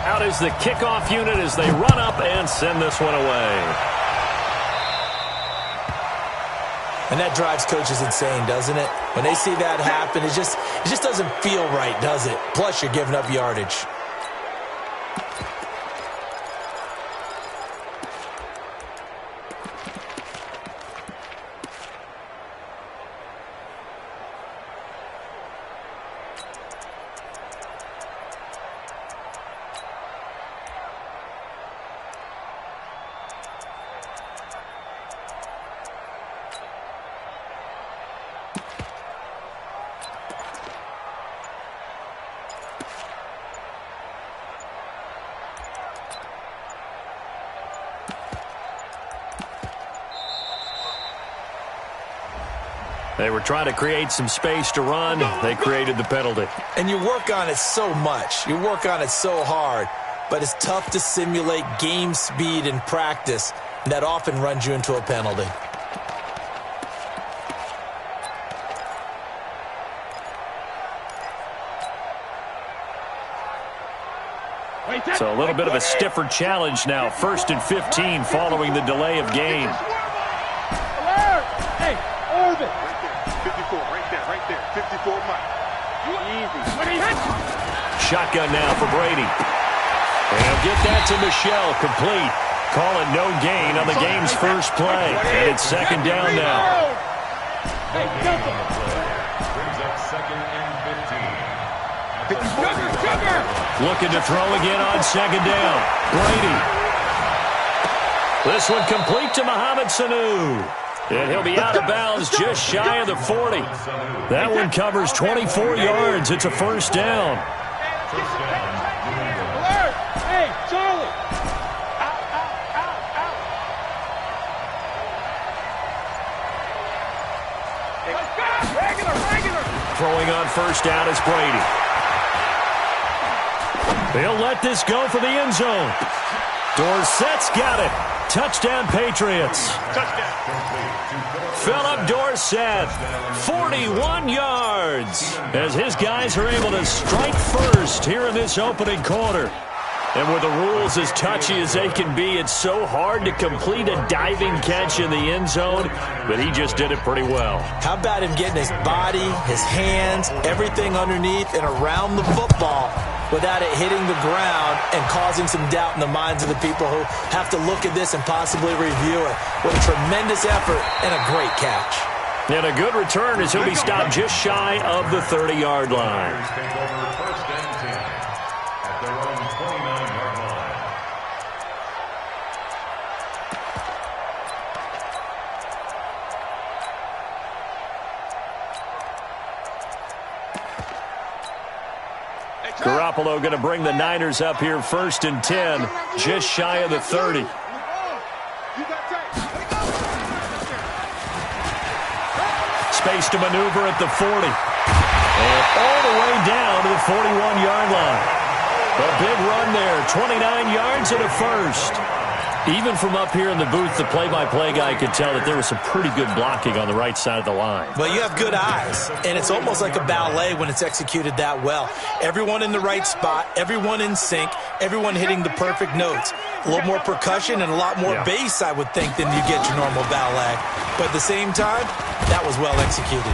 Out is the kickoff unit as they run up and send this one away. And that drives coaches insane, doesn't it? When they see that happen, it just doesn't feel right, does it? Plus, you're giving up yardage. They were trying to create some space to run. They created the penalty. And you work on it so much. You work on it so hard. But it's tough to simulate game speed in practice. And that often runs you into a penalty. So a little bit of a stiffer challenge now. 1st and 15 following the delay of game. Hey, Orbit. 54, right there, 54 miles. Easy. Shotgun now for Brady. And get that to Michelle, complete. Call it no gain on the game's first play. And it's 2nd down now. Hey, brings up 2nd and 15. Sugar! Looking to throw again on 2nd down. Brady. This one complete to Mohamed Sanu. And he'll be out of bounds just shy of the 40. That one covers 24 yards. It's a 1st down. Alert! Hey, Charlie! Regular! Throwing on 1st down is Brady. They'll let this go for the end zone. Dorsett's got it. Touchdown, Patriots. Philip Dorsett, 41 yards, as his guys are able to strike first here in this opening quarter. And with the rules as touchy as they can be, it's so hard to complete a diving catch in the end zone, but he just did it pretty well. How about him getting his body, his hands, everything underneath and around the football without it hitting the ground and causing some doubt in the minds of the people who have to look at this and possibly review it. What a tremendous effort and a great catch. And a good return as he'll be stopped just shy of the 30-yard line. Garoppolo going to bring the Niners up here 1st and 10, just shy of the 30. Space to maneuver at the 40. And all the way down to the 41-yard line. A big run there, 29 yards and a 1st. Even from up here in the booth, the play-by-play guy could tell that there was some pretty good blocking on the right side of the line. Well, you have good eyes, and it's almost like a ballet when it's executed that well. Everyone in the right spot, everyone in sync, everyone hitting the perfect notes. A little more percussion and a lot more bass, I would think, than you get your normal ballet. But at the same time, that was well executed.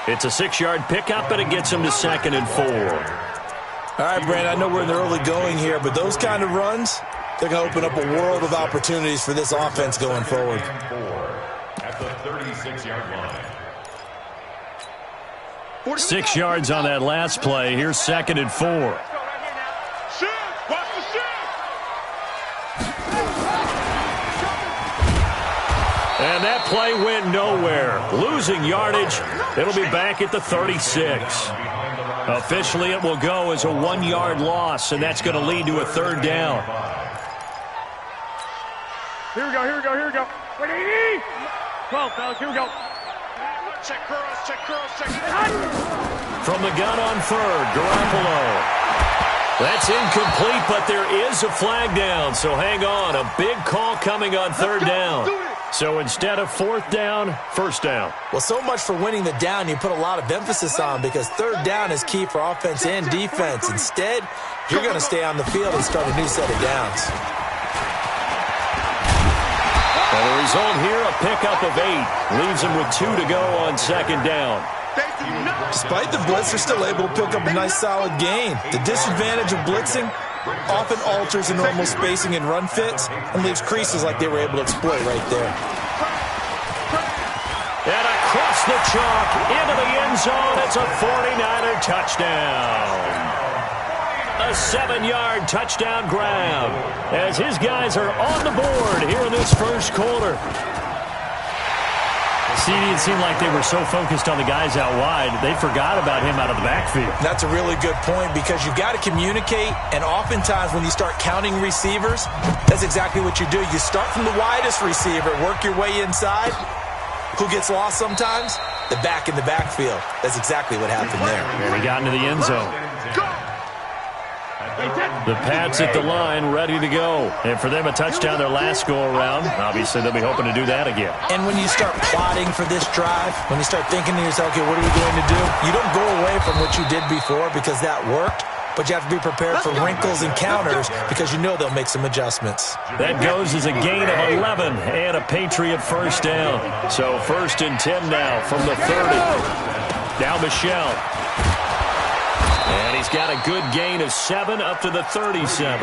It's a 6-yard pickup, and it gets him to 2nd and 4. All right, Brand, I know we're in the early going here, but those kind of runs, they're going to open up a world of opportunities for this offense going forward. At the 36-yard line. 6 yards on that last play. Here's 2nd and 4. Shoot! Watch the shoot! And that play went nowhere. Losing yardage. It'll be back at the 36. Officially, it will go as a 1-yard loss, and that's going to lead to a 3rd down. Here we go. Ready? 12, fellas, here we go. Check curls. From the gun on 3rd, Garoppolo. That's incomplete, but there is a flag down, so hang on. A big call coming on 3rd down. So instead of 4th down, 1st down. Well, so much for winning the down you put a lot of emphasis on, because 3rd down is key for offense and defense. Instead, you're going to stay on the field and start a new set of downs. And the result here, a pickup of 8. Leaves them with 2 to go on second down. Despite the blitz, they're still able to pick up a nice solid gain. The disadvantage of blitzing often alters the normal spacing and run fits and leaves creases like they were able to exploit right there. And across the chalk into the end zone, it's a 49er touchdown. A 7-yard touchdown grab as his guys are on the board here in this first quarter. CD, it seemed like they were so focused on the guys out wide, they forgot about him out of the backfield. That's a really good point because you've got to communicate, and oftentimes when you start counting receivers, that's exactly what you do. You start from the widest receiver, work your way inside. Who gets lost sometimes? The back in the backfield. That's exactly what happened there. And he got into the end zone. The Pats at the line, ready to go. And for them, a touchdown their last go-around. Obviously, they'll be hoping to do that again. And when you start plotting for this drive, when you start thinking to yourself, okay, what are we going to do? You don't go away from what you did before because that worked, but you have to be prepared for wrinkles and counters because you know they'll make some adjustments. That goes as a gain of 11 and a Patriot first down. So 1st and 10 now from the 30. Now Michelle. And he's got a good gain of 7 up to the 37.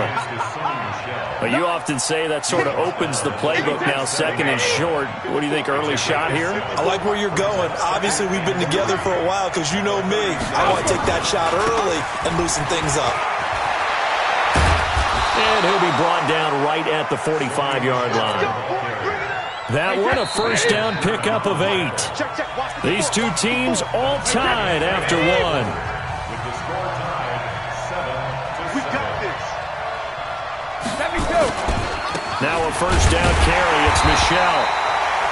But you often say that sort of opens the playbook now, 2nd and short. What do you think, early shot here? I like where you're going. Obviously, we've been together for a while because you know me. I want to take that shot early and loosen things up. And he'll be brought down right at the 45-yard line. That one, a first down pickup of 8. These two teams all tied after 1. Now a first down carry. It's Michelle.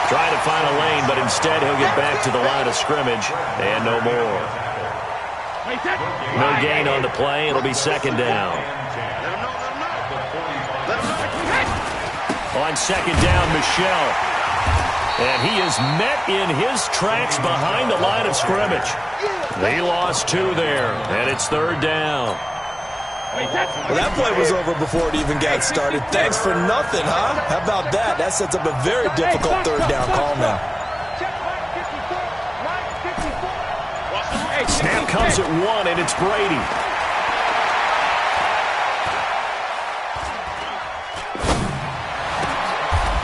Trying to find a lane, but instead he'll get back to the line of scrimmage. And no more. No gain on the play. It'll be 2nd down. On 2nd down, Michelle. And he is met in his tracks behind the line of scrimmage. He lost 2 there, and it's 3rd down. Well, that play was over before it even got started. Thanks for nothing, huh? How about that? That sets up a very difficult 3rd down call now. Snap comes at 1, and it's Brady.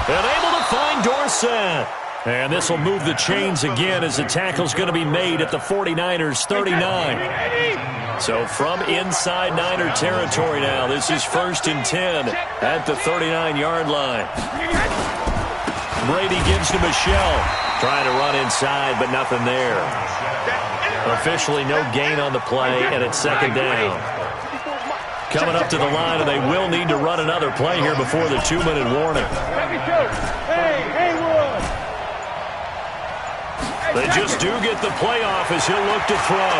And able to find Dorsett. And this will move the chains again as the tackle's going to be made at the 49ers' 39. So from inside Niner territory now, this is 1st and 10 at the 39-yard line. Brady gives to Michelle. Trying to run inside, but nothing there. Officially no gain on the play, and it's 2nd down. Coming up to the line, and they will need to run another play here before the 2-minute warning. They just do get the play off as he'll look to throw.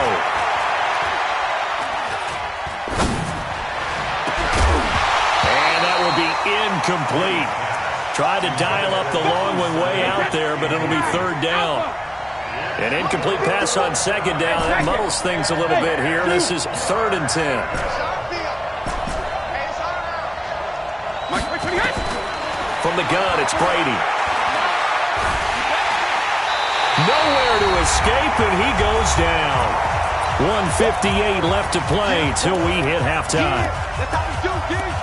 And that will be incomplete. Tried to dial up the long one way out there, but it'll be 3rd down. An incomplete pass on 2nd down. That muddles things a little bit here. This is 3rd and 10. From the gun, it's Brady. Nowhere to escape, and he goes down. 1:58 left to play till we hit halftime. That's how we do, kid.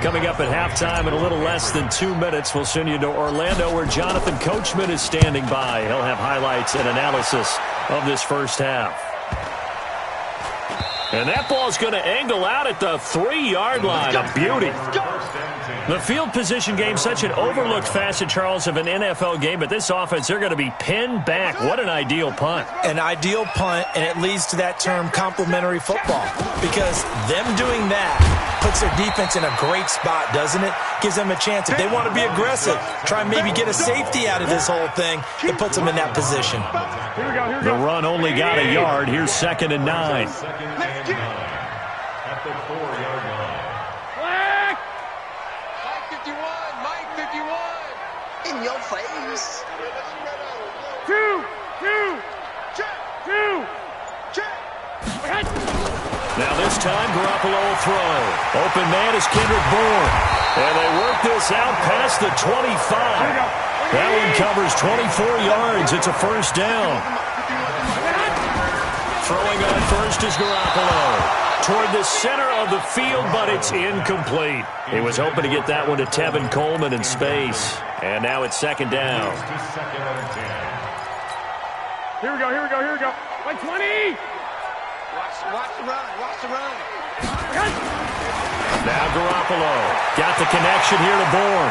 Coming up at halftime in a little less than 2 minutes, we'll send you to Orlando where Jonathan Coachman is standing by. He'll have highlights and analysis of this first half. And that ball's going to angle out at the 3-yard line. A beauty. The field position game, such an overlooked facet, Charles, of an NFL game. But this offense, they're going to be pinned back. What an ideal punt. An ideal punt, and it leads to that term complementary football. Because them doing that puts their defense in a great spot, doesn't it? Gives them a chance. If they want to be aggressive, try and maybe get a safety out of this whole thing, it puts them in that position. The run only got a yard. Here's 2nd and 9. At the 4-yard line. Mike 51. In your face. Two. Now this time, Garoppolo will throw. Open man is Kendrick Bourne. And they work this out past the 25. That one covers 24 yards. It's a first down. Throwing on first is Garoppolo. Toward the center of the field, but it's incomplete. He was hoping to get that one to Tevin Coleman in space. And now it's 2nd down. Here we go. 20. Watch the run. Now Garoppolo got the connection here to Bourne.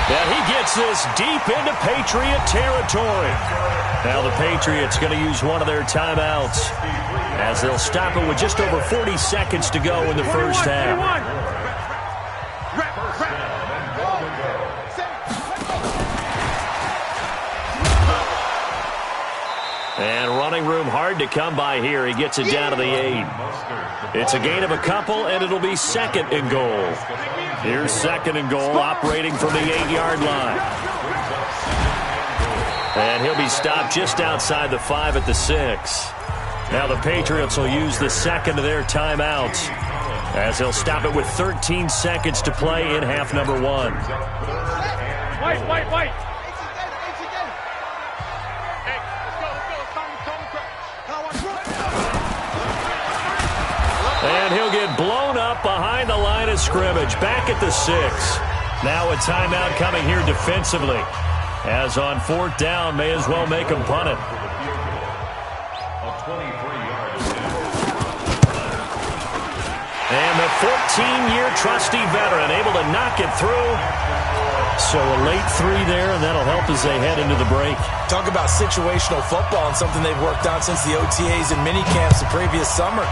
And he gets this deep into Patriot territory. Now the Patriots going to use one of their timeouts as they'll stop it with just over 40 seconds to go in the first half. And running room hard to come by here. He gets it down to the 8. It's a gain of a couple, and it'll be 2nd and goal. Here's 2nd and goal, operating from the 8-yard line. And he'll be stopped just outside the 5 at the 6. Now the Patriots will use the second of their timeouts as they'll stop it with 13 seconds to play in half number 1. White. And he'll get blown up behind the line of scrimmage, back at the 6. Now a timeout coming here defensively, as on 4th down, may as well make him punt it. And the 14-year trusty veteran able to knock it through. So a late 3 there, and that'll help as they head into the break. Talk about situational football and something they've worked on since the OTAs and mini camps the previous summer.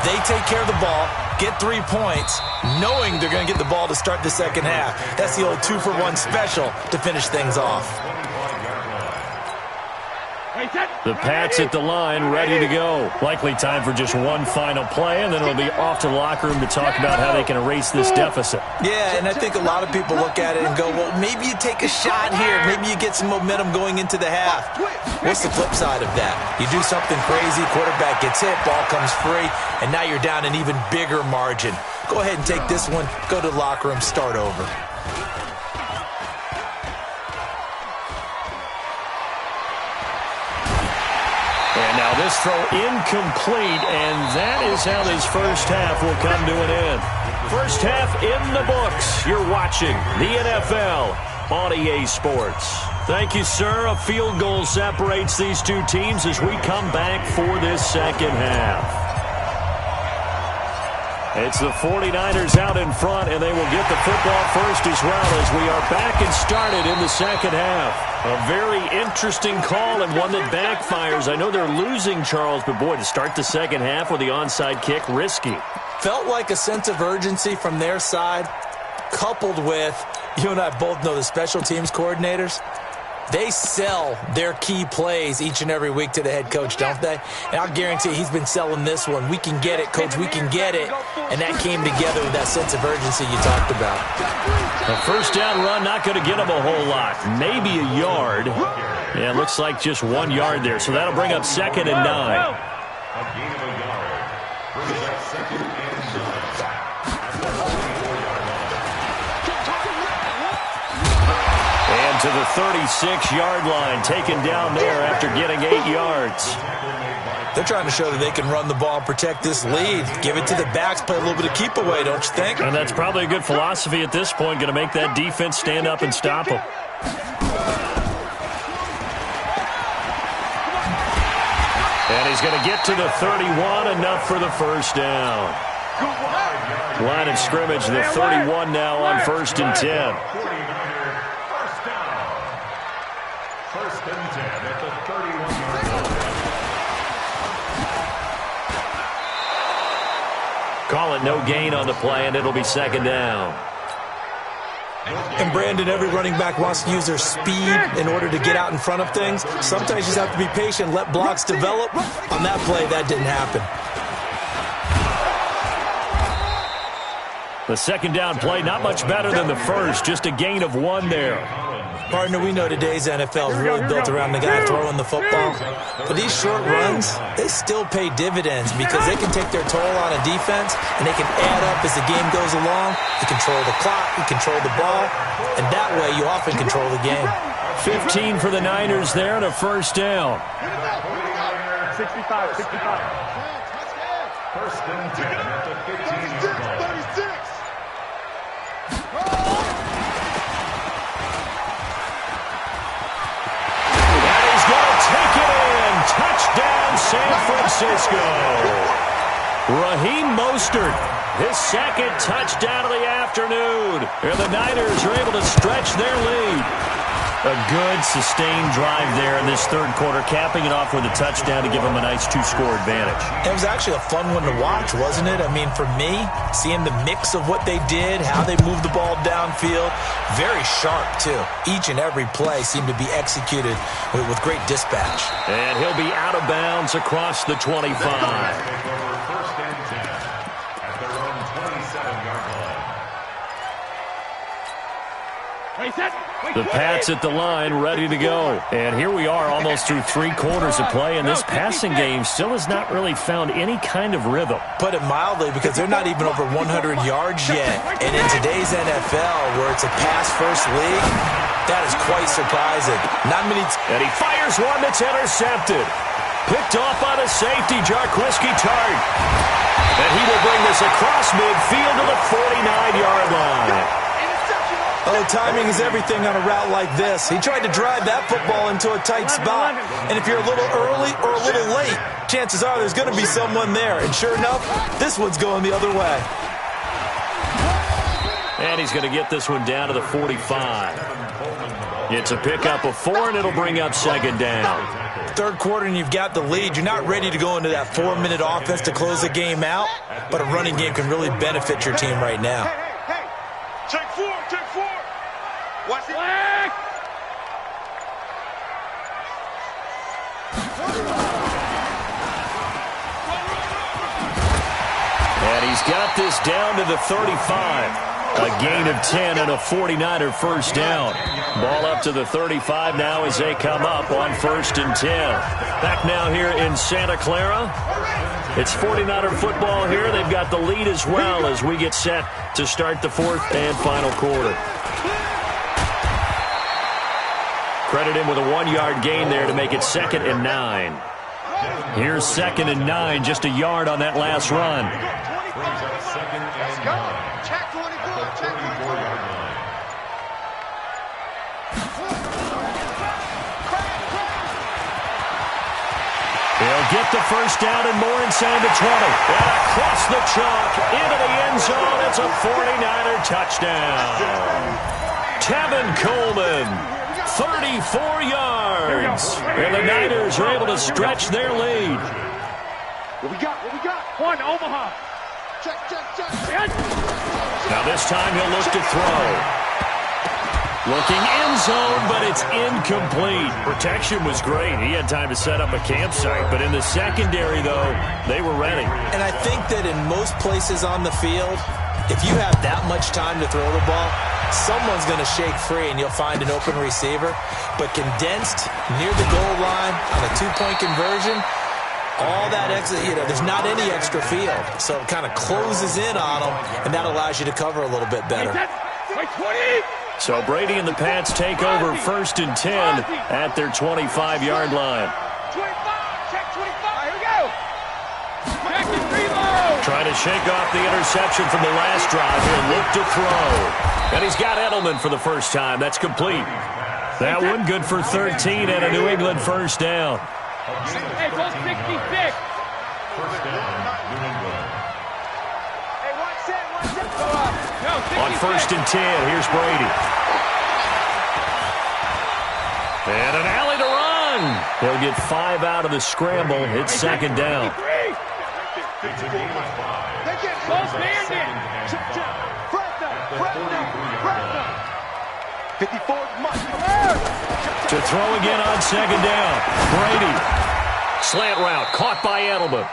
They take care of the ball, get 3 points, knowing they're going to get the ball to start the second half. That's the old 2-for-1 special to finish things off. The Pats at the line, ready to go. Likely time for just one final play, and then it'll be off to the locker room to talk about how they can erase this deficit. Yeah, and I think a lot of people look at it and go, well, maybe you take a shot here. Maybe you get some momentum going into the half. What's the flip side of that? You do something crazy, quarterback gets hit, ball comes free, and now you're down an even bigger margin. Go ahead and take this one, go to the locker room, start over. And now this throw incomplete, and that is how this first half will come to an end. First half in the books. You're watching the NFL on EA Sports. Thank you, sir. A field goal separates these two teams as we come back for this second half. It's the 49ers out in front, and they will get the football first as well as we are back and started in the second half. A very interesting call and one that backfires. I know they're losing, Charles, but boy, to start the second half with the onside kick, risky. Felt like a sense of urgency from their side, coupled with, you and I both know the special teams coordinators. They sell their key plays each and every week to the head coach, don't they? And I'll guarantee he's been selling this one. We can get it, coach, we can get it. And that came together with that sense of urgency you talked about. A first down run, not going to get him a whole lot. Maybe a yard. Yeah, it looks like just 1 yard there. So that'll bring up 2nd and 9. A gain of a yard. Brings up 2nd and 9. And to the 36-yard line, taken down there after getting 8 yards. They're trying to show that they can run the ball and protect this lead. Give it to the backs, play a little bit of keep away, don't you think? And that's probably a good philosophy at this point, going to make that defense stand up and stop them. And he's going to get to the 31, enough for the first down. Line of scrimmage, the 31 now on 1st and 10. First and 10 at the 31-yard line. call it no gain on the play, and it'll be second down. And, Brandon, every running back wants to use their speed in order to get out in front of things. Sometimes you just have to be patient, let blocks develop. On that play, that didn't happen. The second down play, not much better than the first, just a gain of 1 there. Partner, we know today's NFL is really built around the guy throwing the football. But these short runs, they still pay dividends because they can take their toll on a defense, and they can add up as the game goes along. You control the clock, you control the ball, and that way you often control the game. 15 for the Niners there and a first down. 65. First and 10 at the 15. 36. Touchdown, San Francisco. Raheem Mostert, his second touchdown of the afternoon. And the Niners are able to stretch their lead. A good, sustained drive there in this third quarter, capping it off with a touchdown to give them a nice 2-score advantage. It was actually a fun one to watch, wasn't it? I mean, for me, seeing the mix of what they did, how they moved the ball downfield, very sharp, too. Each and every play seemed to be executed with great dispatch. And he'll be out of bounds across the 25. First and 10 at their own 27-yard line. The Pats at the line, ready to go. And here we are almost through 3 quarters of play, and this passing game still has not really found any kind of rhythm. Put it mildly, because they're not even over 100 yards yet. And in today's NFL, where it's a pass-first league, that is quite surprising. Not many. And he fires one that's intercepted. Picked off by the safety, Jarquiski Tart. And he will bring this across midfield to the 49-yard line. Oh, timing is everything on a route like this. He tried to drive that football into a tight spot. And if you're a little early or a little late, chances are there's going to be someone there. And sure enough, this one's going the other way. And he's going to get this one down to the 45. It's a pickup of 4, and it'll bring up second down. Third quarter, and you've got the lead. You're not ready to go into that 4-minute offense to close the game out, but a running game can really benefit your team right now. Take 4. Watch it. And he's got this down to the 35. A gain of 10 and a 49er first down. Ball up to the 35 now as they come up on first and 10. Back now here in Santa Clara. It's 49er football here. They've got the lead as well as we get set to start the fourth and final quarter. Credit him with a 1-yard gain there to make it 2nd and 9. Here's 2nd and 9, just a yard on that last run. Check 24, check 24. They'll get the first down and more inside the 20. And across the chalk, into the end zone. It's a 49er touchdown. Tevin Coleman, 34 yards. And the Niners are able to stretch their lead. What we got? One, Omaha. Check. Now this time he'll look to throw. Looking end zone, but it's incomplete. Protection was great. He had time to set up a campsite. But in the secondary, though, they were ready. And I think that in most places on the field, if you have that much time to throw the ball, someone's going to shake free and you'll find an open receiver. But condensed near the goal line on a 2-point conversion, all that extra, there's not any extra field. So it kind of closes in on them, and that allows you to cover a little bit better. So Brady and the Pats take over first and 10 at their 25-yard line. 25, check 25, here we go. Back to reload. Trying to shake off the interception from the last drive here. Look to throw. And he's got Edelman for the first time. That's complete. That one good for 13 and a New England first down. Hey, go 66. First down, New England. Hey, one set. Go up. No, On first and 10, here's Brady. And an alley to run. He'll get 5 out of the scramble. It's second down. It's a gain of 5. Both hands in. Check, check. Press them. Press them. Press them. 54 much. To throw again on second down. Brady. Slant route caught by Edelman.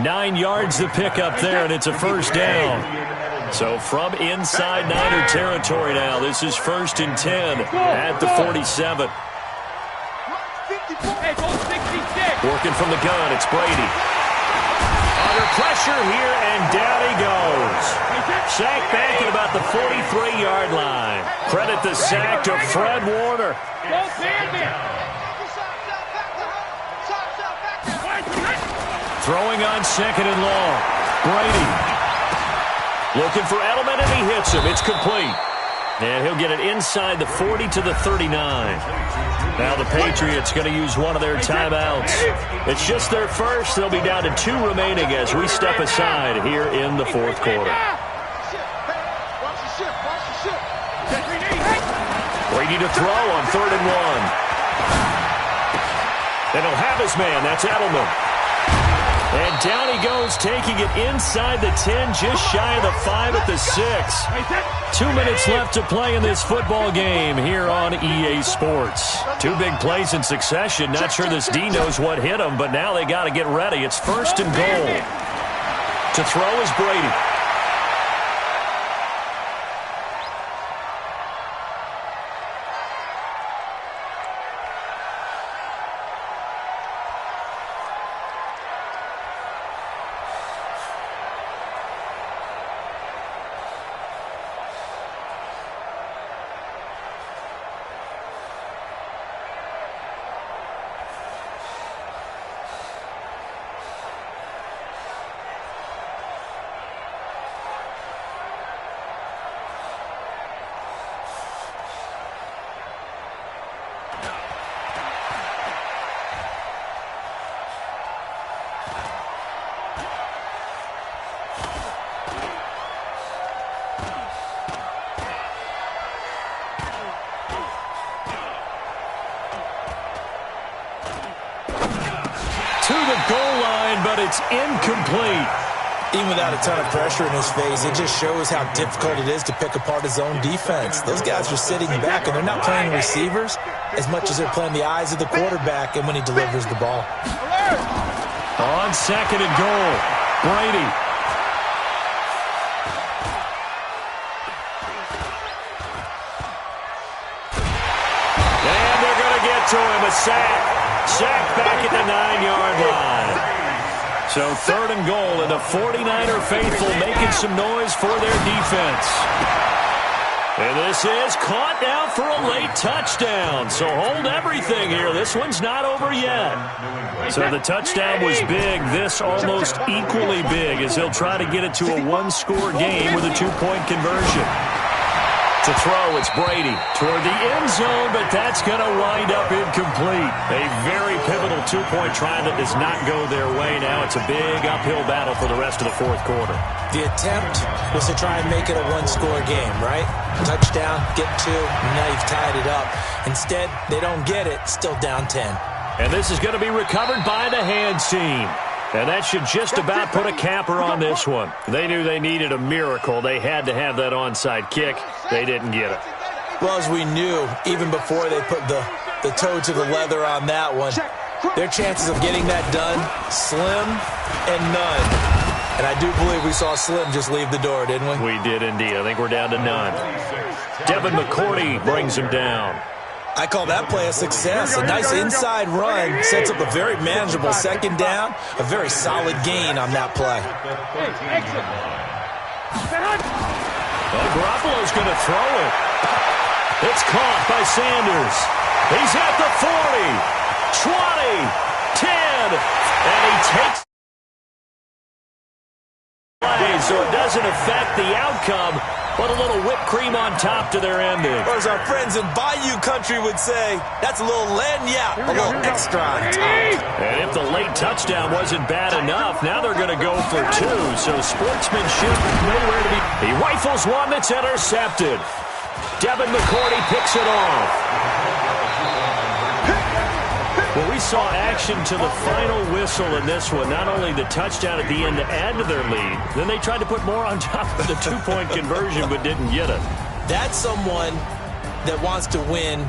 9 yards to pick up there, and it's a first down. So from inside Niner territory now, this is 1st and 10 at the 47. Hey, go 66. Working from the gun, it's Brady. Under pressure here, and down he goes. Sacked back at about the 43-yard line. Credit the sack to Fred Warner. Both hands in. Throwing on second and long. Brady. Looking for Edelman, and he hits him. It's complete. And he'll get it inside the 40 to the 39. Now the Patriots going to use one of their timeouts. It's just their first. They'll be down to 2 remaining as we step aside here in the 4th quarter. Brady to throw on 3rd and 1. And he'll have his man. That's Edelman. And down he goes, taking it inside the 10, just shy of the 5 at the 6. 2 minutes left to play in this football game here on EA Sports. 2 big plays in succession. Not sure this D knows what hit him, but now they got to get ready. It's 1st and goal. To throw is Brady. To the goal line, but it's incomplete. Even without a ton of pressure in his face, it just shows how difficult it is to pick apart his own defense. Those guys are sitting back, and they're not playing receivers as much as they're playing the eyes of the quarterback and when he delivers the ball. On 2nd and goal, Brady. And they're going to get to him, a sack. Sack back at the 9-yard line. So 3rd and goal, and the 49er faithful making some noise for their defense. And this is caught now for a late touchdown. So hold everything here. This one's not over yet. So the touchdown was big. This almost equally big as they'll try to get it to a 1-score game with a 2-point conversion. To throw, it's Brady toward the end zone, but that's going to wind up incomplete. A very pivotal 2-point try that does not go their way. Now it's a big uphill battle for the rest of the 4th quarter. The attempt was to try and make it a 1-score game, right? Touchdown, get 2, now you've tied it up. Instead, they don't get it, still down 10. And this is going to be recovered by the hands team. And that should just about put a capper on this one. They knew they needed a miracle. They had to have that onside kick. They didn't get it. Well, as we knew, even before they put the toe to the leather on that one, their chances of getting that done, slim and none. And I do believe we saw Slim just leave the door, didn't we? We did indeed. I think we're down to none. Devin McCourty brings him down. I call that play a success. A nice inside run sets up a very manageable 2nd down. A very solid gain on that play. Well, Garoppolo's going to throw it. It's caught by Sanders. He's at the 40, 20, 10, and he takes it. So it doesn't affect the outcome, but a little whipped cream on top to their ending. Or as our friends in Bayou Country would say, that's a little lagniappe, a little extra on top. And if the late touchdown wasn't bad enough, now they're going to go for 2. So sportsmanship nowhere to be. He rifles one that's intercepted. Devin McCourty picks it off. Well, we saw action to the final whistle in this one. Not only the touchdown at the end to add to their lead, then they tried to put more on top of the two-point conversion but didn't get it. That's someone that wants to win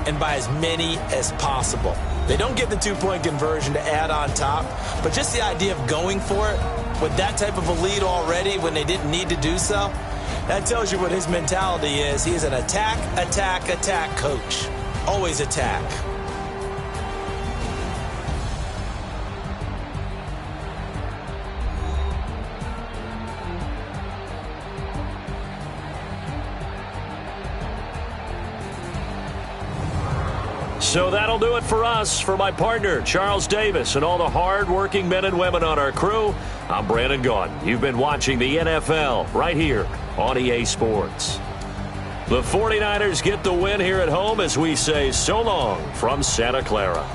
and by as many as possible. They don't get the two-point conversion to add on top, but just the idea of going for it with that type of a lead already when they didn't need to do so, that tells you what his mentality is. He is an attack, attack, attack coach. Always attack. So that'll do it for us. For my partner, Charles Davis, and all the hard-working men and women on our crew, I'm Brandon Gaudin. You've been watching the NFL right here on EA Sports. The 49ers get the win here at home as we say so long from Santa Clara.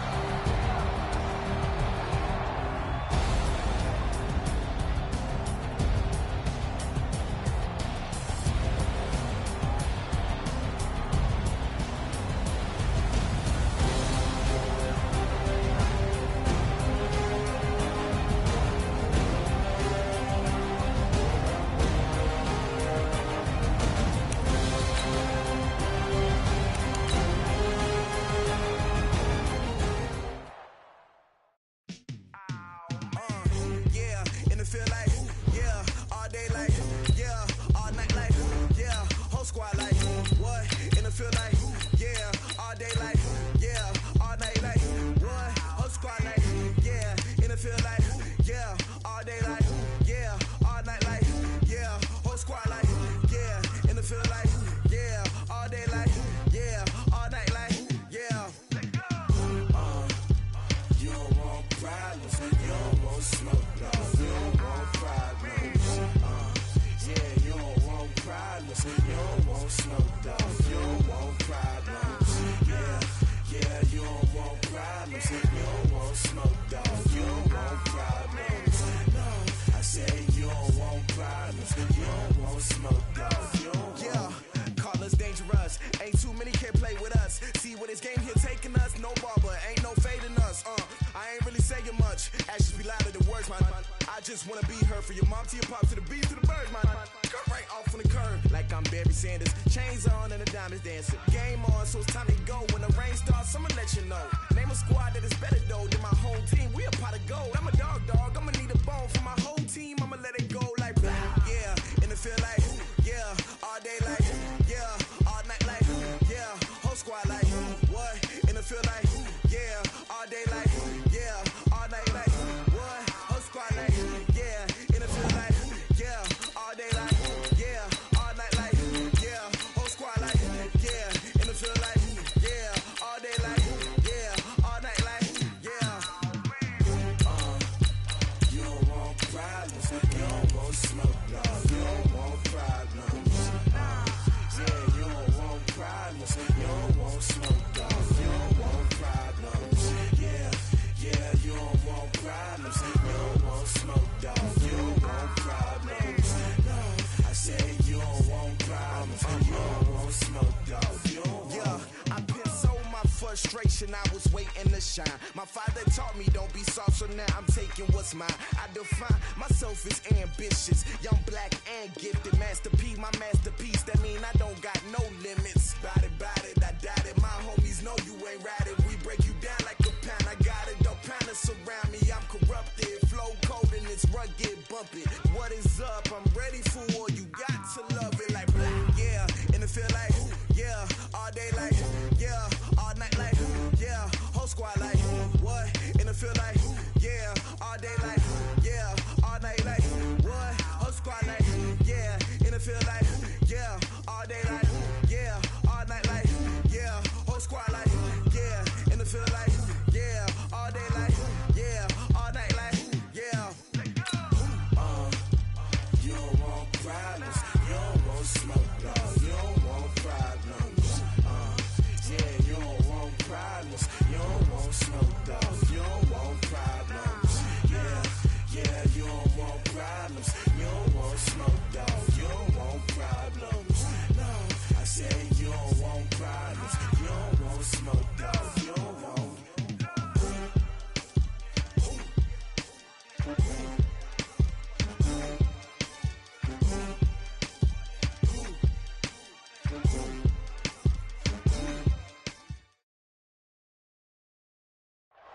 I was waiting to shine. My father taught me don't be soft, so now I'm taking what's mine. I define myself as ambitious, young, black, and gifted. Master P, my masterpiece. That mean I don't got no limits. Bout it, I doubt it. My homies know you ain't ratted. We break you down like a pound. I got it, don't pound to surround me. I'm corrupted, flow cold and it's rugged, bump it. What is up? I'm ready for war. You got to love it like black, yeah. And it feel like, yeah, all day like, yeah, all night like, yeah, whole squad like, what? And it feel like, yeah, all day like, yeah, all night like, what? Whole squad like, yeah, and it feel like,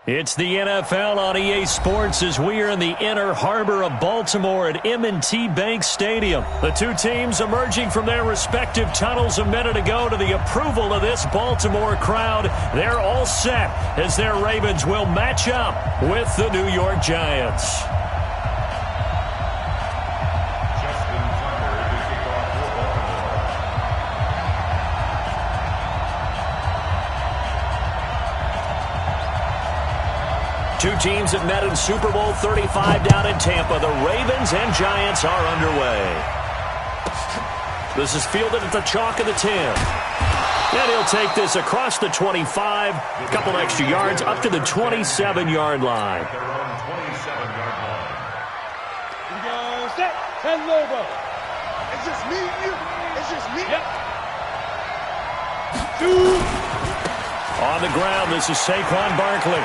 It's the NFL on EA Sports as we are in the inner harbor of Baltimore at M&T Bank Stadium. The two teams emerging from their respective tunnels a minute ago to the approval of this Baltimore crowd. They're all set as their Ravens will match up with the New York Giants. Two teams have met in Super Bowl 35 down in Tampa. The Ravens and Giants are underway. This is fielded at the chalk of the 10. And he'll take this across the 25, a couple extra yards, up to the 27-yard line. Set and logo. It's just me and you. It's just me. Yep. On the ground, this is Saquon Barkley.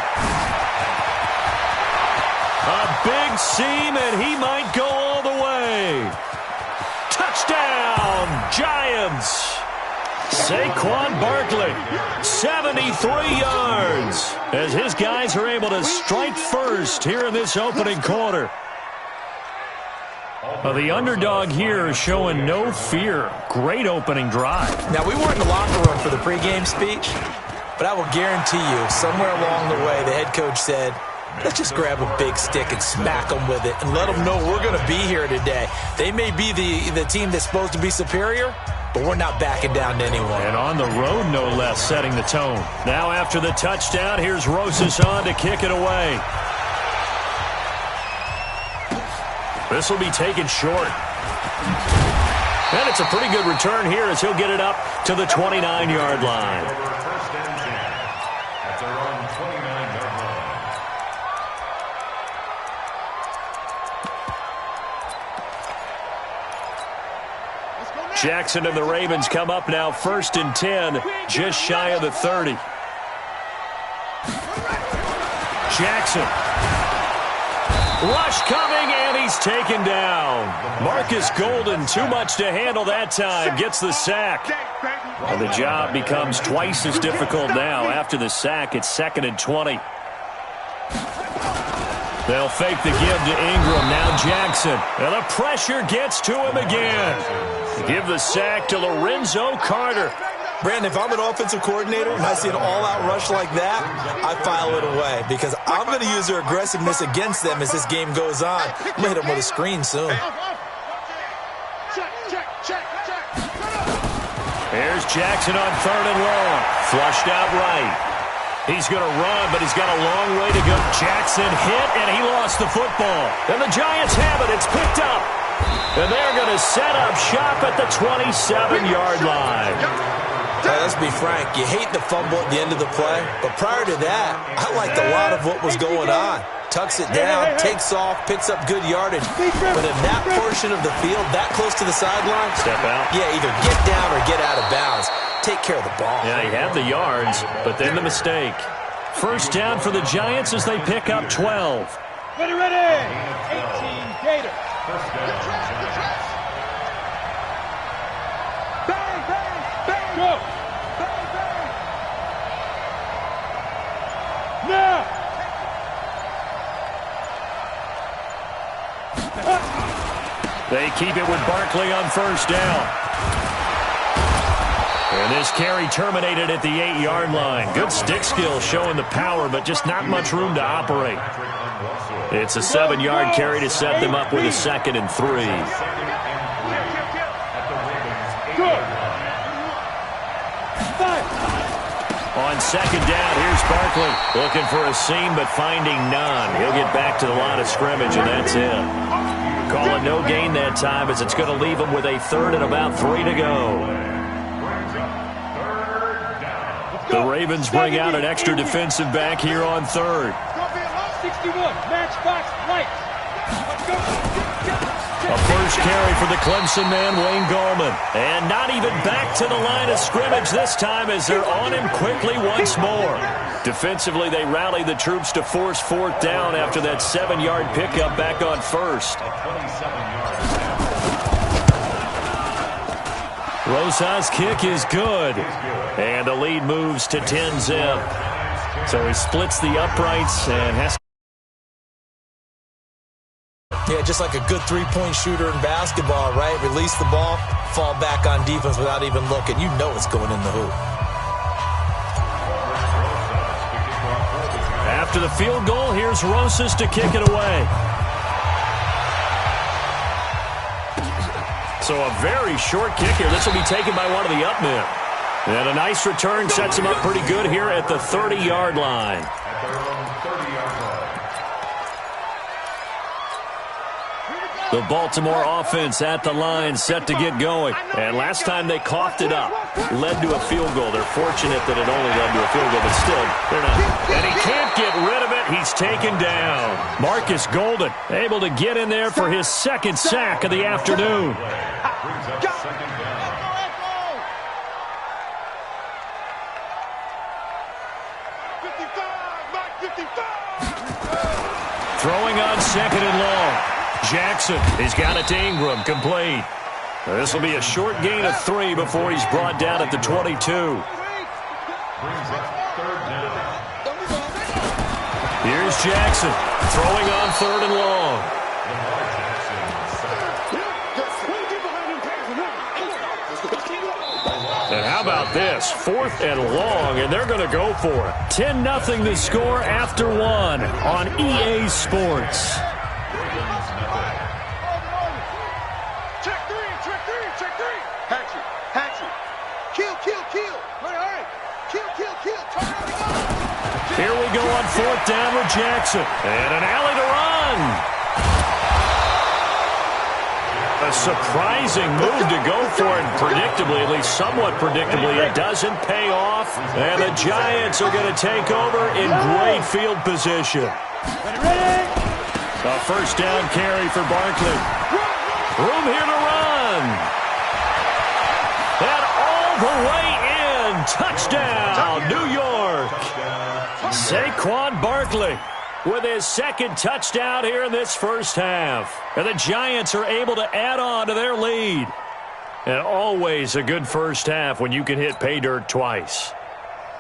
A big seam, and he might go all the way. Touchdown, Giants. Saquon Barkley, 73 yards, as his guys are able to strike first here in this opening quarter. Well, the underdog here is showing no fear. Great opening drive. Now, we weren't in the locker room for the pregame speech, but I will guarantee you, somewhere along the way, the head coach said, let's just grab a big stick and smack them with it and let them know we're going to be here today. They may be the team that's supposed to be superior, but we're not backing down to anyone. And on the road, no less, setting the tone. Now after the touchdown, here's Rosas on to kick it away. This will be taken short. And it's a pretty good return here as he'll get it up to the 29-yard line. Jackson and the Ravens come up now 1st and 10, just shy of the 30. Jackson. Rush coming, and he's taken down. Marcus Golden, too much to handle that time, gets the sack. And the job becomes twice as difficult now. After the sack, it's 2nd and 20. They'll fake the give to Ingram. Now Jackson. And the pressure gets to him again. Give the sack to Lorenzo Carter. Brandon, if I'm an offensive coordinator and I see an all-out rush like that, I file it away because I'm going to use their aggressiveness against them as this game goes on. I'm going to hit them with a screen soon. Here's Jackson on 3rd and long. Flushed out right. He's going to run, but he's got a long way to go. Jackson hit, and he lost the football. And the Giants have it. It's picked up. And they're going to set up shop at the 27-yard line. Let's be frank. You hate the fumble at the end of the play. But prior to that, I liked a lot of what was going on. Tucks it down, takes off, picks up good yardage. But in that portion of the field, that close to the sideline, step out. Yeah, either get down or get out of bounds. Take care of the ball. Yeah, he had the yards, but then the mistake. First down for the Giants as they pick up 12. Ready, 18 Gators. Bang, bang, bang. Go. Bang, bang. Now. They keep it with Barkley on first down. And this carry terminated at the 8-yard line. Good stick skill showing the power, but just not much room to operate. It's a 7-yard carry to set them up with a 2nd and 3. On 2nd down, here's Barkley. Looking for a seam, but finding none. He'll get back to the line of scrimmage, and that's it. Calling no gain that time as it's going to leave him with a 3rd and about 3 to go. The Ravens bring out an extra defensive back here on 3rd. 61, matchbox lights. A first carry for the Clemson man, Wayne Gallman. And not even back to the line of scrimmage this time as they're on him quickly once more. Defensively, they rally the troops to force 4th down after that 7-yard pickup back on 1st. Rosa's kick is good. And the lead moves to 10-zip. So he splits the uprights and has to. Yeah, just like a good three-point shooter in basketball, right? Release the ball, fall back on defense without even looking. You know it's going in the hoop. After the field goal, here's Rosas to kick it away. So a very short kick here. This will be taken by one of the up men. And a nice return sets him up pretty good here at the 30-yard line. The Baltimore offense at the line, set to get going. And last time they coughed it up, led to a field goal. They're fortunate that it only led to a field goal, but still, they're not. And he can't get rid of it. He's taken down. Marcus Golden able to get in there for his second sack of the afternoon. Throwing on second and long. Jackson has got it to Ingram, complete. This will be a short gain of 3 before he's brought down at the 22. Here's Jackson throwing on third and long. And how about this? 4th and long, and they're going to go for it. 10-0 the score after 1 on EA Sports. Here we go on 4th down with Jackson. And an alley to run. A surprising move to go for it predictably, at least somewhat predictably. It doesn't pay off. And the Giants are going to take over in great field position. A first down carry for Barkley. Room here to run. And all the way in. Touchdown, New York. Saquon Barkley with his second touchdown here in this first half. And the Giants are able to add on to their lead. And always a good first half when you can hit pay dirt twice.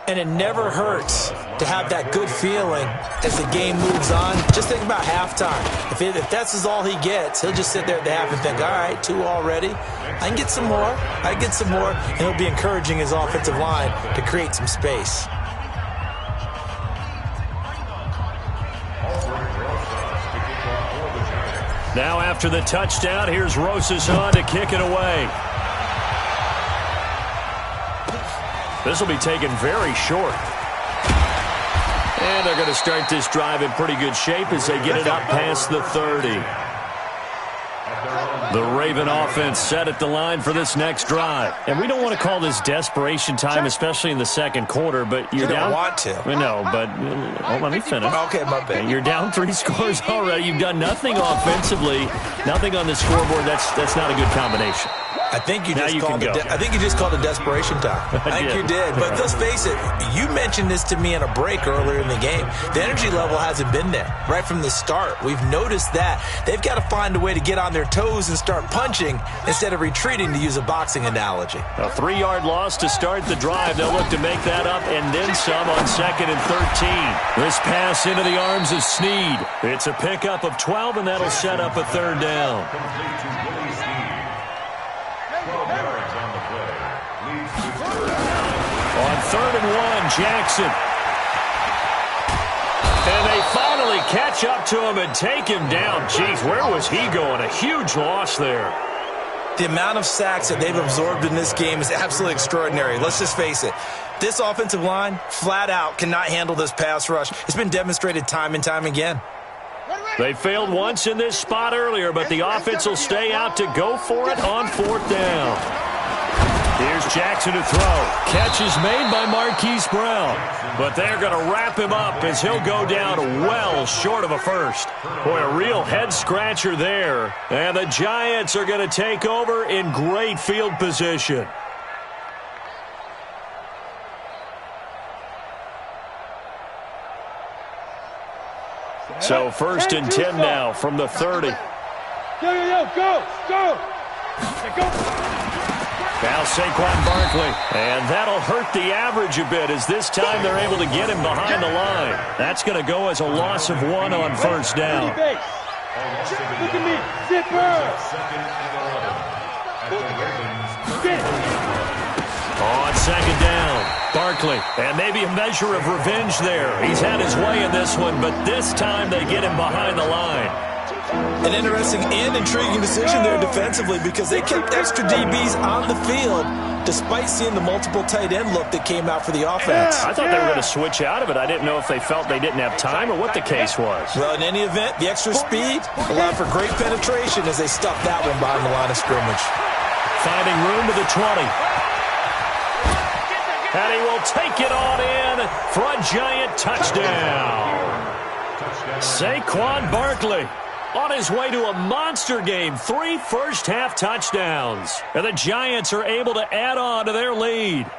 And it never hurts to have that good feeling as the game moves on. Just think about halftime. If that's all he gets, he'll just sit there at the half and think, all right, 2 already. I can get some more. I can get some more. And he'll be encouraging his offensive line to create some space. Now after the touchdown, here's Rosas on to kick it away. This will be taken very short. And they're going to start this drive in pretty good shape as they get it up past the 30. The Raven offense set at the line for this next drive. And we don't want to call this desperation time, especially in the second quarter, but you're down. You don't want to. I know, but let me finish. Okay, my bad. You're down 3 scores already. You've done nothing offensively, nothing on the scoreboard. That's not a good combination. I think you just called it desperation time. I think you did. But let's face it, you mentioned this to me in a break earlier in the game. The energy level hasn't been there right from the start. We've noticed that. They've got to find a way to get on their toes and start punching instead of retreating, to use a boxing analogy. A 3-yard loss to start the drive. They'll look to make that up and then some on 2nd and 13. This pass into the arms of Snead. It's a pickup of 12, and that'll set up a 3rd down. On 3rd and 1, Jackson. And they finally catch up to him and take him down. Jeez, where was he going? A huge loss there. The amount of sacks that they've absorbed in this game is absolutely extraordinary. Let's just face it. This offensive line, flat out, cannot handle this pass rush. It's been demonstrated time and time again. They failed once in this spot earlier, but the offense will stay out to go for it on 4th down. Here's Jackson to throw. Catch is made by Marquise Brown. But they're going to wrap him up as he'll go down well short of a first. Boy, a real head-scratcher there. And the Giants are going to take over in great field position. So 1st and 10 now from the 30. Go! Now Saquon Barkley. And that'll hurt the average a bit as this time they're able to get him behind the line. That's going to go as a loss of 1 on first down. Look at me. On second down, Barkley. And maybe a measure of revenge there. He's had his way in this one, but this time they get him behind the line. An interesting and intriguing decision there defensively because they kept extra DBs on the field despite seeing the multiple tight end look that came out for the offense. I thought they were going to switch out of it. I didn't know if they felt they didn't have time or what the case was. Well, in any event, the extra speed allowed for great penetration as they stuffed that one behind the line of scrimmage. Finding room to the 20. And he will take it on in for a giant touchdown. Saquon Barkley on his way to a monster game. 3 first-half touchdowns. And the Giants are able to add on to their lead.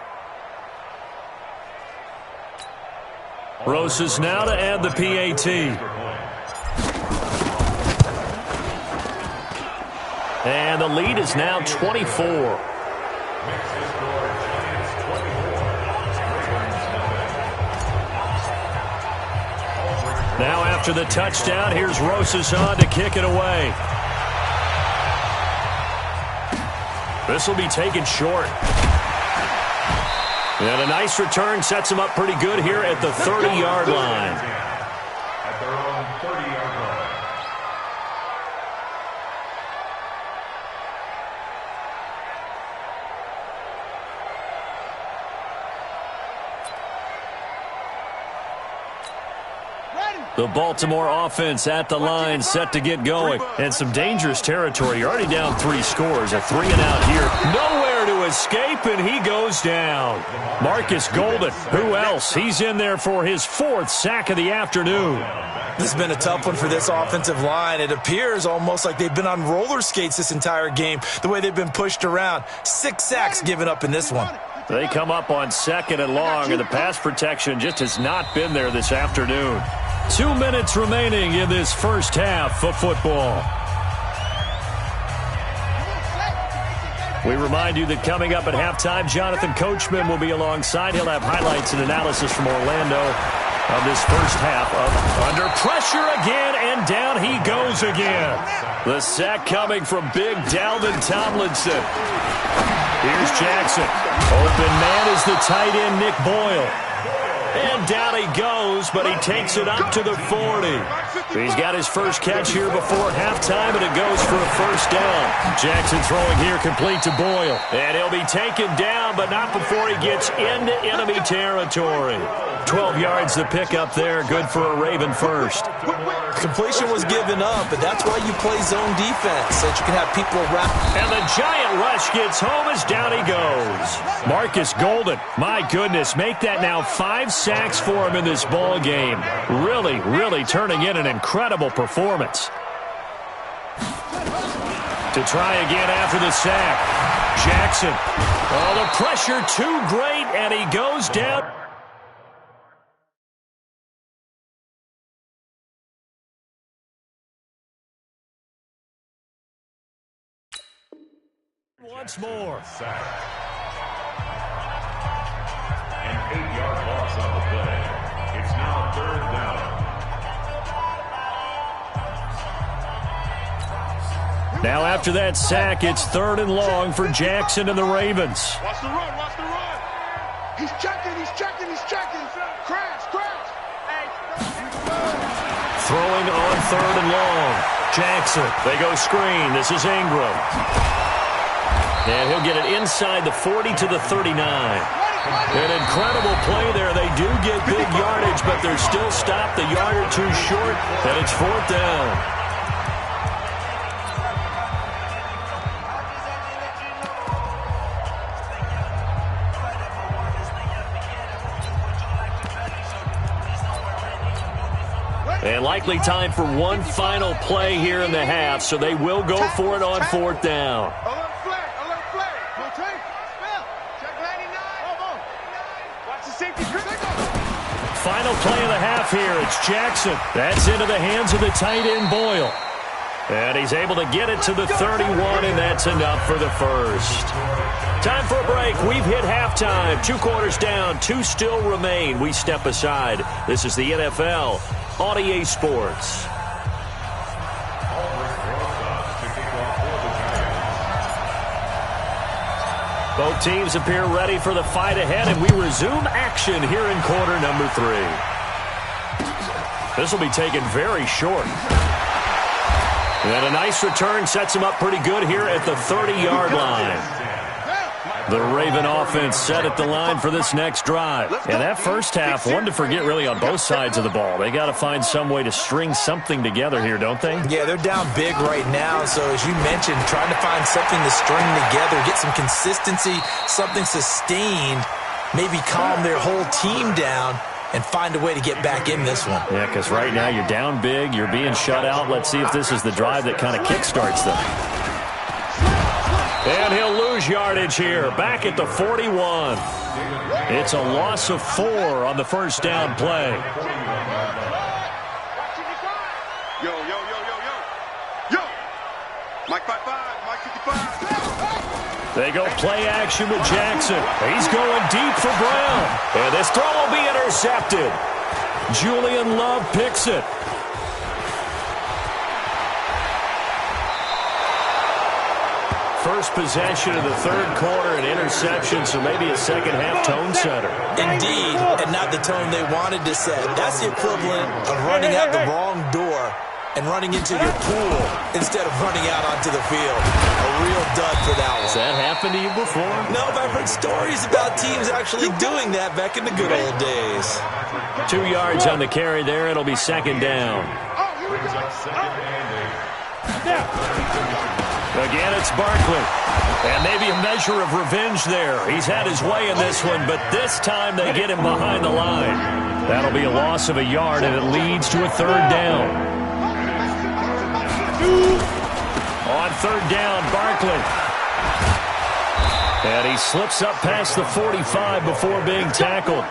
Rosas now to add the PAT. And the lead is now 24. Now after the touchdown, here's Rosas on to kick it away. This will be taken short. And a nice return sets him up pretty good here at the 30-yard line. At their own 30-yard line. The Baltimore offense at the line, set to get going. And some dangerous territory. You're already down 3 scores. A 3 and out here. Nowhere to escape, and he goes down. Marcus Golden. Who else? He's in there for his 4th sack of the afternoon. This has been a tough one for this offensive line. It appears almost like they've been on roller skates this entire game, the way they've been pushed around. 6 sacks given up in this one. They come up on 2nd and long, and the pass protection just has not been there this afternoon. 2 minutes remaining in this first half of football. We remind you that coming up at halftime, Jonathan Coachman will be alongside. He'll have highlights and analysis from Orlando of this first half of under pressure again, and down he goes again. The sack coming from big Dalvin Tomlinson. Here's Jackson. Open man is the tight end, Nick Boyle. And down he goes, but he takes it up to the 40. He's got his first catch here before halftime, and it goes for a first down. Jackson throwing here complete to Boyle. And he'll be taken down, but not before he gets into enemy territory. 12 yards to pick up there. Good for a Raven first. Completion was given up, but that's why you play zone defense, so that you can have people around. And the giant rush gets home as down he goes. Marcus Golden, my goodness, make that now 5 sacks for him in this ball game. Really, really turning in an incredible performance. To try again after the sack. Jackson. Oh, the pressure too great, and he goes down. Once more. An 8-yard loss on the play. It's now 3rd down. Now after that sack, it's 3rd and long for Jackson and the Ravens. Watch the run, watch the run. He's checking. Crash. Throwing on 3rd and long. Jackson, they go screen. This is Ingram. And he'll get it inside the 40 to the 39. An incredible play there. They do get big yardage, but they're still stopped a yard or 2 short, and it's 4th down. And likely time for one final play here in the half, so they will go for it on 4th down. Alert flag. Rotate. Spell. Check 99. Watch the safety. Final play of the half here. It's Jackson. That's into the hands of the tight end, Boyle. And he's able to get it to the 31, and that's enough for the first. Time for a break. We've hit halftime. 2 quarters down. 2 still remain. We step aside. This is the NFL on EA Sports. Both teams appear ready for the fight ahead, and we resume action here in quarter number 3. This will be taken very short. And a nice return sets him up pretty good here at the 30-yard line. The Raven offense set at the line for this next drive. And that first half, one to forget really on both sides of the ball. They got to find some way to string something together here, don't they? Yeah, they're down big right now. So as you mentioned, trying to find something to string together, get some consistency, something sustained, maybe calm their whole team down and find a way to get back in this one. Yeah, because right now you're down big, you're being shut out. Let's see if this is the drive that kind of kickstarts them. And he'll lose yardage here, back at the 41. It's a loss of 4 on the first down play. Yo. Mike 55, Mike 55. They go play action with Jackson. He's going deep for Brown. And this throw will be intercepted. Julian Love picks it. First possession of the third quarter, an interception, so maybe a second-half tone setter. Indeed, and not the tone they wanted to set. That's the equivalent of running out the wrong door and running into your pool instead of running out onto the field. A real dud for that one. Has that happened to you before? No, but I've heard stories about teams actually doing that back in the good old days. 2 yards on the carry there. It'll be second down. Again, it's Barkley. And maybe a measure of revenge there. He's had his way in this one, but this time they get him behind the line. That'll be a loss of a yard, and it leads to a third down. On third down, Barkley. And he slips up past the 45 before being tackled.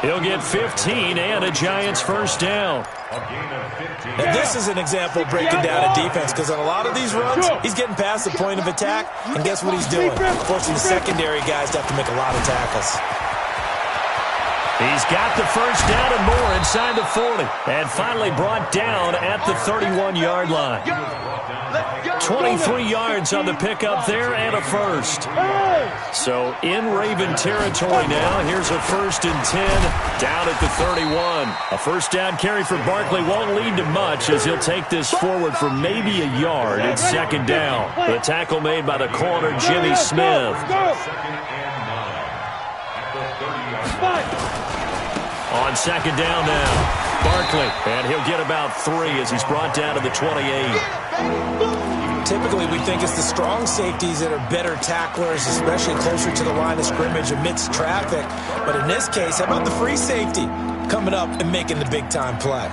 He'll get 15 and a Giants first down. And this is an example of breaking down a defense, because on a lot of these runs, he's getting past the point of attack, and guess what he's doing? Forcing the secondary guys to have to make a lot of tackles. He's got the first down and more inside the 40. And finally brought down at the 31-yard line. 23 yards on the pickup there and a first. So in Raven territory now. Here's a 1st and 10 down at the 31. A first down carry for Barkley won't lead to much as he'll take this forward for maybe a yard. It's second down. The tackle made by the corner, Jimmy Smith. On second down now, Barkley, and he'll get about 3 as he's brought down to the 28. Typically, we think it's the strong safeties that are better tacklers, especially closer to the line of scrimmage amidst traffic. But in this case, how about the free safety coming up and making the big-time play?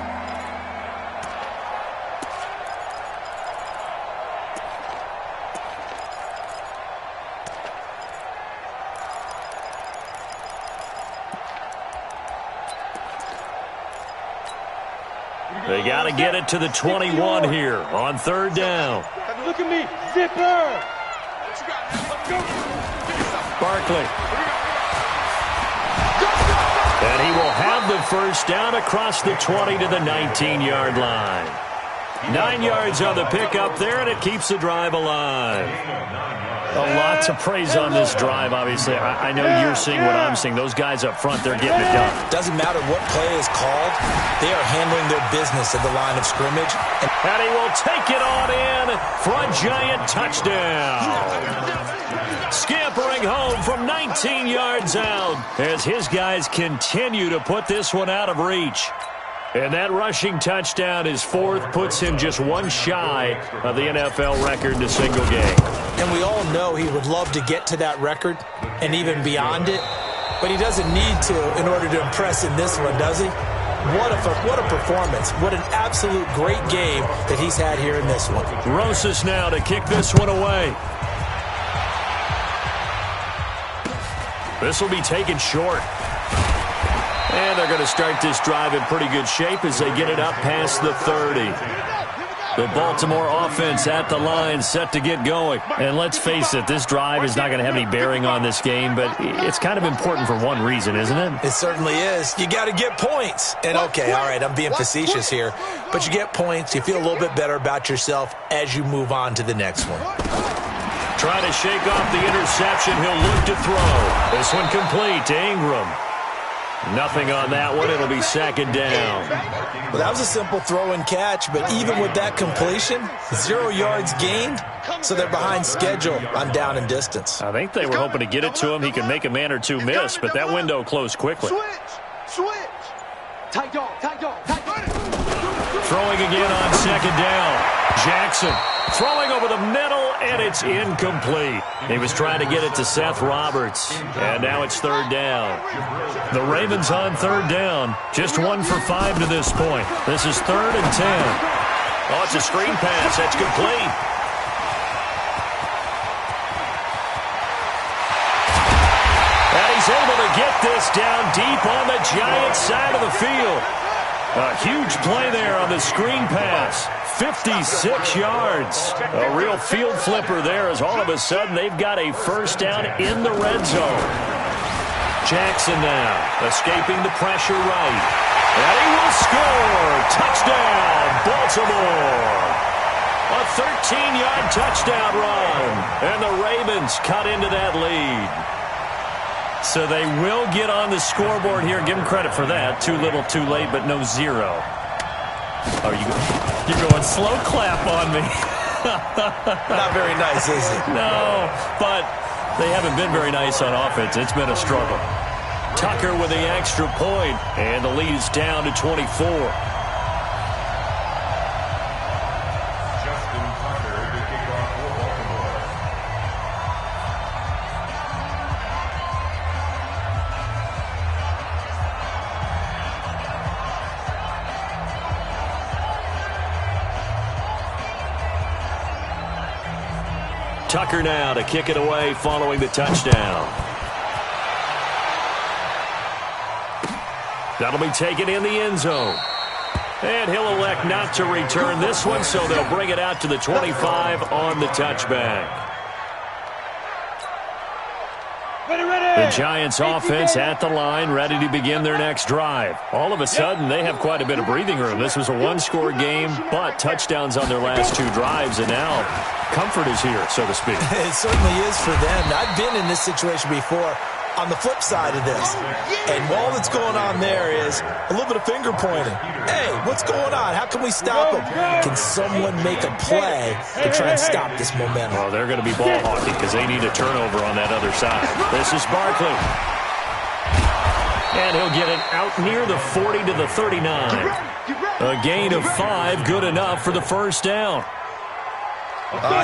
They got to get it to the 21 here on third down. Look at me, zipper. Barkley. And he will have the first down across the 20 to the 19-yard line. 9 yards on the pickup there, and it keeps the drive alive. A lot to praise on this drive, obviously. I know you're seeing what I'm seeing. Those guys up front, they're getting it done. Doesn't matter what play is called. They are handling their business at the line of scrimmage. And he will take it on in for a Giant touchdown. Scampering home from 19 yards out as his guys continue to put this one out of reach. And that rushing touchdown, his 4th, puts him just 1 shy of the NFL record in a single game. And we all know he would love to get to that record and even beyond it, but he doesn't need to in order to impress in this one, does he? What a performance. What an absolute great game that he's had here in this one. Rosas now to kick this one away. This will be taken short. And they're going to start this drive in pretty good shape as they get it up past the 30. The Baltimore offense at the line, set to get going. And let's face it, this drive is not going to have any bearing on this game, but it's kind of important for one reason, isn't it? It certainly is. You got to get points. And okay, all right, I'm being facetious here, but you get points, you feel a little bit better about yourself as you move on to the next one. Trying to shake off the interception. He'll look to throw. This one complete to Ingram. Nothing on that one. It'll be second down. Well, that was a simple throw and catch, but even with that completion, 0 yards gained, so they're behind schedule on down and distance. I think they were hoping to get it to him. He could make a man or two miss, but that window closed quickly. Switch. Tight dog. Throwing again on second down. Jackson throwing over the middle, and it's incomplete. He was trying to get it to Seth Roberts, and now it's third down. The Ravens on third down. Just 1 for 5 to this point. This is 3rd and 10. Oh, it's a screen pass. That's complete. And he's able to get this down deep on the Giants side of the field. A huge play there on the screen pass. 56 yards. A real field flipper there as all of a sudden they've got a first down in the red zone. Jackson now escaping the pressure right. And he will score. Touchdown, Baltimore. A 13-yard touchdown run. And the Ravens cut into that lead. So they will get on the scoreboard here. Give them credit for that. Too little, too late, but no 0. Oh, you're going slow clap on me. Not very nice, is it? No, but they haven't been very nice on offense. It's been a struggle. Tucker with the extra point, and the lead is down to 24. Tucker now to kick it away following the touchdown. That'll be taken in the end zone. And he'll elect not to return this one, so they'll bring it out to the 25 on the touchback. The Giants offense at the line, ready to begin their next drive. All of a sudden, they have quite a bit of breathing room. This was a one-score game, but touchdowns on their last 2 drives, and now comfort is here, so to speak. It certainly is for them. I've been in this situation before on the flip side of this. And all that's going on there is a little bit of finger pointing. Hey, what's going on? How can we stop them? Can someone make a play to try and stop this momentum? Well, they're going to be ball hawking because they need a turnover on that other side. This is Barkley. And he'll get it out near the 40 to the 39. A gain of 5, good enough for the first down.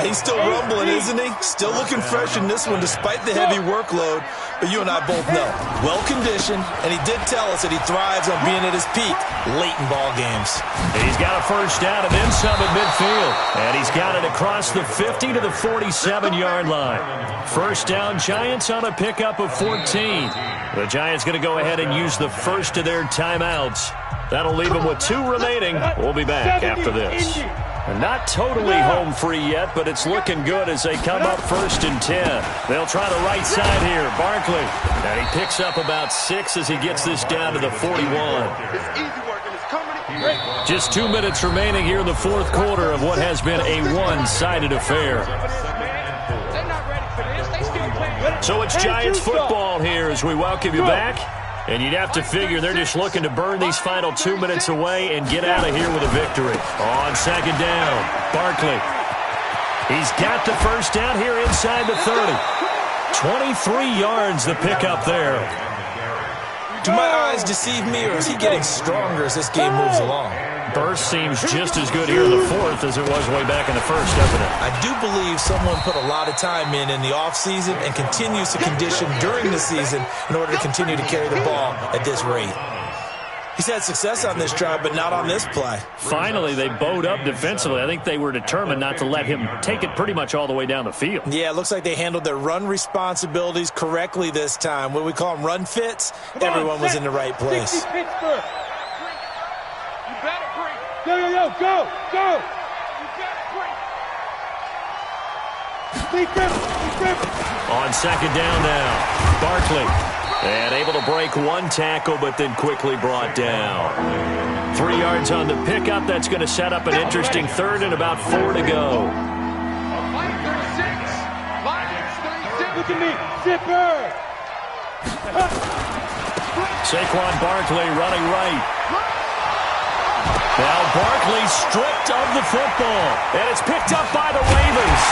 He's still rumbling, isn't he? Still looking fresh in this one despite the heavy workload. But you and I both know, well-conditioned, and he did tell us that he thrives on being at his peak late in ball games. He's got a first down and then some at midfield. And he's got it across the 50 to the 47-yard line. First down, Giants on a pickup of 14. The Giants going to go ahead and use the first of their timeouts. That'll leave them with 2 remaining. We'll be back after this. And not totally home free yet, but it's looking good as they come up 1st and 10. They'll try the right side here. Barkley. And he picks up about 6 as he gets this down to the 41. Just 2 minutes remaining here in the 4th quarter of what has been a one-sided affair. So it's Giants football here as we welcome you back. And you'd have to figure they're just looking to burn these final 2 minutes away and get out of here with a victory. On second down, Barkley. He's got the first down here inside the 30. 23 yards the pickup there. Do my eyes deceive me, or is he getting stronger as this game moves along? Burst seems just as good here in the 4th as it was way back in the 1st, doesn't it? I do believe someone put a lot of time in the offseason and continues to condition during the season in order to continue to carry the ball at this rate. He's had success on this drive, but not on this play. Finally, they bowed up defensively. I think they were determined not to let him take it pretty much all the way down the field. Yeah, it looks like they handled their run responsibilities correctly this time. What we call them run fits, everyone was in the right place. Go! On second down now, Barkley. And able to break one tackle, but then quickly brought down. 3 yards on the pickup. That's going to set up an interesting third and about 4 to go. Look at me, zipper! Saquon Barkley running right. Now Barkley stripped of the football. And it's picked up by the Ravens.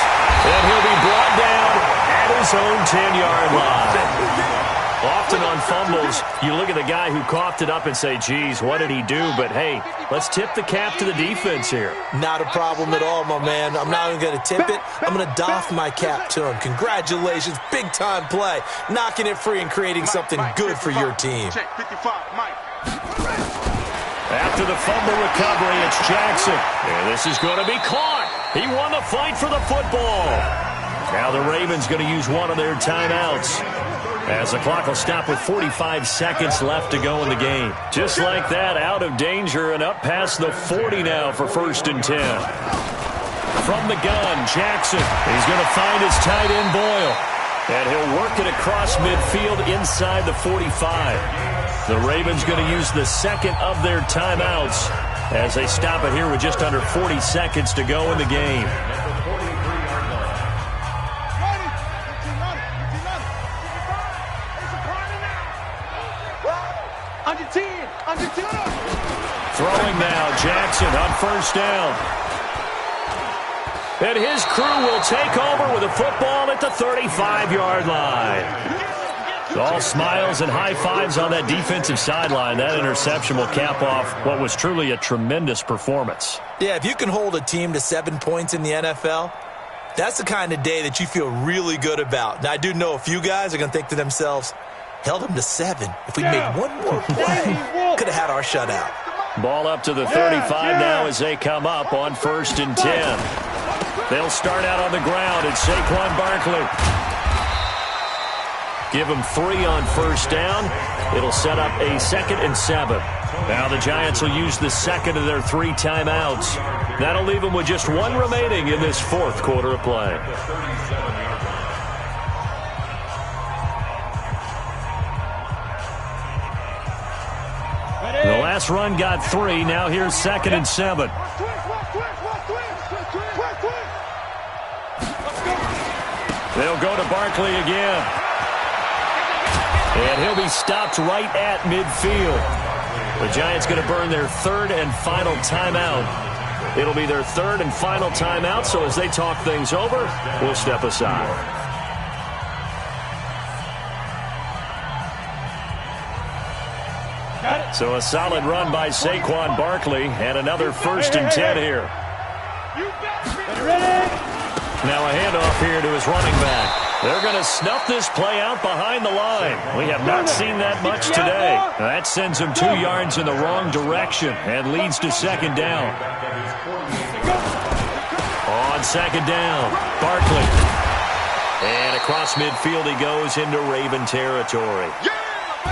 And he'll be brought down at his own 10-yard line. Often on fumbles, you look at the guy who coughed it up and say, geez, what did he do? But, hey, let's tip the cap to the defense here. Not a problem at all, my man. I'm not even going to tip it. I'm going to doff my cap to him. Congratulations. Big-time play. Knocking it free and creating something good for your team. After the fumble recovery, it's Jackson. And this is going to be caught. He won the fight for the football. Now the Ravens going to use one of their timeouts, as the clock will stop with 45 seconds left to go in the game. Just like that, out of danger and up past the 40 now for 1st and 10. From the gun, Jackson. He's going to find his tight end, Boyle. And he'll work it across midfield inside the 45. The Ravens going to use the second of their timeouts as they stop it here with just under 40 seconds to go in the game. Throwing now, Jackson on 1st down. And his crew will take over with a football at the 35-yard line. All smiles and high fives on that defensive sideline. That interception will cap off what was truly a tremendous performance. Yeah, if you can hold a team to 7 points in the NFL, that's the kind of day that you feel really good about. Now, I do know a few guys are going to think to themselves, held them to 7. If we made one more play, could have had our shutout. Ball up to the 35 now as they come up on 1st and 10. They'll start out on the ground. It's Saquon Barkley. Give him 3 on 1st down. It'll set up a 2nd and 7. Now the Giants will use the second of their 3 timeouts. That'll leave them with just 1 remaining in this 4th quarter of play. The last run got 3. Now here's 2nd and 7. They'll go to Barkley again. And he'll be stopped right at midfield. The Giants going to burn their 3rd and final timeout. It'll be their 3rd and final timeout, so as they talk things over, we'll step aside. So a solid run by Saquon Barkley and another 1st and 10 here. Now a handoff here to his running back. They're going to snuff this play out behind the line. We have not seen that much today. That sends them 2 yards in the wrong direction and leads to 2nd down. On 2nd down, Barkley. And across midfield he goes into Raven territory.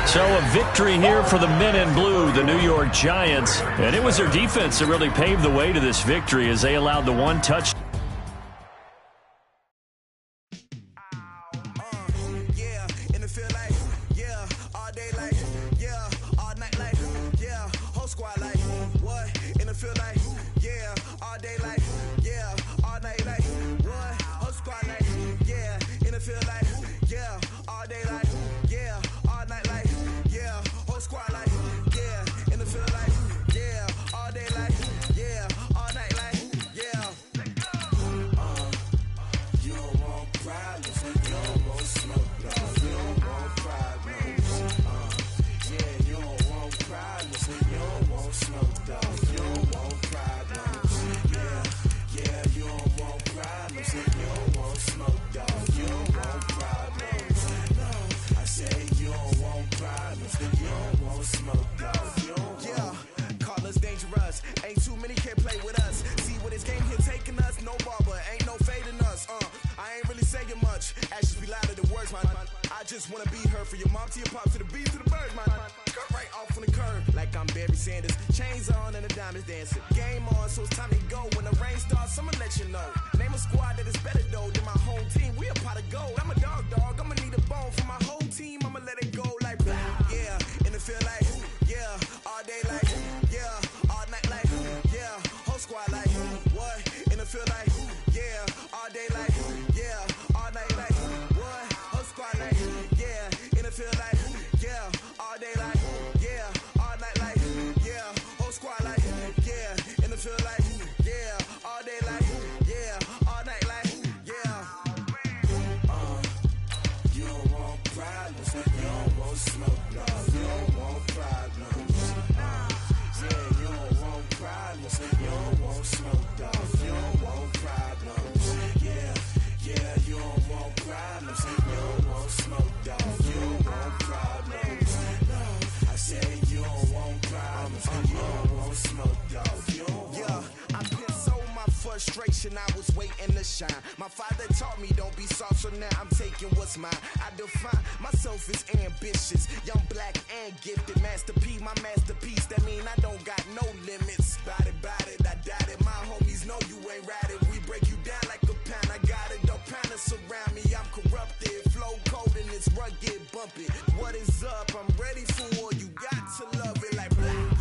So a victory here for the men in blue, the New York Giants. And it was their defense that really paved the way to this victory as they allowed the 1 touchdown. just wanna be her. For your mom to your pop to the beat to the bird, man. Cut right off on the curb, like I'm Barry Sanders. Chains on and the diamonds dancing. Game on, so it's time to go. When the rain starts, I'ma let you know. Name a squad that is better though than my home team. We a pot of gold. I'm a dog. I'ma need a bone for my whole team. I'ma let it go like yeah. In the field like yeah. All day like yeah. All night like yeah. Whole squad like what? In the field like yeah. All day like yeah. All night like what? Whole squad like yeah. In the field like yeah. All day like yeah. All night like yeah. Whole squad like yeah. In the field like yeah. All day like yeah. All night like yeah. You don't want problems. You don't want smoke. No, you don't want problems. Yeah, you don't want problems. You don't want smoke, dog. You don't want problems. Yeah, you don't want problems. You don't want smoke, dog. You don't want problems. No, I said you don't want problems. You don't want smoke, dog. You don't want. Yeah, I've been so my frustration. I was waiting to shine. My father taught me don't be soft, so now I'm taking what's mine. I define myself as ambitious, young, black, and gifted. Master P, my masterpiece. That mean I don't got no limits. Bout it, I doubt it. My homies know you ain't ratted. We break you down like a pound. I got it, don't pound us around me. I'm corrupted, flow cold and it's rugged, bumpy. What is up? I'm ready for war. You got to love it like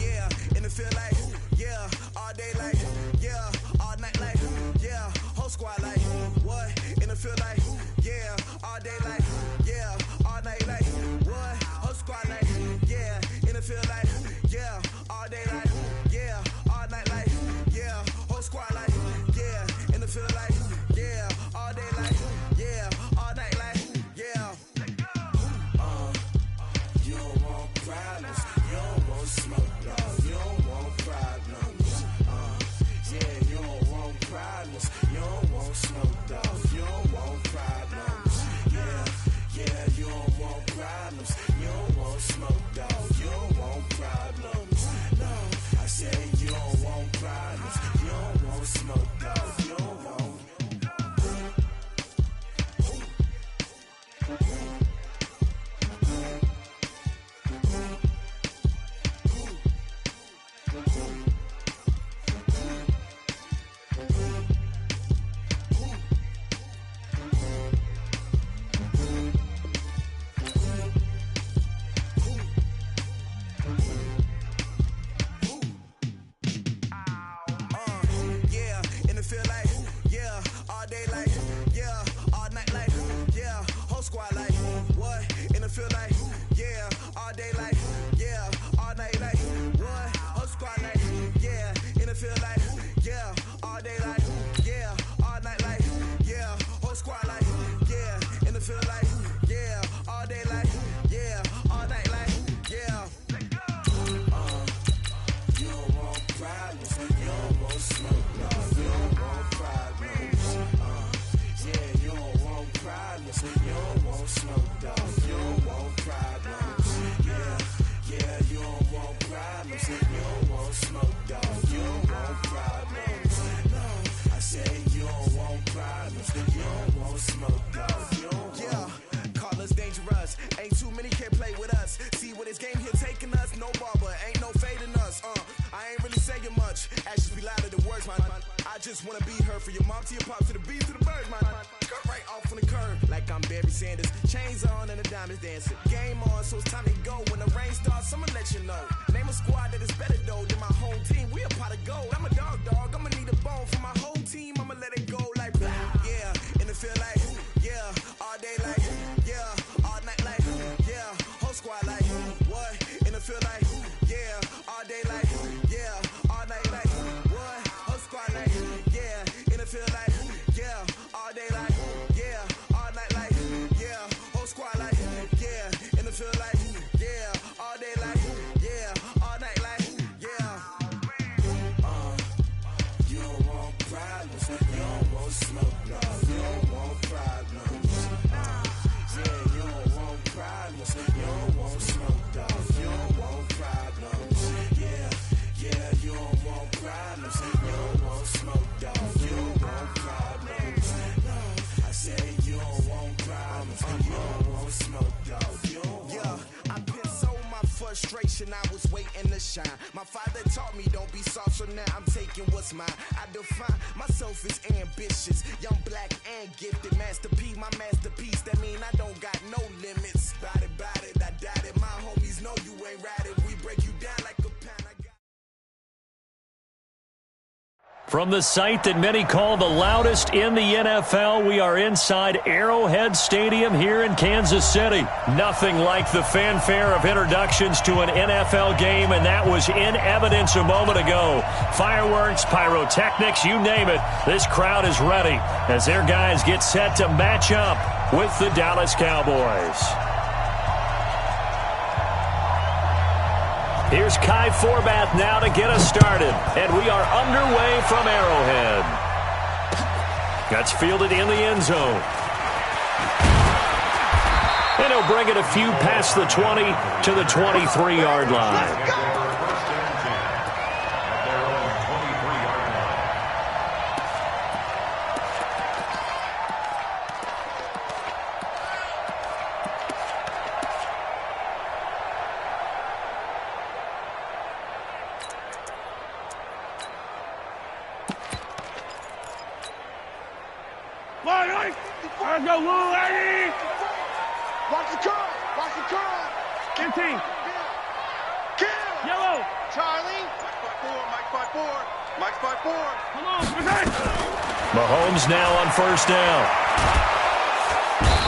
yeah. In the field like yeah. All day like yeah. All night like yeah. Whole squad like what? In the field like yeah. All day like yeah. All night like what? Whole squad like yeah. In the field like yeah. All day like yeah. All night like yeah. Whole squad like yeah. In the field like yeah. All day like yeah. All night like yeah. You don't want problems. You don't want smoke, no. You don't want problems. Yeah, you don't want problems. You don't want smoke, dog. You don't want problems. Yeah, you don't want problems. You don't want smoke, dog. You don't want problems. No, I said you don't want problems. You don't want smoke, dog. You don't want. just wanna be her. For your mom to your pop to the beat to the bird, man. Cut right off on the curb, like I'm Barry Sanders. Chains on and the diamonds dancing. Game on, so it's time to go. When the rain starts, I'ma let you know. Name a squad that is better though than my home team. We a pot of gold. I'm a dog. I'ma need a bone for my whole team. I'ma let it go like yeah. In the field like yeah. All day like yeah. All night like yeah. Whole squad like what? In the field like yeah. All day like yeah. All night like what? Whole squad like yeah. In the field like yeah. All day like yeah. All night like yeah. Whole squad like yeah. In the field like yeah. All day like yeah. All night like yeah. You don't want problems. You don't want smoke, no. You don't want problems. generation, I was waiting to shine. My father taught me don't be soft, so now I'm taking what's mine. I define myself as ambitious, young, black, and gifted. Master P, my masterpiece. That mean I don't got no limits. Bout it, I doubt it. My homies know you ain't ratted. We break you down like a pound. From the site that many call the loudest in the NFL, we are inside Arrowhead Stadium here in Kansas City. Nothing like the fanfare of introductions to an NFL game, and that was in evidence a moment ago. Fireworks, pyrotechnics, you name it. This crowd is ready as their guys get set to match up with the Dallas Cowboys. Here's Kai Forbath now to get us started. And we are underway from Arrowhead. That's fielded in the end zone. And he'll bring it a few past the 20 to the 23-yard line. Let's go, Lou, Eddie! Watch the curl! Watch the curl! 15. Kill! Yellow! Charlie! Mike's by 4. Mike's by 4. Come on, protect! Mahomes now on first down.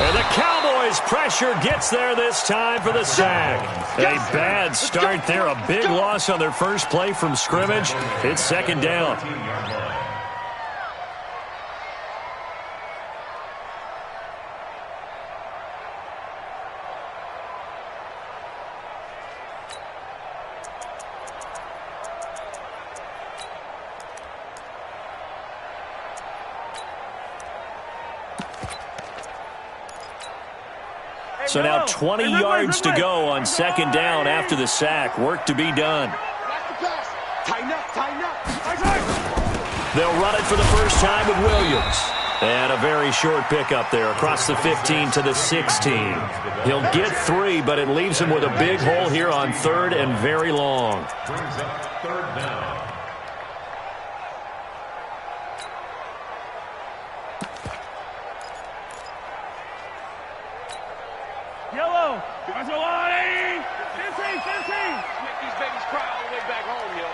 And the Cowboys' pressure gets there this time for the sack. A bad start there, a big loss on their first play from scrimmage. It's second down. So now 20 yards to go on second down after the sack. Work to be done. Tighten up. They'll run it for the first time with Williams. And a very short pickup there across the 15 to the 16. He'll get 3, but it leaves him with a big hole here on third and very long. Brings up third down. Yellow! That's a lot, 80! 15! Make these babies cry all the way back home, yo.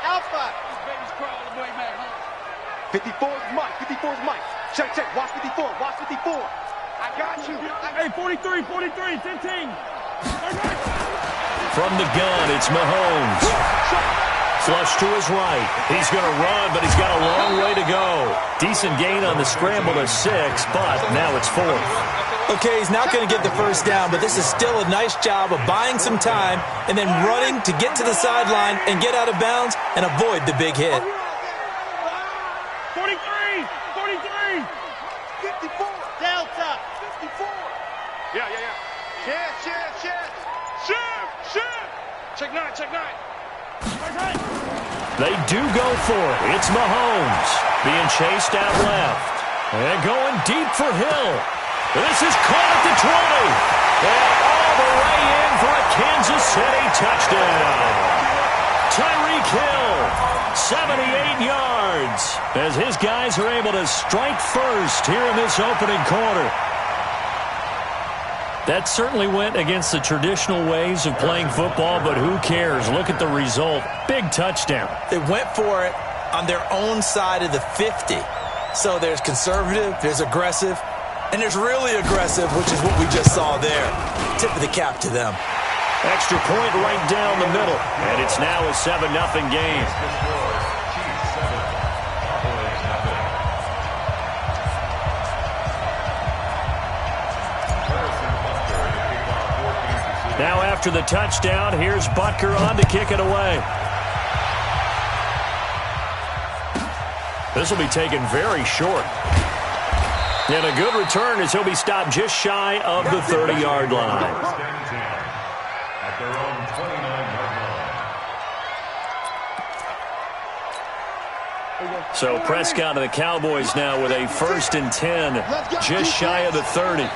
Alpha! These babies cry all the way back home. 54's Mike. Check. Watch 54. I got you. Hey, 43, 15! From the gun, it's Mahomes. Flush to his right. He's going to run, but he's got a long way to go. Decent gain on the scramble to 6, but now it's 4th. Okay, he's not going to get the first down, but this is still a nice job of buying some time and then running to get to the sideline and get out of bounds and avoid the big hit. 43! 54. Delta. 54. Yeah. Shift. Check 9. They do go for it. It's Mahomes being chased out left. And going deep for Hill. This is caught at the 20. And all the way in for a Kansas City touchdown. Tyreek Hill, 78 yards, as his guys are able to strike first here in this opening quarter. That certainly went against the traditional ways of playing football, but who cares? Look at the result. Big touchdown. They went for it on their own side of the 50. So there's conservative, there's aggressive, and there's really aggressive, which is what we just saw there. Tip of the cap to them. Extra point right down the middle, and it's now a 7-0 game. Now after the touchdown, here's Butker on to kick it away. This will be taken very short. And a good return as he'll be stopped just shy of the 30-yard line. At their own 29-yard line. So Prescott and the Cowboys now with a 1st and 10, just shy of the 30.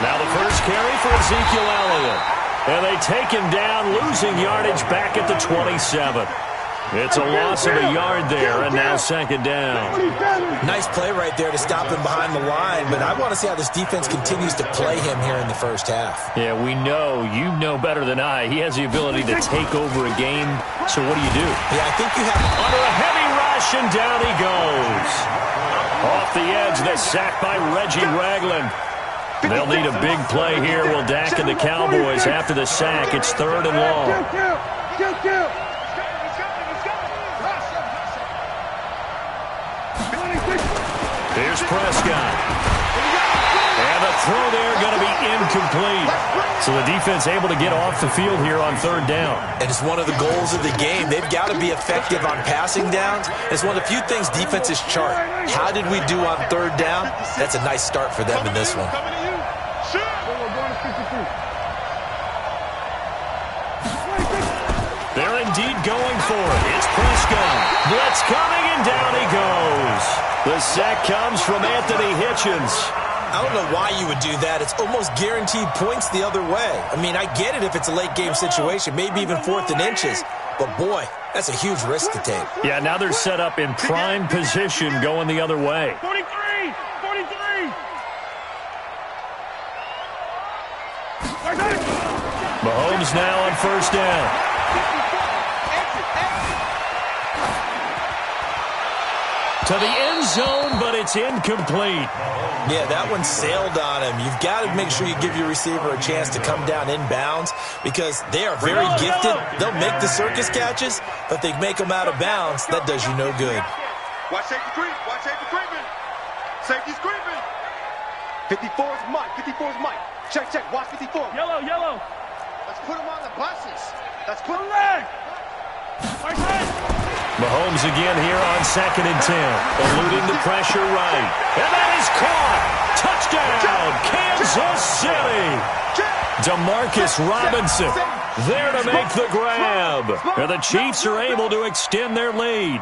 Now the first carry for Ezekiel Elliott. And they take him down, losing yardage back at the 27. It's a loss of a yard there, and now second down. Nice play right there to stop him behind the line, but I want to see how this defense continues to play him here in the first half. Yeah, we know. You know better than I. He has the ability to take over a game, so what do you do? Yeah, I think you have... Under a heavy rush, and down he goes. Off the edge, the sack by Reggie Ragland. They'll need a big play here. Will Dak and the Cowboys after the sack. It's third and long. Here's Prescott. And the throw there going to be incomplete. So the defense able to get off the field here on third down. And it's one of the goals of the game. They've got to be effective on passing downs. It's one of the few things defenses chart. How did we do on third down? That's a nice start for them in this one. They're indeed going for it. It's Prescott. Blitz coming, and down he goes. The sack comes from Anthony Hitchens. I don't know why you would do that. It's almost guaranteed points the other way. I mean, I get it if it's a late-game situation, maybe even fourth and inches. But, boy, that's a huge risk to take. Yeah, now they're set up in prime position going the other way. 43! Mahomes now on first down. To the end zone, but it's incomplete. Yeah, that one sailed on him. You've got to make sure you give your receiver a chance to come down inbounds because they are very gifted. They'll make the circus catches, but they make them out of bounds. That does you no good. Watch safety creep. Watch safety creeping. Safety's creeping. 54 is Mike. 54 is Mike. Check. Watch 54. Yellow. Let's put him on the buses. Let's put him Right side. Mahomes again here on 2nd and 10. Eluding the pressure right. And that is caught. Touchdown, Kansas City. Demarcus Robinson there to make the grab. And the Chiefs are able to extend their lead.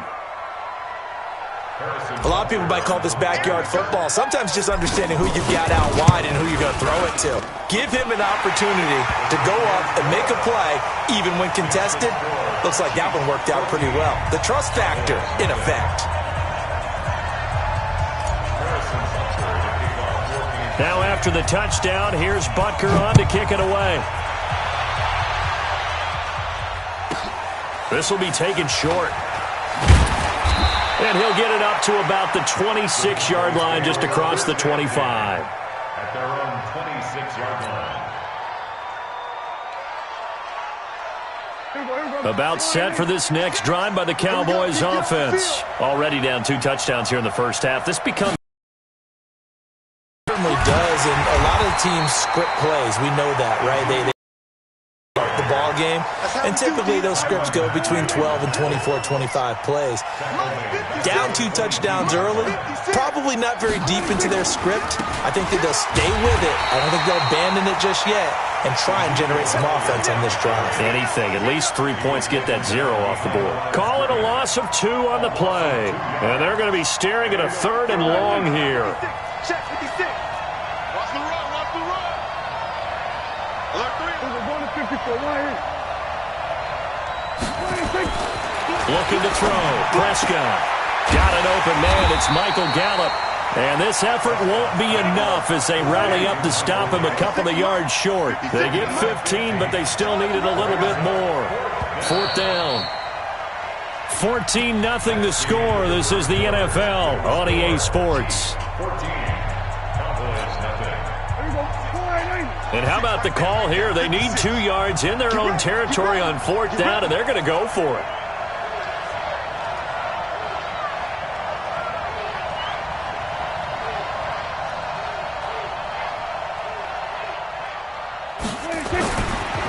A lot of people might call this backyard football. Sometimes just understanding who you've got out wide and who you're going to throw it to. Give him an opportunity to go up and make a play, even when contested. Looks like that one worked out pretty well. The trust factor, in effect. Now after the touchdown, here's Butker on to kick it away. This will be taken short. And he'll get it up to about the 26-yard line, just across the 25. At their own 26-yard line. About set for this next drive by the Cowboys offense. Already down 2 touchdowns here in the first half. This becomes... Certainly does, and a lot of teams script plays. We know that, right? They the ball game, and typically those scripts go between 12 and 24, 25 plays. Down 2 touchdowns early, probably not very deep into their script. I think that they'll stay with it. I don't think they'll abandon it just yet and try and generate some offense on this drive. Anything, at least 3 points, get that 0 off the board. Call it a loss of 2 on the play, and they're going to be staring at a 3rd and long here. Check 56. Watch the run. Alert 3. Looking to throw. Prescott. Got an open man. It's Michael Gallup. And this effort won't be enough as they rally up to stop him a couple of yards short. They get 15, but they still needed a little bit more. 4th down. 14-0 the score. This is the NFL on EA Sports. 14. Cowboys, nothing. And how about the call here? They need 2 yards in their own territory on 4th down, and they're going to go for it.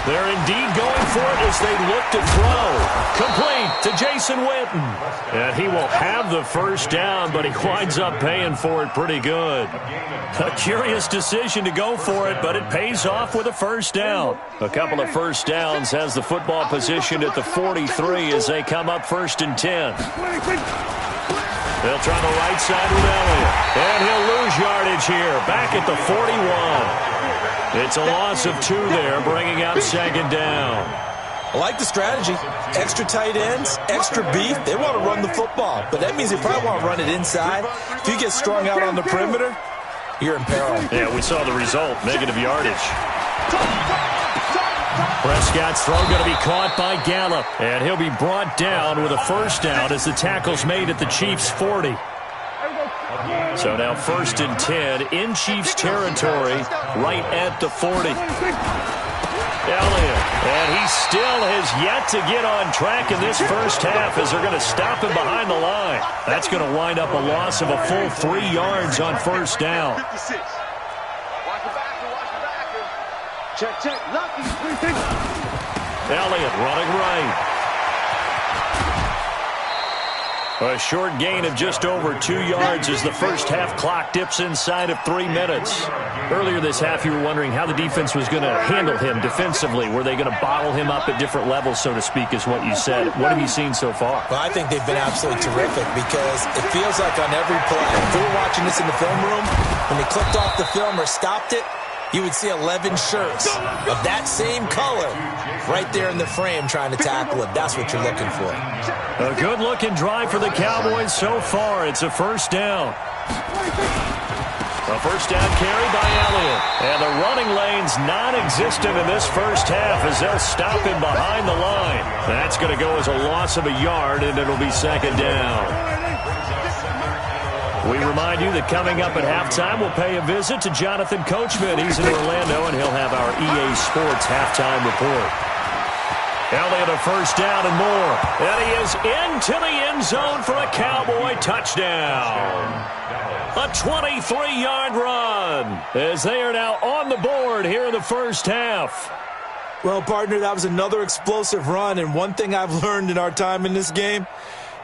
They're indeed going for it as they look to throw. Complete to Jason Witten. And he will have the first down, but he winds up paying for it pretty good. A curious decision to go for it, but it pays off with a first down. A couple of first downs has the football positioned at the 43 as they come up 1st and 10. They'll try the right side with Elliott. And he'll lose yardage here. Back at the 41. It's a loss of 2 there, bringing up second down. I like the strategy. Extra tight ends, extra beef. They want to run the football, but that means they probably want to run it inside. If you get strung out on the perimeter, you're in peril. Yeah, we saw the result, negative yardage. Prescott's throw going to be caught by Gallup, and he'll be brought down with a first down as the tackle's made at the Chiefs' 40. So now 1st and 10 in Chiefs territory, right at the 40. Elliott, and he still has yet to get on track in this first half as they're going to stop him behind the line. That's going to wind up a loss of a full 3 yards on first down. Watch the backer, watch the backer. Check, lucky. Elliott running right. A short gain of just over 2 yards as the first half clock dips inside of 3 minutes. Earlier this half, you were wondering how the defense was going to handle him defensively. Were they going to bottle him up at different levels, so to speak, is what you said. What have you seen so far? Well, I think they've been absolutely terrific because it feels like on every play, if we were watching this in the film room, when they clicked off the film or stopped it, you would see 11 shirts of that same color right there in the frame trying to tackle it. That's what you're looking for. A good-looking drive for the Cowboys so far. It's a first down. A first down carry by Elliott. And the running lane's non-existent in this first half as they'll stop him behind the line. That's going to go as a loss of a yard, and it'll be second down. We remind you that coming up at halftime, we'll pay a visit to Jonathan Coachman. He's in Orlando, and he'll have our EA Sports halftime report. Elliott a first down and more. And he is into the end zone for a Cowboy touchdown. A 23-yard run as they are now on the board here in the first half. Well, partner, that was another explosive run, and one thing I've learned in our time in this game,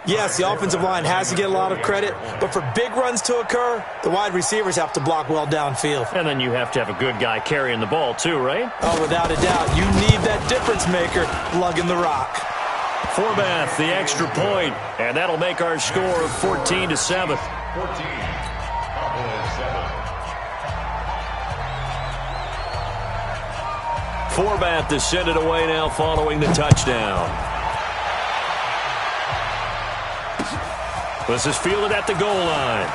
yes, the offensive line has to get a lot of credit, but for big runs to occur, the wide receivers have to block well downfield. And then you have to have a good guy carrying the ball too, right? Oh, without a doubt. You need that difference maker lugging the rock. Forbath, the extra point, and that'll make our score 14-7. 14. Forbath to send it away now following the touchdown. This is fielded at the goal line.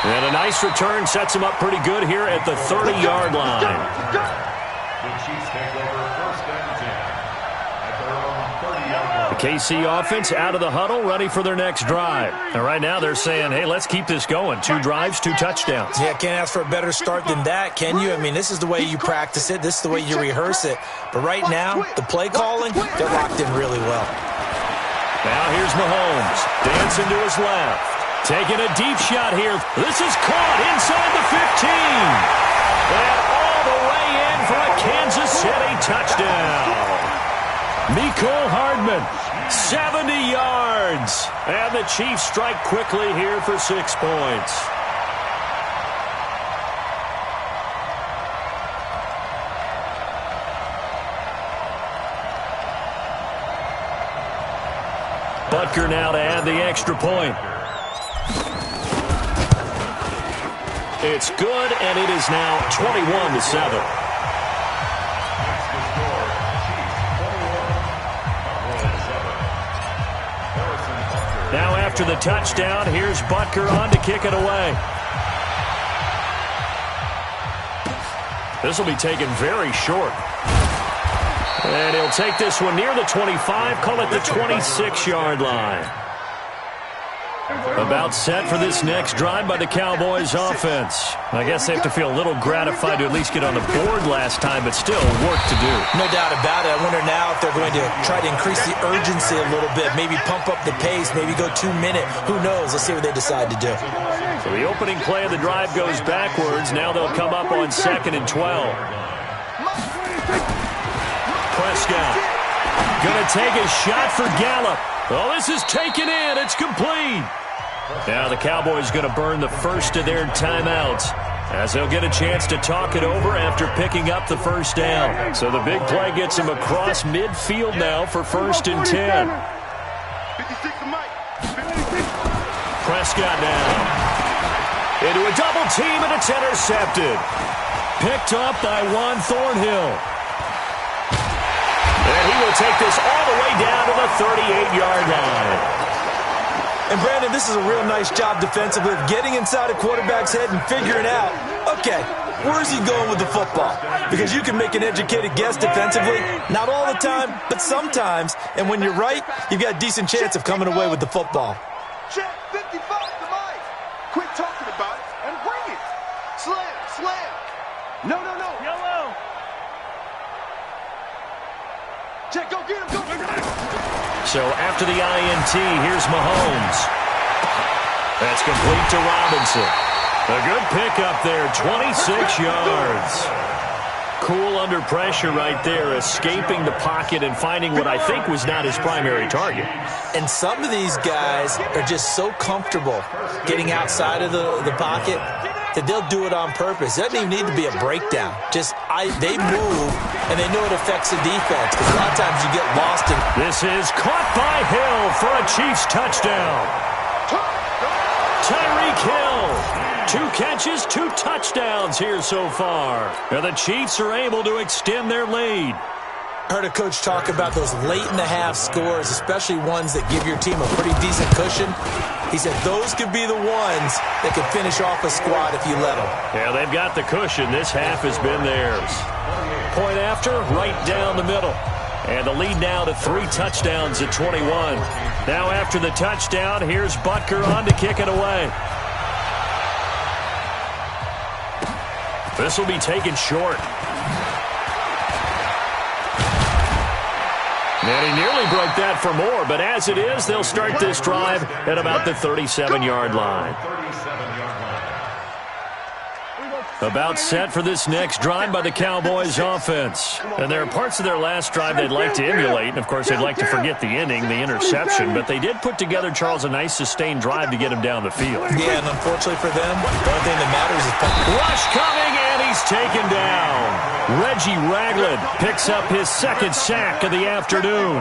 And a nice return sets him up pretty good here at the 30-yard line. The Chiefs take over 1st and 10 at their own 30-yard line. The KC offense out of the huddle, ready for their next drive. And right now they're saying, hey, let's keep this going. 2 drives, 2 touchdowns. Yeah, can't ask for a better start than that, can you? I mean, this is the way you practice it. This is the way you rehearse it. But right now, the play calling, they're locked in really well. Now here's Mahomes, dancing to his left. Taking a deep shot here. This is caught inside the 15. And all the way in for a Kansas City touchdown. Mecole Hardman, 70 yards. And the Chiefs strike quickly here for 6 points. Butker now to add the extra point. It's good, and it is now 21-7. Now after the touchdown, here's Butker on to kick it away. This will be taken very short. And he'll take this one near the 25, call it the 26-yard line. About set for this next drive by the Cowboys offense. I guess they have to feel a little gratified to at least get on the board last time, but still work to do. No doubt about it. I wonder now if they're going to try to increase the urgency a little bit, maybe pump up the pace, maybe go 2-minute. Who knows? Let's see what they decide to do. So the opening play of the drive goes backwards. Now they'll come up on 2nd and 12. Prescott going to take a shot for Gallup. Oh, this is taken in. It's complete. Now the Cowboys going to burn the first of their timeouts as they'll get a chance to talk it over after picking up the first down. So the big play gets him across midfield now for 1st and 10. 56 to Mike. Prescott now. Into a double team, and it's intercepted. Picked up by Juan Thornhill. And he will take this all the way down to the 38-yard line. And, Brandon, this is a real nice job defensively of getting inside a quarterback's head and figuring out, okay, where's he going with the football? Because you can make an educated guess defensively, not all the time, but sometimes. And when you're right, you've got a decent chance of coming away with the football. Check 55 to Mike. Quit talking about it and bring it. Slam, slam. No. Yellow. Check, go get him, go get him. So after the INT, here's Mahomes. That's complete to Robinson. A good pickup there, 26 yards. Cool under pressure right there, escaping the pocket and finding what I think was not his primary target. And some of these guys are just so comfortable getting outside of the pocket that they'll do it on purpose. It doesn't even need to be a breakdown. They move, and they know it affects the defense, because a lot of times you get lost in. This is caught by Hill for a Chiefs touchdown. Tyreek Hill. 2 catches, 2 touchdowns here so far. And the Chiefs are able to extend their lead. I heard a coach talk about those late-in-the-half scores, especially ones that give your team a pretty decent cushion. He said those could be the ones that could finish off a squad if you let them. Yeah, they've got the cushion. This half has been theirs. Point after, right down the middle. And the lead now to 3 touchdowns at 21. Now after the touchdown, here's Butker on to kick it away. This will be taken short. And he nearly broke that for more, but as it is, they'll start this drive at about the 37-yard line. About set for this next drive by the Cowboys offense. And there are parts of their last drive they'd like to emulate. And, of course, they'd like to forget the inning, the interception. But they did put together, Charles, a nice sustained drive to get him down the field. Yeah, and unfortunately for them, the only thing that matters is rush coming, and he's taken down. Reggie Ragland picks up his 2nd sack of the afternoon.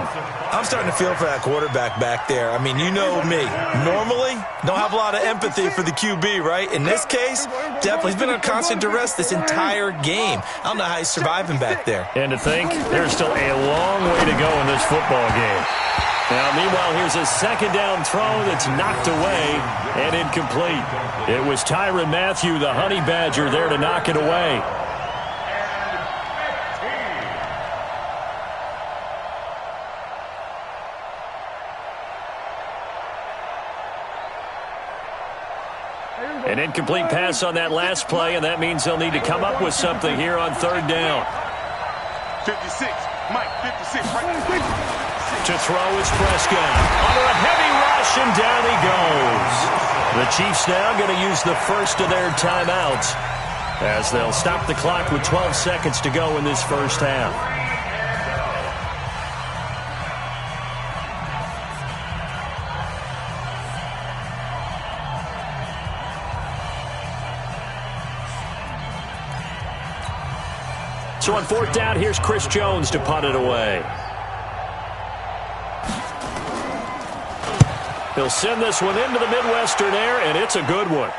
I'm starting to feel for that quarterback back there. I mean, you know me. Normally, don't have a lot of empathy for the QB, right? In this case, definitely. He's been on constant duress this entire game. I don't know how he's surviving back there. And to think, there's still a long way to go in this football game. Now, meanwhile, here's a 2nd down throw that's knocked away and incomplete. It was Tyrann Mathieu, the Honey Badger, there to knock it away. An incomplete pass on that last play, and that means they'll need to come up with something here on 3rd down. 56, Mike, 56, right. To throw is Prescott. Under a heavy rush, and down he goes. The Chiefs now going to use the first of their timeouts as they'll stop the clock with 12 seconds to go in this first half. So on 4th down, here's Chris Jones to punt it away. He'll send this one into the Midwestern air, and it's a good one.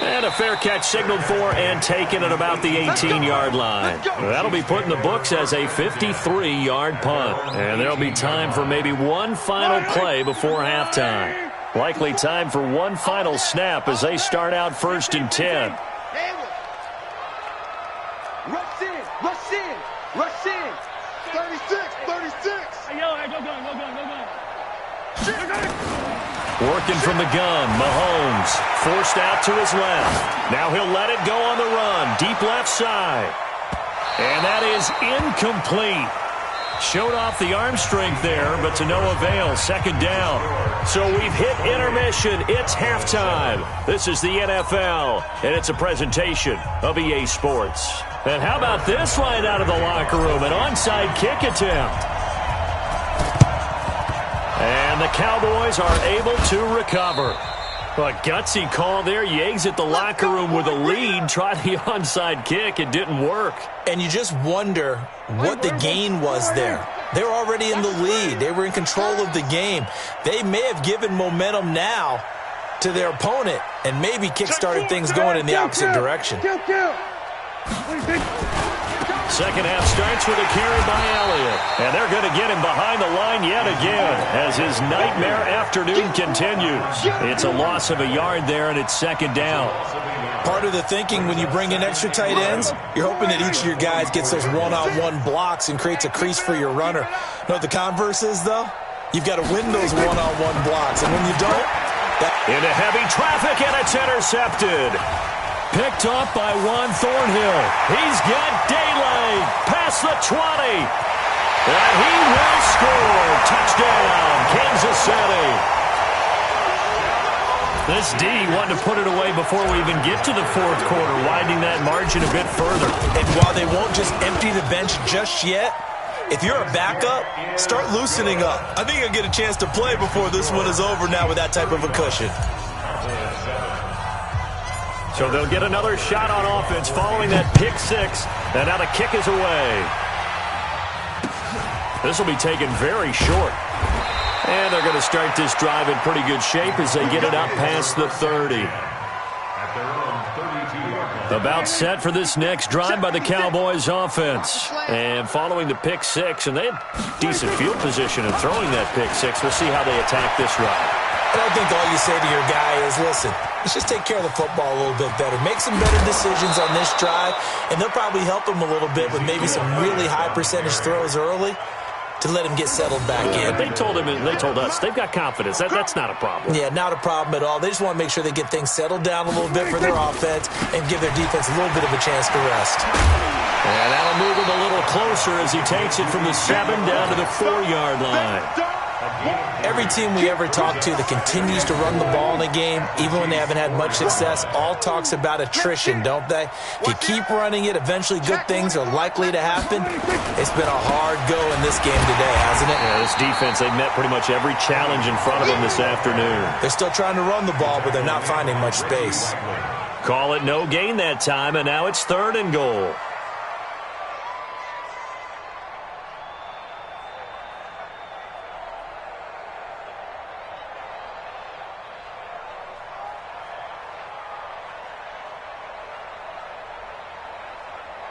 And a fair catch signaled for and taken at about the 18-yard line. That'll be put in the books as a 53-yard punt. And there'll be time for maybe one final play before halftime. Likely time for one final snap as they start out 1st and 10. Rush in. 36. Hey, yo, go gun. Working from the gun, Mahomes forced out to his left. Now he'll let it go on the run, deep left side. And that is incomplete. Showed off the arm strength there, but to no avail. 2nd down. So we've hit intermission. It's halftime. This is the NFL, and it's a presentation of EA Sports. And how about this line out of the locker room? An onside kick attempt. And the Cowboys are able to recover. A gutsy call there. You exit the locker room with a lead. Try the onside kick. It didn't work. And you just wonder what the gain was there. They were already in the lead. They were in control of the game. They may have given momentum now to their opponent and maybe kick-started things going in the opposite direction. Second half starts with a carry by Elliott. And they're going to get him behind the line yet again as his nightmare afternoon continues. It's a loss of a yard there, and it's second down. Part of the thinking when you bring in extra tight ends, you're hoping that each of your guys gets those one-on-one blocks and creates a crease for your runner. You know what the converse is, though? You've got to win those one-on-one blocks, and when you don't... Into heavy traffic, and it's intercepted. Picked off by Juan Thornhill. He's got daylight past the 20. And he will score. Touchdown, Kansas City. This D wanting to put it away before we even get to the fourth quarter, widening that margin a bit further. And while they won't just empty the bench just yet, if you're a backup, start loosening up. I think you'll get a chance to play before this one is over now with that type of a cushion. So they'll get another shot on offense following that pick six. And now the kick is away. This will be taken very short. And they're going to start this drive in pretty good shape as they get it up past the 30. About set for this next drive by the Cowboys offense. And following the pick six, and they had decent field position in throwing that pick six. We'll see how they attack this drive. I think all you say to your guy is, listen, let's just take care of the football a little bit better. Make some better decisions on this drive, and they'll probably help him a little bit with maybe some really high percentage throws early to let him get settled back in. They told him, and they told us, they've got confidence. That's not a problem. Yeah, not a problem at all. They just want to make sure they get things settled down a little bit for their offense and give their defense a little bit of a chance to rest. And that'll move him a little closer as he takes it from the 7 down to the 4-yard line. Every team we ever talk to that continues to run the ball in a game, even when they haven't had much success, all talks about attrition, don't they? If you keep running it, eventually good things are likely to happen. It's been a hard go in this game today, hasn't it? Yeah, this defense, they've met pretty much every challenge in front of them this afternoon. They're still trying to run the ball, but they're not finding much space. Call it no gain that time, and now it's 3rd and goal.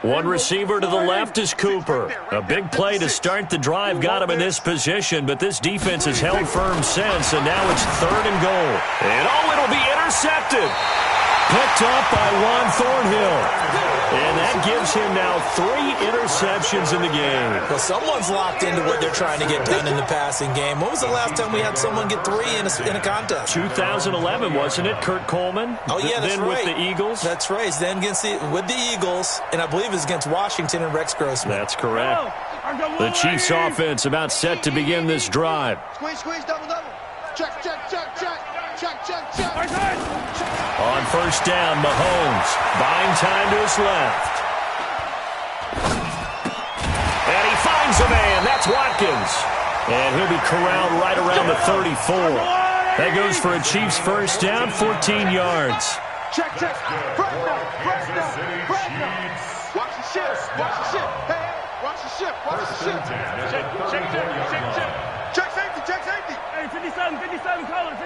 One receiver to the left is Cooper. A big play to start the drive got him in this position, but this defense has held firm since, and now it's 3rd and goal. And it'll be intercepted. Picked off by Juan Thornhill. And that gives him now 3 interceptions in the game. Well, someone's locked into what they're trying to get done in the passing game. When was the last time we had someone get 3 in a contest? 2011, wasn't it? Kurt Coleman? Oh, yeah, that's then right. With the Eagles? That's right. Then with the Eagles, and I believe it's against Washington and Rex Grossman. That's correct. The Chiefs offense about set to begin this drive. Squeeze, double. Check. On first down, Mahomes buying time to his left. And he finds a man. That's Watkins. And he'll be corralled right around the 34. That goes for a Chiefs first down, 14 yards. Check. Press now. Watch the shift. Hey, watch the shift. Check safety. Hey, 57 colors.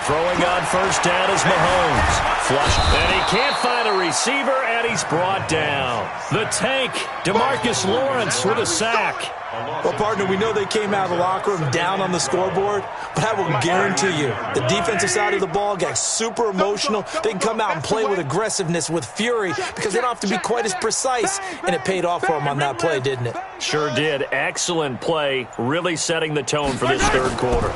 Throwing on first down is Mahomes. Flush. And he can't find a receiver, and he's brought down. The tank, DeMarcus Lawrence with a sack. Well, partner, we know they came out of the locker room down on the scoreboard, but I will guarantee you the defensive side of the ball got super emotional. They can come out and play with aggressiveness, with fury, because they don't have to be quite as precise, and it paid off for them on that play, didn't it? Sure did. Excellent play, really setting the tone for this third quarter.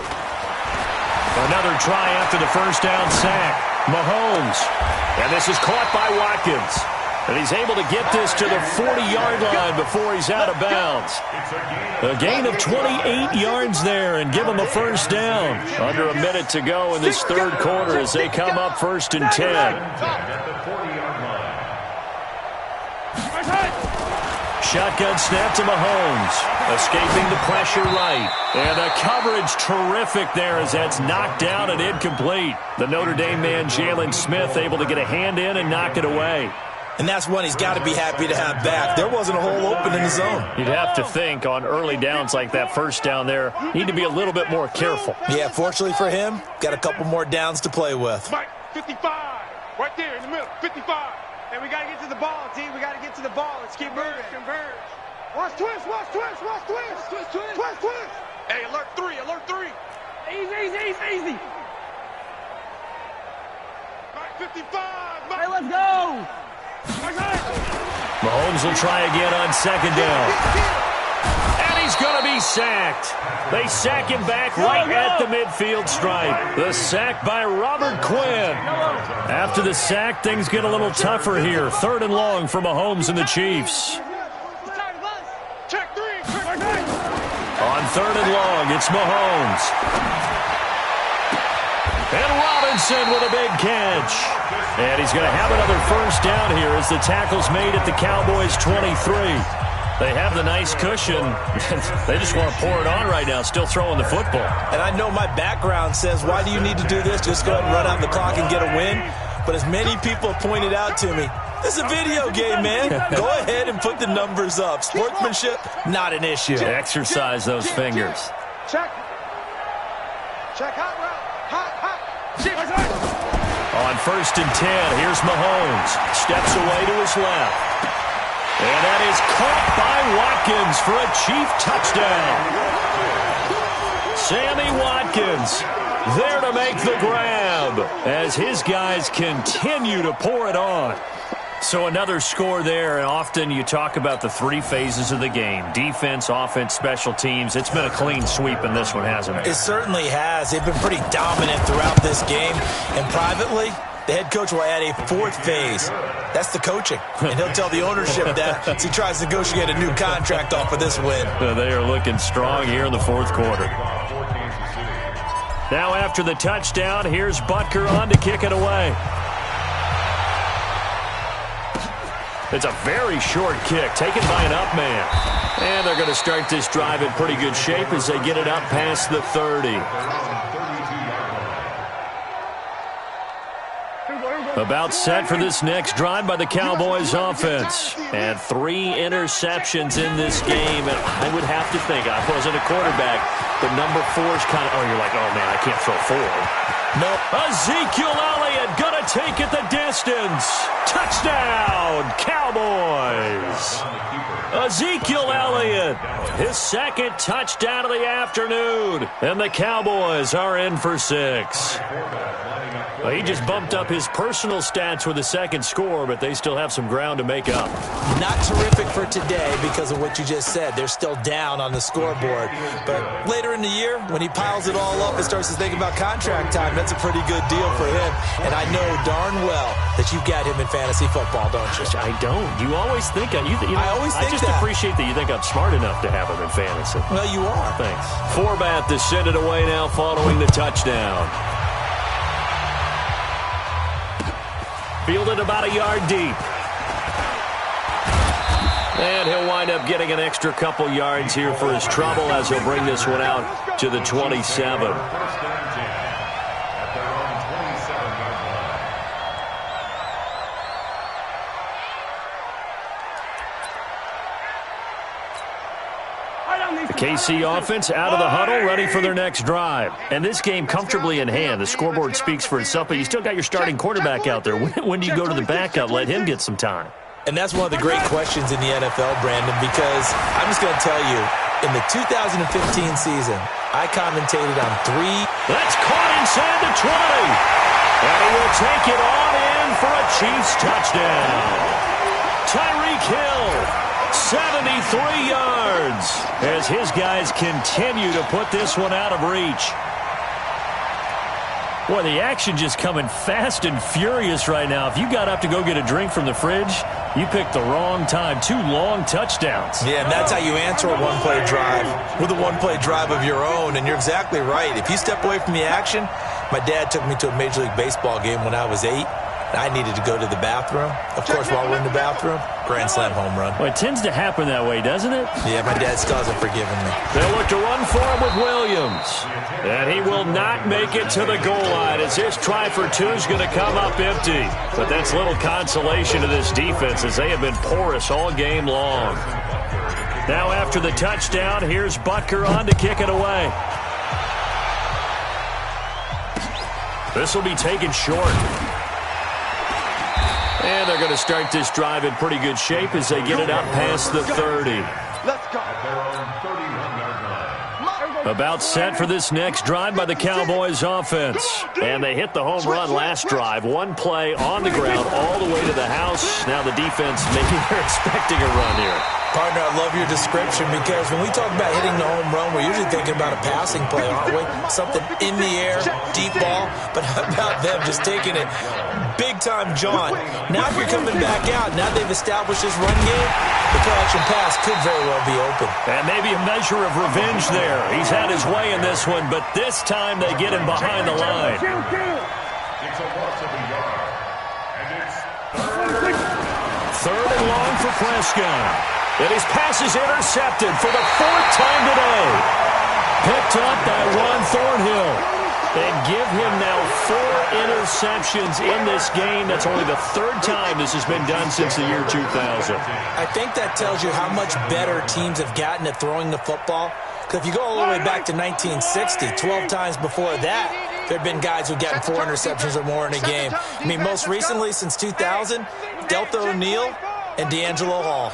Another try after the first down sack. Mahomes. And this is caught by Watkins. And he's able to get this to the 40-yard line before he's out of bounds. A gain of 28 yards there and give him a first down. Under a minute to go in this third quarter as they come up 1st and 10. Shotgun snap to Mahomes. Escaping the pressure right. And the coverage terrific there as that's knocked down and incomplete. The Notre Dame man, Jalen Smith, able to get a hand in and knock it away. And that's one he's got to be happy to have back. There wasn't a hole open in the zone. You'd have to think on early downs like that first down there, need to be a little bit more careful. Yeah, fortunately for him, got a couple more downs to play with. Mike, 55. Right there in the middle, 55. And we got to get to the ball, T. We got to get to the ball. Let's keep moving. Converge. Watch twist, watch twist, watch twist. Twist, twist. Twist, twist. Hey, alert 3, alert 3. Easy. Mike, 55. Mike. Hey, let's go. Mahomes will try again on second down. And he's going to be sacked. They sack him back right at the midfield stripe. The sack by Robert Quinn. After the sack, things get a little tougher here. 3rd and long for Mahomes and the Chiefs. Check 3. On 3rd and long, it's Mahomes. And Robinson with a big catch. And he's going to have another first down here as the tackle's made at the Cowboys' 23. They have the nice cushion. They just want to pour it on right now, still throwing the football. And I know my background says, why do you need to do this? Just go ahead and run out the clock and get a win. But as many people have pointed out to me, this is a video game, man. Go ahead and put the numbers up. Sportsmanship, not an issue. Exercise those fingers. Check hot route. Hot. On 1st and 10, here's Mahomes. Steps away to his left. And that is caught by Watkins for a Chief touchdown. Sammy Watkins there to make the grab as his guys continue to pour it on. So another score there, and often you talk about the 3 phases of the game. Defense, offense, special teams. It's been a clean sweep in this one, hasn't it? It certainly has. They've been pretty dominant throughout this game. And privately, the head coach will add a 4th phase. That's the coaching. And he'll tell the ownership that as he tries to negotiate a new contract off of this win. They are looking strong here in the 4th quarter. Now after the touchdown, here's Butker on to kick it away. It's a very short kick taken by an up man. And they're going to start this drive in pretty good shape as they get it up past the 30. About set for this next drive by the Cowboys offense. And 3 interceptions in this game. And I would have to think, I wasn't a quarterback, but number 4 is kind of, you're like, oh man, I can't throw 4. No. Ezekiel Elliott going to take it the distance. Touchdown, Cowboys. Ezekiel Elliott, his 2nd touchdown of the afternoon. And the Cowboys are in for 6. Well, he just bumped up his personal stats with a 2nd score, but they still have some ground to make up. Not terrific for today because of what you just said. They're still down on the scoreboard. But later in the year, when he piles it all up and starts to think about contract time, that's a pretty good deal for him. And I know darn well that you've got him in fantasy football, don't you? I don't. You always think I just appreciate that you think I'm smart enough to have him in fantasy. Well, you are. Thanks. Forbath to send it away now following the touchdown. Fielded about a yard deep. And he'll wind up getting an extra couple yards here for his trouble as he'll bring this one out to the 27. KC offense out of the huddle, ready for their next drive. And this game comfortably in hand. The scoreboard speaks for itself, but you still got your starting quarterback out there. When do you go to the backup? Let him get some time. And that's one of the great questions in the NFL, Brandon, because I'm just going to tell you, in the 2015 season, I commentated on 3. That's caught inside the 20. And he will take it on in for a Chiefs touchdown. Tyreek Hill. 73 yards as his guys continue to put this one out of reach. Boy, the action just coming fast and furious right now. If you got up to go get a drink from the fridge, you picked the wrong time. 2 long touchdowns. Yeah, and that's how you answer a one-play drive with a one-play drive of your own. And you're exactly right. If you step away from the action, my dad took me to a Major League Baseball game when I was 8. I needed to go to the bathroom. Of course, while we're in the bathroom, grand slam home run. Well, it tends to happen that way, doesn't it? Yeah, my dad still hasn't forgiven me. They'll look to run for him with Williams. And he will not make it to the goal line as his try for two is going to come up empty. But that's little consolation to this defense as they have been porous all game long. Now after the touchdown, here's Butker on to kick it away. This will be taken short. And they're going to start this drive in pretty good shape as they get it up past the 30. Let's go. About set for this next drive by the Cowboys offense. And they hit the home run last drive. One play on the ground all the way to the house. Now the defense, maybe they're expecting a run here. Partner, I love your description because when we talk about hitting the home run, we're usually thinking about a passing play, aren't we? Something in the air, deep ball. But how about them just taking it big-time, John? Now if you're coming back out, now they've established this run game, the catch and pass could very well be open. And maybe a measure of revenge there. He's had his way in this one, but this time they get him behind the line. It's a loss of a yard. And it's Third and long for Prescott. And his pass is intercepted for the fourth time today. Picked up by Juan Thornhill. And give him now 4 interceptions in this game. That's only the third time this has been done since the year 2000. I think that tells you how much better teams have gotten at throwing the football. Because if you go all the way back to 1960, 12 times before that, there have been guys who've gotten 4 interceptions or more in a game. I mean, most recently, since 2000, Delta O'Neal and D'Angelo Hall.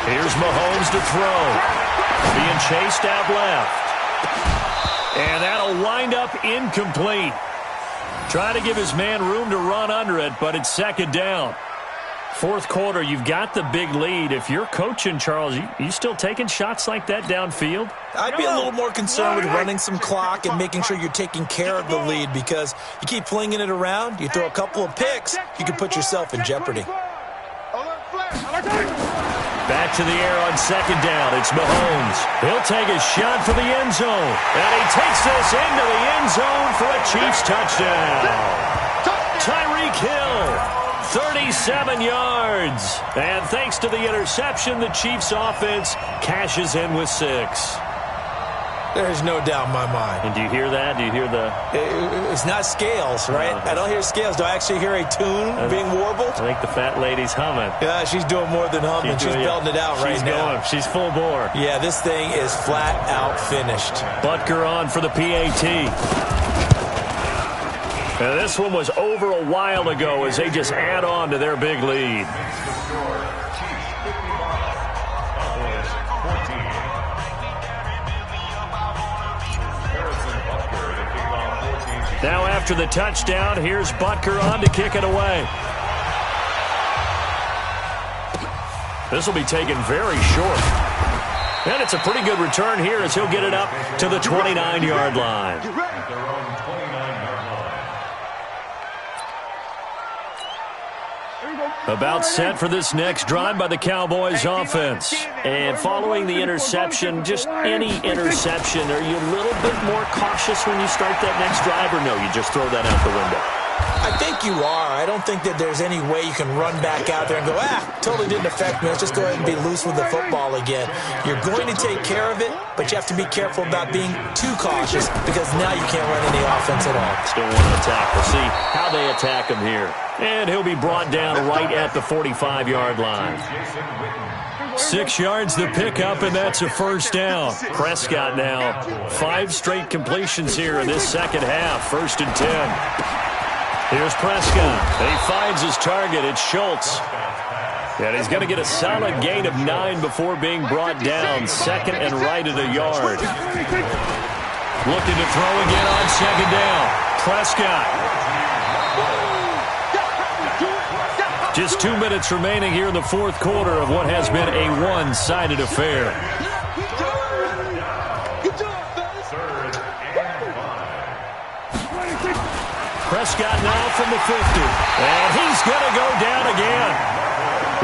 Here's Mahomes to throw. Being chased out left. And that'll wind up incomplete. Try to give his man room to run under it, but it's second down. Fourth quarter, you've got the big lead. If you're coaching, Charles, you still taking shots like that downfield? I'd be a little more concerned with running some clock and making sure you're taking care of the lead because you keep flinging it around, you throw a couple of picks, you can put yourself in jeopardy. Back to the air on second down. It's Mahomes. He'll take a shot for the end zone. And he takes this into the end zone for a Chiefs touchdown. Tyreek Hill, 37 yards. And thanks to the interception, the Chiefs offense cashes in with 6. There's no doubt in my mind. And do you hear that? Do you hear the... It's not scales, right? I don't hear scales. Do I actually hear a tune being warbled? I think the fat lady's humming. Yeah, she's doing more than humming. She's belting it out right now. She's full bore. Yeah, this thing is flat out finished. Butker on for the PAT. Now, this one was over a while ago as they just add on to their big lead. Now after the touchdown, here's Butker on to kick it away. This will be taken very short. And it's a pretty good return here as he'll get it up to the 29-yard line. About set for this next drive by the Cowboys offense. And following the interception, just any interception, are you a little bit more cautious when you start that next drive, or no, you just throw that out the window? I think you are. I don't think that there's any way you can run back out there and go, totally didn't affect me. Let's just go ahead and be loose with the football again. You're going to take care of it, but you have to be careful about being too cautious because now you can't run any offense at all. Still want to attack. We'll see how they attack him here. And he'll be brought down right at the 45-yard line. 6 yards the pickup, and that's a first down. Prescott now 5 straight completions here in this second half. 1st and 10. Here's Prescott. And he finds his target. It's Schultz. And he's going to get a solid gain of 9 before being brought down. 2nd and right at a yard. Looking to throw again on 2nd down. Prescott. Just 2 minutes remaining here in the fourth quarter of what has been a one-sided affair. Prescott now from the 50. And he's going to go down again.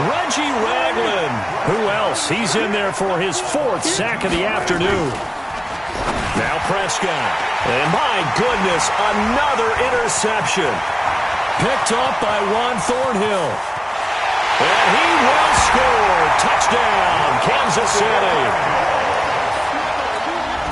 Reggie Ragland. Who else? He's in there for his 4th sack of the afternoon. Now Prescott. And my goodness, another interception. Picked up by Juan Thornhill. And he will score. Touchdown, Kansas City.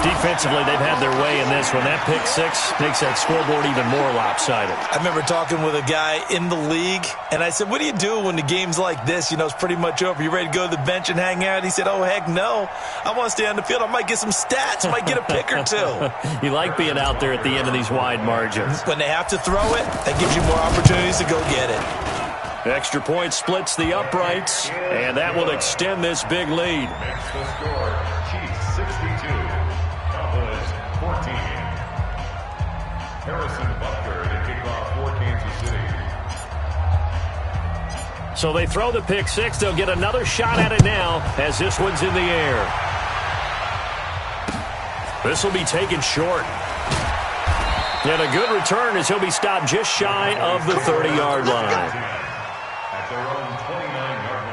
Defensively, they've had their way in this one. That pick six makes that scoreboard even more lopsided. I remember talking with a guy in the league, and I said, what do you do when the game's like this? You know, it's pretty much over. You ready to go to the bench and hang out? He said, oh, heck no. I want to stay on the field. I might get some stats. I might get a pick or two. You like being out there at the end of these wide margins. When they have to throw it, that gives you more opportunities to go get it. Extra point splits the uprights, and that will extend this big lead. Makes the score Chiefs 62, Cowboys 14. Harrison Butker to kick off for Kansas City. So they throw the pick six. They'll get another shot at it now as this one's in the air. This will be taken short. And a good return as he'll be stopped just shy of the 30-yard line. At their own 29-yard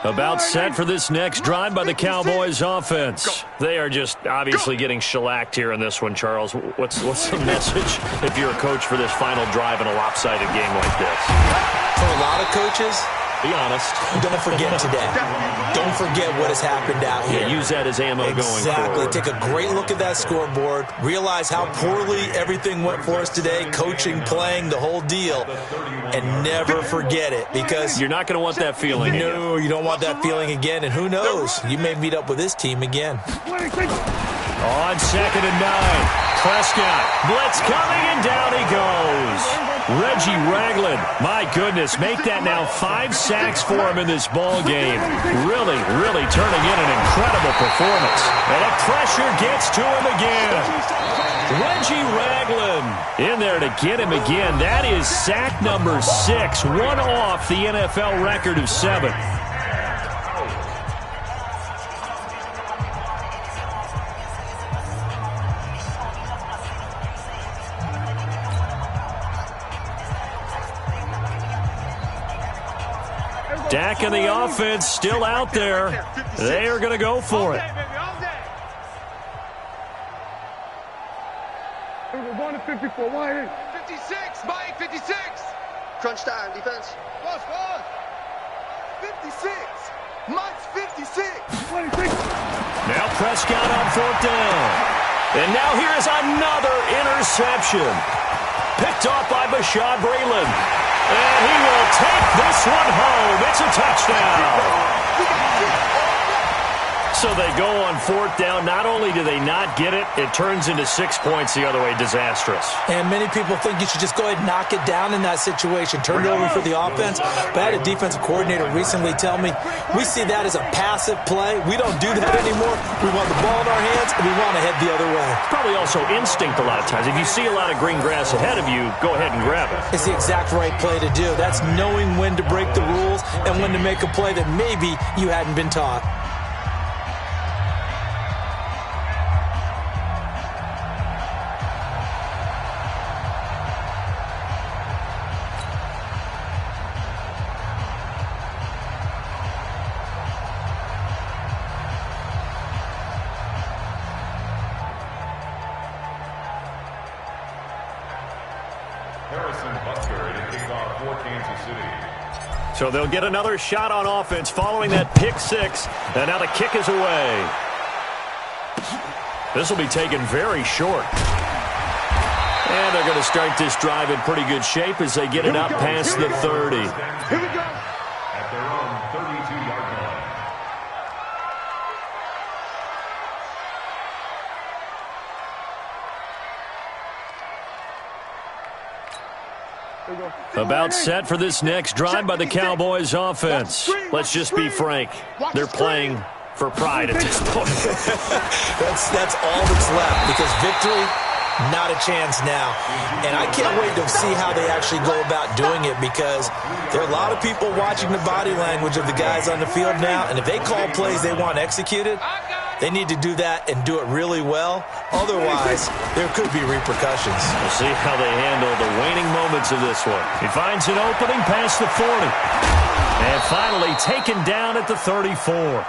line. About set for this next drive by the Cowboys offense. They are just obviously getting shellacked here in this one, Charles. What's the message if you're a coach for this final drive in a lopsided game like this? For a lot of coaches, Be honest. don't forget today. Don't forget what has happened out here. Yeah, use that as ammo going Exactly. forward. Take a great look at that scoreboard. Realize how poorly everything went for us today. Coaching, playing, the whole deal. And never forget it, because You're not going to want that feeling again. no, you don't want that feeling again. And who knows? You may meet up with this team again. On 2nd and 9. Prescott. Blitz coming, and down he goes. Reggie Ragland. My goodness, make that now 5 sacks for him in this ball game. Really, really turning in an incredible performance. And the pressure gets to him again. Reggie Ragland in there to get him again. That is sack number 6, one off the NFL record of 7. Dak and the offense still out there. They are going to go for it. 1 to 54, 1 56, Mike, 56. Crunch time, defense. Boss. 56. Mike's 56. 26. Now Prescott on 4th down. And now here is another interception. Picked off by Bashaud Breeland. And he will take this one home. It's a touchdown. So they go on 4th down. Not only do they not get it, it turns into 6 points the other way. Disastrous. And many people think you should just go ahead and knock it down in that situation. Turn it over for the offense. But I had a defensive coordinator recently tell me, we see that as a passive play. We don't do that anymore. We want the ball in our hands, and we want to head the other way. Probably also instinct a lot of times. If you see a lot of green grass ahead of you, go ahead and grab it. It's the exact right play to do. That's knowing when to break the rules and when to make a play that maybe you hadn't been taught. Harrison Butker to kick off for Kansas City. So they'll get another shot on offense following that pick 6. And now the kick is away. This will be taken very short. And they're going to start this drive in pretty good shape as they get it up past the 30. Here we go. At their own 32-yard line. About set for this next drive by the Cowboys offense. Let's just be frank. They're playing for pride at this point. That's all that's left, because victory, not a chance now. And I can't wait to see how they actually go about doing it, because there are a lot of people watching the body language of the guys on the field now, and if they call plays they want executed, they need to do that and do it really well. Otherwise, there could be repercussions. We'll see how they handle the waning moments of this one. He finds an opening past the 40. And finally taken down at the 34.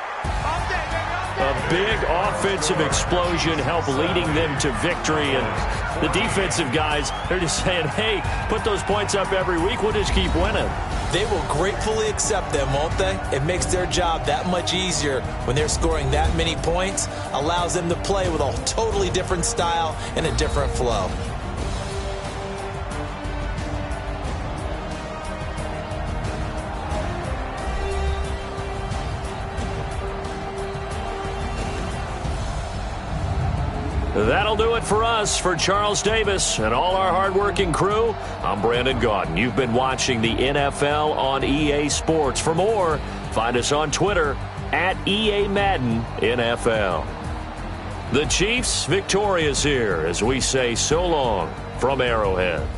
A big offensive explosion helped leading them to victory. And the defensive guys, they're just saying, hey, put those points up every week. We'll just keep winning. They will gratefully accept them, won't they? It makes their job that much easier when they're scoring that many points. Allows them to play with a totally different style and a different flow. That'll do it for us. For Charles Davis and all our hardworking crew, I'm Brandon Gaudin. You've been watching the NFL on EA Sports. For more, find us on Twitter at EA Madden NFL. The Chiefs victorious here as we say so long from Arrowhead.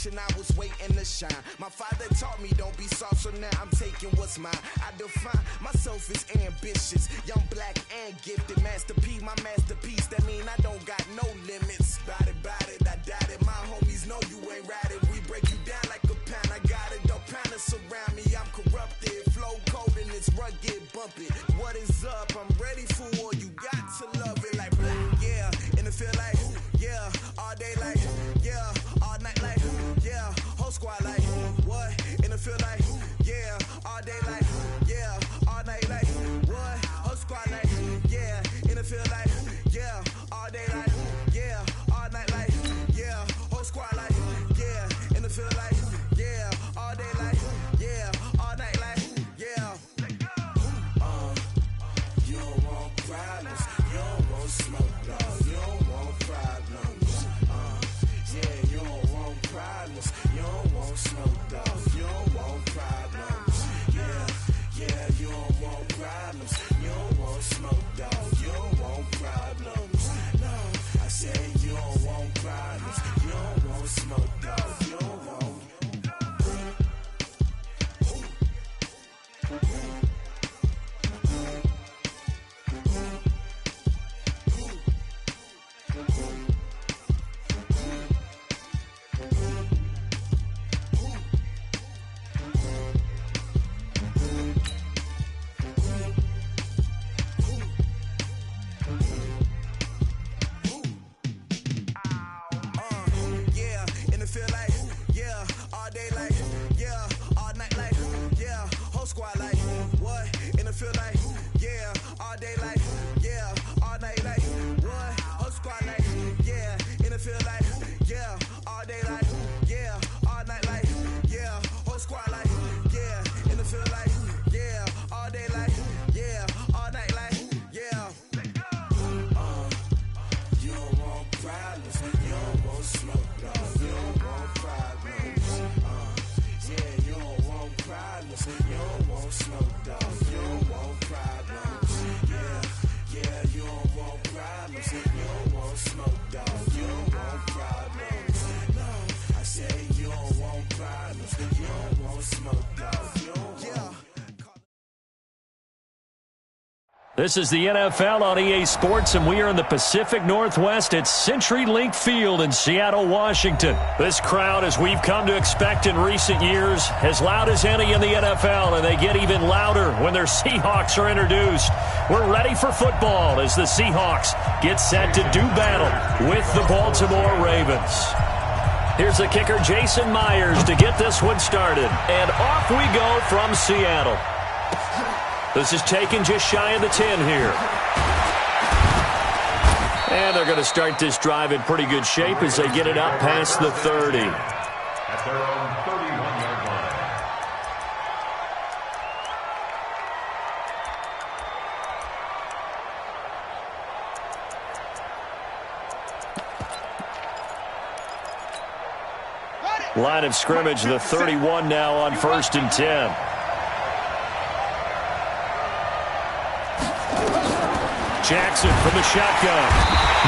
I was waiting to shine. My father taught me don't be soft, so now I'm taking what's mine. I define myself as ambitious, young, black, and gifted. Master P, my masterpiece. That mean I don't got no limits. Bout it, I doubt it. My homies know you ain't ratted. We break you down like a pound. I got it, don't pound it surround me. I'm corrupted, flow cold and it's rugged, bump it. What is up? I'm ready for war. You got to love it like yeah, and it feel like yeah, all day like yeah, all night like yeah, whole squad like what? And it feel like yeah, all day like yeah, all night like what? Whole squad like yeah, and it feel like yeah, all day like yeah, all night like yeah, whole squad like yeah, and it feel like yeah, all day like yeah, all night like yeah. You don't want problems, you don't want smoke, dog. You don't want problems. Yeah, you don't want problems, you don't want smoke, dog. You don't want problems. Yeah, you don't want problems, you don't want smoke, dog. You don't want problems. No, I said you don't want problems. You don't want smoke, dog. You don't want. This is the NFL on EA Sports, and we are in the Pacific Northwest at CenturyLink Field in Seattle, Washington. This crowd, as we've come to expect in recent years, as loud as any in the NFL, and they get even louder when their Seahawks are introduced. We're ready for football as the Seahawks get set to do battle with the Baltimore Ravens. Here's the kicker, Jason Myers, to get this one started. And off we go from Seattle. This is taken just shy of the 10 here. And they're going to start this drive in pretty good shape as they get it up past the 30. At their own 31-yard line. Line of scrimmage, the 31 now on 1st and 10. Jackson from the shotgun.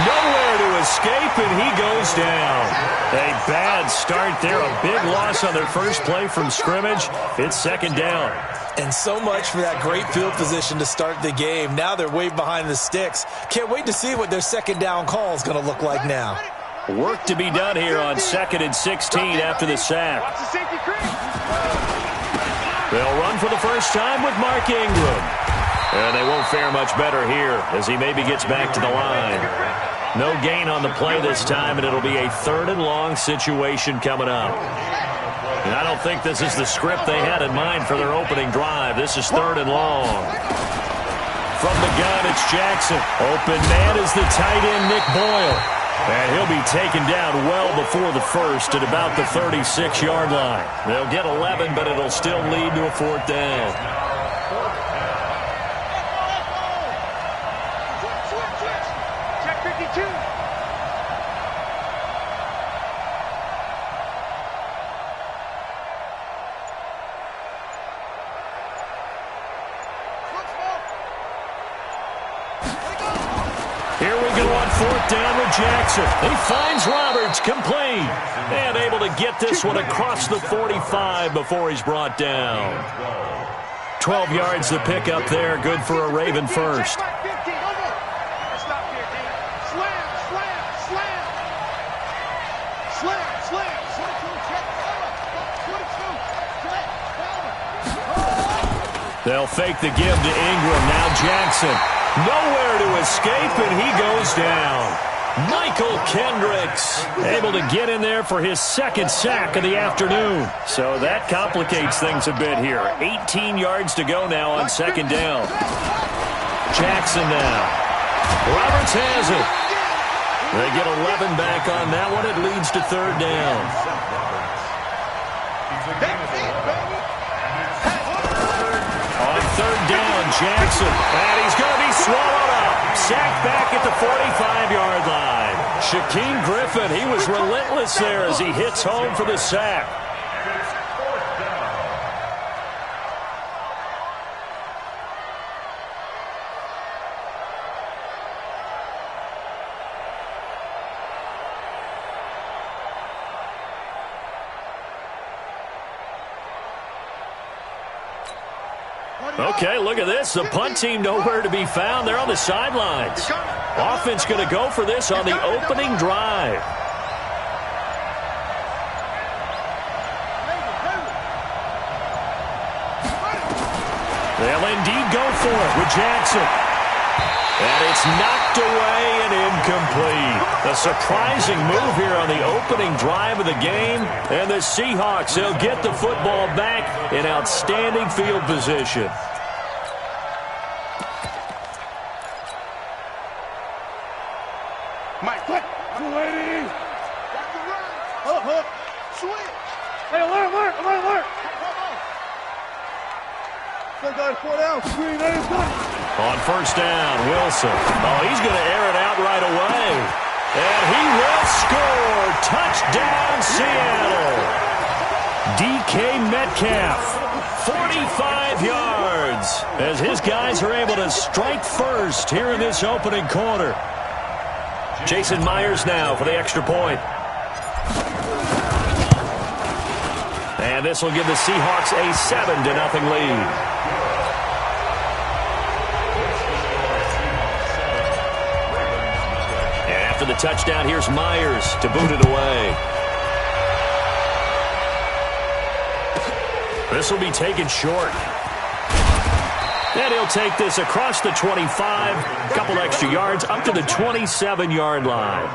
Nowhere to escape, and he goes down. A bad start there. A big loss on their first play from scrimmage. It's 2nd down. And so much for that great field position to start the game. Now they're way behind the sticks. Can't wait to see what their 2nd down call is going to look like now. Work to be done here on 2nd and 16 after the sack. They'll run for the first time with Mark Ingram. And they won't fare much better here as he maybe gets back to the line. No gain on the play this time, and it'll be a 3rd and long situation coming up. And I don't think this is the script they had in mind for their opening drive. This is 3rd and long. From the gun, it's Jackson. Open man is the tight end, Nick Boyle. And he'll be taken down well before the first at about the 36-yard line. They'll get 11, but it'll still lead to a 4th down. Here we go on 4th down with Jackson. He finds Roberts, complete. And able to get this one across the 45 before he's brought down. 12 yards to pick up there. Good for a Raven first. They'll fake the give to Ingram. Now Jackson. Nowhere to escape, and he goes down. Michael Kendricks able to get in there for his 2nd sack of the afternoon. So that complicates things a bit here. 18 yards to go now on 2nd down. Jackson now. Roberts has it. They get 11 back on that one. It leads to 3rd down. On 3rd down, Jackson. And he's going to be swallowed up. Sacked back at the 45-yard line. Shaquem Griffin, he was relentless there as he hits home for the sack. Okay, look at this. The punt team nowhere to be found. They're on the sidelines. Offense going to go for this on the opening drive. They'll indeed go for it with Jackson. And it's knocked away and incomplete. A surprising move here on the opening drive of the game. And the Seahawks, they'll get the football back in outstanding field position. Mike, quick. 280. Switch. Hey, alert. On first down, Wilson. Oh, he's going to air it out right away. And he will score. Touchdown, Seattle. DK Metcalf, 45 yards, as his guys are able to strike first here in this opening quarter. Jason Myers now for the extra point. And this will give the Seahawks a 7-0 lead. For the touchdown, here's Myers to boot it away. This will be taken short. And he'll take this across the 25, a couple extra yards, up to the 27-yard line.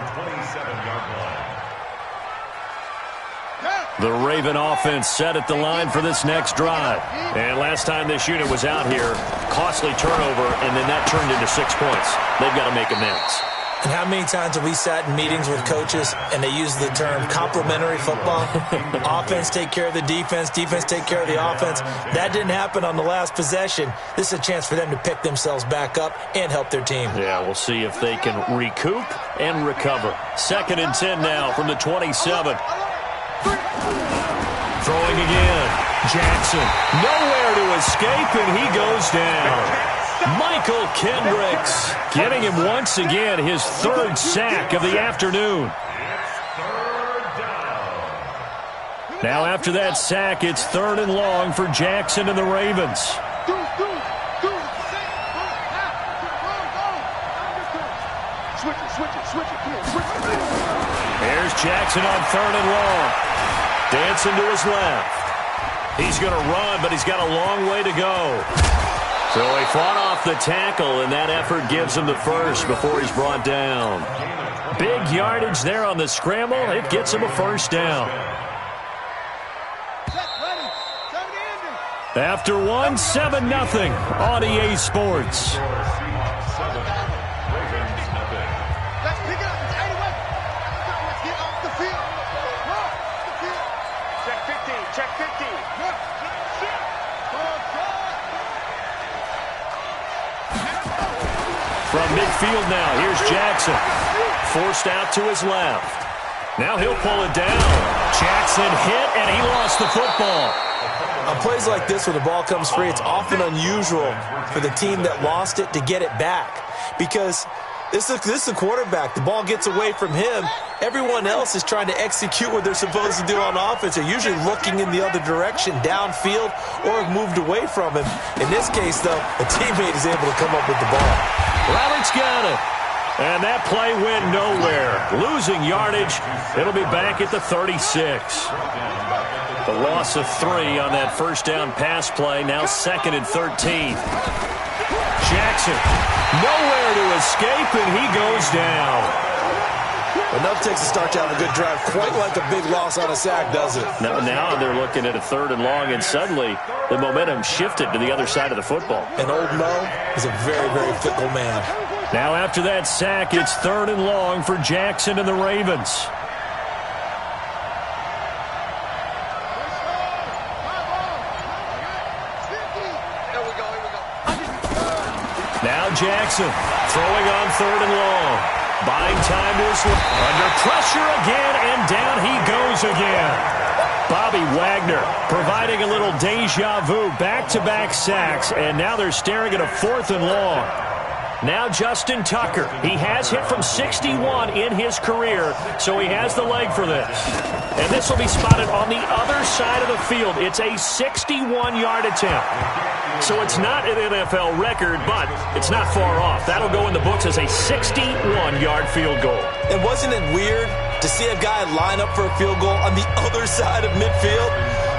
The Raven offense set at the line for this next drive. And last time this unit was out here, costly turnover, and then that turned into 6 points. They've got to make amends. And how many times have we sat in meetings with coaches and they use the term complementary football? Offense take care of the defense, defense take care of the offense. That didn't happen on the last possession. This is a chance for them to pick themselves back up and help their team. Yeah, we'll see if they can recoup and recover. 2nd and 10 now from the 27. Throwing again. Jackson, nowhere to escape, and he goes down. Michael Kendricks getting him once again his 3rd sack of the afternoon. Now after that sack, it's 3rd and long for Jackson and the Ravens. Here's Jackson on 3rd and long. Dancing to his left. He's going to run, but he's got a long way to go. So he fought off the tackle, and that effort gives him the first before he's brought down. Big yardage there on the scramble. It gets him a first down. After one, 7-0 on EA Sports. From midfield now, here's Jackson. Forced out to his left. Now he'll pull it down. Jackson hit, and he lost the football. On plays like this, when the ball comes free, it's often unusual for the team that lost it to get it back. Because this is the quarterback. The ball gets away from him. Everyone else is trying to execute what they're supposed to do on offense. They're usually looking in the other direction, downfield, or have moved away from him. In this case, though, a teammate is able to come up with the ball. Roberts got it. And that play went nowhere. Losing yardage. It'll be back at the 36. The loss of 3 on that first down pass play. Now 2nd and 13. Jackson, nowhere to escape, and he goes down. Enough takes a start to have a good drive. Quite like a big loss on a sack, does it? Now they're looking at a 3rd and long, and suddenly the momentum shifted to the other side of the football. And old Mo is a very, very fickle man. Now after that sack, it's 3rd and long for Jackson and the Ravens. Now Jackson throwing on 3rd and long. Buying time to his left. Under pressure again, and down he goes again. Bobby Wagner providing a little deja vu. Back-to-back sacks, and now they're staring at a 4th and long. Now Justin Tucker. He has hit from 61 in his career, so he has the leg for this. And this will be spotted on the other side of the field. It's a 61-yard attempt. So it's not an NFL record, but it's not far off. That'll go in the books as a 61-yard field goal. And wasn't it weird to see a guy line up for a field goal on the other side of midfield?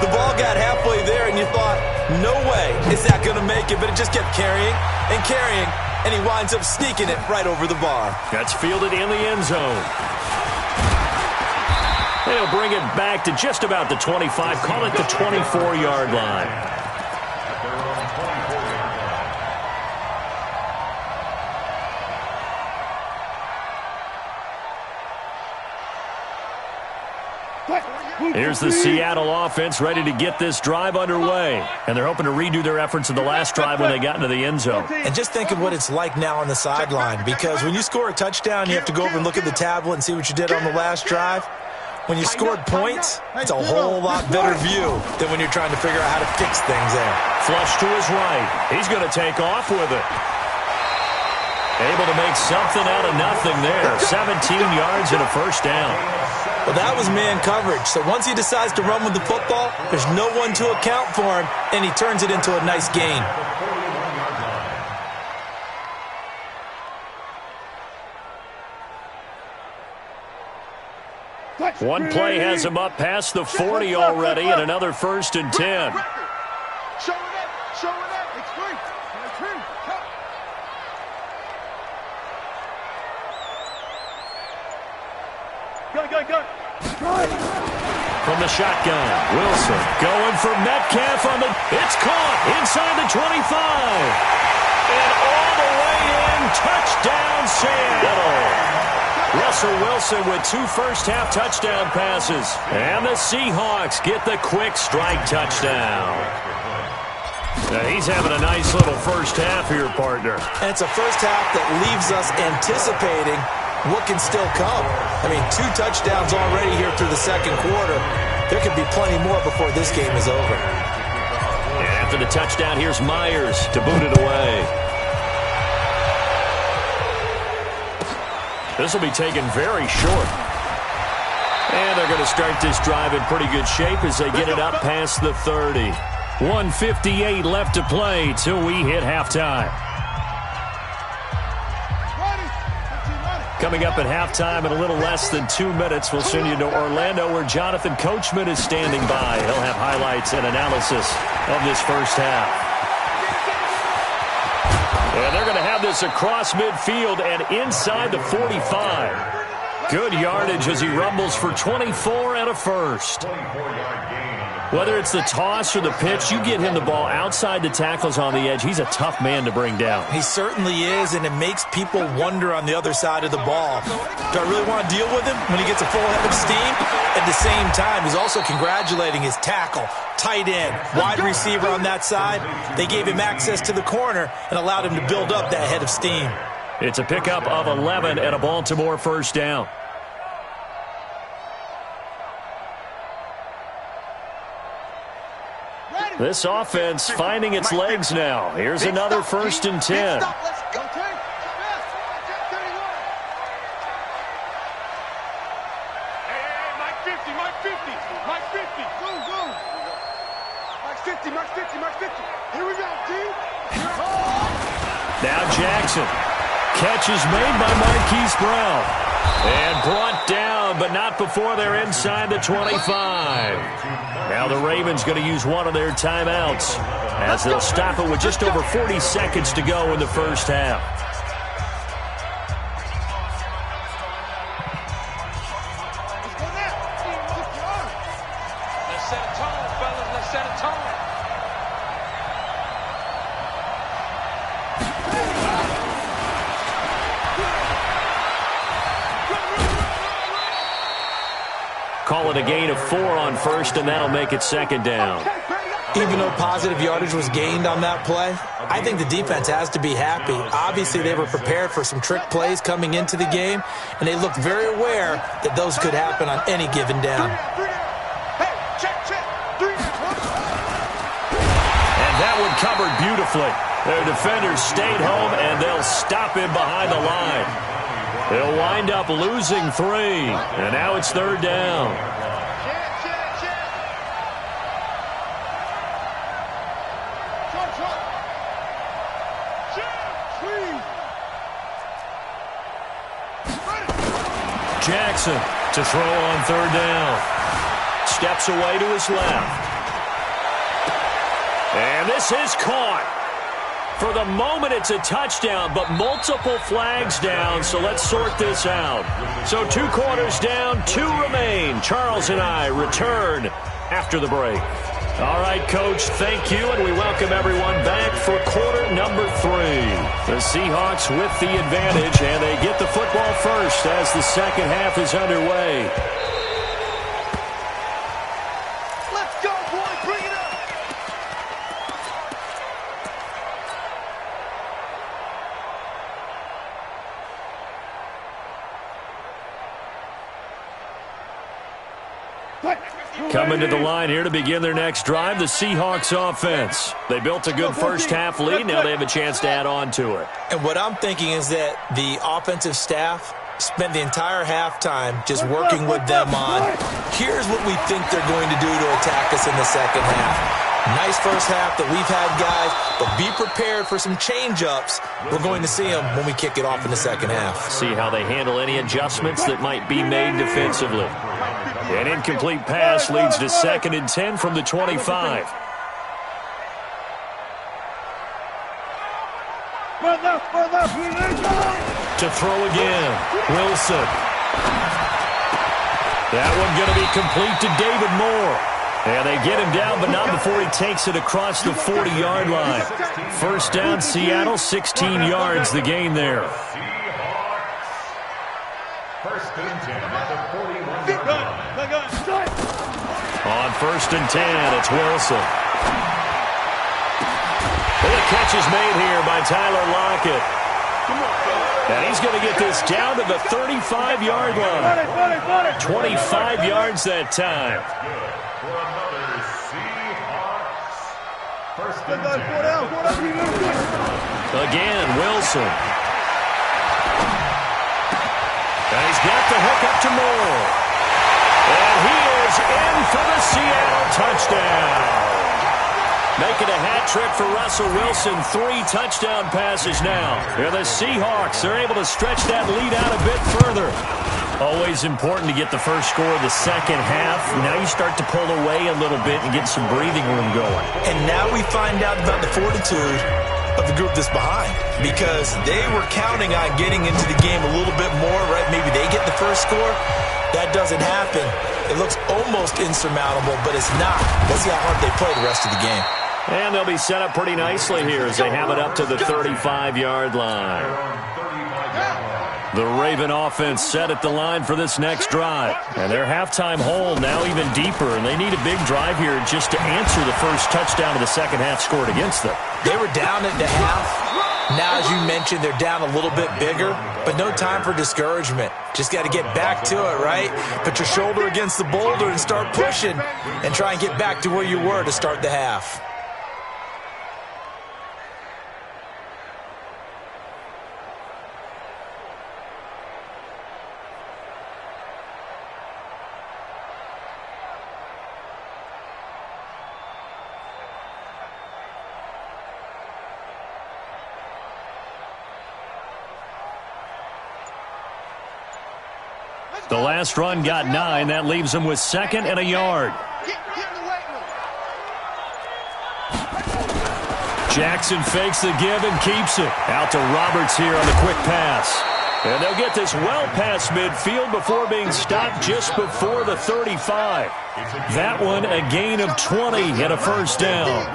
The ball got halfway there, and you thought, no way is that going to make it, but it just kept carrying and carrying, and he winds up sneaking it right over the bar. That's fielded in the end zone. They'll bring it back to just about the 25. Call it the 24-yard line. Here's the Seattle offense ready to get this drive underway. And they're hoping to redo their efforts in the last drive when they got into the end zone. And just think of what it's like now on the sideline, because when you score a touchdown, you have to go over and look at the tablet and see what you did on the last drive. When you scored points, it's a whole lot better view than when you're trying to figure out how to fix things there. Flush to his right. He's going to take off with it. Able to make something out of nothing there. 17 yards and a first down. Well, that was man coverage. So once he decides to run with the football, there's no one to account for him, and he turns it into a nice gain. One play has him up past the 40 already, and another 1st and 10. Show it up. Show it up. It's free. It's free. Go. From the shotgun, Wilson going for Metcalf on the... It's caught inside the 25. And all the way in, touchdown Seattle. Russell Wilson with 2 first-half touchdown passes. And the Seahawks get the quick strike touchdown. Now he's having a nice little first half here, partner. And it's a first half that leaves us anticipating what can still come. I mean, 2 touchdowns already here through the second quarter. There could be plenty more before this game is over. And after the touchdown, here's Myers to boot it away. This will be taken very short. And they're going to start this drive in pretty good shape as they get it up past the 30. 1:58 left to play till we hit halftime. Coming up at halftime in a little less than 2 minutes, we'll send you to Orlando where Jonathan Coachman is standing by. He'll have highlights and analysis of this first half. And they're going to have this across midfield and inside the 45. Good yardage as he rumbles for 24 and a first. Whether it's the toss or the pitch, you get him the ball outside the tackles on the edge. He's a tough man to bring down. He certainly is, and it makes people wonder on the other side of the ball. Do I really want to deal with him when he gets a full head of steam? At the same time, he's also congratulating his tackle, tight end, wide receiver on that side. They gave him access to the corner and allowed him to build up that head of steam. It's a pickup of 11 and a Baltimore first down. This offense finding its legs now. Here's another 1st and 10. Now Jackson. Catch is made by Marquise Brown. And brought down, but not before they're inside the 25. Now the Ravens going to use one of their timeouts as they'll stop it with just over 40 seconds to go in the first half. Let's set a tone, fellas. Let's set a tone. Call it a gain of 4 on first, and that'll make it 2nd down. Even though positive yardage was gained on that play, I think the defense has to be happy. Obviously, they were prepared for some trick plays coming into the game, and they looked very aware that those could happen on any given down. And that one covered beautifully. Their defenders stayed home, and they'll stop him behind the line. They'll wind up losing 3, and now it's 3rd down. Jackson to throw on third down. Steps away to his left. And this is caught. For the moment, it's a touchdown, but multiple flags down, so let's sort this out. So 2 quarters down, 2 remain. Charles and I return after the break. All right, Coach, thank you, and we welcome everyone back for quarter number 3. The Seahawks with the advantage, and they get the football first as the second half is underway. Let's go, boys. Bring it up. Coming to the line here to begin their next drive, the Seahawks offense. They built a good first half lead. Now they have a chance to add on to it. And what I'm thinking is that the offensive staff spent the entire halftime just working with them on, here's what we think they're going to do to attack us in the second half. Nice first half that we've had, guys, but be prepared for some change-ups. We're going to see them when we kick it off in the second half. See how they handle any adjustments that might be made defensively. An incomplete pass leads to 2nd and 10 from the 25. To throw again, Wilson. That one going to be complete to David Moore. And they get him down, but not before he takes it across the 40-yard line. First down, Seattle, 16 yards the gain there. First and 10 at the 41-yard line. On 1st and 10, it's Wilson. And the catch is made here by Tyler Lockett. And he's going to get this down to the 35-yard line. 25 yards that time. For another Seahawks. First and 10. Again, Wilson. And he's got the hook up to Moore. And he is in for the Seattle touchdown. Making a hat trick for Russell Wilson. 3 touchdown passes now. And the Seahawks are able to stretch that lead out a bit further. Always important to get the first score of the second half. Now you start to pull away a little bit and get some breathing room going. And now we find out about the fortitude of the group that's behind, because they were counting on getting into the game a little bit more, right? Maybe they get the first score. That doesn't happen. It looks almost insurmountable, but it's not. Let's see how hard they play the rest of the game. And they'll be set up pretty nicely here as they have it up to the 35-yard line. The Raven offense set at the line for this next drive. And their halftime hole now even deeper, and they need a big drive here just to answer the first touchdown of the second half scored against them. They were down at the half. Now, as you mentioned, they're down a little bit bigger, but no time for discouragement. Just got to get back to it, right? Put your shoulder against the boulder and start pushing and try and get back to where you were to start the half. The last run got 9. That leaves them with 2nd and a yard. Jackson fakes the give and keeps it. Out to Roberts here on the quick pass. And they'll get this well past midfield before being stopped just before the 35. That one a gain of 20 and a first down.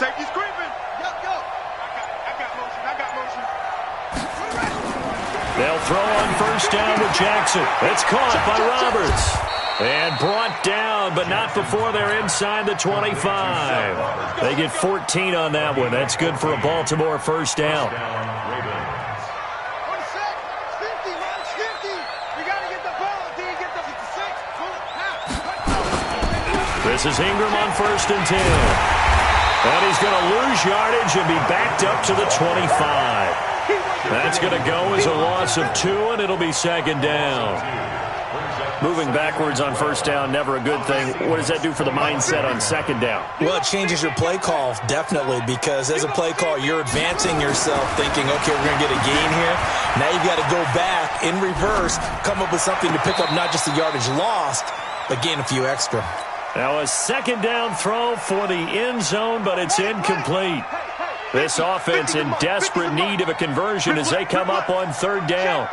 Safety's creeping. I got motion. They'll throw on first down with Jackson. It's caught by Roberts. And brought down, but not before they're inside the 25. They get 14 on that one. That's good for a Baltimore first down. This is Ingram on 1st and 10. And he's going to lose yardage and be backed up to the 25. That's going to go as a loss of 2, and it'll be second down. Moving backwards on first down, never a good thing. What does that do for the mindset on second down? Well, it changes your play call, definitely, because as a play call, you're advancing yourself thinking, okay, we're going to get a gain here. Now you've got to go back in reverse, come up with something to pick up not just the yardage lost, but gain a few extra. Now a second down throw for the end zone, but it's incomplete. This offense in desperate need of a conversion as they come up on third down.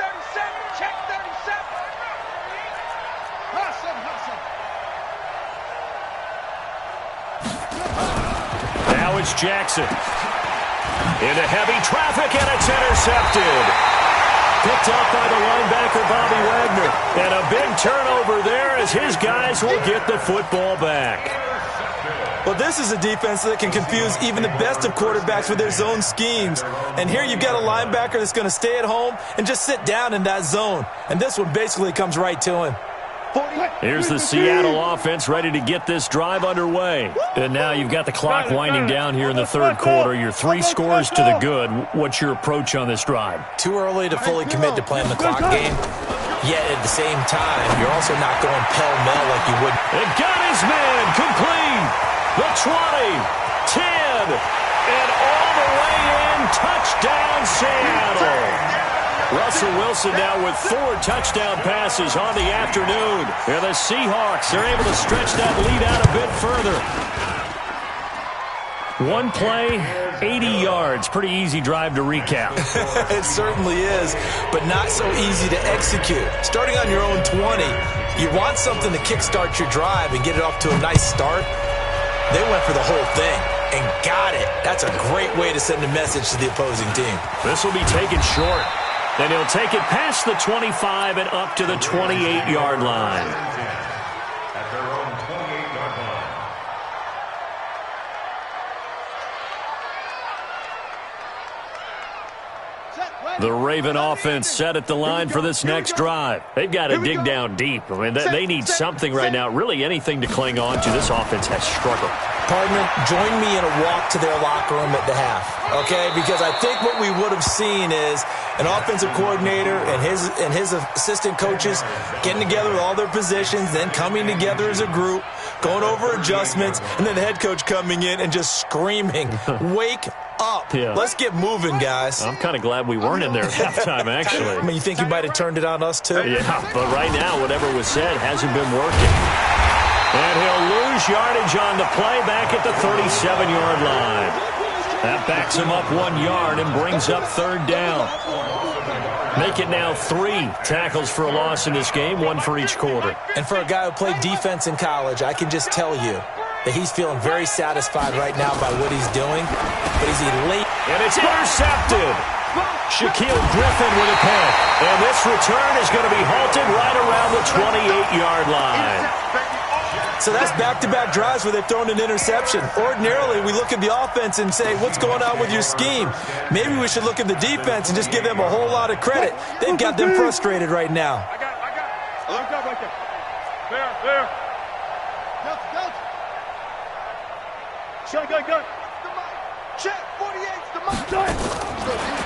Now it's Jackson. Into heavy traffic, and it's intercepted. Picked up by the linebacker, Bobby Wagner. And a big turnover there as his guys will get the football back. Well, this is a defense that can confuse even the best of quarterbacks with their zone schemes. And here you've got a linebacker that's going to stay at home and just sit down in that zone. And this one basically comes right to him. Here's the Seattle offense ready to get this drive underway. And now you've got the clock winding down here in the third quarter. You're 3 scores to the good. What's your approach on this drive? Too early to fully commit to playing the clock game. Yet at the same time, you're also not going pell-mell like you would. And got his man complete. The 20, 10, and all the way in. Touchdown, Seattle. Russell Wilson now with 4 touchdown passes on the afternoon. And the Seahawks are able to stretch that lead out a bit further. One play, 80 yards. Pretty easy drive to recap. It certainly is, but not so easy to execute. Starting on your own 20, you want something to kickstart your drive and get it off to a nice start. They went for the whole thing and got it. That's a great way to send a message to the opposing team. This will be taken short. And he'll take it past the 25 and up to the 28-yard line. At their own 28-yard line. The Raven offense set at the line for this next drive. They've got to dig down deep. I mean, they need something right now, really anything to cling on to. This offense has struggled. Partner, join me in a walk to their locker room at the half, okay? Because I think what we would have seen is an offensive coordinator and his assistant coaches getting together with all their positions, then coming together as a group, going over adjustments, and then the head coach coming in and just screaming, wake up. Yeah. Let's get moving, guys. I'm kind of glad we weren't in there at halftime, actually. I mean, you think you might have turned it on us, too? Yeah, but right now, whatever was said hasn't been working. And he'll lose yardage on the play back at the 37-yard line. That backs him up 1 yard and brings up third down. Make it now 3 tackles for a loss in this game, 1 for each quarter. And for a guy who played defense in college, I can just tell you that he's feeling very satisfied right now by what he's doing. But he's elate. And it's intercepted. Shaquille Griffin with a pick. And this return is going to be halted right around the 28-yard line. So that's back-to-back drives where they've thrown an interception. Ordinarily, we look at the offense and say, what's going on with your scheme? Maybe we should look at the defense and just give them a whole lot of credit. They've got them frustrated right now. I got it. Look up right there. There. Go. Check, 48's the mark.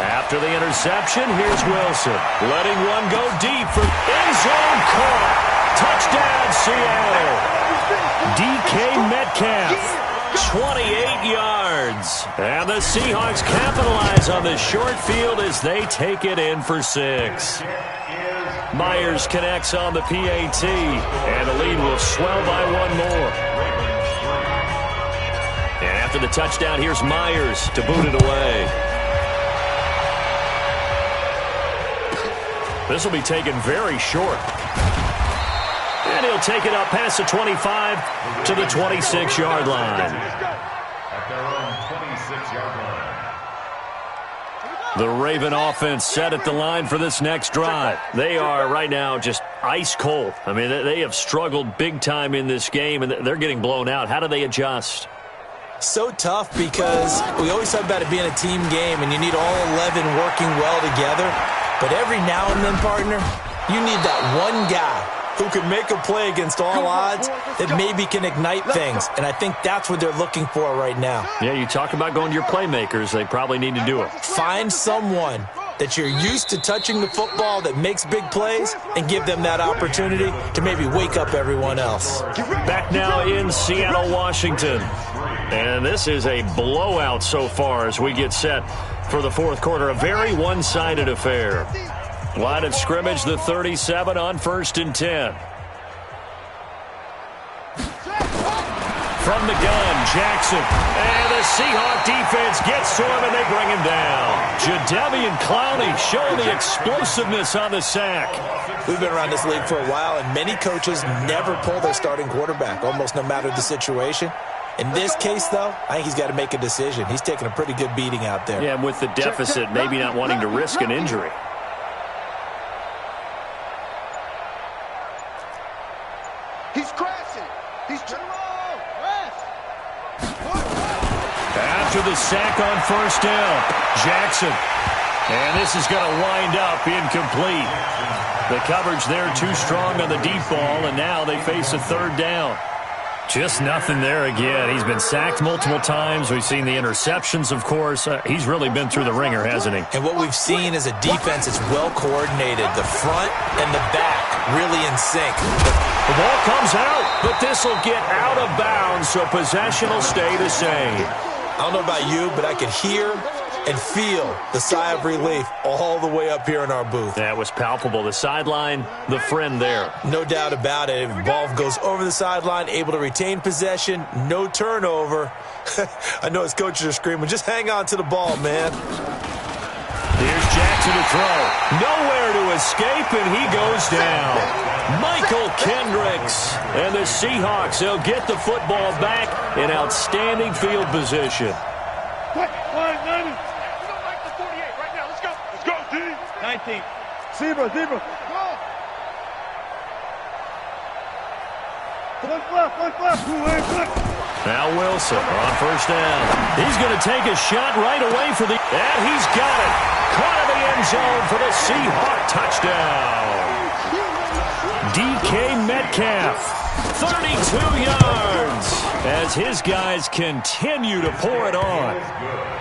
After the interception, here's Wilson. Letting one go deep for end zone caught. Touchdown, Seattle. DK Metcalf, 28 yards. And the Seahawks capitalize on the short field as they take it in for 6. Myers connects on the PAT, and the lead will swell by 1 more. And after the touchdown, here's Myers to boot it away. This will be taken very short. And he'll take it up past the 25 to the 26-yard line. At their own 26-yard line. The Raven offense set at the line for this next drive. They are right now just ice cold. I mean, they have struggled big time in this game, and they're getting blown out. How do they adjust? So tough because we always talk about it being a team game, and you need all 11 working well together. But every now and then, partner, you need that one guy who can make a play against all odds that maybe can ignite things. And I think that's what they're looking for right now. Yeah, you talk about going to your playmakers. They probably need to do it. Find someone that you're used to touching the football that makes big plays and give them that opportunity to maybe wake up everyone else. Back now in Seattle, Washington. And this is a blowout so far as we get set for the fourth quarter. A very one-sided affair. Line of scrimmage, the 37 on 1st and 10. From the gun, Jackson. And the Seahawk defense gets to him, and they bring him down. Jadeveon Clowney showing the explosiveness on the sack. We've been around this league for a while, and many coaches never pull their starting quarterback, almost no matter the situation. In this case, though, I think he's got to make a decision. He's taking a pretty good beating out there. Yeah, and with the deficit, maybe not wanting to risk an injury. He's crashing. He's After the sack on 1st down, Jackson. And this is going to wind up incomplete. The coverage there too strong on the deep ball, and now they face a 3rd down. Just nothing there again. He's been sacked multiple times. We've seen the interceptions, of course. He's really been through the ringer, hasn't he? And what we've seen is a defense that's well coordinated. The front and the back really in sync. The ball comes out, but this will get out of bounds, so possession will stay the same. I don't know about you, but I could hear and feel the sigh of relief all the way up here in our booth. That was palpable. The sideline, the friend there. No doubt about it. If the ball goes over the sideline, able to retain possession, no turnover. I know his coaches are screaming, just hang on to the ball, man. Here's Jackson to throw. Nowhere to escape, and he goes down. Michael Kendricks. And the Seahawks, they'll get the football back in outstanding field position. 19. Zebra. Go. Now Wilson on 1st down. He's going to take a shot right away for the... And he's got it. Caught in the end zone for the Seahawk touchdown. DK Metcalf, 32 yards, as his guys continue to pour it on.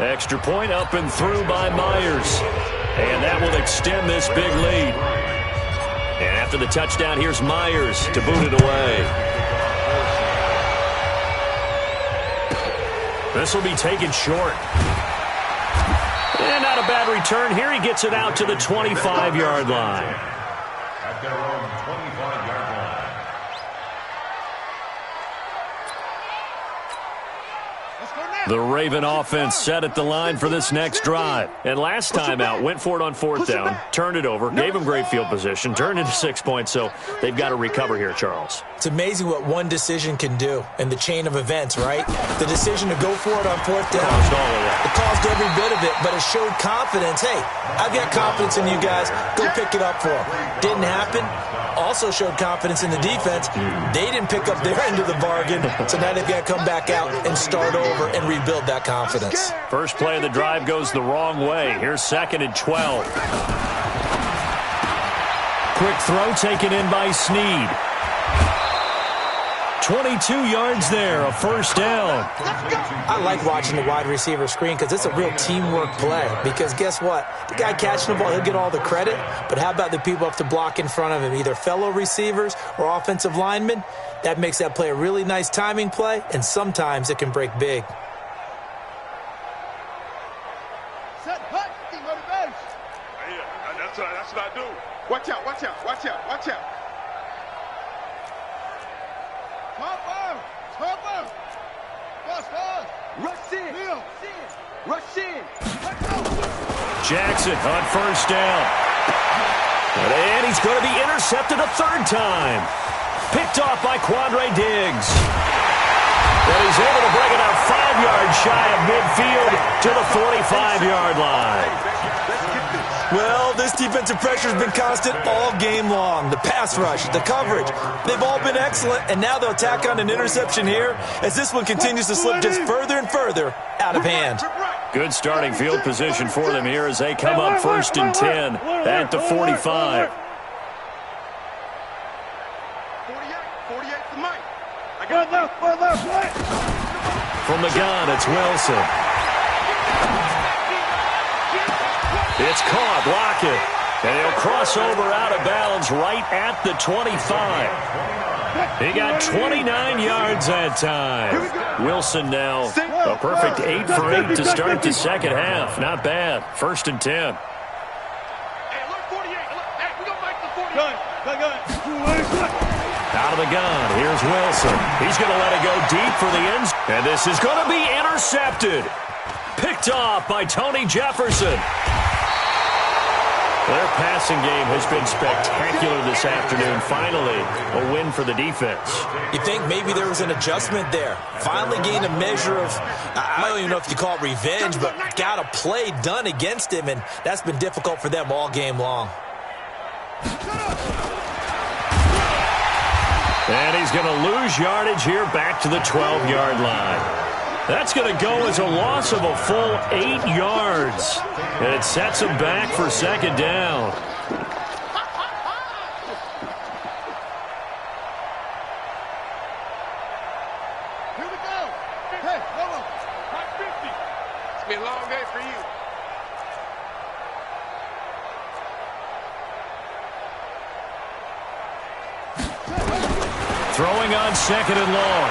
Extra point up and through by Myers. And that will extend this big lead. And after the touchdown, here's Myers to boot it away. This will be taken short. And not a bad return here. He gets it out to the 25-yard line. At their own 25-yard line. The Raven offense set at the line for this next drive. And last time out, went for it on 4th down, turned it over, gave him great field position, turned into 6 points, so they've got to recover here, Charles. It's amazing what one decision can do in the chain of events, right? The decision to go for it on 4th down, it caused every bit of it, but it showed confidence. Hey, I've got confidence in you guys. Go pick it up for them. Didn't happen. Also showed confidence in the defense. They didn't pick up their end of the bargain, so now they've got to come back out and start over and rebuild that confidence. First play of the drive goes the wrong way. Here's 2nd and 12. Quick throw taken in by Snead. 22 yards there, a 1st down. I like watching the wide receiver screen because it's a real teamwork play. Because guess what? The guy catching the ball, he'll get all the credit. But how about the people up to block in front of him, either fellow receivers or offensive linemen? That makes that play a really nice timing play, and sometimes it can break big. That's what I do. Watch out. Rush in. Jackson on 1st down. And he's going to be intercepted a 3rd time. Picked off by Quandre Diggs. And he's able to bring it out 5 yards shy of midfield to the 45-yard line. Well, this defensive pressure has been constant all game long. The pass rush, the coverage, they've all been excellent, and now they'll tack on an interception here as this one continues to slip just further and further out of hand. Good starting field position for them here as they come up 1st and 10 at the 45. From the gun, it's Wilson. It's caught, block it. And he'll cross over out of bounds right at the 25. He got 29 yards that time. Wilson now a perfect 8 for 8 to start the second half. Not bad. 1st and 10. Out of the gun, here's Wilson. He's going to let it go deep for the end. And this is going to be intercepted. Picked off by Tony Jefferson. Their passing game has been spectacular this afternoon. Finally, a win for the defense. You think maybe there was an adjustment there. Finally gained a measure of, I don't even know if you call it revenge, but got a play done against him, and that's been difficult for them all game long. And he's going to lose yardage here back to the 12-yard line. That's going to go as a loss of a full 8 yards. And it sets him back for second down. Here we go. Hey, hold on. 50. It's been a long day for you. Throwing on 2nd and long.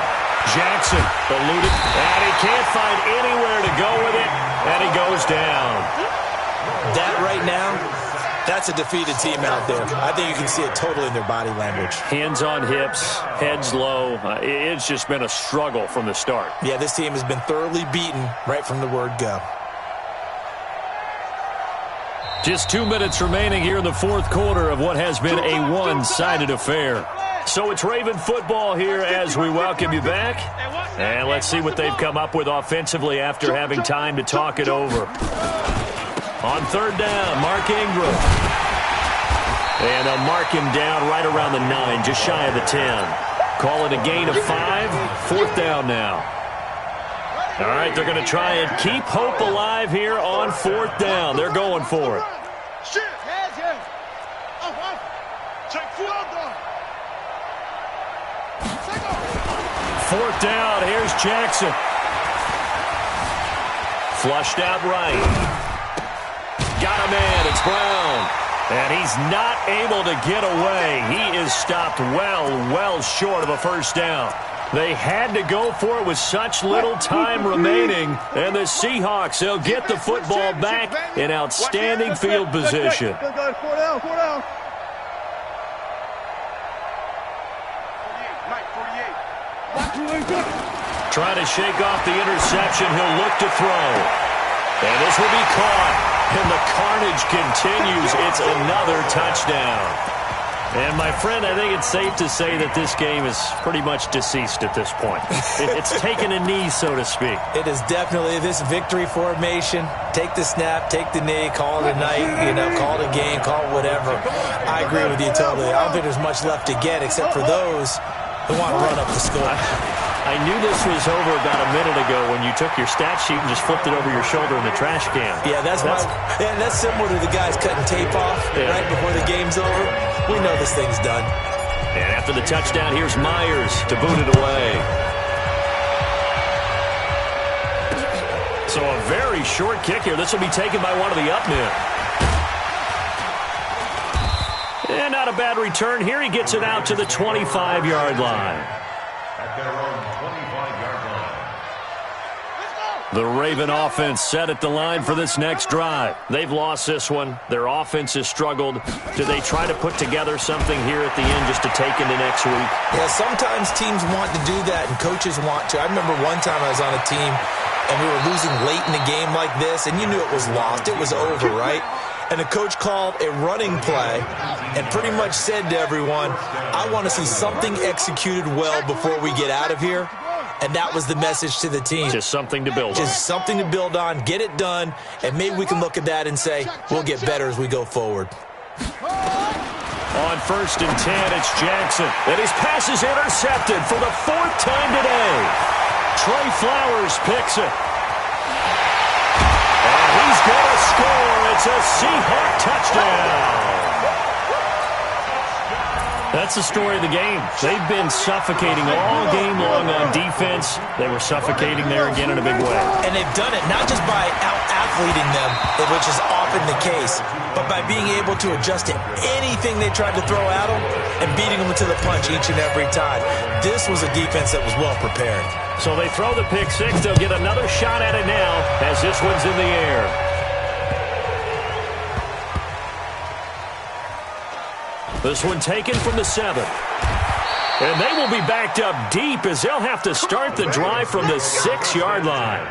Jackson eluded, and he can't find anywhere to go with it, and he goes down. That right now, that's a defeated team out there. I think you can see it totally in their body language. Hands on hips, heads low. It's just been a struggle from the start. Yeah, this team has been thoroughly beaten right from the word go. Just 2 minutes remaining here in the 4th quarter of what has been a one-sided affair. So it's Raven football here as we welcome you back. And let's see what they've come up with offensively after having time to talk it over. On 3rd down, Mark Ingram. And they'll mark him down right around the 9, just shy of the 10. Call it a gain of 5. 4th down now. All right, they're going to try and keep hope alive here on 4th down. They're going for it. Fourth down, here's Jackson. Flushed out right. Got a man, it's Brown. And he's not able to get away. He is stopped well short of a first down. They had to go for it with such little time remaining. And the Seahawks, they'll get the football back in outstanding field position. Trying to shake off the interception. He'll look to throw. And this will be caught. And the carnage continues. It's another touchdown. And, my friend, I think it's safe to say that this game is pretty much deceased at this point. It's taken a knee, so to speak. It is definitely this victory formation. Take the snap, take the knee, call it a night, call it a game, call it whatever. I agree with you totally. I don't think there's much left to get except for those who want to run up the score. I knew this was over about a minute ago when you took your stat sheet and just flipped it over your shoulder in the trash can. Yeah, that's similar to the guys cutting tape off right before the game's over. We know this thing's done. And after the touchdown, here's Myers to boot it away. So a very short kick here. This will be taken by one of the up men. And not a bad return here. He gets it out to the 25-yard line. At their own 25-yard line. The Raven offense set at the line for this next drive. They've lost this one. Their offense has struggled. Do they try to put together something here at the end just to take into next week? Yeah, sometimes teams want to do that and coaches want to. I remember one time I was on a team and we were losing late in the game like this, and you knew it was lost. It was over, right? And the coach called a running play and pretty much said to everyone, I want to see something executed well before we get out of here. And that was the message to the team. Just something to build on. Just something to build on, get it done, and maybe we can look at that and say, we'll get better as we go forward. On 1st and 10, it's Jackson. And his pass is intercepted for the 4th time today. Trey Flowers picks it. And he's going to score. It's a Seahawk touchdown. That's the story of the game. They've been suffocating all game long on defense. They were suffocating there again in a big way. And they've done it not just by out-athleting them, which is often the case, but by being able to adjust to anything they tried to throw at them and beating them to the punch each and every time. This was a defense that was well prepared. So they throw the pick six. They'll get another shot at it now as this one's in the air. This one taken from the 7. And they will be backed up deep as they'll have to start the drive from the 6-yard line.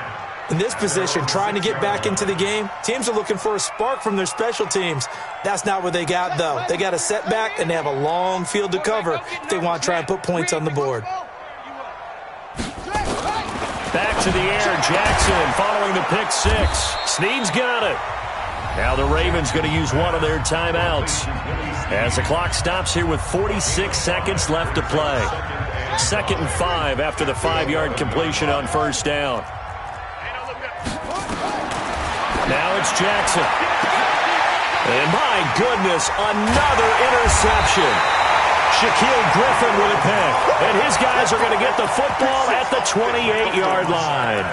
In this position, trying to get back into the game, teams are looking for a spark from their special teams. That's not what they got, though. They got a setback, and they have a long field to cover if they want to try and put points on the board. Back to the air, Jackson following the pick six. Snead's got it. Now the Ravens going to use one of their timeouts as the clock stops here with 46 seconds left to play. 2nd and 5 after the 5-yard completion on first down. Now it's Jackson. And my goodness, another interception. Shaquille Griffin with a pick. And his guys are going to get the football at the 28-yard line.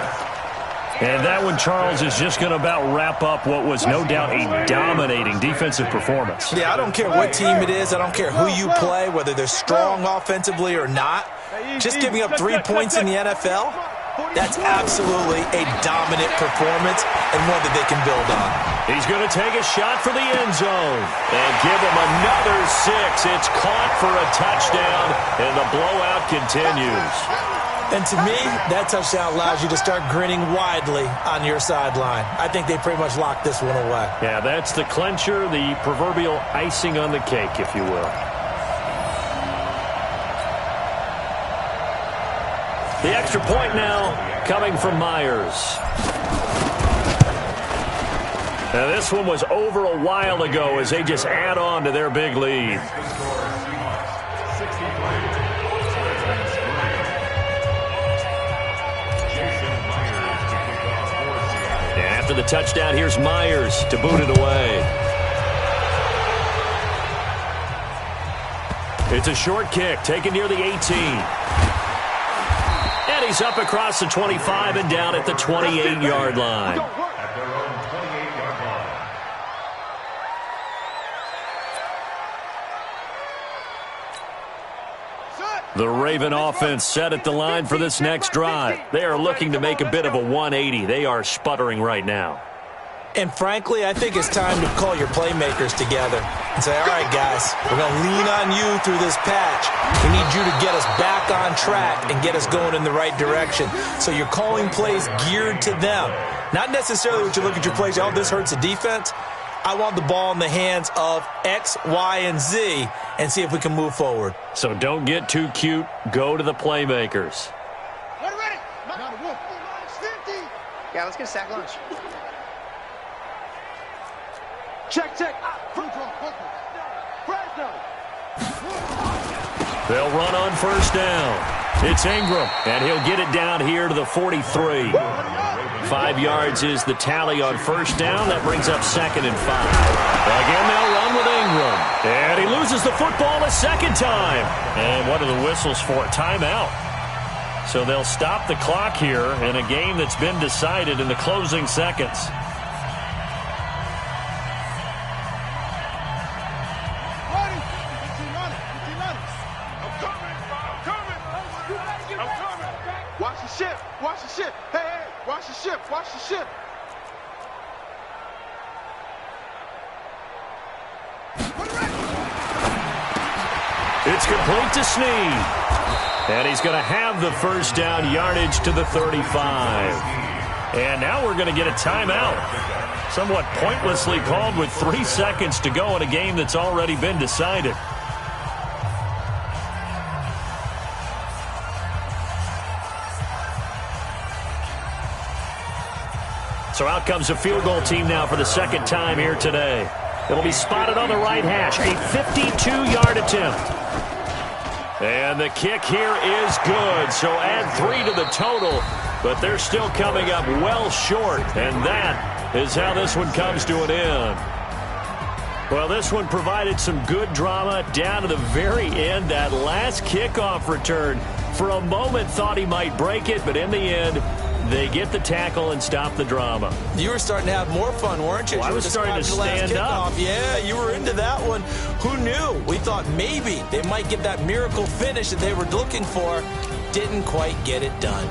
And that one, Charles, is just going to about wrap up what was no doubt a dominating defensive performance. Yeah, I don't care what team it is. I don't care who you play, whether they're strong offensively or not. Just giving up 3 points in the NFL, that's absolutely a dominant performance and one that they can build on. He's going to take a shot for the end zone and give him another 6. It's caught for a touchdown, and the blowout continues. And to me, that touchdown allows you to start grinning widely on your sideline. I think they pretty much locked this one away. Yeah, that's the clincher, the proverbial icing on the cake, if you will. The extra point now coming from Myers. Now this one was over a while ago as they just add on to their big lead. After the touchdown, here's Myers to boot it away. It's a short kick taken near the 18. And he's up across the 25 and down at the 28-yard line. The Raven offense set at the line for this next drive. They are looking to make a bit of a 180. They are sputtering right now. And frankly, I think it's time to call your playmakers together and say, all right, guys, we're going to lean on you through this patch. We need you to get us back on track and get us going in the right direction. So you're calling plays geared to them. Not necessarily what you look at your plays, oh, this hurts the defense. I want the ball in the hands of X, Y, and Z and see if we can move forward. So don't get too cute. Go to the playmakers. Ready. Yeah, let's get a sack lunch. Check. They'll run on first down. It's Ingram, and he'll get it down here to the 43. 5 yards is the tally on first down. That brings up 2nd and 5. Again, they'll run with Ingram. And he loses the football a second time. And what are the whistles for? Timeout. So they'll stop the clock here in a game that's been decided in the closing seconds. Watch the ship. Hey, watch the ship. It's complete to Snead. And he's going to have the first down, yardage to the 35. And now we're going to get a timeout. Somewhat pointlessly called with 3 seconds to go in a game that's already been decided. So out comes the field goal team now for the second time here today. It'll be spotted on the right hash. A 52-yard attempt. And the kick here is good. So add 3 to the total. But they're still coming up well short. And that is how this one comes to an end. Well, this one provided some good drama down to the very end. That last kickoff return, for a moment, thought he might break it, but in the end, they get the tackle and stop the drama. You were starting to have more fun, weren't you? Well, I was starting to stand up. Yeah, you were into that one. Who knew? We thought maybe they might get that miracle finish that they were looking for. Didn't quite get it done.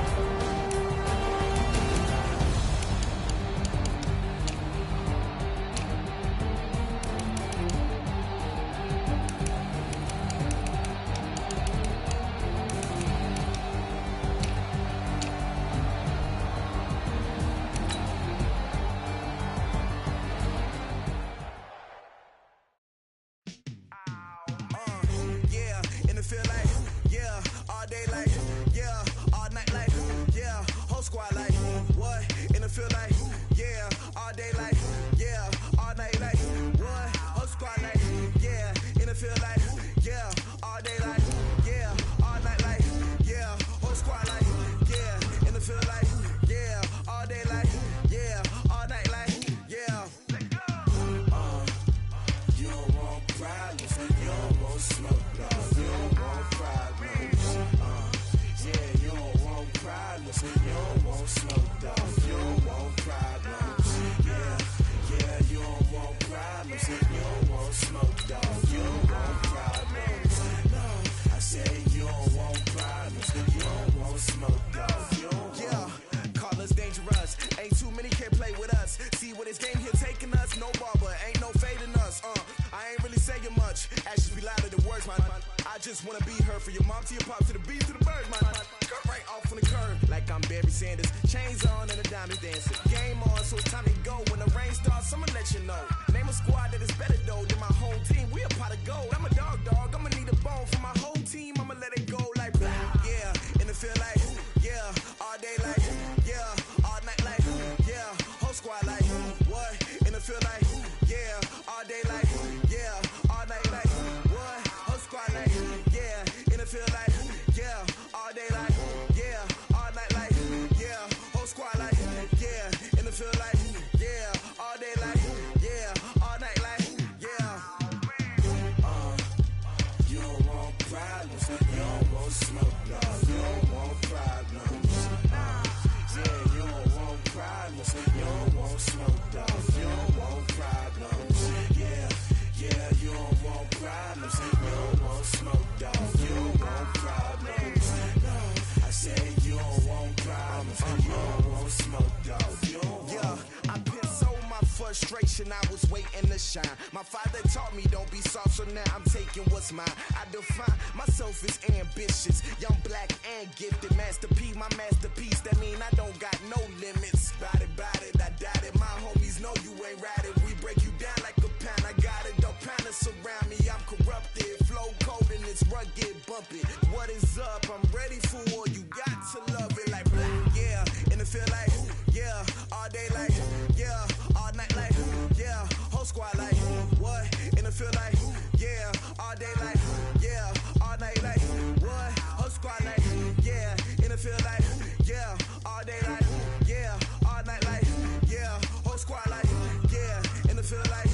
I was waiting to shine. My father taught me don't be soft, so now I'm taking what's mine. I define myself as ambitious, young, black, and gifted. Master P, my masterpiece. That mean I don't got no limits. Bout it, I doubt it. My homies know you ain't ratted. We break you down like a pound. I got it, don't panic surround me. I'm corrupted, flow cold and it's rugged, bumpy. What is up? I'm ready for war. You got to love it like black, yeah. And it feel like, yeah, all day like, yeah, all night like, yeah, whole squad like, what? And it feel like, yeah, all day like, yeah, all night like, what? Whole squad like, yeah, and it feel like, yeah, all day like, yeah, all night like, yeah, whole squad like, yeah, and it feel like,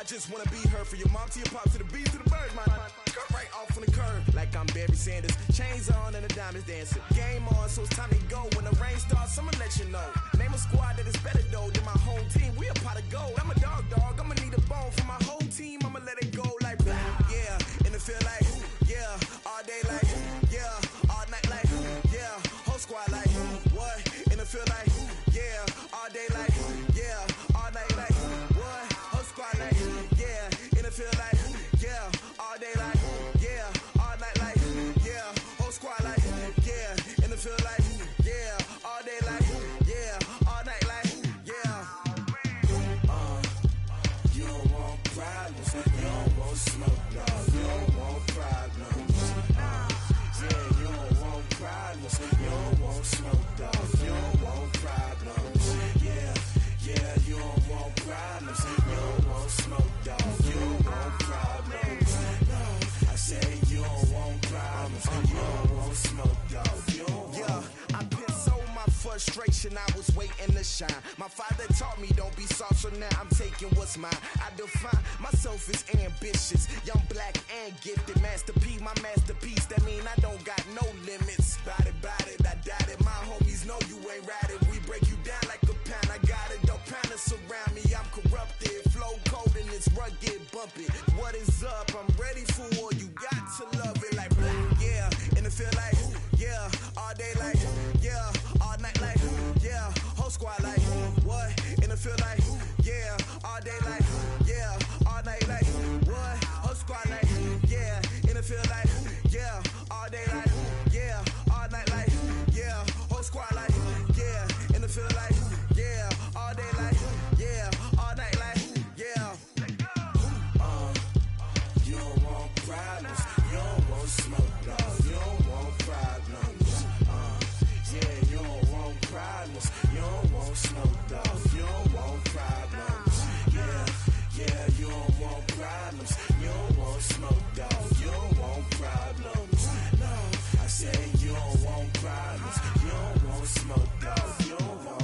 just wanna be her, for your mom to your pop to the beat to the bird, man. Cut right off on the curb, like I'm Barry Sanders. Chains on and the diamonds dancing. Game on, so it's time to go. When the rain starts, I'ma let you know. Name a squad that is better though than my home team. We a pot of gold. I'm a dog, I'ma need a bone for my whole team. I'ma let it go like, yeah. In the field like, yeah. All day like, yeah. All night like, yeah. Whole squad like, what? In the field like, yeah. All day like, yeah. All night like, what? Whole squad like, yeah. In the field like, yeah. All day like, yeah. All night like, yeah. Whole squad like, yeah. In the field like, yeah. All day like, yeah. All night like, yeah. You don't want problems. You don't want smoke, dog. You don't want problems. Yeah, you don't want problems. You don't want smoke, dog. You don't want problems. Yeah, you don't want problems. You don't want smoke, dog. You don't want problems. No, I say you don't want problems. You don't want smoke, dog. You don't want. I pissed so my frustration, I was waiting to shine. My father taught me don't be soft, so now I'm taking what's mine. I define myself as ambitious, young, black, and gifted. Master P, my masterpiece. That mean I don't got no limits. Bout it, I doubt it. My homies know you ain't ratted. We break you down like a pound. I got it, don't pound us around me. I'm corrupted, flow cold and it's rugged, bumpy. What is up? I'm ready for war. You got to love it like black, yeah. In the feel like, yeah. All day like, yeah. All night like, yeah. Whole squad like, what? In the feel like, yeah. All day like, yeah. All night like, what? Whole squad like, yeah. In the feel like, yeah. All day like, yeah. All night like, yeah. Whole squad like, yeah. In the feel like, yeah. All day like, yeah. All night like, yeah. You don't want problems. You don't want smoke, dog. You don't want problems. Yeah, you don't want problems. You don't want smoke, dog. You don't want problems. Yeah, you don't want problems. You don't want smoke, dog. You don't want problems. No, I say you don't want problems. You don't want smoke, dog. You don't want.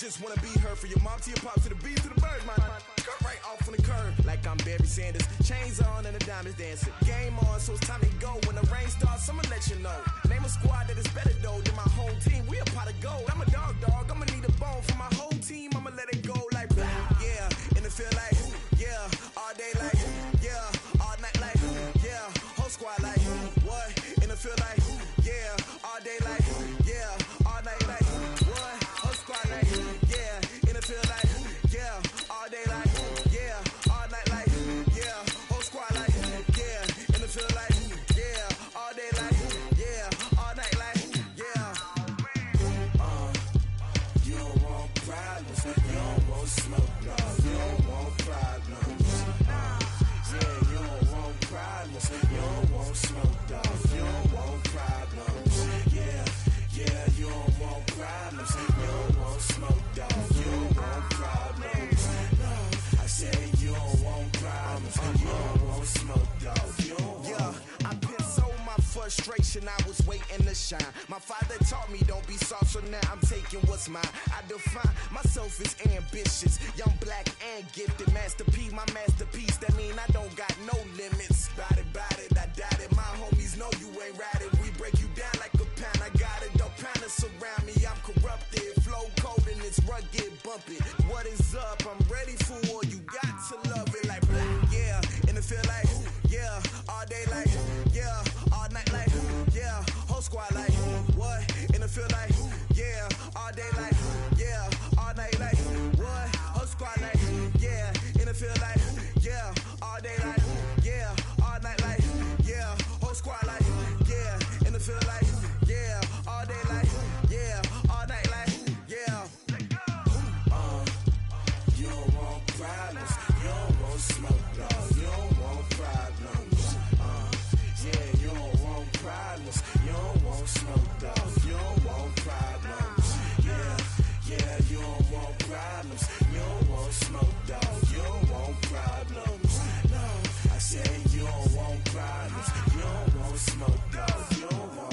Just wanna be her, for your mom to your pop to the beat to the bird, man. Cut right off on the curb, like I'm Barry Sanders. Chains on and the diamonds dancing. Game on, so it's time to go. When the rain starts, I'ma let you know. Name a squad that is better though than my home team. We a pot of gold. I'm a dog, I'ma need a bone for my whole team. I'ma let it go like, yeah. In the feel like, yeah. All day like, yeah. All night like, yeah. Whole squad like, what? In the feel like, yeah. All day like, yeah. All night like, what? Whole squad like, yeah. In the feel like, yeah. All day like, yeah. All night like, yeah. Whole squad like, yeah. In the feel like, yeah. All day like, yeah. All night like, yeah. You don't want problems. You don't want smoke, dog. You don't want problems. Yeah, you don't want problems. You don't want smoke, dog. You don't want problems. Yeah. waiting to shine. My father taught me don't be soft, so now I'm taking what's mine. I define myself as ambitious, young, black, and gifted. Master P, my masterpiece. That mean I don't got no limits. Bout it, I doubt it. My homies know you ain't ratted. We break you down like a pound. I got it, don't pound us around me. I'm corrupted, flow cold and it's rugged, bumpy. What is up? I'm ready for war. You got to love it like black, yeah. And it feel like, yeah, all day like, yeah, all night like, yeah, whole squad like, what? And it feel like, yeah, all day like, yeah, all night like, what? Whole squad like, yeah, and it feel like, yeah, all day like, yeah, all night like, yeah, whole squad like, yeah, and it feel like, yeah, all day like, yeah, all night like, yeah. You don't want problems, you don't want smoke, dog, you don't want problems. Yeah, you don't want problems, you don't want smoke, dog, you don't want problems. Yeah, you don't want problems, you don't want smoke, dog, you don't want problems. No, I said you don't want problems, you don't want smoke, dog, you don't want.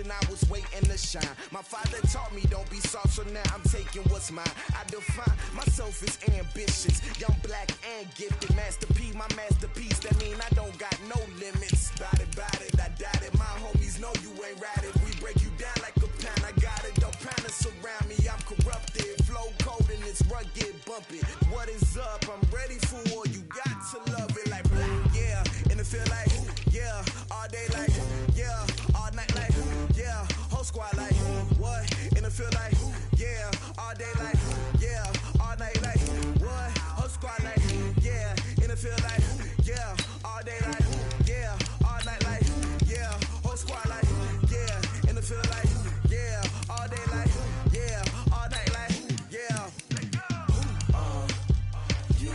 I was waiting to shine. My father taught me don't be soft, so now I'm taking what's mine. I define myself as ambitious, young, black, and gifted. Master P, my masterpiece. That mean I don't got no limits. Bout it, I doubt it. My homies know you ain't ratted. We break you down like a pound. I got it, don't pound us around me. I'm corrupted, flow cold and it's rugged, bumpy. What is up? I'm ready for war. You got to love it like black, yeah. And it feel like, yeah, all day like, yeah, all night like, yeah, whole squad like, what? And it feel like, yeah, all day like, yeah, all night like, what? Whole squad like, yeah, and it feel like, yeah, all day like, yeah, all night like, yeah, whole squad like, yeah, and it feel like, yeah, all day like, yeah, all night like, yeah. You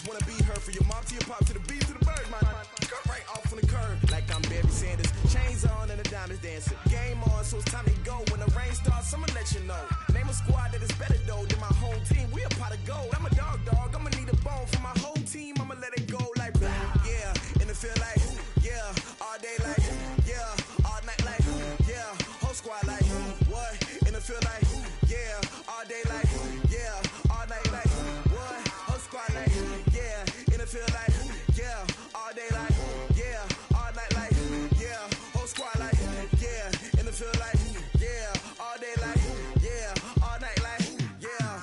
Wanna be heard for your mom to your pop to the beat to the bird, man. Cut right off on the curb like I'm Barry Sanders. Chains on and the diamonds dancing. Game on, so it's time to go. When the rain starts, I'ma let you know. Name a squad that is better though than my whole team. We a pot of gold. I'm a dog. I'ma need a bone for my whole team. I'ma let it go like yeah. And it feel like yeah. All day like yeah. All night like yeah. Whole squad like what? And it feel like yeah. All day like yeah. All night like what? Whole squad like yeah. And it feel like yeah. All day like yeah. All night like yeah. Whole squad like yeah. And it feel like yeah. All day like yeah. All night like yeah.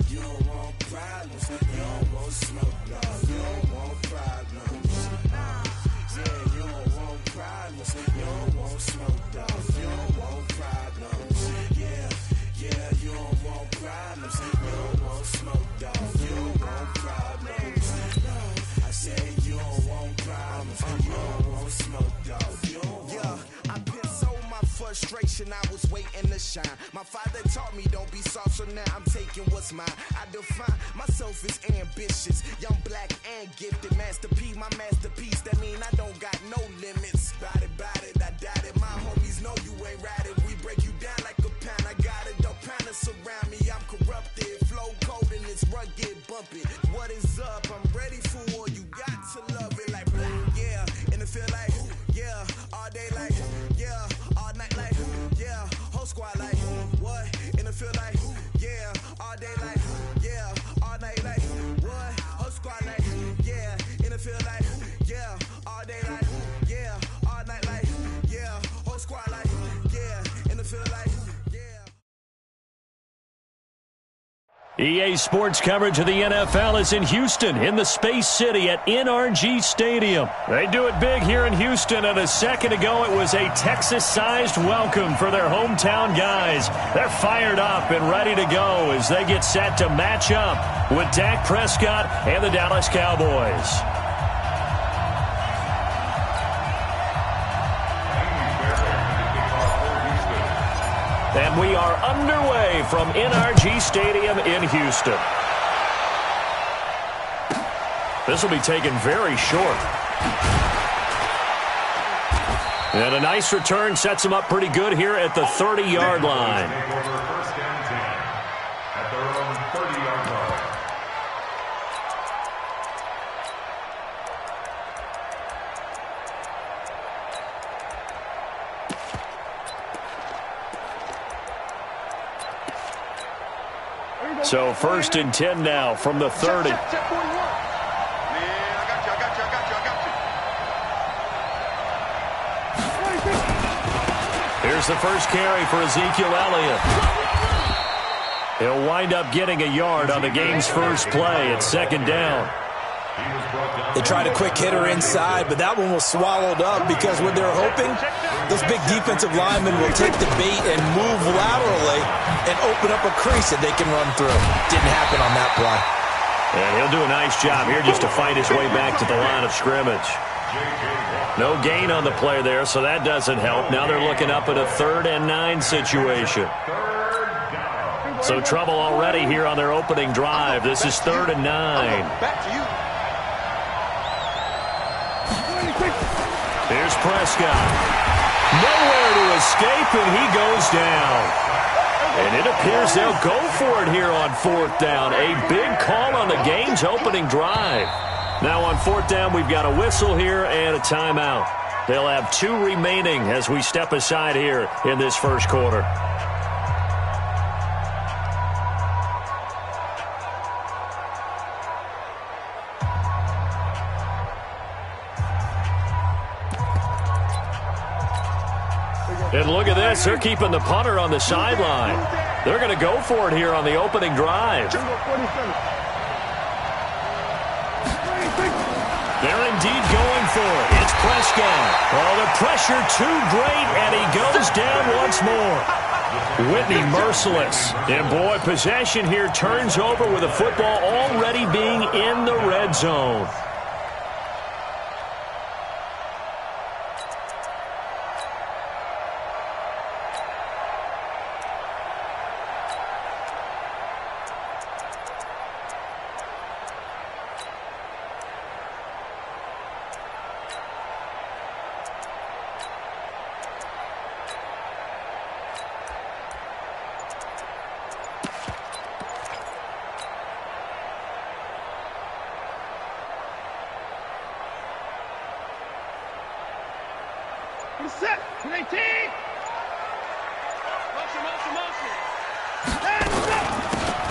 You don't want problems. You don't want smoke. No. You don't want problems. Yeah, you don't want problems. You don't want smoke. No. You don't want problems. Yeah, you don't want problems. You don't want smoke. No. You don't want problems. No. I said you don't want problems. You don't want smoke. No. You don't want. I've been so my frustration, I was waiting to shine. My father taught me don't be soft, so now I'm taking what's mine. I define myself as ambitious, young, black, and gifted. Master P, my masterpiece. That mean I don't got no limits. Bout it, I doubt it. My homies know you ain't ratted. We break you down like a pound. I got it, don't pound us around me. I'm corrupted, flow cold and it's rugged, bumpy. What is up? I'm ready for war. You got to love it like yeah, and it feel like yeah, all day like yeah, all night like yeah, whole squad like what? And it feel like yeah, all day like yeah, all night like what? Whole squad like yeah, and it feel like yeah, all day like yeah, all night like yeah, whole squad like yeah, and it feel like yeah. EA Sports coverage of the NFL is in Houston, in the Space City at NRG Stadium. They do it big here in Houston, and a second ago it was a Texas-sized welcome for their hometown guys. They're fired up and ready to go as they get set to match up with Dak Prescott and the Dallas Cowboys. And we are underway from NRG Stadium in Houston. This will be taken very short. And a nice return sets him up pretty good here at the 30-yard line. First and 10 at their own 30-yard line. So first and 10 now from the 30. Check 41. Man, I got you. Here's the first carry for Ezekiel Elliott. He'll wind up getting a yard on the game's first play at second down. They tried a quick hitter inside, but that one was swallowed up because what they're hoping, this big defensive lineman will take the bait and move laterally and open up a crease that they can run through. Didn't happen on that play. And he'll do a nice job here just to fight his way back to the line of scrimmage. No gain on the play there, so that doesn't help. Now they're looking up at a 3rd and 9 situation. So trouble already here on their opening drive. This is 3rd and 9. Back to you. Here's Prescott. Nowhere to escape, and he goes down. And it appears they'll go for it here on 4th down. A big call on the game's opening drive. Now on 4th down, we've got a whistle here and a timeout. They'll have 2 remaining as we step aside here in this first quarter. And look at this. They're keeping the punter on the sideline. They're going to go for it here on the opening drive. They're indeed going for it. It's Prescott. Oh, the pressure too great, and he goes down once more. Whitney merciless. And, boy, possession here turns over with the football already being in the red zone.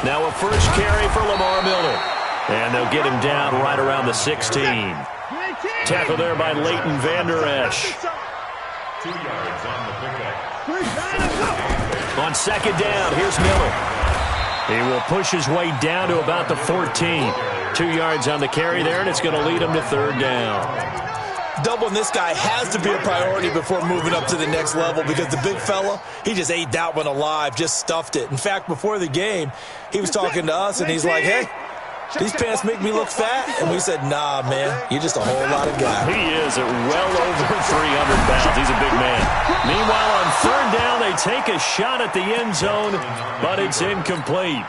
Now a first carry for Lamar Miller. And they'll get him down right around the 16. Tackle there by Leighton Vander Esch. 2 yards on the pickup. On second down, here's Miller. He will push his way down to about the 14. 2 yards on the carry there, and it's going to lead him to third down. Doubling this guy has to be a priority before moving up to the next level because the big fella, he just ate that one alive, just stuffed it. In fact, before the game, he was talking to us, and he's like, hey, these pants make me look fat. And we said, nah, man, you're just a whole lot of guy. He is at well over 300 pounds. He's a big man. Meanwhile, on third down, they take a shot at the end zone, but it's incomplete.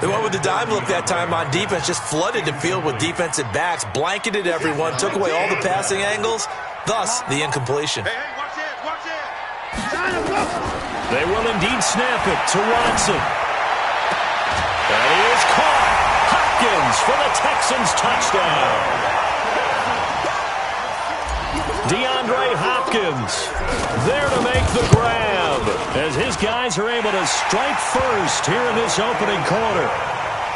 They went with the dime look that time on defense, just flooded the field with defensive backs, blanketed everyone, took away all the passing angles, thus the incompletion. Hey, watch this, watch this. They will indeed snap it to Watson. And he is caught. Hopkins for the Texans touchdown. DeAndre Hopkins there to make the grab as his guys are able to strike first here in this opening quarter.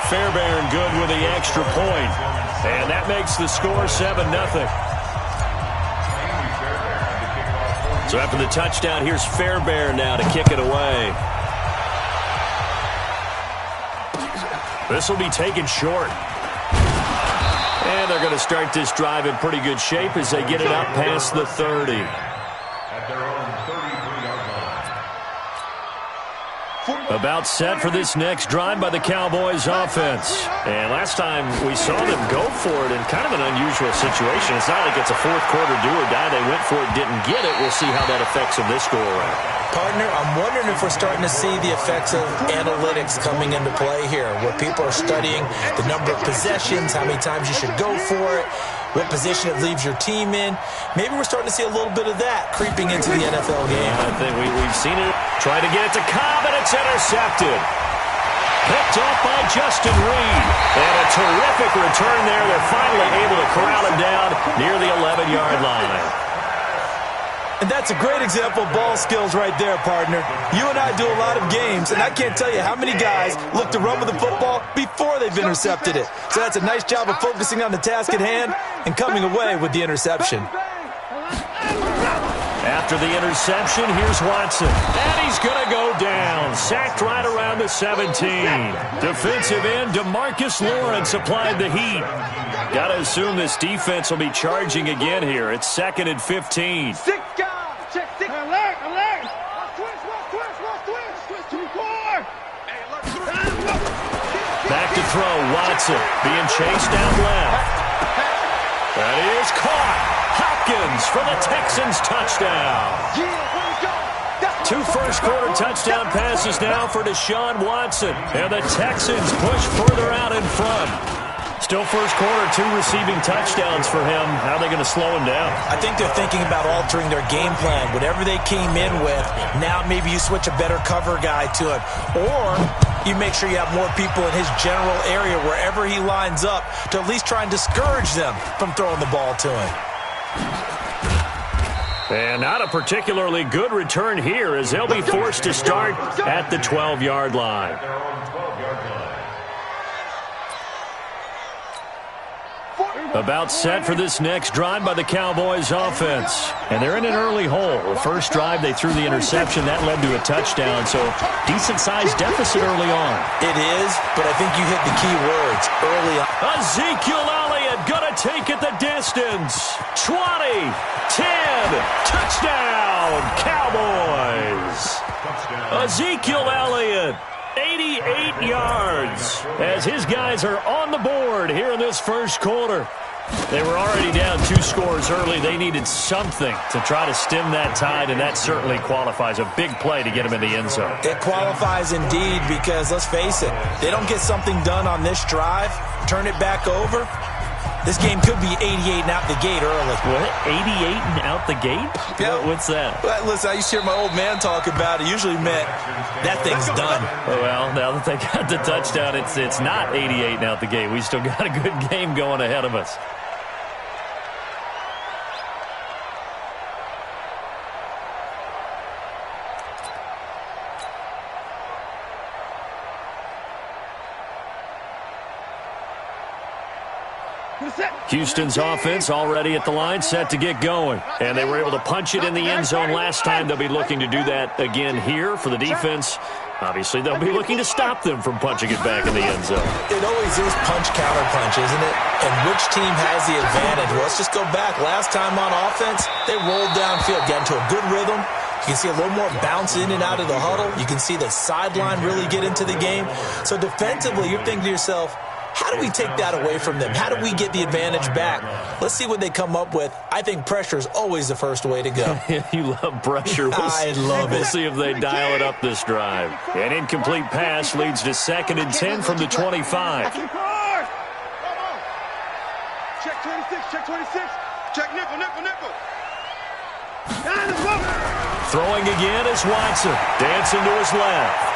Fairbairn good with the extra point, and that makes the score 7-0. So after the touchdown, here's Fairbairn now to kick it away. This will be taken short. And they're going to start this drive in pretty good shape as they get it out past the 30. At their own 33-yard line. About set for this next drive by the Cowboys offense. And last time we saw them go for it in kind of an unusual situation. It's not like it's a fourth quarter do or die. They went for it, didn't get it. We'll see how that affects them this go-around. Partner, I'm wondering if we're starting to see the effects of analytics coming into play here, where people are studying the number of possessions, how many times you should go for it, what position it leaves your team in. Maybe we're starting to see a little bit of that creeping into the NFL game. I think we've seen it. Try to get it to Cobb, and it's intercepted. Picked off by Justin Reed. And a terrific return there. They're finally able to corral him down near the 11-yard line. And that's a great example of ball skills right there, partner. You and I do a lot of games, and I can't tell you how many guys look to run with the football before they've intercepted it. So that's a nice job of focusing on the task at hand and coming away with the interception. After the interception, here's Watson. And he's going to go down. Sacked right around the 17. Defensive end DeMarcus Lawrence applied the heat. Got to assume this defense will be charging again here. It's 2nd and 15. 6 guys. Check 6. Alert, alert. Twist. 2-4. Hey, alert 3. Back to throw. Watson being chased down left. That is caught. Hopkins for the Texans touchdown. Two first-quarter touchdown passes now for Deshaun Watson. And the Texans push further out in front. Still first quarter, 2 receiving touchdowns for him. How are they going to slow him down? I think they're thinking about altering their game plan. Whatever they came in with, now maybe you switch a better cover guy to him. Or you make sure you have more people in his general area wherever he lines up to at least try and discourage them from throwing the ball to him. And not a particularly good return here as they'll be forced to start at the 12-yard line. About set for this next drive by the Cowboys offense. And they're in an early hole. The first drive, they threw the interception. That led to a touchdown, so decent-sized deficit early on. It is, but I think you hit the key words early on. Ezekiel Elliott gonna take it the distance. 20, 10, touchdown, Cowboys. Ezekiel Elliott. 88 yards as his guys are on the board here in this first quarter. They were already down 2 scores early. They needed something to try to stem that tide, and that certainly qualifies. A big play to get them in the end zone. It qualifies indeed because, let's face it, they don't get something done on this drive, turn it back over, this game could be 88 and out the gate early. What? 88 and out the gate? Yeah. What's that? Well, listen, I used to hear my old man talk about it. Usually meant that thing's done. Well, now that they got the touchdown, it's not 88 and out the gate. We still got a good game going ahead of us. Houston's offense already at the line, set to get going. And they were able to punch it in the end zone last time. They'll be looking to do that again here for the defense. Obviously, they'll be looking to stop them from punching it back in the end zone. It always is punch-counter-punch, isn't it? And which team has the advantage? Well, let's just go back. Last time on offense, they rolled downfield, got into a good rhythm. You can see a little more bounce in and out of the huddle. You can see the sideline really get into the game. So defensively, you're thinking to yourself, how do we take that away from them? How do we get the advantage back? Let's see what they come up with. I think pressure is always the first way to go. You love pressure. I love it. We'll see if they dial it up this drive. An incomplete pass leads to 2nd and 10 from the 25. Check 26, check 26. Check nickel, nickel, nickel. Throwing again is Watson. Dancing to his left.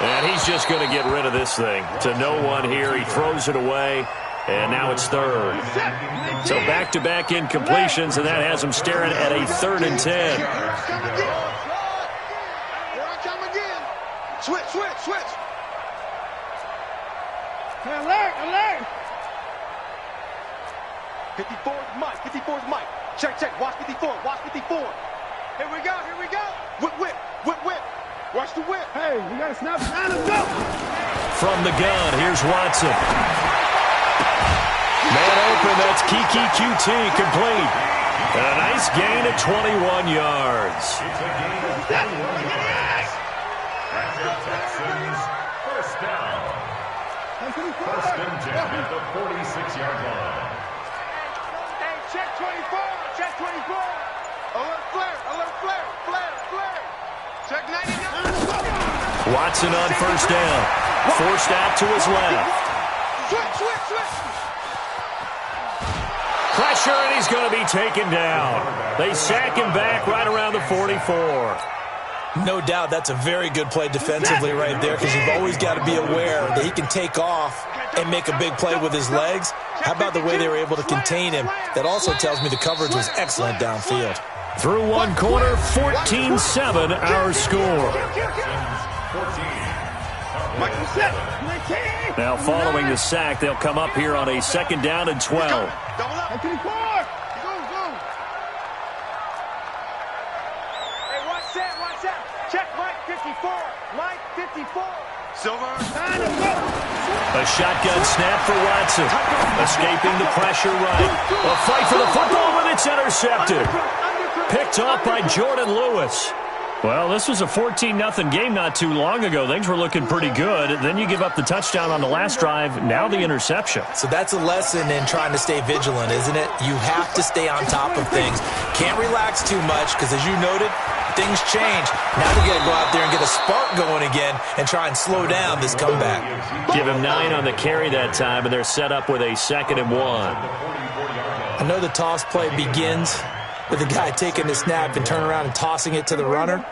And he's just going to get rid of this thing. To no one here. He throws it away. And now it's 3rd. So back-to-back incompletions, and that has him staring at a 3rd and 10. Here I come again. Switch, switch, switch. Alert, alert. 54's Mike, 54's Mike. Check, check, watch 54, watch 54. Here we go, here we go. Whip, whip, whip, whip. Watch the whip. Hey, we got to snap. Let's go. From the gun, here's Watson. Man open, that's Kiki QT, complete. And a nice gain of 21 yards. It's a gain of 21 yards. That's the Texans' first down. First and 10 at the 46-yard line. Hey, check 24, check 24. Alert flare, flare, flare. Check 99. Watson on first down. Forced out to his left. Switch, switch, switch. Pressure, and he's going to be taken down. They sack him back right around the 44. No doubt that's a very good play defensively right there, because you've always got to be aware that he can take off and make a big play with his legs. How about the way they were able to contain him? That also tells me the coverage was excellent downfield. Through one quarter, 14-7 our score. Now following the sack, they'll come up here on a 2nd down and 12. Double up. Go, go. Hey, watch that. Check Mike 54. Mike 54. Silver. A shotgun snap for Watson. Escaping the pressure right. A fight for the football, but it's intercepted. Picked off by Jordan Lewis. Well, this was a 14-0 game not too long ago. Things were looking pretty good. Then you give up the touchdown on the last drive. Now the interception. So that's a lesson in trying to stay vigilant, isn't it? You have to stay on top of things. Can't relax too much because, as you noted, things change. Now you got to go out there and get a spark going again and try and slow down this comeback. Give him 9 on the carry that time, and they're set up with a 2nd and 1. I know the toss play begins with the guy taking the snap and turning around and tossing it to the runner.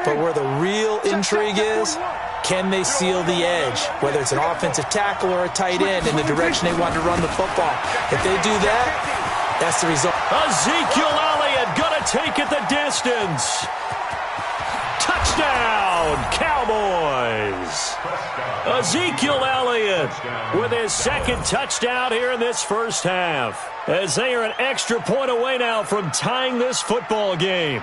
But where the real intrigue is, can they seal the edge? Whether it's an offensive tackle or a tight end in the direction they want to run the football. If they do that, that's the result. Ezekiel Elliott going to take it the distance. Touchdown, Cowboys. Ezekiel Elliott with his 2nd touchdown here in this first half, as they are an extra point away now from tying this football game.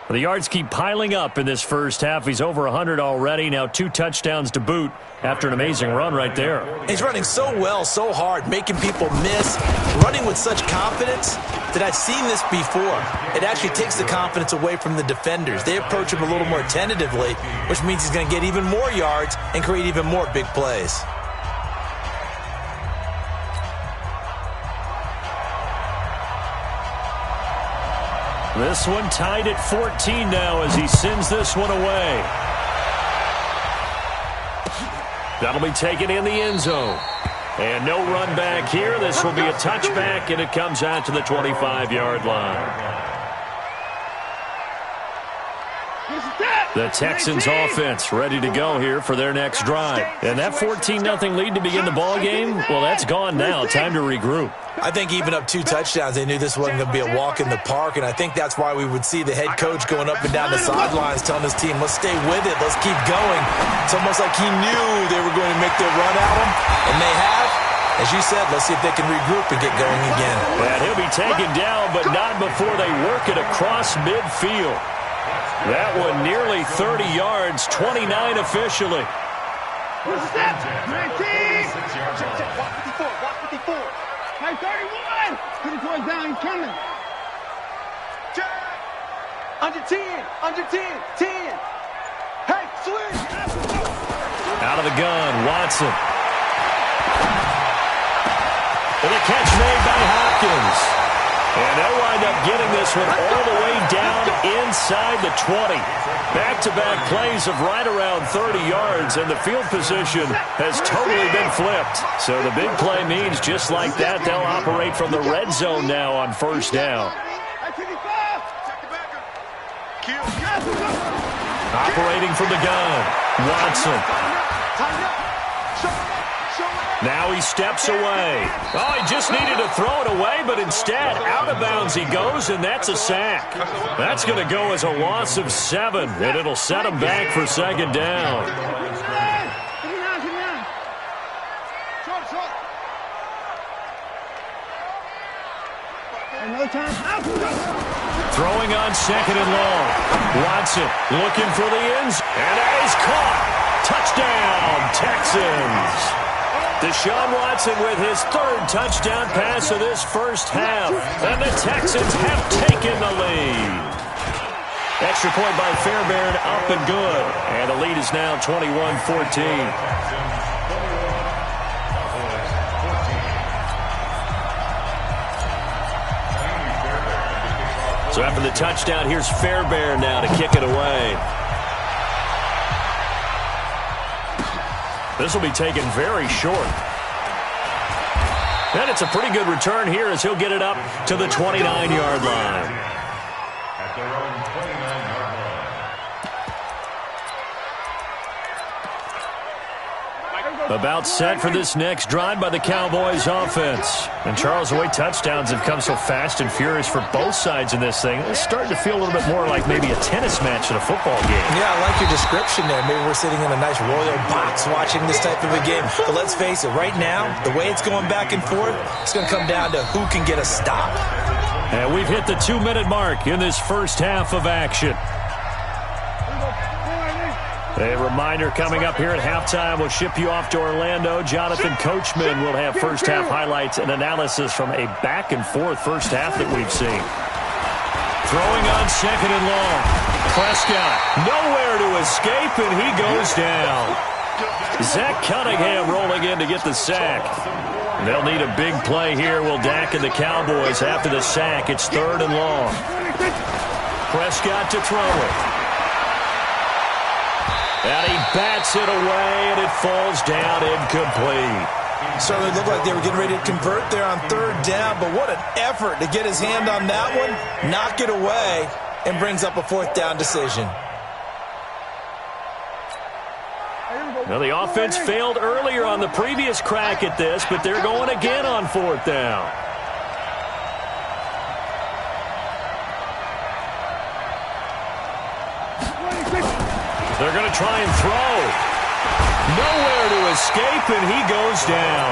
The yards keep piling up in this first half. He's over 100 already. Now 2 touchdowns to boot after an amazing run right there. He's running so well, so hard, making people miss, running with such confidence that I've seen this before. It actually takes the confidence away from the defenders. They approach him a little more tentatively, which means he's going to get even more yards and create even more big plays. This one tied at 14 now as he sends this one away. That'll be taken in the end zone. And no run back here. This will be a touchback, and it comes out to the 25-yard line. The Texans offense ready to go here for their next drive. And that 14-0 lead to begin the ball game, well, that's gone now. Time to regroup. I think even up 2 touchdowns, they knew this wasn't going to be a walk in the park, and I think that's why we would see the head coach going up and down the sidelines telling his team, let's stay with it, let's keep going. It's almost like he knew they were going to make their run at him, and they have. As you said, let's see if they can regroup and get going again. And he'll be taken down, but not before they work it across midfield. That one nearly 30 yards, 29 officially. Watch 54, watch 54. Hey, 31. 54 down, he's coming. Under 10, under 10, 10. Hey, swing. Out of the gun, Watson. And a catch made by Hopkins. And they'll wind up getting this one all the way down inside the 20. Back-to-back plays of right around 30 yards, and the field position has totally been flipped. So the big play means just like that, they'll operate from the red zone now on first down. Operating from the gun, Watson. Now he steps away. Oh, he just needed to throw it away, but instead, out of bounds he goes, and that's a sack. That's going to go as a loss of 7, and it'll set him back for second down. Throwing on second and long. Watson looking for the ends, and that is caught. Touchdown, Texans. Deshaun Watson with his 3rd touchdown pass of this first half. And the Texans have taken the lead. Extra point by Fairbairn, up and good. And the lead is now 21-14. So after the touchdown, here's Fairbairn now to kick it away. This will be taken very short. And it's a pretty good return here as he'll get it up to the 29-yard line. At their own 29-yard line. About set for this next drive by the Cowboys offense. And Charles, the way touchdowns have come so fast and furious for both sides in this thing, it's starting to feel a little bit more like maybe a tennis match in a football game. Yeah, I like your description there. Maybe we're sitting in a nice royal box watching this type of a game. But let's face it, right now, the way it's going back and forth, it's going to come down to who can get a stop. And we've hit the 2-minute mark in this first half of action. A reminder coming up here at halftime, we'll ship you off to Orlando. Jonathan Coachman will have first half highlights and analysis from a back-and-forth first half that we've seen. Throwing on second and long. Prescott nowhere to escape, and he goes down. Zach Cunningham rolling in to get the sack. They'll need a big play here. Will Dak and the Cowboys after the sack. It's 3rd and long. Prescott to throw it. And he bats it away, and it falls down incomplete. Certainly looked like they were getting ready to convert there on 3rd down, but what an effort to get his hand on that one, knock it away, and brings up a 4th down decision. Now, the offense failed earlier on the previous crack at this, but they're going again on 4th down. They're going to try and throw. Nowhere to escape, and he goes down.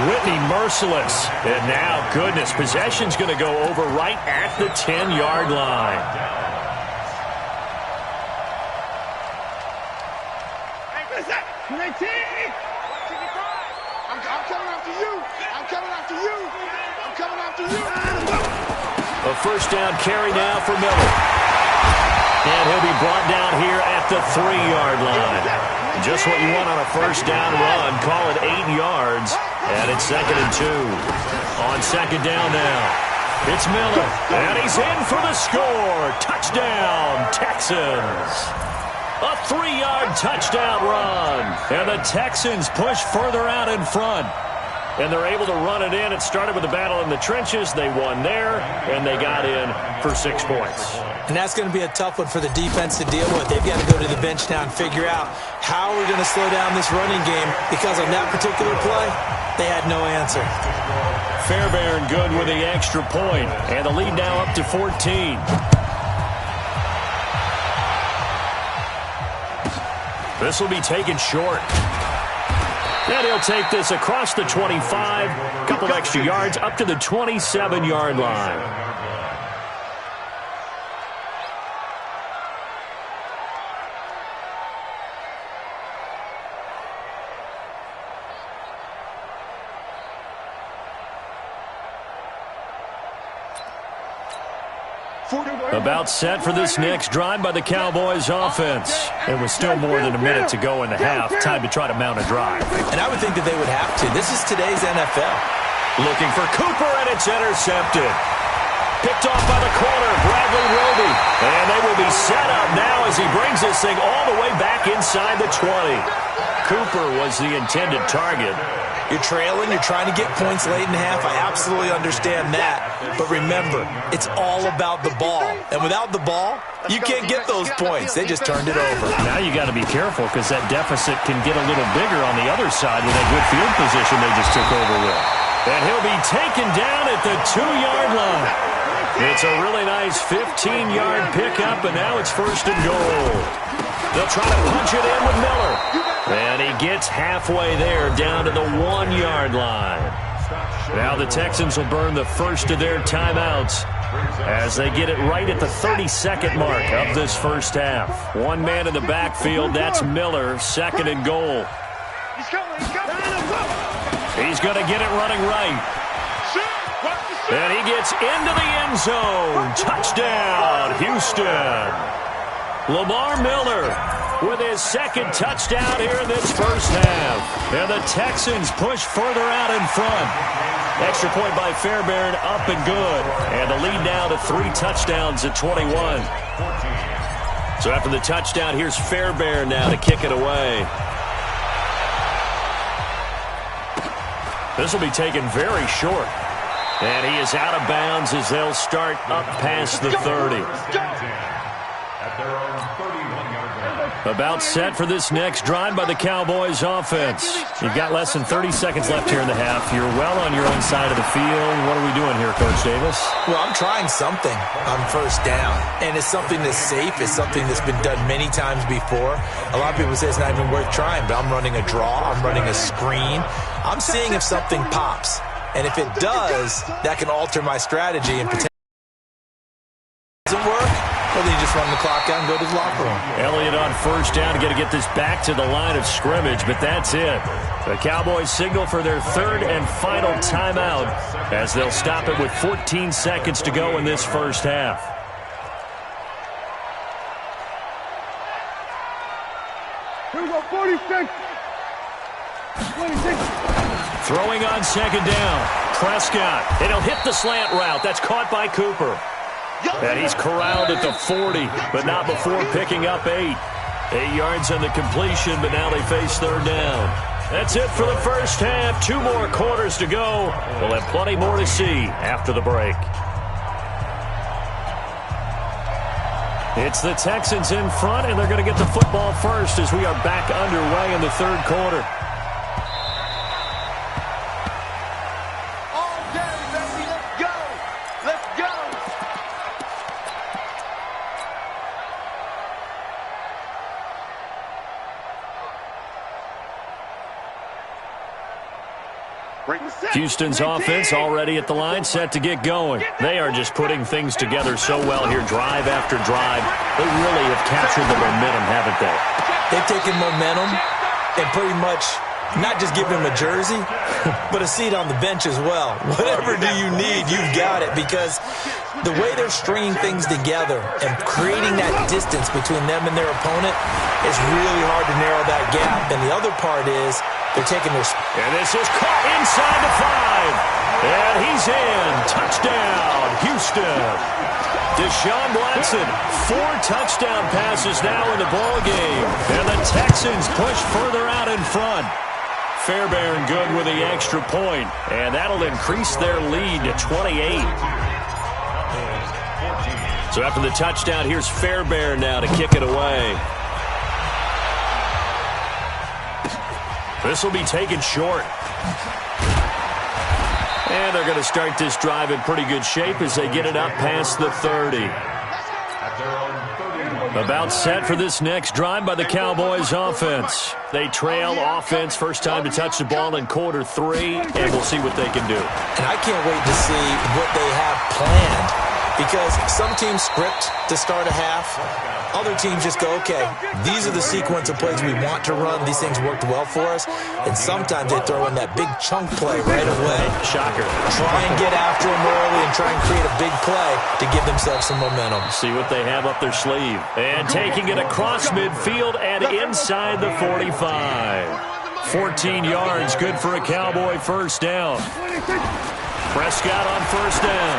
Whitney merciless. And now, goodness, possession's going to go over right at the 10-yard line. I'm coming after you. I'm coming after you. I'm coming after you. A first down carry now for Miller. And he'll be brought down here at the 3-yard line. Just what you want on a first down run. Call it 8 yards. And it's 2nd and 2. On second down now. It's Miller. And he's in for the score. Touchdown, Texans. A 3-yard touchdown run. And the Texans push further out in front. and they're able to run it in. It started with a battle in the trenches. They won there, and they got in for 6 points. And that's going to be a tough one for the defense to deal with. They've got to go to the bench now and figure out how we're going to slow down this running game, because on that particular play, they had no answer. Fairbairn good with the extra point, and the lead now up to 14. This will be taken short. And he'll take this across the 25, a couple extra yards up to the 27-yard line. About set for this next drive by the Cowboys offense. And with still more than a minute to go in the half, time to try to mount a drive. And I would think that they would have to. This is today's NFL. Looking for Cooper, and it's intercepted. Picked off by the corner, Bradley Roby. And they will be set up now as he brings this thing all the way back inside the 20. Cooper was the intended target. You're trailing, you're trying to get points late in the half. I absolutely understand that. But remember, it's all about the ball. And without the ball, you can't get those points. They just turned it over. Now you got to be careful, because that deficit can get a little bigger on the other side with that good field position they just took over with. And he'll be taken down at the 2-yard line. It's a really nice 15-yard pickup, and now it's 1st and goal. They'll try to punch it in with Miller. And he gets halfway there, down to the 1-yard line. Now the Texans will burn the first of their timeouts as they get it right at the 32nd mark of this first half. One man in the backfield, that's Miller, 2nd and goal. He's going to get it running right. And he gets into the end zone. Touchdown, Houston. Lamar Miller with his 2nd touchdown here in this first half. And the Texans push further out in front. Extra point by Fairbairn, up and good. And the lead now to 3 touchdowns at 21. So after the touchdown, here's Fairbairn now to kick it away. This will be taken very short. And he is out of bounds as they'll start up past the 30. About set for this next drive by the Cowboys offense. You've got less than 30 seconds left here in the half. You're well on your own side of the field. What are we doing here, Coach Davis? Well, I'm trying something on 1st down. And it's something that's safe. It's something that's been done many times before. A lot of people say it's not even worth trying, but I'm running a draw. I'm running a screen. I'm seeing if something pops. And if it does, that can alter my strategy and potentially doesn't work. Well, then you just run the clock out and go to the locker room. Elliott on 1st down to get this back to the line of scrimmage, but that's it. The Cowboys signal for their 3rd and final timeout as they'll stop it with 14 seconds to go in this first half. Here we go, 46. 26. Throwing on 2nd down. Prescott. And he'll hit the slant route. That's caught by Cooper. And he's corralled at the 40, but not before picking up 8. 8 yards on the completion, but now they face 3rd down. That's it for the first half. 2 more quarters to go. We'll have plenty more to see after the break. It's the Texans in front, and they're going to get the football first as we are back underway in the 3rd quarter. Houston's offense already at the line, set to get going. They are just putting things together so well here, drive after drive. They really have captured the momentum, haven't they? They've taken momentum and pretty much not just given him a jersey, but a seat on the bench as well. Whatever do you need, you've got it, because the way they're stringing things together and creating that distance between them and their opponent is really hard to narrow that gap. And the other part is they're taking their... And this is caught inside the 5. And he's in. Touchdown, Houston. Deshaun Watson, 4 touchdown passes now in the ball game. And the Texans push further out in front. Fairbairn good with the extra point, and that'll increase their lead to 28. So after the touchdown, here's Fairbairn now to kick it away. This will be taken short. And they're going to start this drive in pretty good shape as they get it up past the 30. About set for this next drive by the Cowboys offense. They trail offense, first time to touch the ball in quarter 3, and we'll see what they can do. And I can't wait to see what they have planned, because some teams script to start a half. Other teams just go, okay, these are the sequence of plays we want to run. These things worked well for us. And sometimes they throw in that big chunk play right away. Shocker. Try and get after them early and try and create a big play to give themselves some momentum. See what they have up their sleeve. And taking it across midfield and inside the 45. 14 yards, good for a Cowboy first down. Prescott on first down.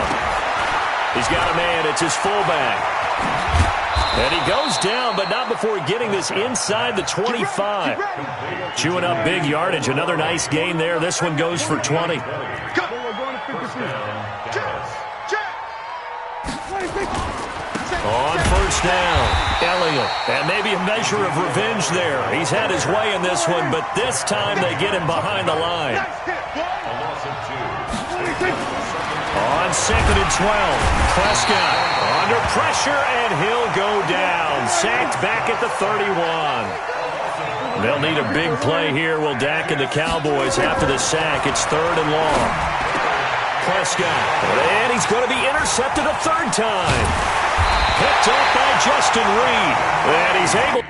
He's got a man. It's his fullback. And he goes down, but not before getting this inside the 25. Chewing up big yardage. Another nice gain there. This one goes for 20. On first down, Elliott. And maybe a measure of revenge there. He's had his way in this one, but this time they get him behind the line. On 2nd and 12, Prescott under pressure, and he'll go down. Sacked back at the 31. They'll need a big play here. Will Dak and the Cowboys after the sack. It's 3rd and long. Prescott, and he's going to be intercepted a third time. Picked up by Justin Reed, and he's able...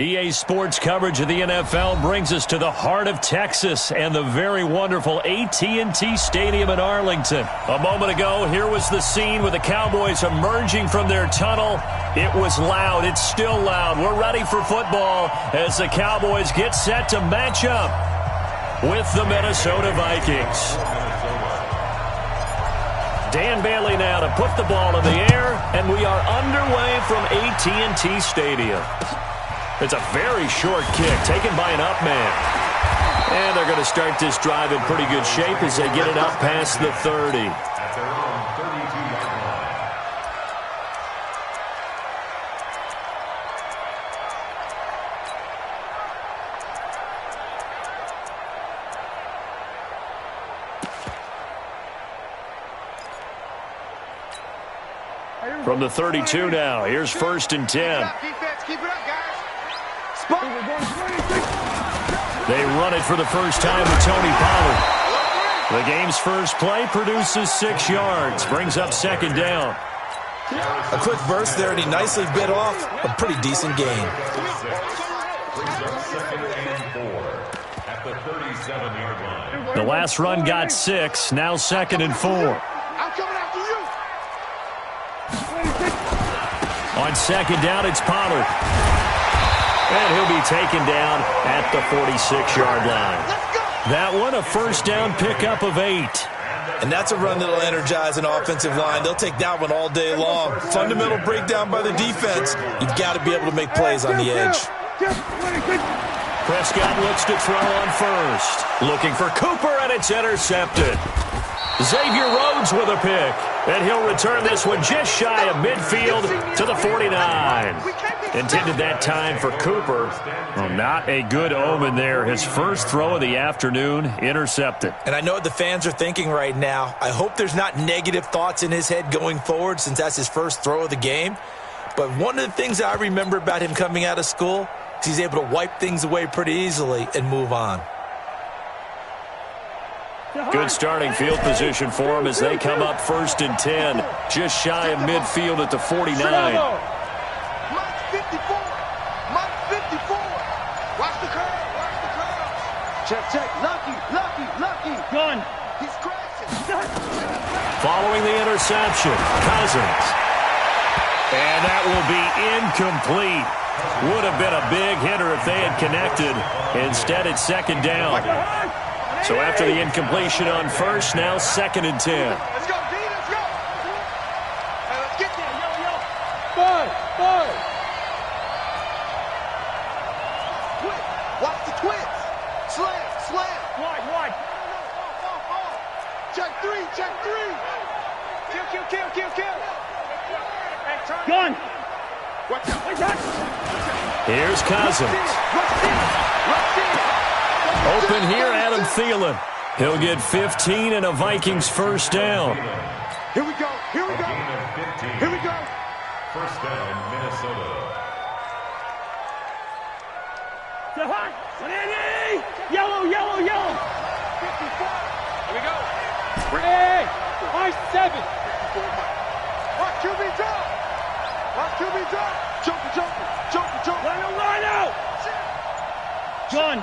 EA Sports coverage of the NFL brings us to the heart of Texas and the very wonderful AT&T Stadium in Arlington. A moment ago, here was the scene with the Cowboys emerging from their tunnel. It was loud. It's still loud. We're ready for football as the Cowboys get set to match up with the Minnesota Vikings. Dan Bailey now to put the ball in the air, and we are underway from AT&T Stadium. It's a very short kick taken by an up man. And they're going to start this drive in pretty good shape as they get it up past the 30. At their own 32-yard From the 32 now, here's 1st and 10. Defense, keep it up, guys. They run it for the first time with Tony Pollard. The game's first play produces 6 yards, brings up 2nd down. A quick burst there, and he nicely bit off a pretty decent gain. Brings up 2nd and 4 at the 37-yard line. The last run got 6, now 2nd and 4. I'm coming after you. On 2nd down, it's Pollard. And he'll be taken down at the 46-yard line. That one, a 1st down pickup of 8. And that's a run that'll energize an offensive line. They'll take that one all day long. Fundamental breakdown by the defense. You've got to be able to make plays on the edge. Prescott looks to throw on 1st. Looking for Cooper, and it's intercepted. Xavier Rhodes with a pick. And he'll return this one just shy of midfield to the 49. Intended that time for Cooper. Well, not a good omen there. His first throw of the afternoon intercepted. And I know what the fans are thinking right now. I hope there's not negative thoughts in his head going forward since that's his first throw of the game. But one of the things I remember about him coming out of school is he's able to wipe things away pretty easily and move on. Good starting field position for him as they come up 1st and 10. Just shy of midfield at the 49. Mike 54. Mike 54. Watch the curve. Watch the curve. Check. Lucky. Gun. He's crashing. Following the interception, Cousins. And that will be incomplete. Would have been a big hitter if they had connected. Instead, it's 2nd down. So after the incompletion on 1st, now 2nd and 10. Let's go, D. Let's go. Hey, let's get there. Yo. Five. Twist. Watch the twist. Slam. Wide. Check 3. Kill. Hey, turn. Gun. Watch out. Here's Cousins. Rush in. Open here, Adam Thielen. He'll get 15 and a Vikings 1st down. Here we go. Gain of 15. Here we go. 1st down, Minnesota. Yellow. 54. Here we go. Hey, I-7. Watch QB drop. Joker. Line out. Gun.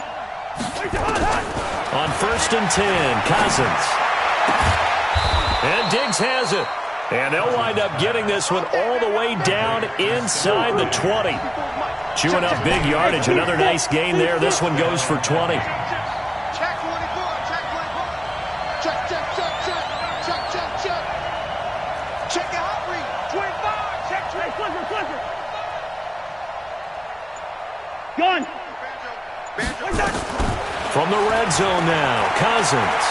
On 1st and 10, Cousins. And Diggs has it. And they'll wind up getting this one all the way down inside the 20. Chewing up big yardage. Another nice gain there. This one goes for 20. Check 24. Check. Check your hot read. 25. Check. Clicker. Gun. From the red zone now, Cousins.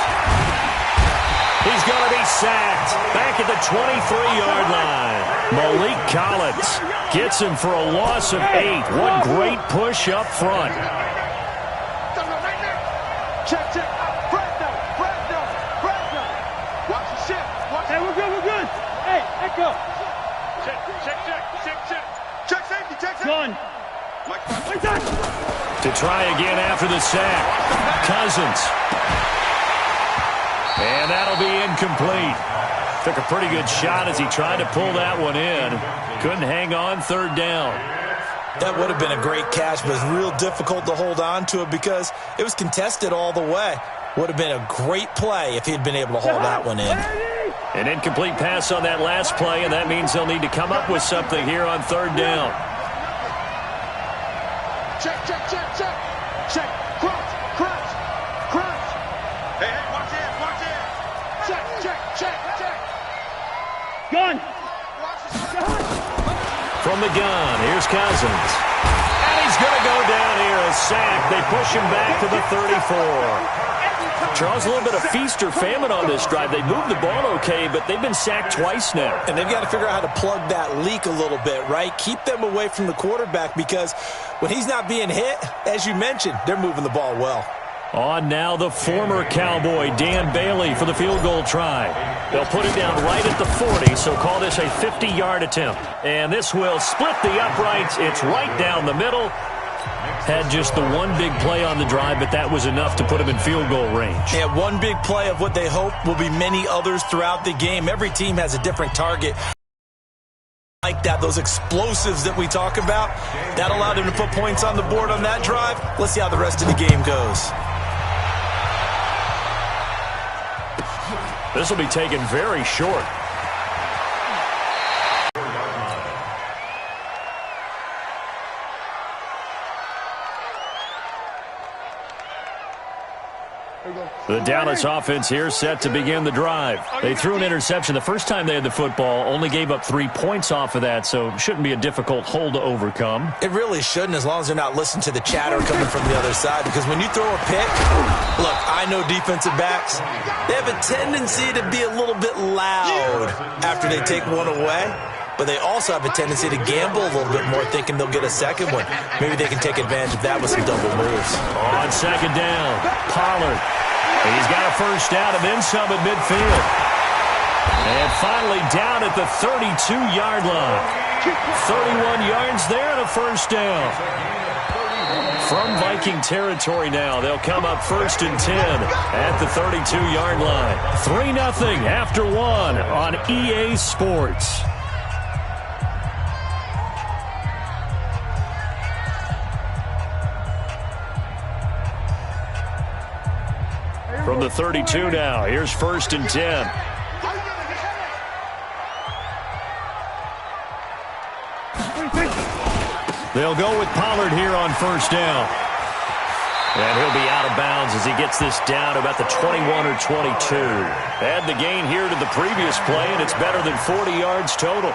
He's going to be sacked back at the 23-yard line. Malik Collins gets him for a loss of 8. What great push up front. Check. Fresno. Watch the ship. Hey, we're good. Hey, echo. Check safety. Gun. To try again after the sack. Cousins. And that'll be incomplete. Took a pretty good shot as he tried to pull that one in. Couldn't hang on 3rd down. That would have been a great catch, but it's real difficult to hold on to it because it was contested all the way. Would have been a great play if he'd been able to haul that one in. An incomplete pass on that last play, and that means they'll need to come up with something here on 3rd down. Check. Crunch. Hey, watch it. Check. Gun. From the gun, here's Cousins. And he's going to go down here, a sack. They push him back to the 34. Charles, a little bit of feast or famine on this drive. They moved the ball okay, but they've been sacked twice now. And they've got to figure out how to plug that leak a little bit, right? Keep them away from the quarterback because when he's not being hit, as you mentioned, they're moving the ball well. On now the former Cowboy, Dan Bailey, for the field goal try. They'll put it down right at the 40, so call this a 50-yard attempt. And this will split the uprights. It's right down the middle. Had just the one big play on the drive, but that was enough to put him in field goal range. Yeah, one big play of what they hope will be many others throughout the game. Every team has a different target. Like that, those explosives that we talk about, that allowed him to put points on the board on that drive. Let's see how the rest of the game goes. This will be taken very short. The Dallas offense here set to begin the drive. They threw an interception the first time they had the football, only gave up 3 points off of that, so it shouldn't be a difficult hole to overcome. It really shouldn't, as long as they're not listening to the chatter coming from the other side, because when you throw a pick, look, I know defensive backs, they have a tendency to be a little bit loud after they take one away, but they also have a tendency to gamble a little bit more, thinking they'll get a second one. Maybe they can take advantage of that with some double moves. On second down, Pollard. He's got a first down and then some at midfield. And finally down at the 32-yard line. 31 yards there and a first down. From Viking territory now, they'll come up 1st and 10 at the 32-yard line. 3-0 after 1 on EA Sports. From the 32 now, here's 1st and 10. They'll go with Pollard here on first down. And he'll be out of bounds as he gets this down about the 21 or 22. Add the gain here to the previous play, and it's better than 40 yards total.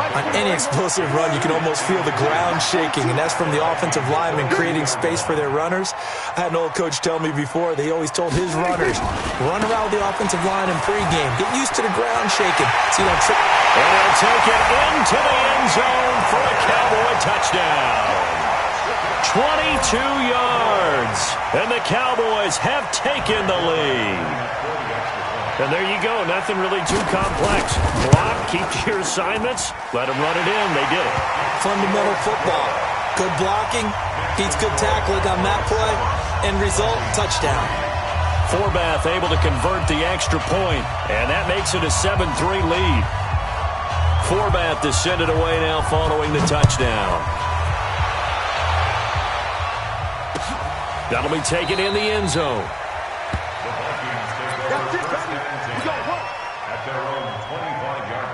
On any explosive run, you can almost feel the ground shaking, and that's from the offensive linemen creating space for their runners. I had an old coach tell me before, they always told his runners, run around with the offensive line in pregame. Get used to the ground shaking so you don't trip. And he'll take it into the end zone for a Cowboy touchdown. 22 yards, and the Cowboys have taken the lead. And there you go, nothing really too complex. Block, keep to your assignments, let them run it in. They did it. Fundamental football. Good blocking, beats good tackling on that play, and result, touchdown. Forbath able to convert the extra point, and that makes it a 7-3 lead. Forbath to send it away now following the touchdown. That'll be taken in the end zone. At their own 25-yard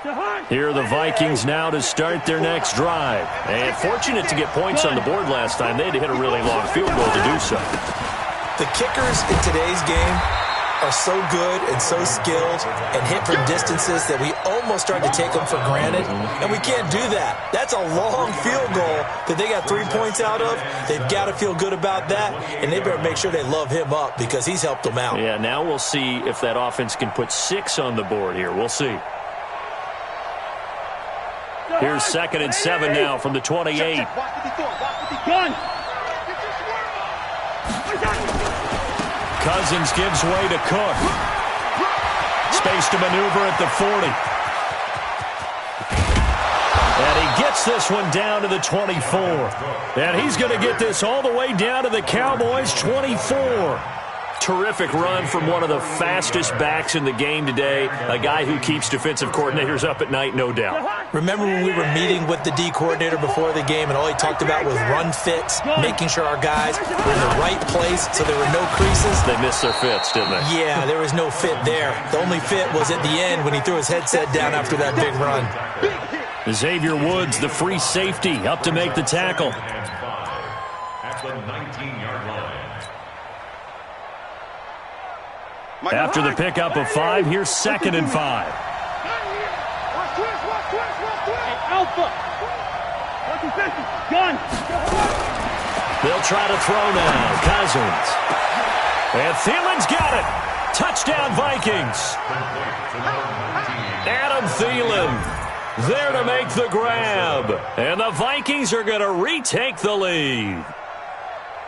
line. Here are the Vikings now to start their next drive. And fortunate to get points on the board last time. They had to hit a really long field goal to do so. The kickers in today's game are so good and so skilled and hit from distances that we almost start to take them for granted, and we can't do that. That's a long field goal that they got 3 points out of. They've got to feel good about that, and they better make sure they love him up because he's helped them out. Yeah, now we'll see if that offense can put 6 on the board here. We'll see. Here's 2nd and 7 now from the 28. Cousins gives way to Cook. Space to maneuver at the 40. And he gets this one down to the 24. And he's going to get this all the way down to the Cowboys' 24. Terrific run from one of the fastest backs in the game today. A guy who keeps defensive coordinators up at night, no doubt. Remember when we were meeting with the D coordinator before the game and all he talked about was run fits, making sure our guys were in the right place so there were no creases? They missed their fits, didn't they? Yeah, there was no fit there. The only fit was at the end when he threw his headset down after that big run. Xavier Woods, the free safety, up to make the tackle. At the 19-yard line. After the pickup of 5, here's 2nd and 5. Alpha. Gun. They'll try to throw now. Cousins. And Thielen's got it. Touchdown, Vikings. Adam Thielen. There to make the grab. And the Vikings are going to retake the lead.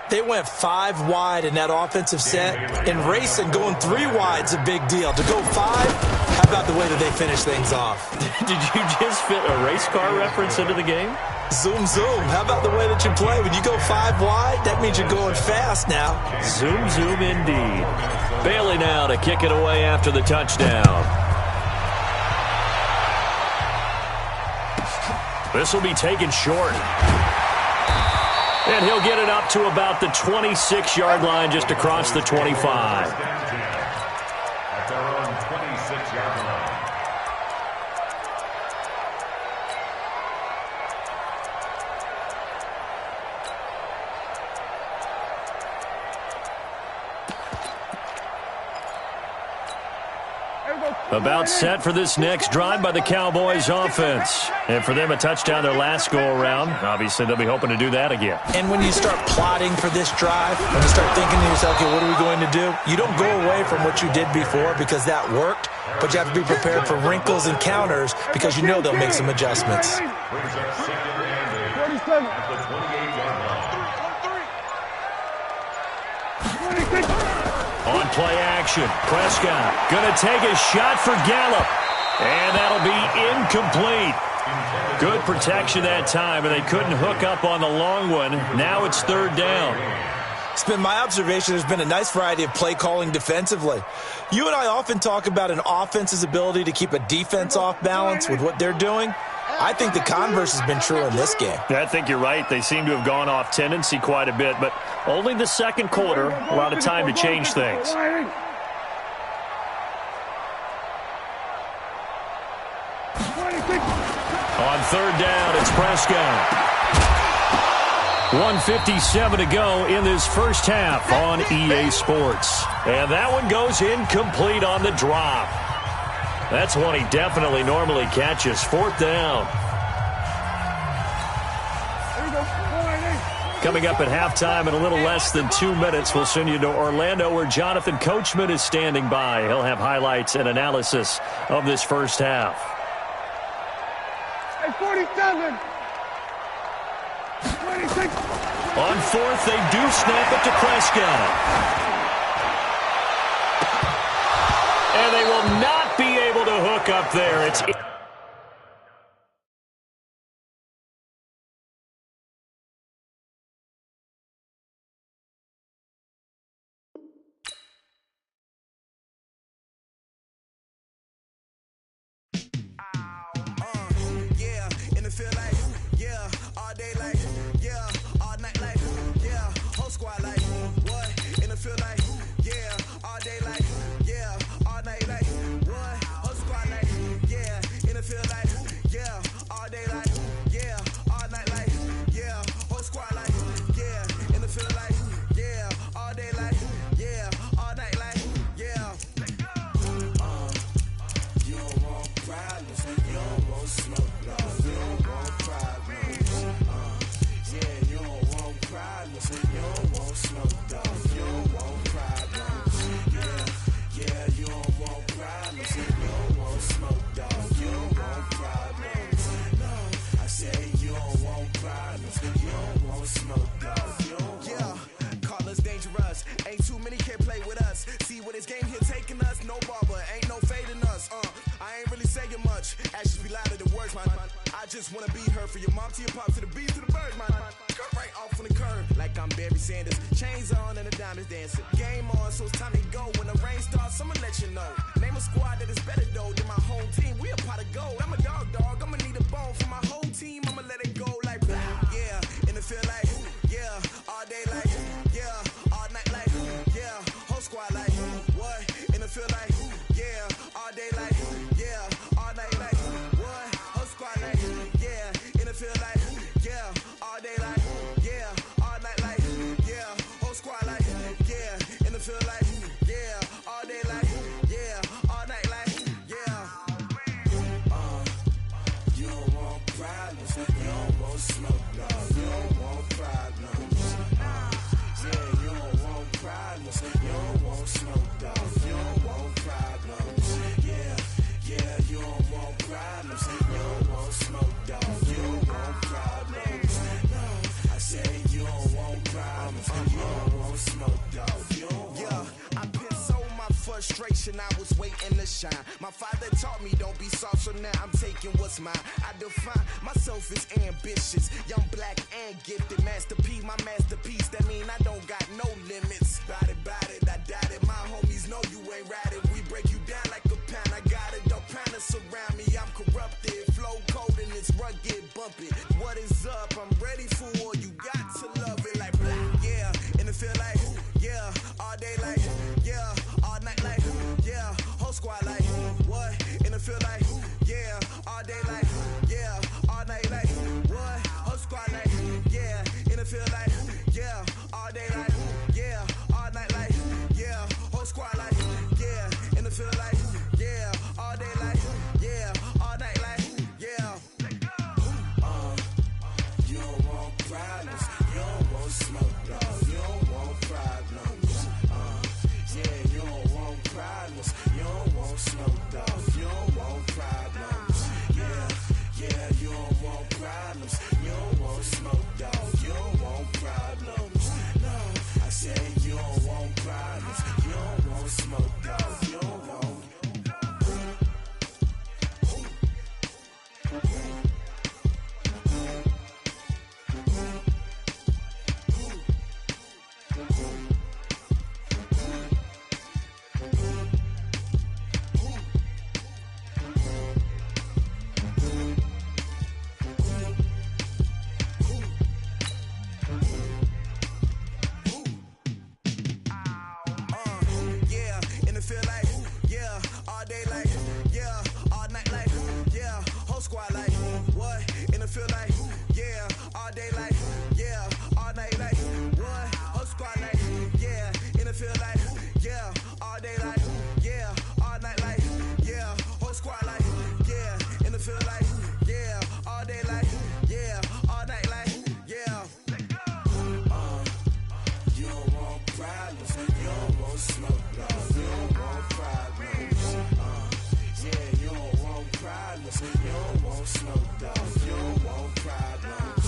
They went 5 wide in that offensive set. In racing, going 3 wide is a big deal. To go 5, how about the way that they finish things off? Did you just fit a race car reference into the game? Zoom, zoom. How about the way that you play? When you go 5 wide, that means you're going fast now. Zoom, zoom indeed. Bailey now to kick it away after the touchdown. This will be taken short. And he'll get it up to about the 26-yard line, just across the 25. At their own 26-yard line. About set for this next drive by the Cowboys offense. And for them, a touchdown their last go-around. Obviously, they'll be hoping to do that again. And when you start plotting for this drive, when you start thinking to yourself, okay, what are we going to do? You don't go away from what you did before because that worked, but you have to be prepared for wrinkles and counters because you know they'll make some adjustments. Brings up second and 8 at the 28-yard line. On play action, Prescott going to take a shot for Gallup. And that'll be incomplete. Good protection that time, and they couldn't hook up on the long one. Now it's 3rd down. It's been my observation there's been a nice variety of play calling defensively. You and I often talk about an offense's ability to keep a defense off balance with what they're doing. I think the converse has been true in this game. I think you're right. They seem to have gone off tendency quite a bit, but only the second quarter, a lot of time to change things. On 3rd down, it's Prescott. 1:57 to go in this first half on EA Sports. And that one goes incomplete on the drop. That's one he definitely normally catches. 4th down. Coming up at halftime in a little less than 2 minutes, we'll send you to Orlando where Jonathan Coachman is standing by. He'll have highlights and analysis of this first half. Hey, 47. 26. On 4th, they do snap it to Prescott. And they will not be able to hook up there. It's just wanna be her for your mom to your pop to the beat to the birds, man. Cut right off on the curb like I'm Barry Sanders. Chains on and the diamonds dancing. Game on, so it's time to go. When the rain starts, I'ma let you know. Name a squad that is better though than my home team. We a pot of gold. I'm a dog. I'ma need a bone for my whole team. I'ma let it go like blah. Yeah, and it feel like yeah, all day like yeah, all night like yeah, whole squad like what? And it feel like yeah, all day like yeah, all night like what? Whole squad like yeah, and it feel like yeah, all day like yeah, all night like yeah, whole squad like yeah, and it feel like yeah, all day like yeah, all night like yeah. You don't want problems, you don't generation, I was waiting to shine. My father taught me don't be soft, so now I'm taking what's mine. I define myself as ambitious, young, black, and gifted. Master P, my masterpiece. That mean I don't got no limits. Bout it, I doubt it. My homies know you ain't ratted. We break you down like a pound. I got it, don't pound to surround me. I'm corrupted, flow cold and it's rugged, bumpy. What is up? I'm ready for war. You got to love it like black, yeah. And it feel like, yeah. All day like, yeah. All night like, yeah. Whole squad like, what? And it feel like, yeah. All day like, yeah. All night like, what? Whole squad like, yeah. And it feel like, yeah. All day like, yeah. All night like, yeah. Whole squad like, yeah. And it feel like, yeah. All day like, yeah. All night like, yeah. You don't want problems. You don't want smoke, dog. You don't want problems. Yeah, you don't want problems. You don't want smoke, dog. You don't want problems. Yeah, you don't want problems. You don't want smoke, dog. You don't want problems. No, I said you don't want problems. You don't want smoke, dog. You don't want. Yeah, and it feel like, yeah, all day like, yeah, all night like, yeah, whole squad like, what? And it feel like, yeah, all day like, yeah, all night like, what? Whole squad like, yeah, and it feel like, yeah, all day like, yeah, all night like, yeah, whole squad like, yeah, and it feel like, yeah, all day like, yeah, all night like, yeah. You don't want problems. You don't want smoke, dog. You don't want problems. Yeah, you don't want problems. You don't want smoke, dog. You don't want problems.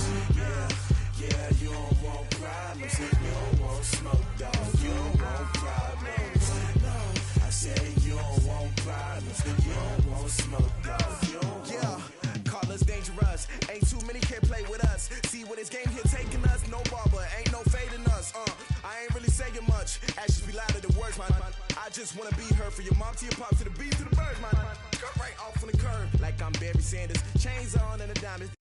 Yeah, you don't want problems. You don't want smoke, dog. You don't want problems. No, I said you don't want problems. You don't want smoke, dog. You don't want. Yeah, call us dangerous. Ain't too many can play with us. See where this game here taking us. No barber, ain't no fading us. I ain't really saying much. Actions be louder than words, man. I just wanna be heard from your mom to your pop to the beat to the birds, man. Cut right off on the curb like I'm Barry Sanders. Chains on and the diamonds.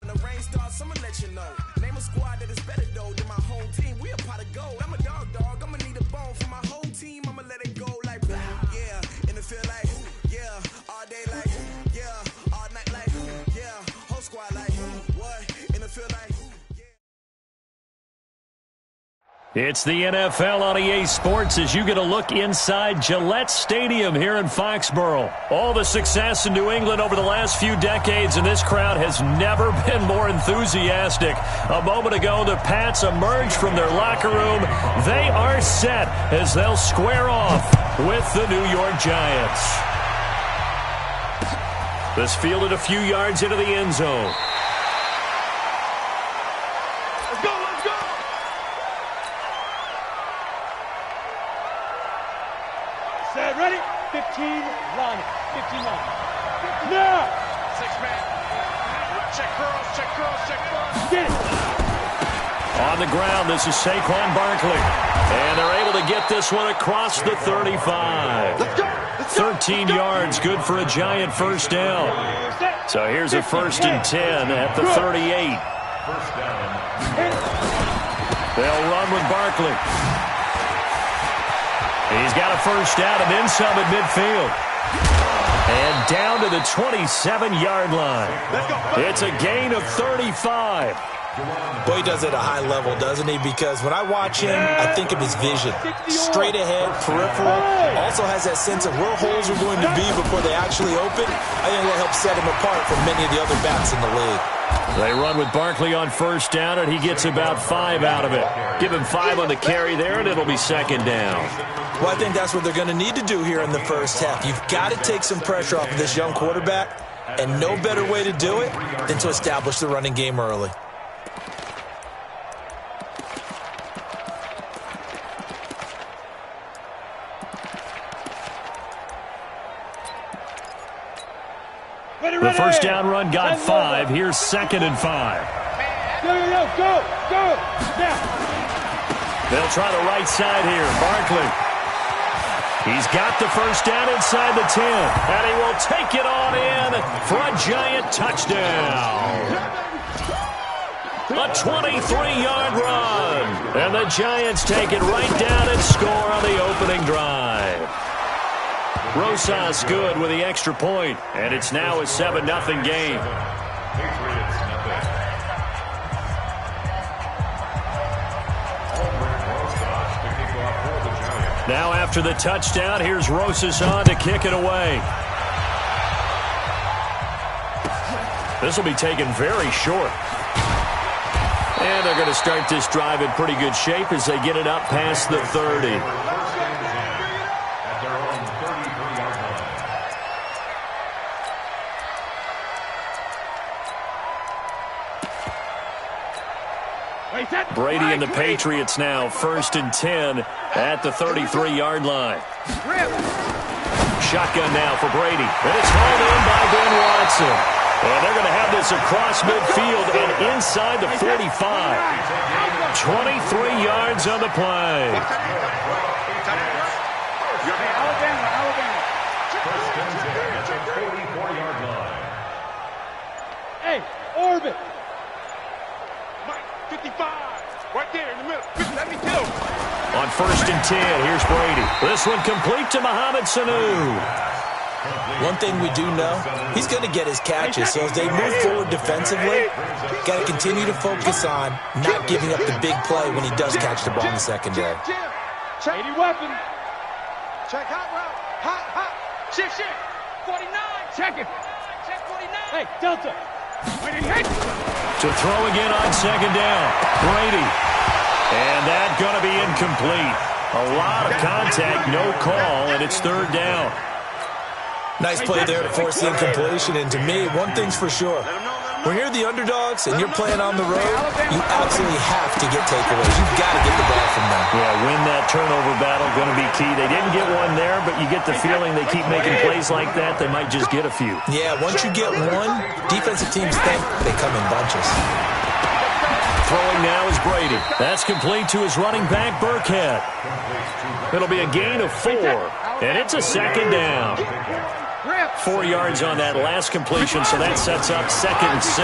When the rain starts, I'ma let you know. Name a squad that is better though than my home team. We a pot of gold. I'm a dog. I'ma need a bone for my whole team. I'ma let it go like blah. Yeah, and it feel like, yeah, all day like, yeah, all night like, yeah, whole squad like, what? And it feel like. It's the NFL on EA Sports as you get a look inside Gillette Stadium here in Foxborough. All the success in New England over the last few decades, and this crowd has never been more enthusiastic. A moment ago, the Pats emerged from their locker room. They are set as they'll square off with the New York Giants. This fielded a few yards into the end zone. Ready? 15 line. 15 line. Now! 6-man. Check curls. Get it! On the ground, this is Saquon Barkley. And they're able to get this one across the 35. Let's go! 13 yards, good for a Giant first down. So here's a 1st and 10 at the 38. First down. They'll run with Barkley. He's got a first down and then some at midfield. And down to the 27-yard line. It's a gain of 35. Boy, he does it at a high level, doesn't he? Because when I watch him, I think of his vision. Straight ahead, peripheral. Also has that sense of where holes are going to be before they actually open. I think it'll help set him apart from many of the other backs in the league. They run with Barkley on first down, and he gets about 5 out of it. Give him 5 on the carry there, and it'll be second down. Well, I think that's what they're going to need to do here in the first half. You've got to take some pressure off of this young quarterback, and no better way to do it than to establish the running game early. The first down run got 5. Here's 2nd and 5. Go. Now. They'll try the right side here. Barkley. He's got the first down inside the 10. And he will take it on in for a giant touchdown. A 23-yard run. And the Giants take it right down and score on the opening drive. Rosas good with the extra point, and it's now a 7-0 game. Now after the touchdown, here's Rosas on to kick it away. This will be taken very short. And they're going to start this drive in pretty good shape as they get it up past the 30. Brady and the Patriots now 1st and 10 at the 33-yard line. Shotgun now for Brady. And it's hauled in by Ben Watson. And they're going to have this across midfield and inside the 45. 23 yards on the play. Alabama. First and 10 at the 44-yard line. Hey, orbit. 55. Right there in the middle. Let me go. On 1st and 10, here's Brady. This one complete to Mohamed Sanu. One thing we do know, he's going to get his catches. So as they move forward defensively, got to continue to focus on not giving up the big play when he does catch the ball in the secondary. Check 80 weapon. Check hot route. Hot. Shift. 49. Check it. Check 49. Hey, Delta. To throw again on 2nd down. Brady. And that's going to be incomplete. A lot of contact, no call, and it's 3rd down. Nice play there to force the incompletion. And to me, one thing's for sure. When you're the underdogs and you're playing on the road, you absolutely have to get takeaways. You've got to get the ball from them. Yeah, win that turnover battle, going to be key. They didn't get one there, but you get the feeling they keep making plays like that, they might just get a few. Yeah, once you get one, defensive teams think they come in bunches. Throwing now is Brady. That's complete to his running back, Burkhead. It'll be a gain of 4, and it's a 2nd down. 4 yards on that last completion, so that sets up 2nd and 6.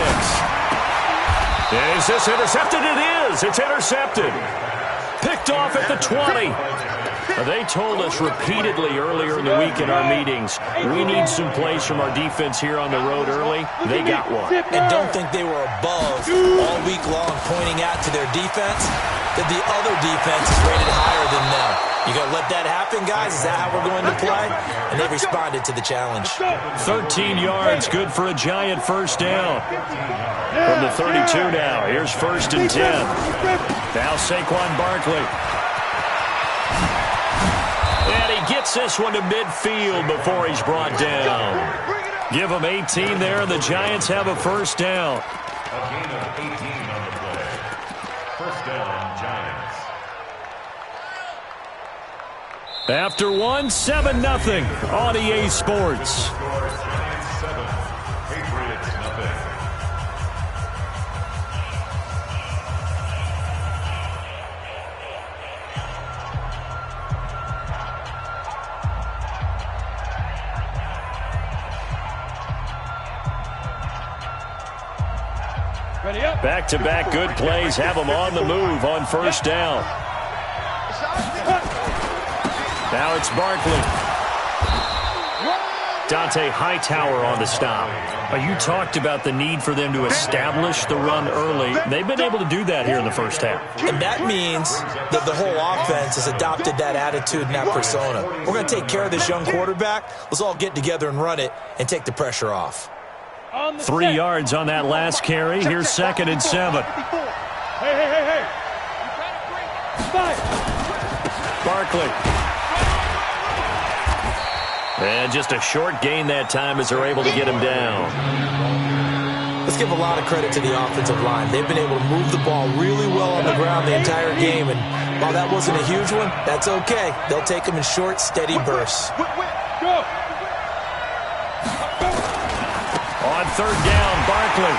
Is this intercepted? It is. It's intercepted. Picked off at the 20. They told us repeatedly earlier in the week in our meetings, we need some plays from our defense here on the road early. They got one. And don't think they were above all week long pointing out to their defense that the other defense is rated higher than them. You going to let that happen, guys? Is that how we're going to play? And they responded to the challenge. 13 yards, good for a giant first down. From the 32 now, here's 1st and 10. Now Saquon Barkley. And he gets this one to midfield before he's brought down. Give him 18 there, and the Giants have a first down. A gain of 18 on the play. First down, Giants. After 7-0 on EA Sports. Giants 7, Patriots nothing. Back-to-back good plays have them on the move on first down. Now it's Barkley. Dante Hightower on the stop. You talked about the need for them to establish the run early. They've been able to do that here in the first half. And that means that the whole offense has adopted that attitude and that persona. We're going to take care of this young quarterback. Let's all get together and run it and take the pressure off. 3 yards on that last carry. Here's 2nd and 7. Hey. Barkley. And just a short gain that time as they're able to get him down. Let's give a lot of credit to the offensive line. They've been able to move the ball really well on the ground the entire game. And while that wasn't a huge one, that's okay. They'll take them in short, steady bursts. On third down, Barkley.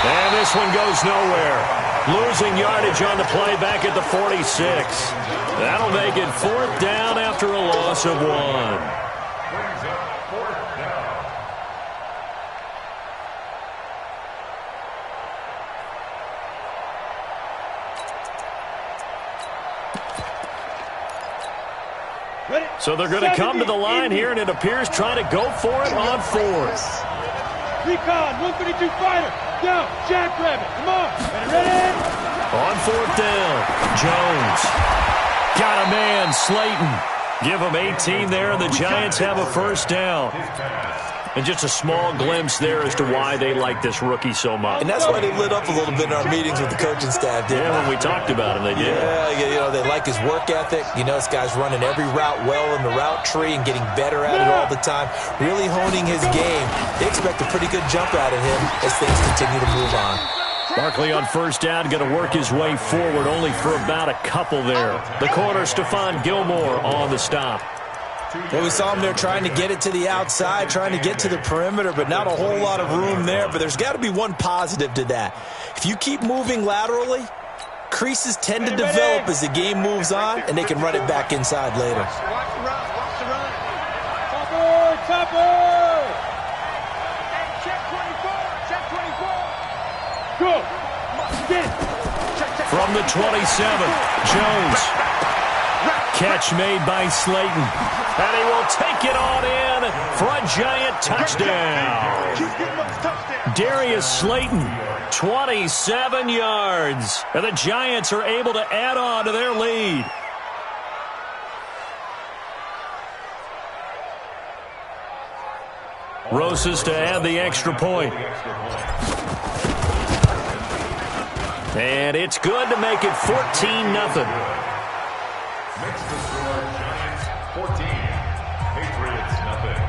And this one goes nowhere. Losing yardage on the play back at the 46. That'll make it fourth down after a loss of 1. Brings up fourth down. So they're going to come to the line here, and it appears trying to go for it on fourth. Recon, 132 fighter. Down, jackrabbit. Come on. Ready? On fourth down, Jones. Got a man, Slayton. Give him 18 there, and the Giants have a first down. And just a small glimpse there as to why they like this rookie so much. And that's why they lit up a little bit in our meetings with the coaching staff, didn't when we talked about him, they did. Yeah, they like his work ethic. This guy's running every route well in the route tree and getting better at it all the time, really honing his game. They expect a pretty good jump out of him as things continue to move on. Barkley on first down, going to work his way forward, only for about a couple there. The corner, Stephon Gilmore on the stop. Well, we saw him there trying to get it to the outside, trying to get to the perimeter, but not a whole lot of room there. But there's got to be one positive to that. If you keep moving laterally, creases tend to develop as the game moves on, and they can run it back inside later. Watch the run. Watch the run. Topper! Hey, check 24. Check 24. Go. Get it. From the 27, Jones. Catch made by Slayton. And he will take it on in for a Giant touchdown. Darius Slayton, 27 yards. And the Giants are able to add on to their lead. Rosas to add the extra point. And it's good to make it 14-0. Makes the score Giants 14, Patriots nothing.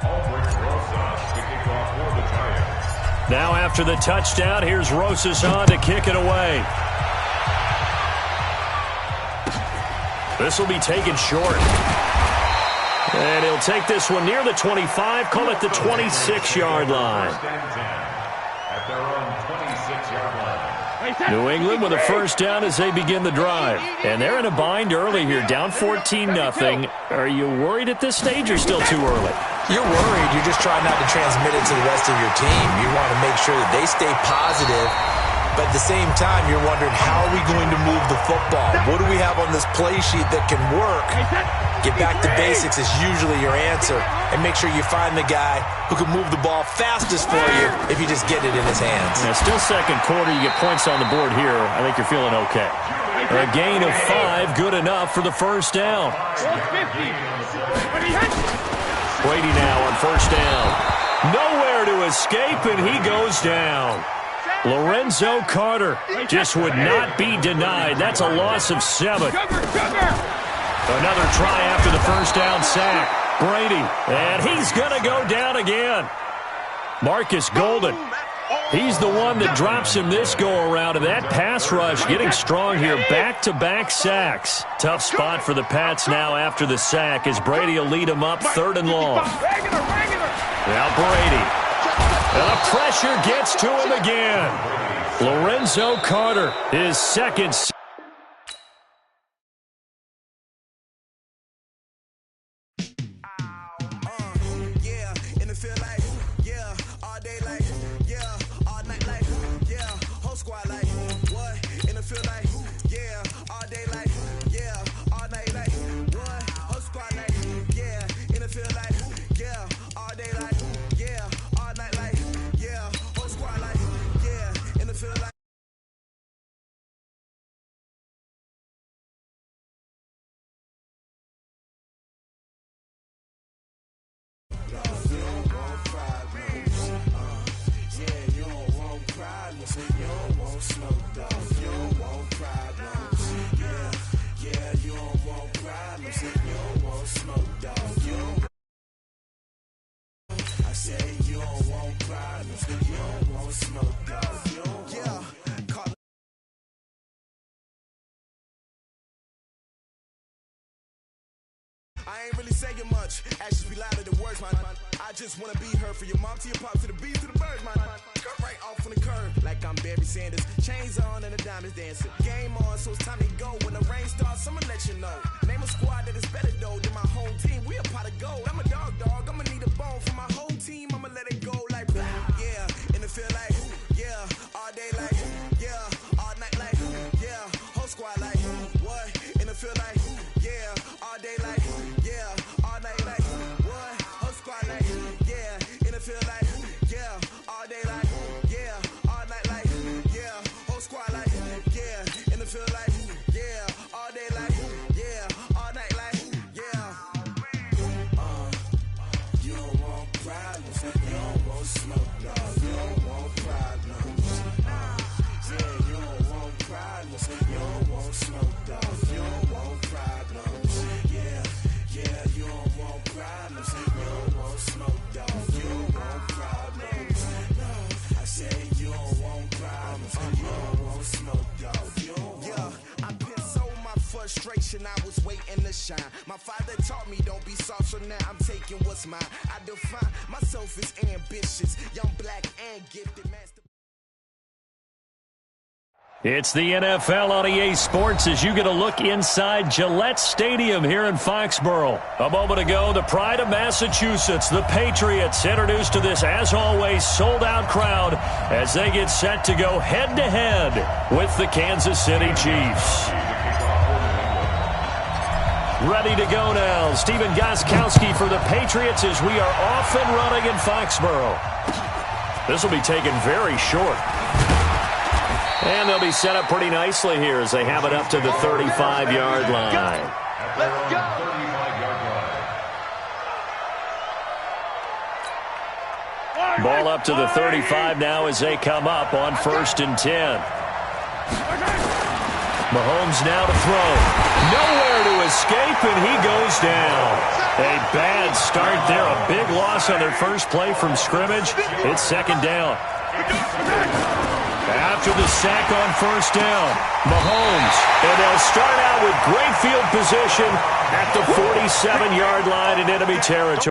Albrecht Rosas to kick off for the Giants. Now after the touchdown, here's Rosas on to kick it away. This will be taken short. And he'll take this one near the 25, call it the 26-yard line. At their own 26-yard line. New England with a first down as they begin the drive. And they're in a bind early here, down 14-0. Are you worried at this stage or still too early? You're worried. You're just trying not to transmit it to the rest of your team. You want to make sure that they stay positive. But at the same time, you're wondering, how are we going to move the football? What do we have on this play sheet that can work? Get back to basics is usually your answer. And make sure you find the guy who can move the ball fastest for you if you just get it in his hands. Yeah, still second quarter. You get points on the board here. I think you're feeling okay. A gain of 5, good enough for the first down. Brady now on first down. Nowhere to escape, and he goes down. Lorenzo Carter just would not be denied. That's a loss of 7. Another try after the first down sack. Brady, and he's going to go down again. Marcus Golden, he's the one that drops him this go-around, and that pass rush getting strong here. Back-to-back sacks. Tough spot for the Pats now after the sack as Brady will lead him up 3rd and long. Now Brady. And the pressure gets to him again. Lorenzo Carter, his second. Yeah, in the field like, yeah, all day like, yeah, all night like, yeah, whole squad like, what? In the field like, yeah, all day like, yeah, all night like, what? Whole squad like, yeah, in the field like, yeah, all day like, yeah, all night like, yeah, whole squad like, yeah, in the field like. I ain't really saying much. Actions be louder than words, man. I just wanna be heard from your mom to your pop to the beat to the birds, man. Cut right off on the curb like I'm Barry Sanders. Chains on and the diamonds dancing. Game on, so it's time to go. When the rain starts, I'ma let you know. Name a squad that is better though than my home team. We a pot of gold. I'm a dog. I'ma need a bone for my whole team. I'ma let it go like yeah. And it feel like yeah. All day like yeah. All night like yeah. Whole squad like what? And it feel like yeah. All day like yeah. All night like what? Whole squad like yeah. And it feel like yeah. All day like yeah. All night like yeah. Whole squad like yeah. And it feel like yeah. All day like yeah. All night like yeah. You don't want problems. You don't want smoke, no. You don't want problems. Yeah, you don't want problems. You don't want smoke, dog. You don't want problems. Yeah, you don't want problems. You don't want smoke, dog. You don't want problems. No, I say you don't want problems. You don't want smoke, dog. You don't want. Yeah, I've been so my frustration. I was waiting to shine. My father taught me don't be soft, so now I'm taking what's mine. I define myself as ambitious, young, black, and gifted master. It's the NFL on EA Sports as you get a look inside Gillette Stadium here in Foxborough. A moment ago, the pride of Massachusetts, the Patriots, introduced to this, as always, sold-out crowd as they get set to go head-to-head with the Kansas City Chiefs. Ready to go now. Stephen Gostkowski for the Patriots as we are off and running in Foxborough. This will be taken very short. And they'll be set up pretty nicely here as they have it up to the 35-yard line. Let's go. Ball up to the 35 now as they come up on 1st and 10. Mahomes now to throw. Nowhere to escape, and he goes down. A bad start there. A big loss on their first play from scrimmage. It's 2nd down. After the sack on 1st down, Mahomes, and they'll start out with great field position at the 47-yard line in enemy territory.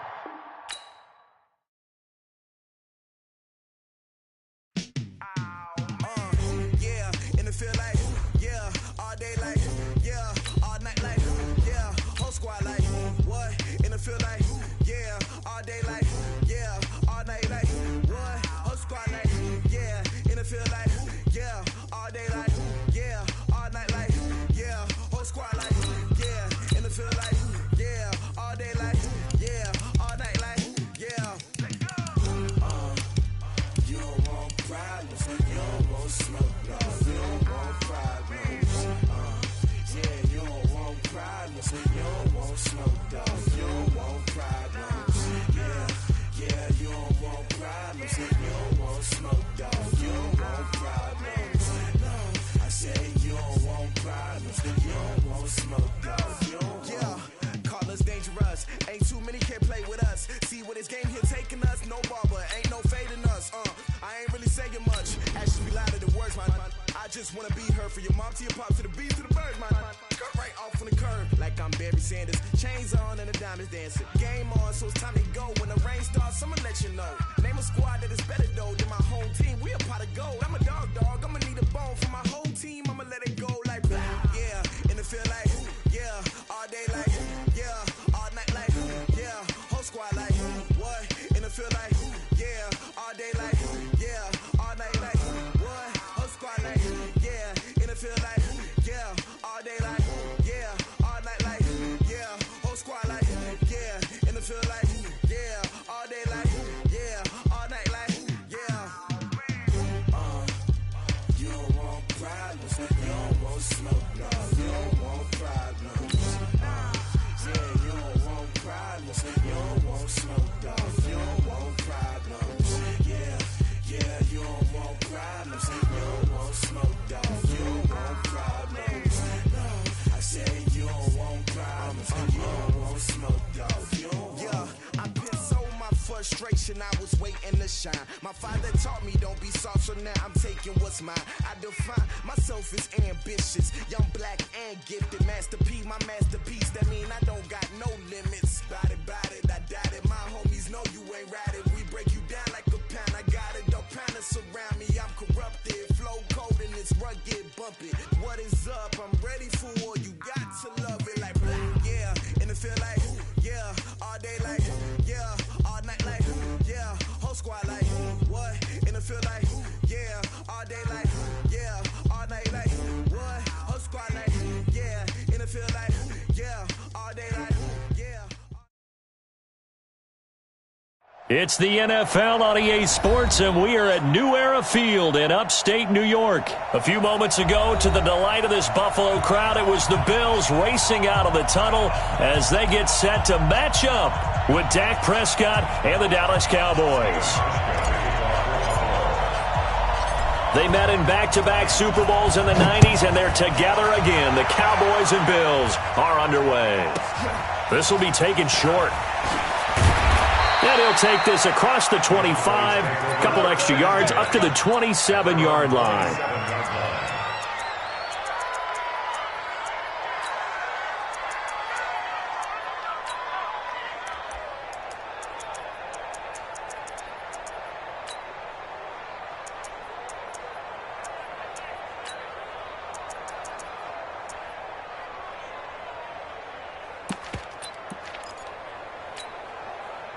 celebration, I was waiting to shine. My father taught me don't be soft, so now I'm taking what's mine. I define myself as ambitious, young, black, and gifted. Master P, my masterpiece. That mean I don't got no limits. Bout it, I doubt it. My homies know you ain't ratted. We break you down like a pound. I got it, don't panic surround me. I'm corrupted, flow cold and it's rugged, bump it. What is up? I'm ready for war. You got to love it like yeah, and it feel like yeah, all day like yeah, all night like yeah, whole squad like what? And it feel like yeah, all day like yeah, all night like what? Whole squad like yeah, and it feel like yeah, all day like yeah. It's the NFL on EA Sports, and we are at New Era Field in upstate New York. A few moments ago, to the delight of this Buffalo crowd, it was the Bills racing out of the tunnel as they get set to match up with Dak Prescott and the Dallas Cowboys. They met in back-to-back Super Bowls in the 90s, and they're together again. The Cowboys and Bills are underway. This will be taken short. And he'll take this across the 25, a couple extra yards, up to the 27-yard line.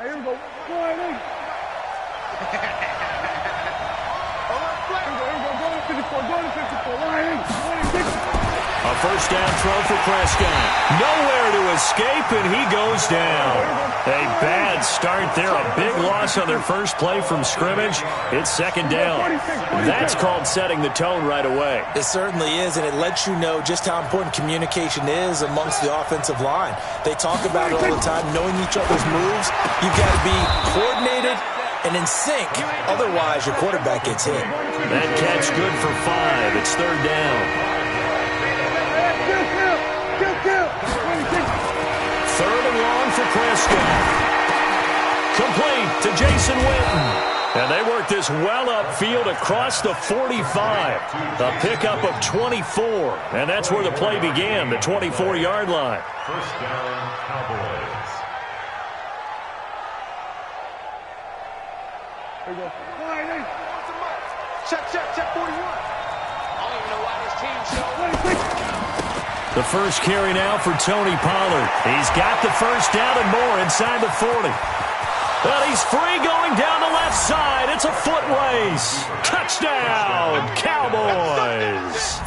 Here we go. Go ahead, in. Go to 54. Go to 54. Line in. A first down throw for Prescott. Nowhere to escape, and he goes down. A bad start there. A big loss on their first play from scrimmage. It's second down. That's called setting the tone right away. It certainly is, and it lets you know just how important communication is amongst the offensive line. They talk about it all the time, knowing each other's moves. You've got to be coordinated and in sync. Otherwise, your quarterback gets hit. That catch good for 5. It's third down. Third and long for Prescott. Complete to Jason Witten. And they work this well upfield across the 45. A pickup of 24. And that's where the play began, the 24-yard line. First down, Cowboys. There you go. Line in. Check, 41. I don't even know why this team showed. The first carry now for Tony Pollard. He's got the first down and more inside the 40. But he's free going down the left side. It's a foot race. Touchdown, Cowboys.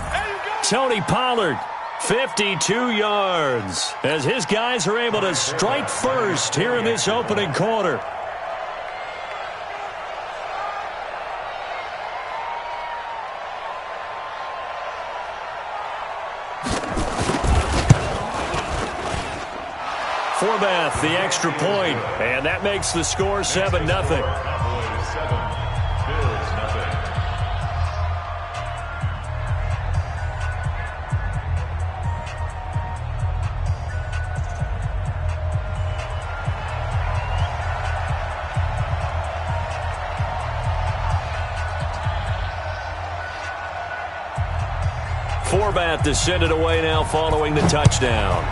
Tony Pollard, 52 yards, as his guys are able to strike first here in this opening quarter. Forbath, the extra point, and that makes the score 7-0. Cowboys 7, Bills nothing. Forbath to send it away now following the touchdown.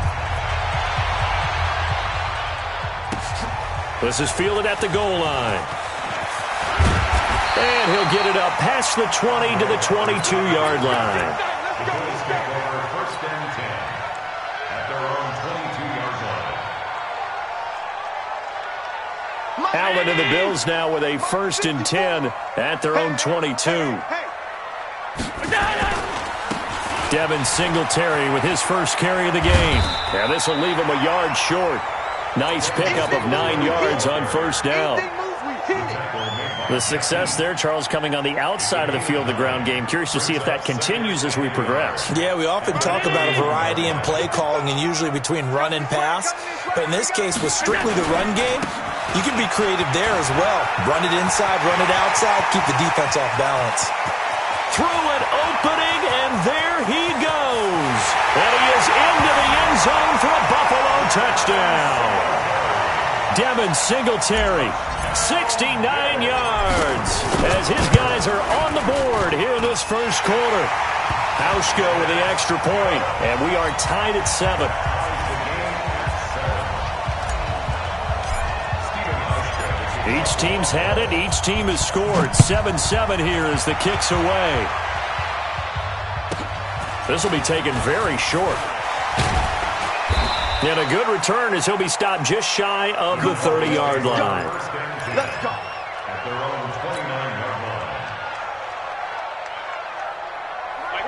This is fielded at the goal line. And he'll get it up past the 20 to the 22-yard line. The Bills take over first and 10 at their own 22-yard line. Allen and the Bills now with a first and 10 at their own 22. Devin Singletary with his first carry of the game. And this will leave him a yard short. Nice pickup of 9 yards on first down. The success there, Charles, coming on the outside of the field of the ground game. Curious to see if that continues as we progress. Yeah, we often talk about a variety in play calling and usually between run and pass. But in this case, with strictly the run game, you can be creative there as well. Run it inside, run it outside, keep the defense off balance. Through an opening, and there he goes. And he is into the end zone for a Buffalo touchdown. Devin Singletary, 69 yards as his guys are on the board here in this first quarter. Hauschka with the extra point, and we are tied at 7. Each team's had it. Each team has scored. 7-7 here as the kick's away. This will be taken very short. And a good return as he'll be stopped just shy of the 30-yard line. Let's go. At their own 29-yard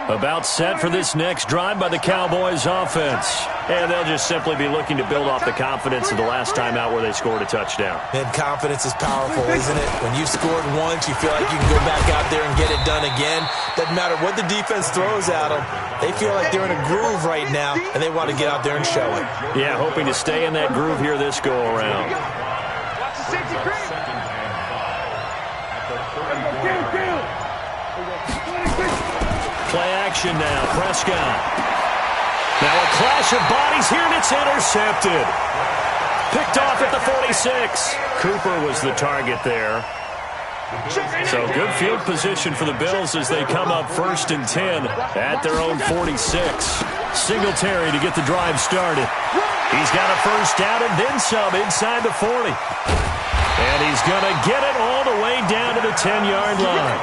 line. About set for this next drive by the Cowboys offense. And they'll just simply be looking to build off the confidence of the last time out where they scored a touchdown. And confidence is powerful, isn't it? When you've scored once, you feel like you can go back out there and get it done again. Doesn't matter what the defense throws at them. They feel like they're in a groove right now, and they want to get out there and show it. Yeah, hoping to stay in that groove here this go-around. Watch the safety green. Play action now. Prescott. Now a clash of bodies here, and it's intercepted. Picked off at the 46. Cooper was the target there. So good field position for the Bills as they come up 1st and 10 at their own 46. Singletary to get the drive started. He's got a first down and then some inside the 40. And he's going to get it all the way down to the 10-yard line.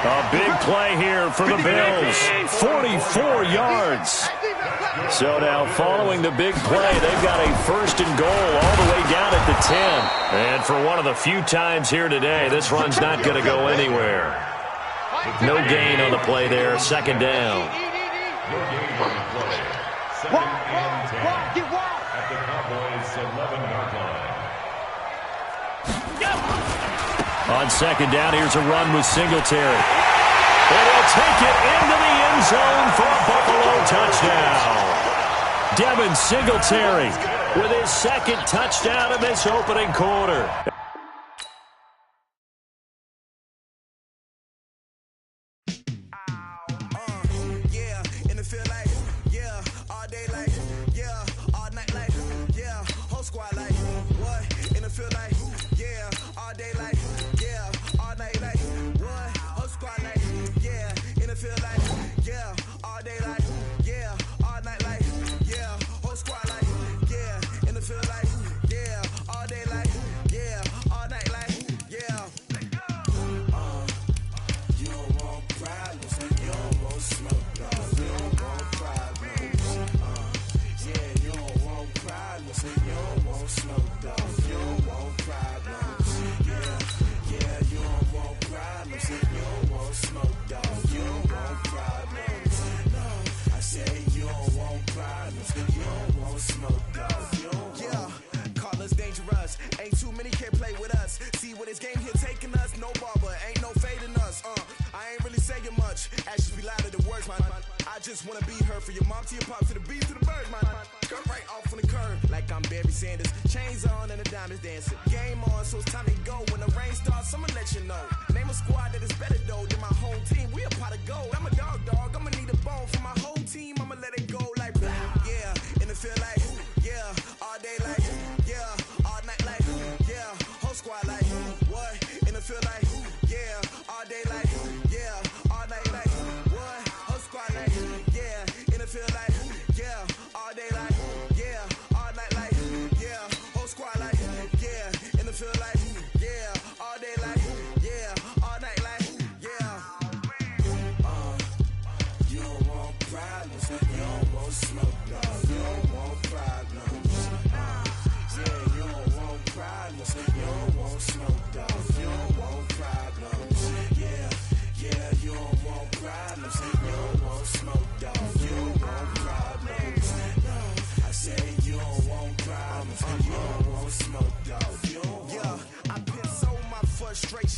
A big play here for the Bills. 44 yards. So now following the big play, they've got a 1st and goal all the way down at the 10. And for one of the few times here today, this run's not going to go anywhere. No gain on the play there. 2nd down. No gain on the play. 2nd and 10. At the Cowboys' 11-yard line. On 2nd down, here's a run with Singletary. And he'll take it into the end zone for a Buffalo touchdown. Devin Singletary with his 2nd touchdown in this opening quarter.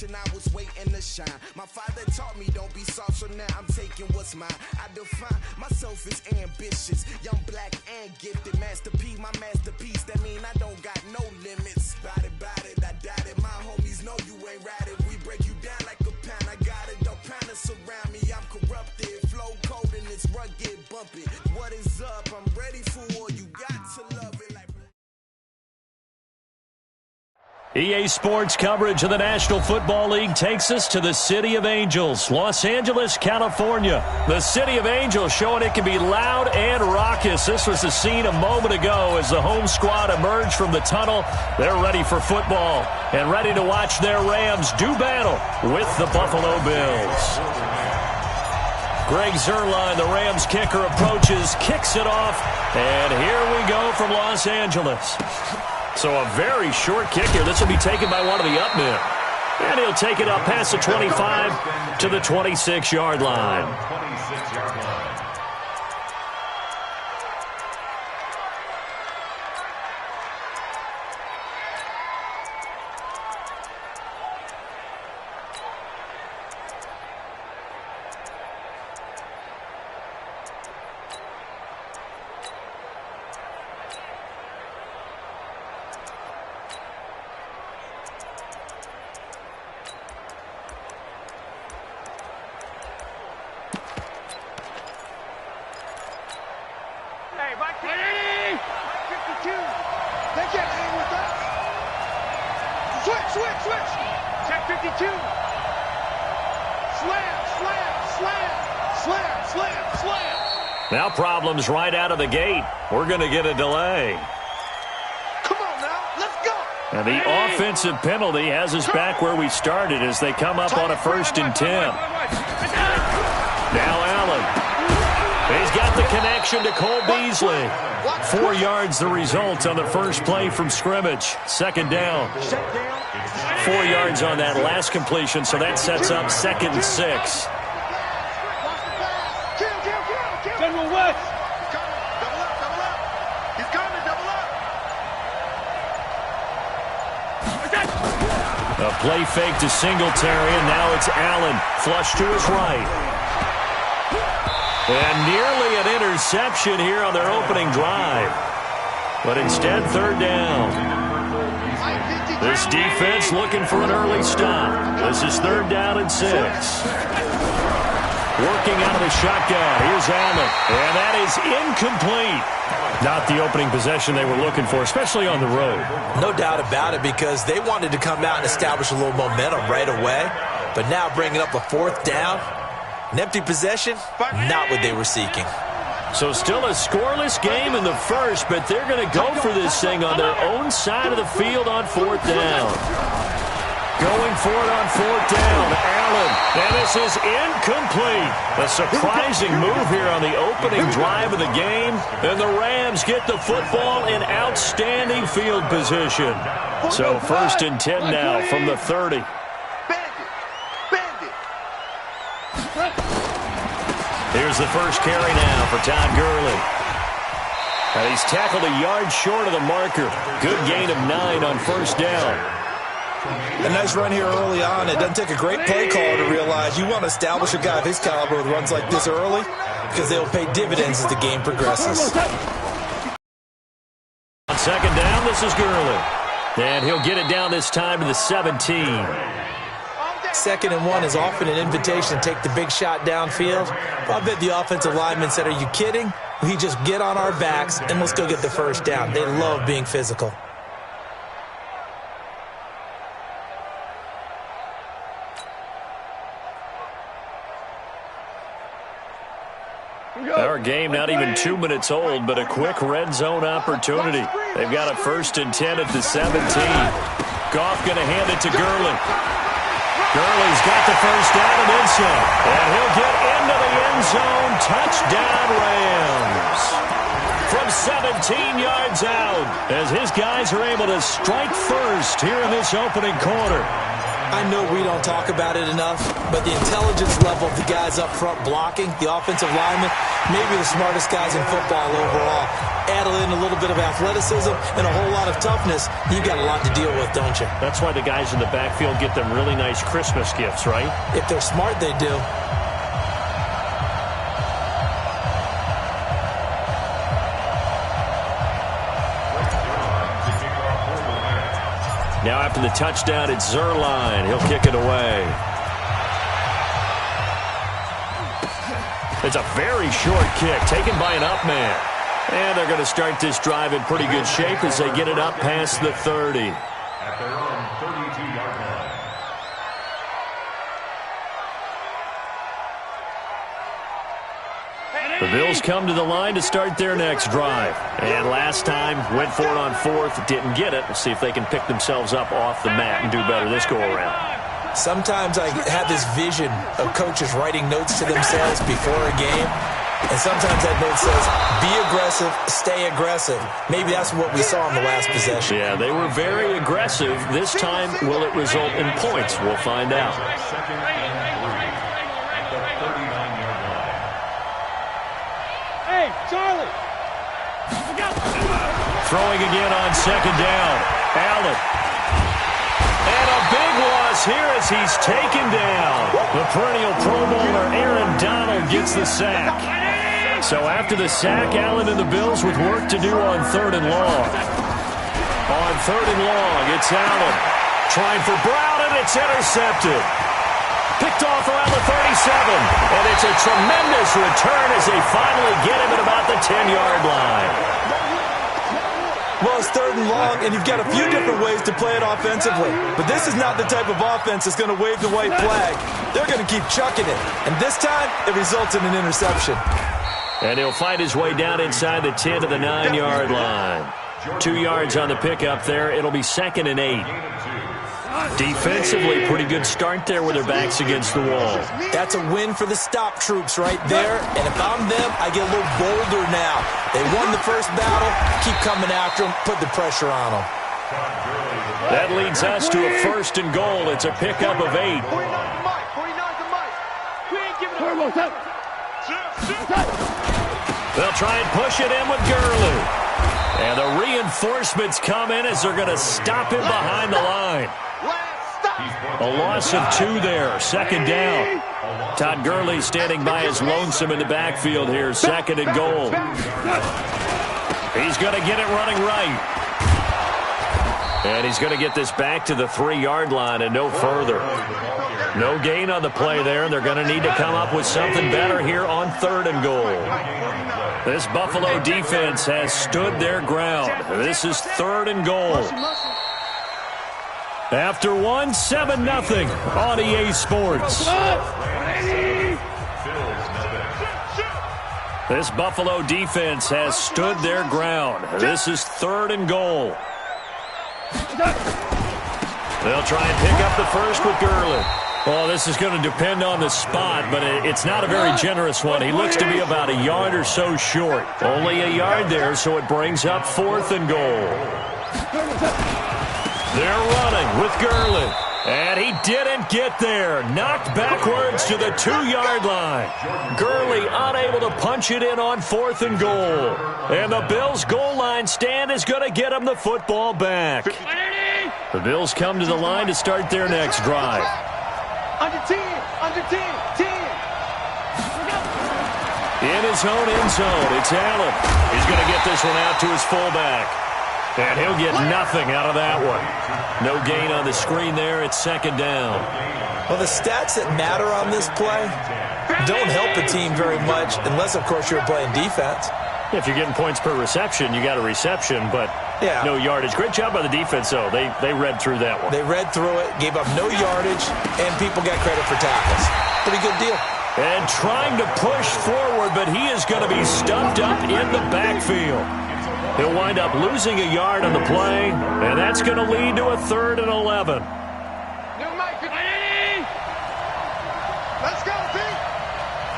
I was waiting to shine. My father taught me don't be soft, so now I'm taking what's mine. I define myself as ambitious, young, black, and gifted. Master P, my masterpiece. That mean I don't got no limits. Bout it, I doubt it. My homies know you ain't ratted. We break you down like a pound. I got it, don't pound to surround me. I'm corrupted, flow cold and it's rugged, bumpy. What is up? I'm ready for war. You got to love it like. EA Sports coverage of the National Football League takes us to the City of Angels, Los Angeles, California. The City of Angels showing it can be loud and raucous. This was the scene a moment ago as the home squad emerged from the tunnel. They're ready for football and ready to watch their Rams do battle with the Buffalo Bills. Greg Zuerlein, the Rams kicker, approaches, kicks it off, and here we go from Los Angeles. So a very short kick here. This will be taken by one of the up men. And he'll take it up past the 25 to the 26-yard line. 26-yard line. Now problems right out of the gate. We're going to get a delay. Come on now, let's go. And the offensive penalty has us back where we started as they come up on a 1st and 10. Now Allen. He's got the connection to Cole Beasley. 4 yards the result on the first play from scrimmage. 2nd down. 4 yards on that last completion, so that sets up 2nd and 6. General West. Double up. He's coming, double up. A play fake to Singletary, and now it's Allen. Flush to his right. And nearly an interception here on their opening drive. But instead, 3rd down. This defense looking for an early stop. This is 3rd down and 6. Working out of the shotgun. Here's Allen. And that is incomplete. Not the opening possession they were looking for, especially on the road. No doubt about it, because they wanted to come out and establish a little momentum right away. But now bringing up a 4th down, an empty possession, not what they were seeking. So still a scoreless game in the first, but they're going to go for this thing on their own side of the field on 4th down. Going for it on 4th down, Allen. And this is incomplete. A surprising move here on the opening drive of the game. And the Rams get the football in outstanding field position. So 1st and 10 now from the 30. Here's the first carry now for Todd Gurley. And he's tackled a yard short of the marker. Good gain of 9 on 1st down. A nice run here early on. It doesn't take a great play caller to realize you want to establish a guy of his caliber with runs like this early, because they'll pay dividends as the game progresses. On 2nd down, this is Gurley. And he'll get it down this time to the 17. 2nd and 1 is often an invitation to take the big shot downfield. I bet the offensive lineman said, "Are you kidding? We just get on our backs and let's go get the 1st down." They love being physical. Our game not even 2 minutes old, but a quick red zone opportunity. They've got a 1st and 10 at the 17. Goff going to hand it to Gurley. Gurley's got the 1st down and then some. And he'll get into the end zone. Touchdown, Rams. From 17 yards out, as his guys are able to strike first here in this opening quarter. I know we don't talk about it enough, but the intelligence level of the guys up front blocking, the offensive linemen, maybe the smartest guys in football overall. Add in a little bit of athleticism and a whole lot of toughness, you've got a lot to deal with, don't you? That's why the guys in the backfield get them really nice Christmas gifts, right? If they're smart, they do. Now after the touchdown, it's Zuerlein. He'll kick it away. It's a very short kick taken by an up man. And they're going to start this drive in pretty good shape as they get it up past the 30. At their own 32-yard line. The Bills come to the line to start their next drive. And last time, went for it on fourth, didn't get it. We'll see if they can pick themselves up off the mat and do better this go-around. Sometimes I have this vision of coaches writing notes to themselves before a game. And sometimes that note says, be aggressive, stay aggressive. Maybe that's what we saw in the last possession. Yeah, they were very aggressive. This time, will it result in points? We'll find out. Second and 3 at the 39-yard line. Hey, Charlie. Throwing again on second down. Allen. And a big loss here as he's taken down. The perennial Pro Bowler Aaron Donald gets the sack. So after the sack, Allen and the Bills with work to do on third and long. On third and long, it's Allen. Trying for Brown, and it's intercepted. Picked off around the 37. And it's a tremendous return as they finally get him at about the 10-yard line. Well, it's third and long, and you've got a few different ways to play it offensively. But this is not the type of offense that's going to wave the white flag. They're going to keep chucking it. And this time, it results in an interception. And he'll fight his way down inside the 10 to the 9-yard line. 2 yards on the pickup there. It'll be 2nd and 8. Defensively, pretty good start there with their backs against the wall. That's a win for the stop troops right there. And if I'm them, I get a little bolder now. They won the first battle. Keep coming after them. Put the pressure on them. That leads us to a 1st and goal. It's a pickup of 8. 49 to Mike. 49 to Mike. We ain't giving up. They'll try and push it in with Gurley. And the reinforcements come in as they're going to stop him behind the line. A loss of 2 there, 2nd down. Todd Gurley standing by his lonesome in the backfield here, 2nd and goal. He's going to get it running right. And he's going to get this back to the 3-yard line and no further. No gain on the play there, and they're going to need to come up with something better here on 3rd and goal. This Buffalo defense has stood their ground. This is 3rd and goal. After 1, 7-0 on EA Sports. This Buffalo defense has stood their ground. This is 3rd and goal. They'll try and pick up the first with Gurley. Well, this is going to depend on the spot, but it's not a very generous one. He looks to be about a yard or so short. Only a yard there, so it brings up 4th and goal. They're running with Gurley. And he didn't get there. Knocked backwards to the 2-yard line. Gurley unable to punch it in on 4th and goal. And the Bills' goal line stand is going to get him the football back. The Bills come to the line to start their next drive. Under 10, under 10, 10. In his own end zone, it's Allen. He's going to get this one out to his fullback. And he'll get nothing out of that one. No gain on the screen there. It's 2nd down. Well, the stats that matter on this play don't help a team very much unless, of course, you're playing defense. If you're getting points per reception, you got a reception, but no yardage. Great job by the defense, though. They read through that one. They read through it, gave up no yardage, and people got credit for tackles. Pretty good deal. And trying to push forward, but he is going to be stuffed up in the backfield. He'll wind up losing a yard on the play, and that's going to lead to a 3rd and 11. Let's go, Pete.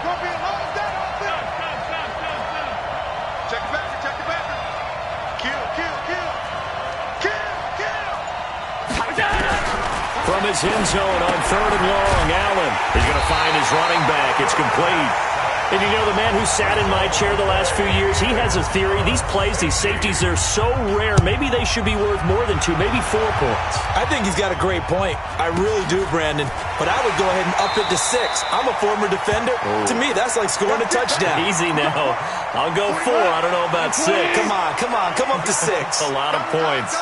Gonna be a lot of that offense. Check it back, check it back. Kill. From his end zone on 3rd and long, Allen is going to find his running back. It's complete. And you know, the man who sat in my chair the last few years, he has a theory. These plays, these safeties, they're so rare. Maybe they should be worth more than 2, maybe 4 points. I think he's got a great point. I really do, Brandon. But I would go ahead and up it to 6. I'm a former defender. To me, that's like scoring a touchdown. Easy now. I'll go 4. I don't know about 6. Come on. Come up to 6. A lot of points.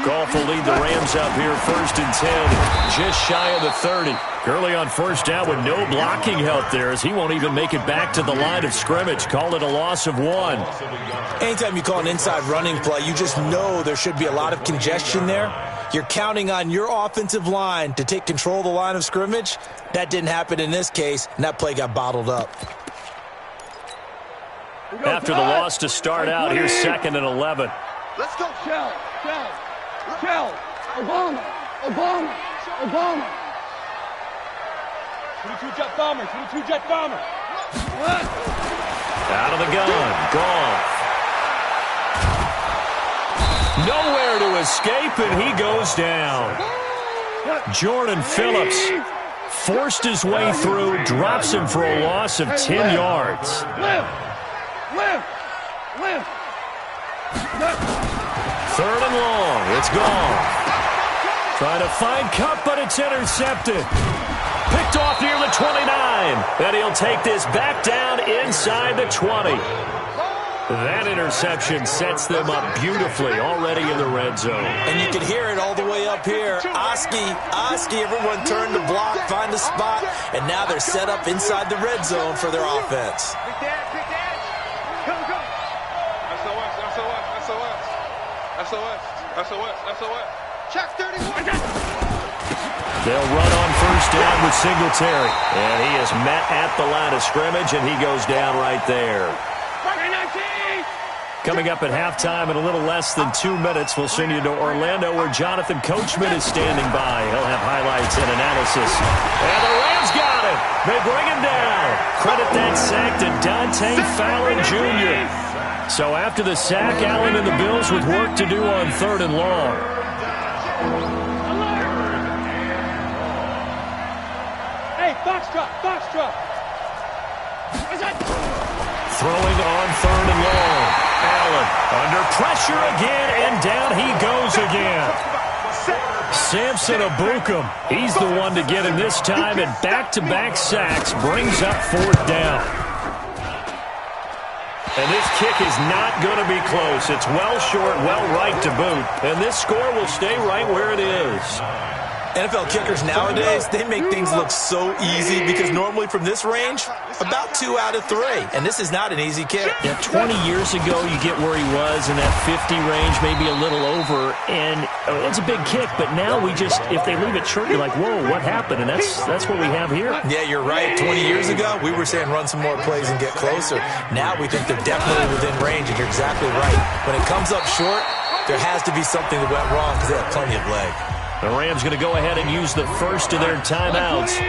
Goff will lead the Rams up here 1st and 10, just shy of the 30. Gurley on 1st down with no blocking help there as he won't even make it back to the line of scrimmage. Call it a loss of 1. Anytime you call an inside running play, you just know there should be a lot of congestion there. You're counting on your offensive line to take control of the line of scrimmage. That didn't happen in this case, and that play got bottled up. After the loss to start out, here's 2nd and 11. Let's go. Shell. Obama. 22 jet bomber. Out of the gun. Goff. Nowhere to escape, and he goes down. Jordan Phillips forced his way through, drops him for a loss of 10 yards. Live. 3rd and long. It's gone. Trying to find Cup, but it's intercepted. Picked off near the 29. And he'll take this back down inside the 20. That interception sets them up beautifully already in the red zone. And you can hear it all the way up here. Oski, everyone turned to block, find a spot, and now they're set up inside the red zone for their offense. Big dad. Go. SOS. Check 31. They'll run on 1st down with Singletary. And he is met at the line of scrimmage, and he goes down right there. Coming up at halftime in a little less than 2 minutes, we'll send you to Orlando where Jonathan Coachman is standing by. He'll have highlights and analysis. And the Rams got him. They bring him down. Credit that sack to Dante Fowler Jr. So after the sack, Allen and the Bills with work to do on 3rd and long. Hey, box drop. Throwing on 3rd and long. Allen under pressure again, and down he goes again. Samson Abukum, he's the one to get him this time, and back-to-back sacks brings up 4th down. And this kick is not going to be close. It's well short, well right to boot, and this score will stay right where it is. NFL kickers nowadays, they make things look so easy because normally from this range, about 2 out of 3. And this is not an easy kick. Yeah, 20 years ago, you get where he was in that 50 range, maybe a little over, and it's a big kick. But now we just, if they leave it short, you're like, whoa, what happened? And that's what we have here. Yeah, you're right. 20 years ago, we were saying run some more plays and get closer. Now we think they're definitely within range, and you're exactly right. When it comes up short, there has to be something that went wrong because they have plenty of leg. The Rams going to go ahead and use the first of their timeouts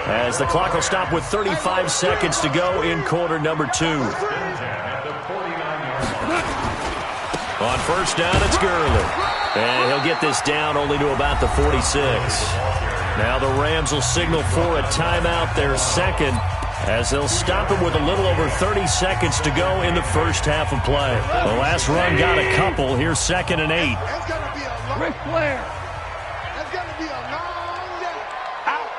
as the clock will stop with 35 seconds to go in quarter number 2. On 1st down, it's Gurley. And he'll get this down only to about the 46. Now the Rams will signal for a timeout, their 2nd, as they'll stop him with a little over 30 seconds to go in the first half of play. The last run got a couple. Here's 2nd and 8. That's going to be a Ric Flair. That's going to be a long day. Out.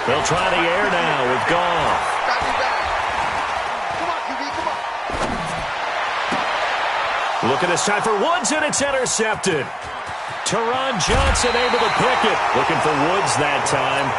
They'll try the air now with Goff. Come on, QB, come on. Look at this time for Woods, and it's intercepted. Teron Johnson able to pick it. Looking for Woods that time.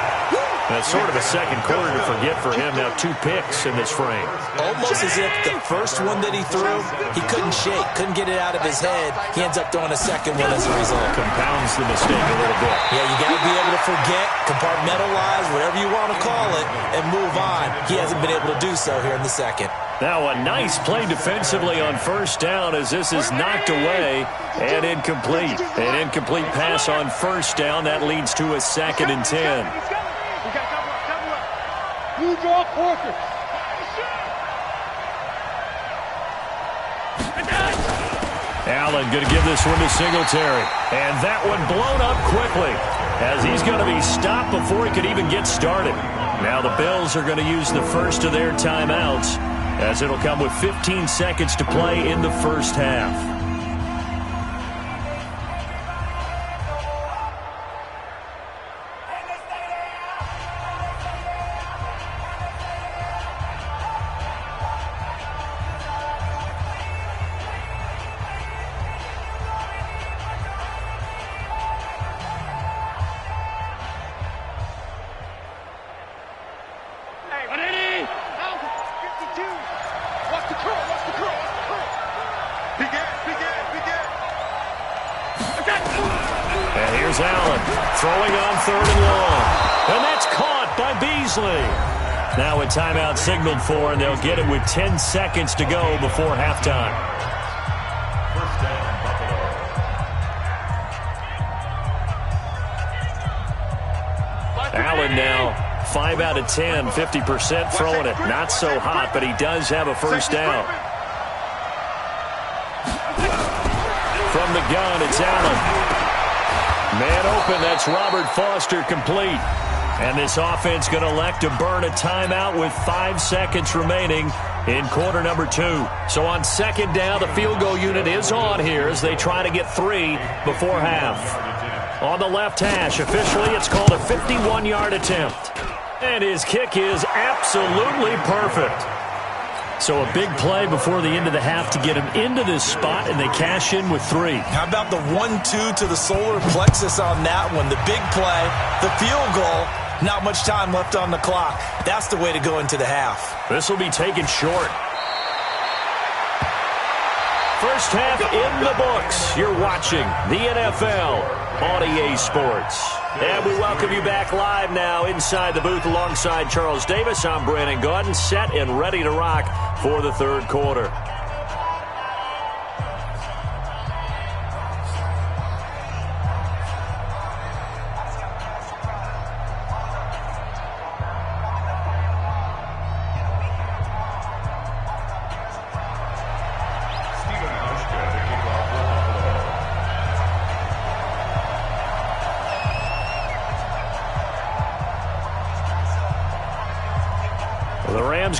That's sort of a second quarter to forget for him. Now 2 picks in this frame. Almost as if the first one that he threw, he couldn't shake, couldn't get it out of his head. He ends up throwing a second one as a result. Compounds the mistake a little bit. Yeah, you got to be able to forget, compartmentalize, whatever you want to call it, and move on. He hasn't been able to do so here in the second. Now a nice play defensively on 1st down as this is knocked away and incomplete. An incomplete pass on 1st down. That leads to a 2nd and 10. You draw Porter. Allen going to give this one to Singletary. And that one blown up quickly as he's going to be stopped before he could even get started. Now the Bills are going to use the first of their timeouts as it'll come with 15 seconds to play in the first half. Here's Allen throwing on 3rd and long. And that's caught by Beasley. Now a timeout signaled for, and they'll get it with 10 seconds to go before halftime. First down, Buffalo. Allen now 5 out of 10, 50% throwing it. Not so hot, but he does have a first down. From the gun, it's Allen. Man open, that's Robert Foster complete. And this offense going to elect to burn a timeout with 5 seconds remaining in quarter number 2. So on second down, the field goal unit is on here as they try to get 3 before half. On the left hash, officially it's called a 51-yard attempt. And his kick is absolutely perfect. So a big play before the end of the half to get him into this spot, and they cash in with 3. How about the 1-2 to the solar plexus on that one? The big play, the field goal, not much time left on the clock. That's the way to go into the half. This will be taken short. First half in the books. You're watching the NFL on EA Sports. And we welcome you back live now inside the booth alongside Charles Davis. I'm Brandon Gaudin, set and ready to rock for the third quarter.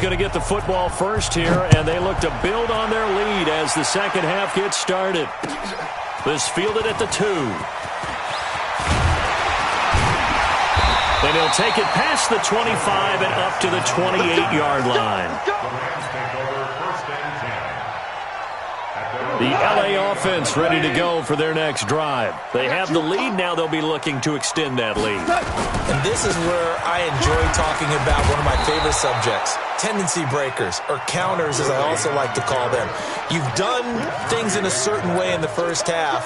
Going to get the football first here, and they look to build on their lead as the second half gets started. This fielded at the 2. And he'll take it past the 25 and up to the 28-yard line. The LA offense ready to go for their next drive. They have the lead. Now they'll be looking to extend that lead. And this is where I enjoy talking about one of my favorite subjects, tendency breakers, or counters as I also like to call them. You've done things in a certain way in the first half,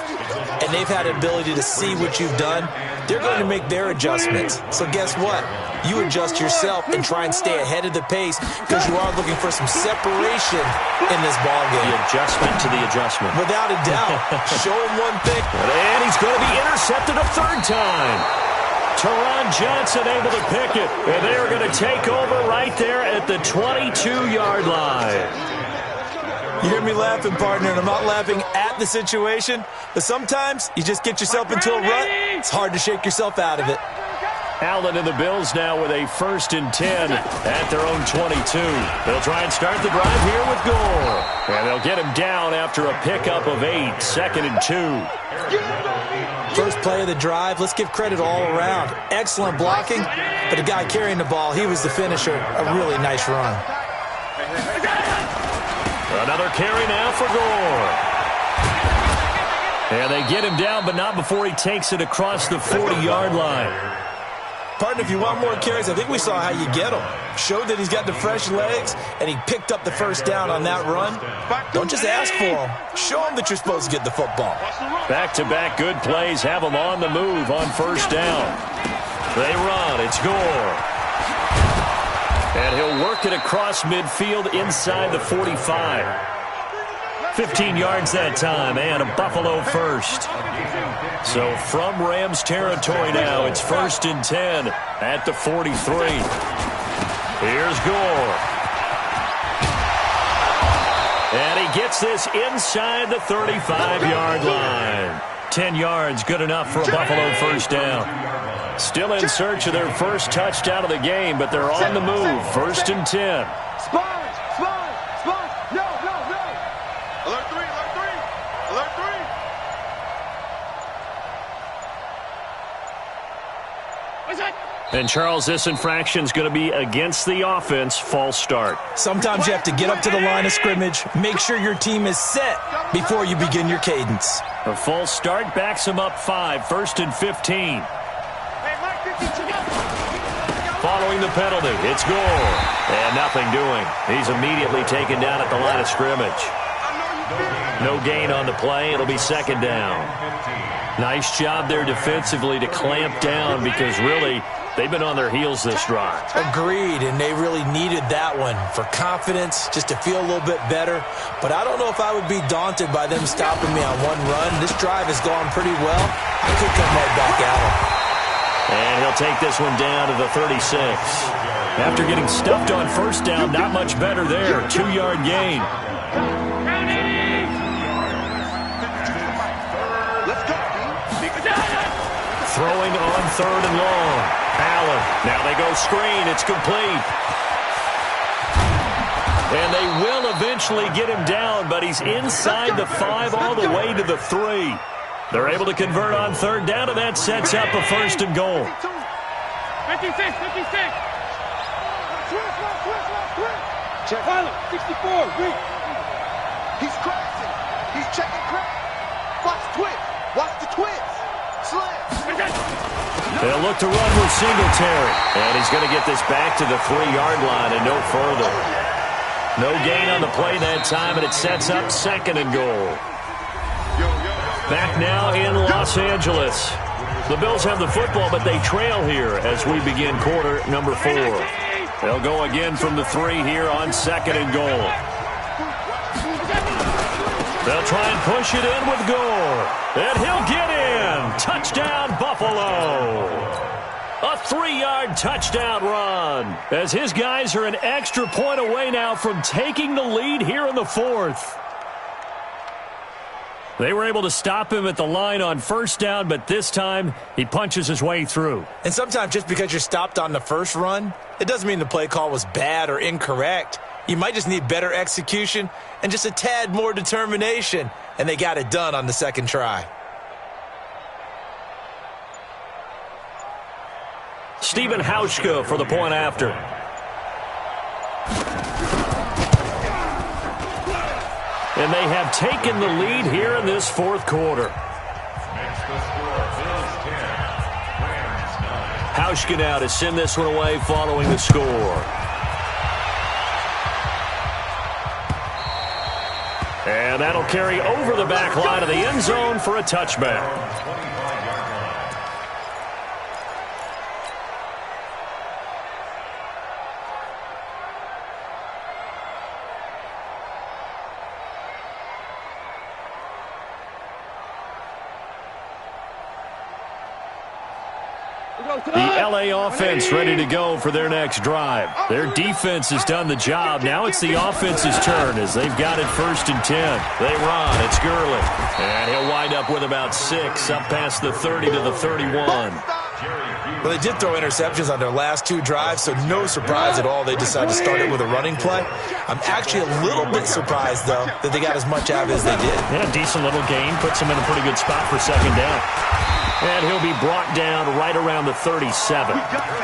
and they've had an ability to see what you've done. They're going to make their adjustments. So guess what? You adjust yourself and try and stay ahead of the pace because you are looking for some separation in this ballgame. The adjustment to the adjustment. Without a doubt. Show him one thing. And he's going to be intercepted a 3rd time. Teron Johnson able to pick it. And they are going to take over right there at the 22-yard line. You hear me laughing, partner, and I'm not laughing at the situation, but sometimes you just get yourself into a rut. It's hard to shake yourself out of it. Allen and the Bills now with a 1st and 10 at their own 22. They'll try and start the drive here with Gore. And they'll get him down after a pickup of 8, 2nd and 2. First play of the drive, let's give credit all around. Excellent blocking, but the guy carrying the ball, he was the finisher. A really nice run. Another carry now for Gore. And they get him down, but not before he takes it across the 40-yard line. Partner, if you want more carries, I think we saw how you get them. Showed that he's got the fresh legs, and he picked up the first down on that run. Don't just ask for him. Show him that you're supposed to get the football. Back-to-back good plays have him on the move on first down. They run. It's Gore. And he'll work it across midfield inside the 45. 15 yards that time, and a Buffalo first. So from Rams territory now, it's 1st and 10 at the 43. Here's Gore. And he gets this inside the 35-yard line. 10 yards, good enough for a Buffalo first down. Still in search of their first touchdown of the game, but they're on the move. 1st and 10. And, Charles, this infraction is going to be against the offense. False start. Sometimes you have to get up to the line of scrimmage, make sure your team is set before you begin your cadence. A false start backs him up 5, 1st and 15. Following the penalty, it's Gore. And nothing doing. He's immediately taken down at the line of scrimmage. No gain on the play. It'll be second down. Nice job there defensively to clamp down because really they've been on their heels this drive. Agreed, and they really needed that one for confidence, just to feel a little bit better. But I don't know if I would be daunted by them stopping me on one run. This drive has gone pretty well. I could come right back at him. And he'll take this one down to the 36. After getting stuffed on first down, not much better there. 2-yard gain. Throwing on third and long. Allen. Now they go screen. It's complete. And they will eventually get him down, but he's inside the 5 all the way to the 3. They're able to convert on third down, and that sets up a first and goal. 56. Check. 64. Read. He's crashing. He's checking crack. Watch twist. Watch the twist. Slam. They'll look to run with Singletary. And he's going to get this back to the 3-yard line and no further. No gain on the play that time, and it sets up second and goal. Back now in Los Angeles. The Bills have the football, but they trail here as we begin quarter number 4. They'll go again from the 3 here on second and goal. They'll try and push it in with Gore. And he'll get in. Touchdown, Buffalo. A 3-yard touchdown run. As his guys are an extra point away now from taking the lead here in the 4th. They were able to stop him at the line on first down, but this time he punches his way through. And sometimes just because you're stopped on the first run, it doesn't mean the play call was bad or incorrect. You might just need better execution and just a tad more determination, and they got it done on the second try. Stephen Hauschka for the point after. And they have taken the lead here in this 4th quarter. Hauschka now to send this one away following the score. And that'll carry over the back line of the end zone for a touchback. The LA offense ready to go for their next drive. Their defense has done the job. Now it's the offense's turn as they've got it 1st and 10. They run. It's Gurley. And he'll wind up with about 6 up past the 30 to the 31. Well, they did throw interceptions on their last 2 drives, so no surprise at all they decided to start it with a running play. I'm actually a little bit surprised, though, that they got as much out of it as they did. Yeah, decent little gain. Puts them in a pretty good spot for second down. And he'll be brought down right around the 37.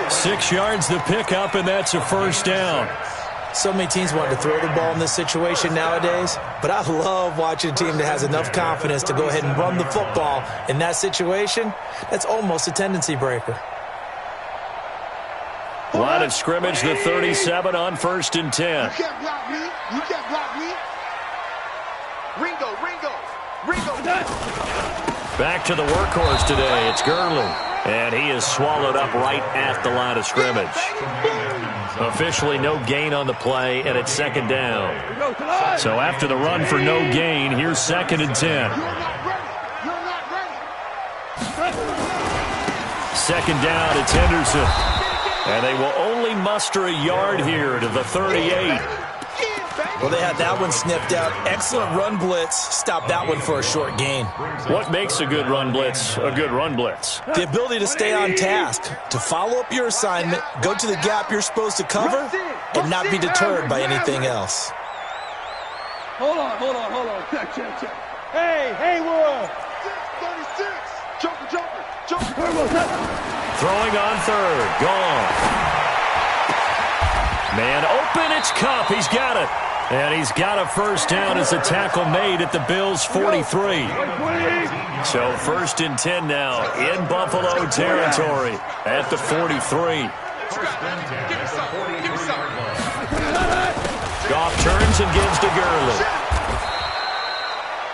6 yards the pickup, and that's a first down. So many teams want to throw the ball in this situation nowadays, but I love watching a team that has enough confidence to go ahead and run the football in that situation. That's almost a tendency breaker. Line of scrimmage, the 37 on 1st and 10. You can't block me. You can't block me. Ringo. Back to the workhorse today. It's Gurley. And he is swallowed up right at the line of scrimmage. Officially no gain on the play, and it's second down. So after the run for no gain, here's 2nd and 10. Second down, it's Henderson. And they will only muster a yard here to the 38. Well, they had that one sniffed out. Excellent run blitz. Stopped that one for a short gain. What makes a good run blitz a good run blitz? The ability to stay on task, to follow up your assignment, go to the gap you're supposed to cover, and not be deterred by anything else. Hold on. Check. Hey, Haywood. 36. Joker. Throwing on third. Gone. Man open. It's Kupp. He's got it. And he's got a first down as a tackle made at the Bills' 43. So 1st and 10 now in Buffalo territory at the 43. Goff turns and gives to Gurley.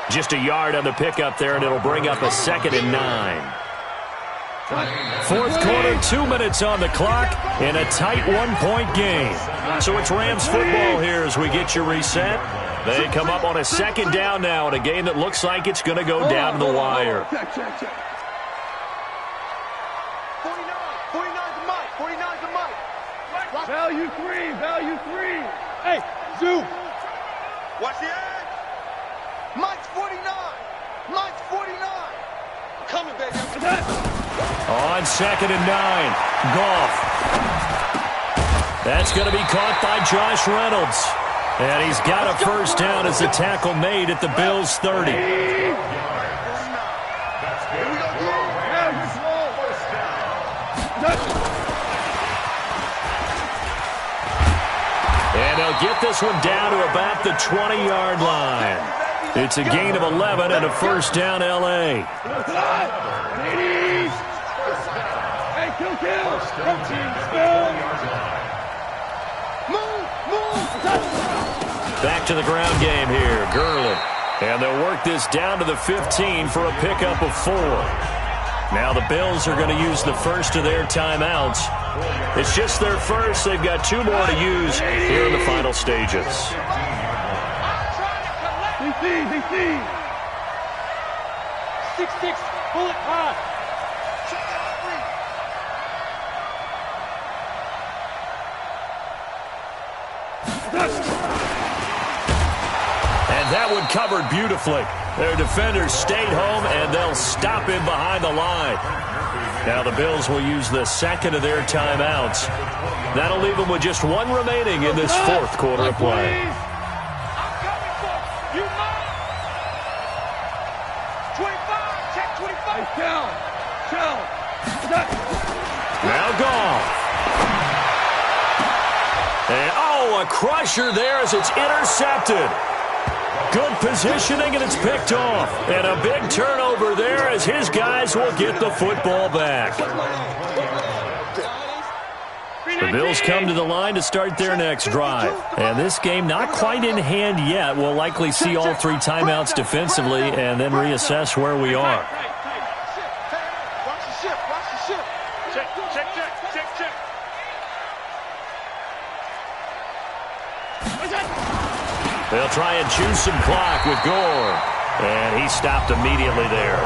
Just a yard on the pickup there, and it'll bring up a 2nd and 9. Fourth quarter, 2 minutes on the clock in a tight one-point game. So it's Rams football here as we get you reset. They come up on a 2nd down now in a game that looks like it's going to go down to the wire. 49's the mic. 49's the mic. Value three. Hey, Zoo. Watch the edge. Mike's 49. Mike's 49. Coming, baby. On 2nd and 9, Goff. That's going to be caught by Josh Reynolds. And he's got a first down as the tackle made at the Bills' 30. And they'll get this one down to about the 20-yard line. It's a gain of 11 and a first down, L.A. Back to the ground game here, Gurley. And they'll work this down to the 15 for a pickup of 4. Now the Bills are going to use the first of their timeouts. It's just their first. They've got 2 more to use here in the final stages. DC. 6-6, bullet high. And that one covered beautifully. Their defenders stayed home, and they'll stop him behind the line. Now the Bills will use the 2nd of their timeouts. That'll leave them with just 1 remaining in this 4th quarter of play. Now Goff. And, a crusher there as it's intercepted. Good positioning, and it's picked off. And a big turnover there as his guys will get the football back. The Bills come to the line to start their next drive. And this game not quite in hand yet. We'll likely see all 3 timeouts defensively and then reassess where we are. They'll try and choose some clock with Gore. And he stopped immediately there.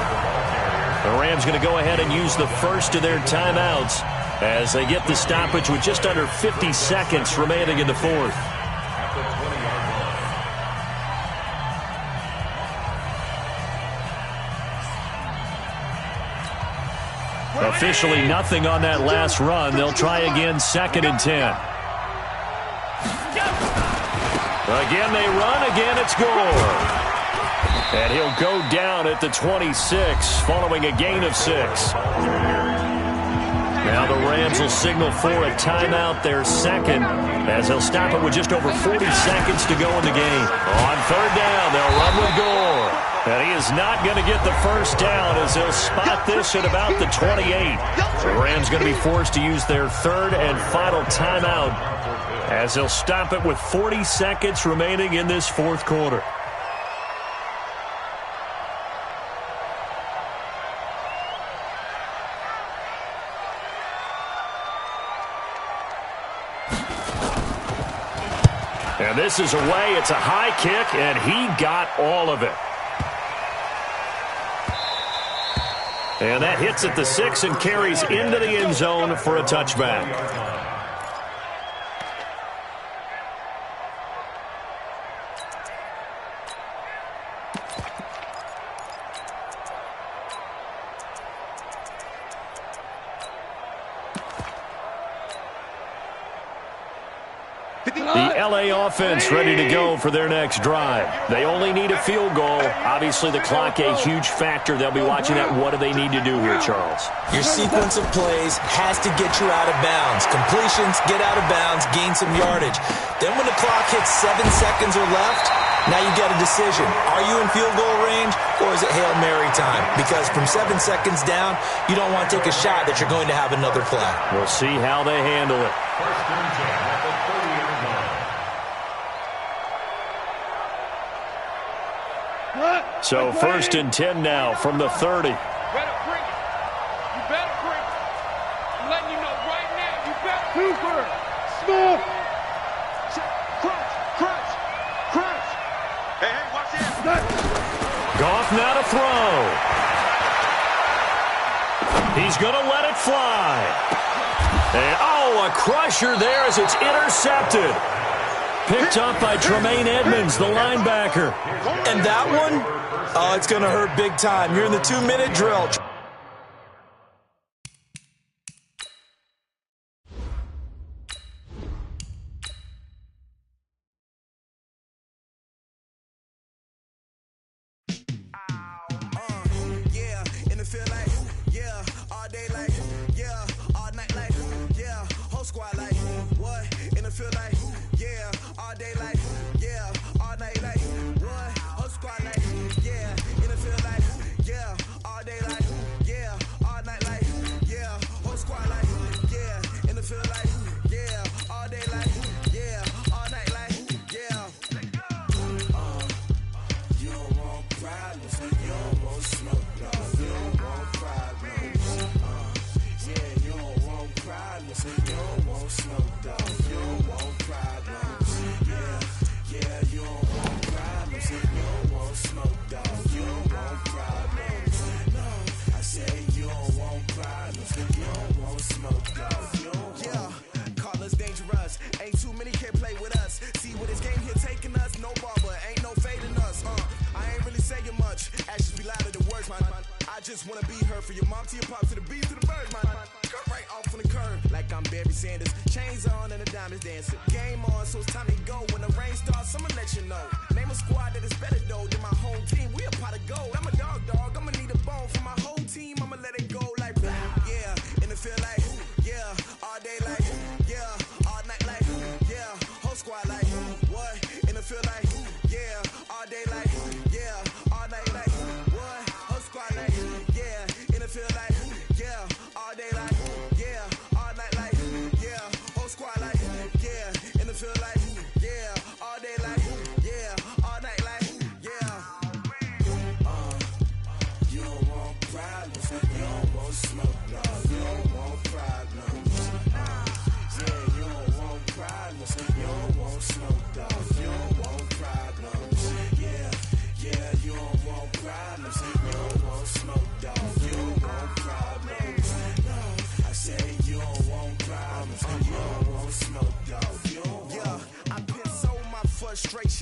The Rams going to go ahead and use the first of their timeouts as they get the stoppage with just under 50 seconds remaining in the 4th. Officially nothing on that last run. They'll try again, 2nd and 10. Again they run, again it's Gore. And he'll go down at the 26 following a gain of 6. Now the Rams will signal for a timeout, their 2nd, as they'll stop it with just over 40 seconds to go in the game. On 3rd down, they'll run with Gore. And he is not going to get the first down as they'll spot this at about the 28. The Rams going to be forced to use their 3rd and final timeout as they'll stop it with 40 seconds remaining in this 4th quarter. And this is away. It's a high kick, and he got all of it. And that hits at the 6 and carries into the end zone for a touchback. The L.A. offense ready to go for their next drive. They only need a field goal. Obviously, the clock a huge factor. They'll be watching that. What do they need to do here, Charles? Your sequence of plays has to get you out of bounds. Completions, get out of bounds, gain some yardage. Then when the clock hits 7 seconds or left, now you get a decision. Are you in field goal range, or is it Hail Mary time? Because from 7 seconds down, you don't want to take a shot that you're going to have another play. We'll see how they handle it. First and 10 at the 38 line. So 1st and 10 now from the 30. Better bring it. You better bring it. I'm letting you know right now, you better. Super. Smooth. Crunch. Crunch. Crunch. Hey, watch this. Goff now to throw. He's going to let it fly. And, a crusher there as it's intercepted. Picked up by Tremaine Edmonds, the linebacker. And that one, it's going to hurt big time. You're in the 2-minute drill.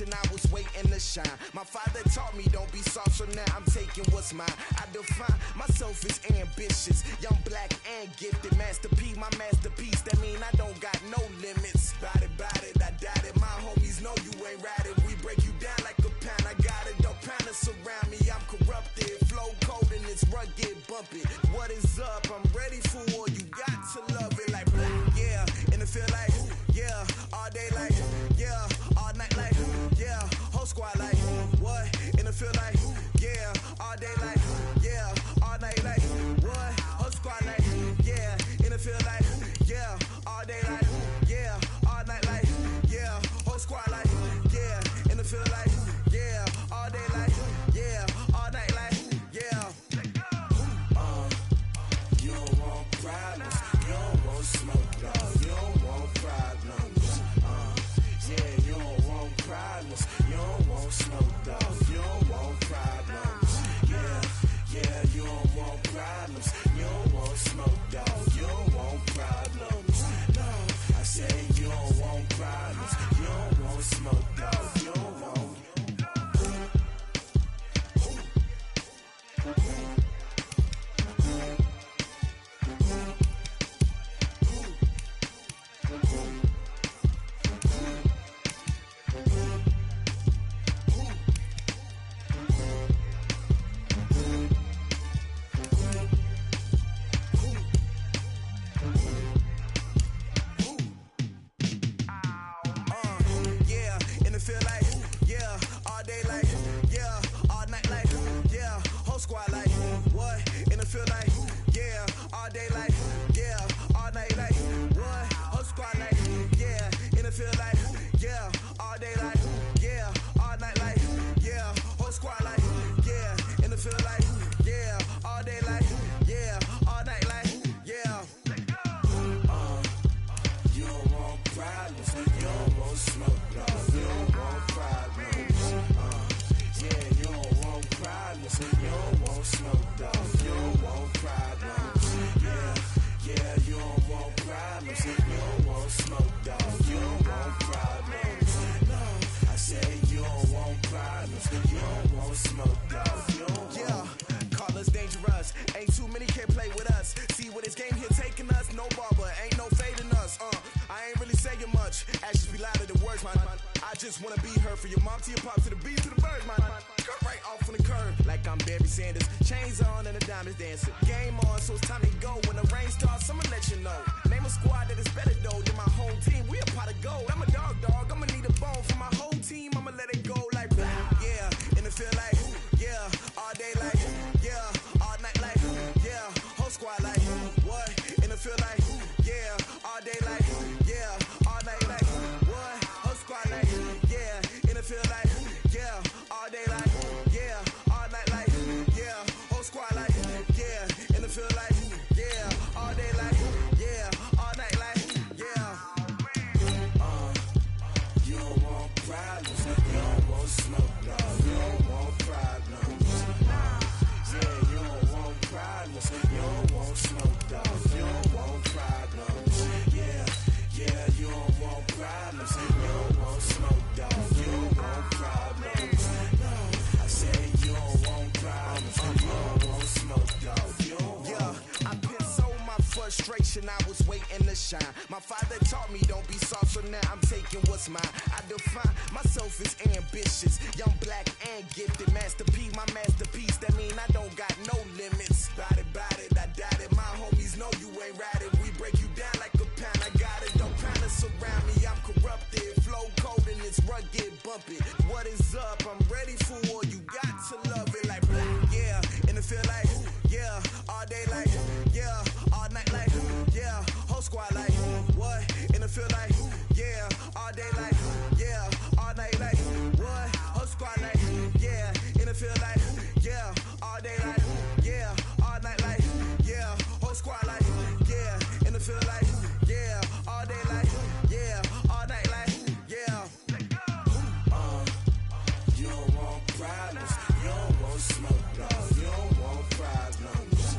I was waiting to shine. My father taught me don't be soft, so now I'm taking what's mine. I define myself as ambitious, young, black, and gifted. Master P, my masterpiece. That mean I don't got no limits. Bout it, I doubt it. My homies know you ain't ratted. We break you down like a pound. I got it, don't pound to surround me. I'm corrupted, flow cold and it's rugged, bumpy. What is up? I'm ready for war. You got to love it like black, yeah. And it feel like, yeah, all day like, yeah, all night like, yeah, whole squad like, what? And it feel like, yeah, all day like, yeah, all night like, what? Whole squad like, yeah, and it feel like, yeah, all day like, yeah, all night like, yeah, whole squad like, yeah, and it feel like, yeah, all day like, yeah, all night like, yeah. You don't want problems, you don't want smoke, dog. You don't want problems. Yeah, you don't want problems, you don't want smoke, dog. You don't want problems. Yeah, you don't want problems, you don't want smoke, dog. You don't want problems. No, I say you don't want problems, you don't want smoke, dog. You don't want. Yeah, and it feel like, yeah, all day like, yeah, all night like, yeah, whole squad like, what? And it feel like, yeah, all day like, yeah, all night like, what? Whole squad like, yeah, and it feel like, yeah, all day like, yeah, all night like, yeah, whole squad like, no barber, ain't no fading us. I ain't really saying much. Actions be louder than words, man. I just wanna be her, for your mom to your pop, to the beat, to the bird, man. Cut right off on the curb, like I'm Barry Sanders. Chains on and the diamonds dancing. Game on, so it's time to go. When the rain starts, I'ma let you know. Name a squad that is better though than my home team. We a pot of gold. I'm a dog. I'ma need a bone for my whole team. I'ma let it go like yeah. And it feel like yeah. All day like yeah. All night like yeah. Whole squad like what? And it feel like yeah. All day like yeah. All night like what? Whole squad like yeah. And it feel like yeah. All day like yeah. All night like yeah. Whole squad like yeah. And it feel like yeah. All day like yeah. All night like yeah. You don't want problems. You don't want smoke. No. You don't want problems. Yeah, you don't want problems. You don't want smoke. Dog. You don't want problems. Yeah, you don't want problems. You don't want smoke. Dog. You don't want problems. No, I said you don't want problems. You don't want smoke. Dog. You don't want. I pissed so my frustration. I was waiting to shine. My father taught me don't be soft, so now I'm taking what's mine. I define myself as ambitious, young, black, and gifted. Master P, my masterpiece. That mean I don't got no limits. Bout it, I doubt it. My homies know you ain't ratted. We break you down like a pound. I got it. Don't pound to surround me. I'm corrupted. Flow cold and it's rugged, bumpy. What is up? I'm ready for war. You got to love it like black, yeah. And it feel like yeah. All day like yeah. All night like yeah. Whole squad like what? And it feel like yeah. All day like yeah. All night like what? Whole squad like yeah. And it feel like yeah. All day like yeah. All night like yeah. Whole squad like yeah. And it feel like yeah. All day like yeah. All night like yeah. You don't want problems. You don't want smoke. No, you don't want problems.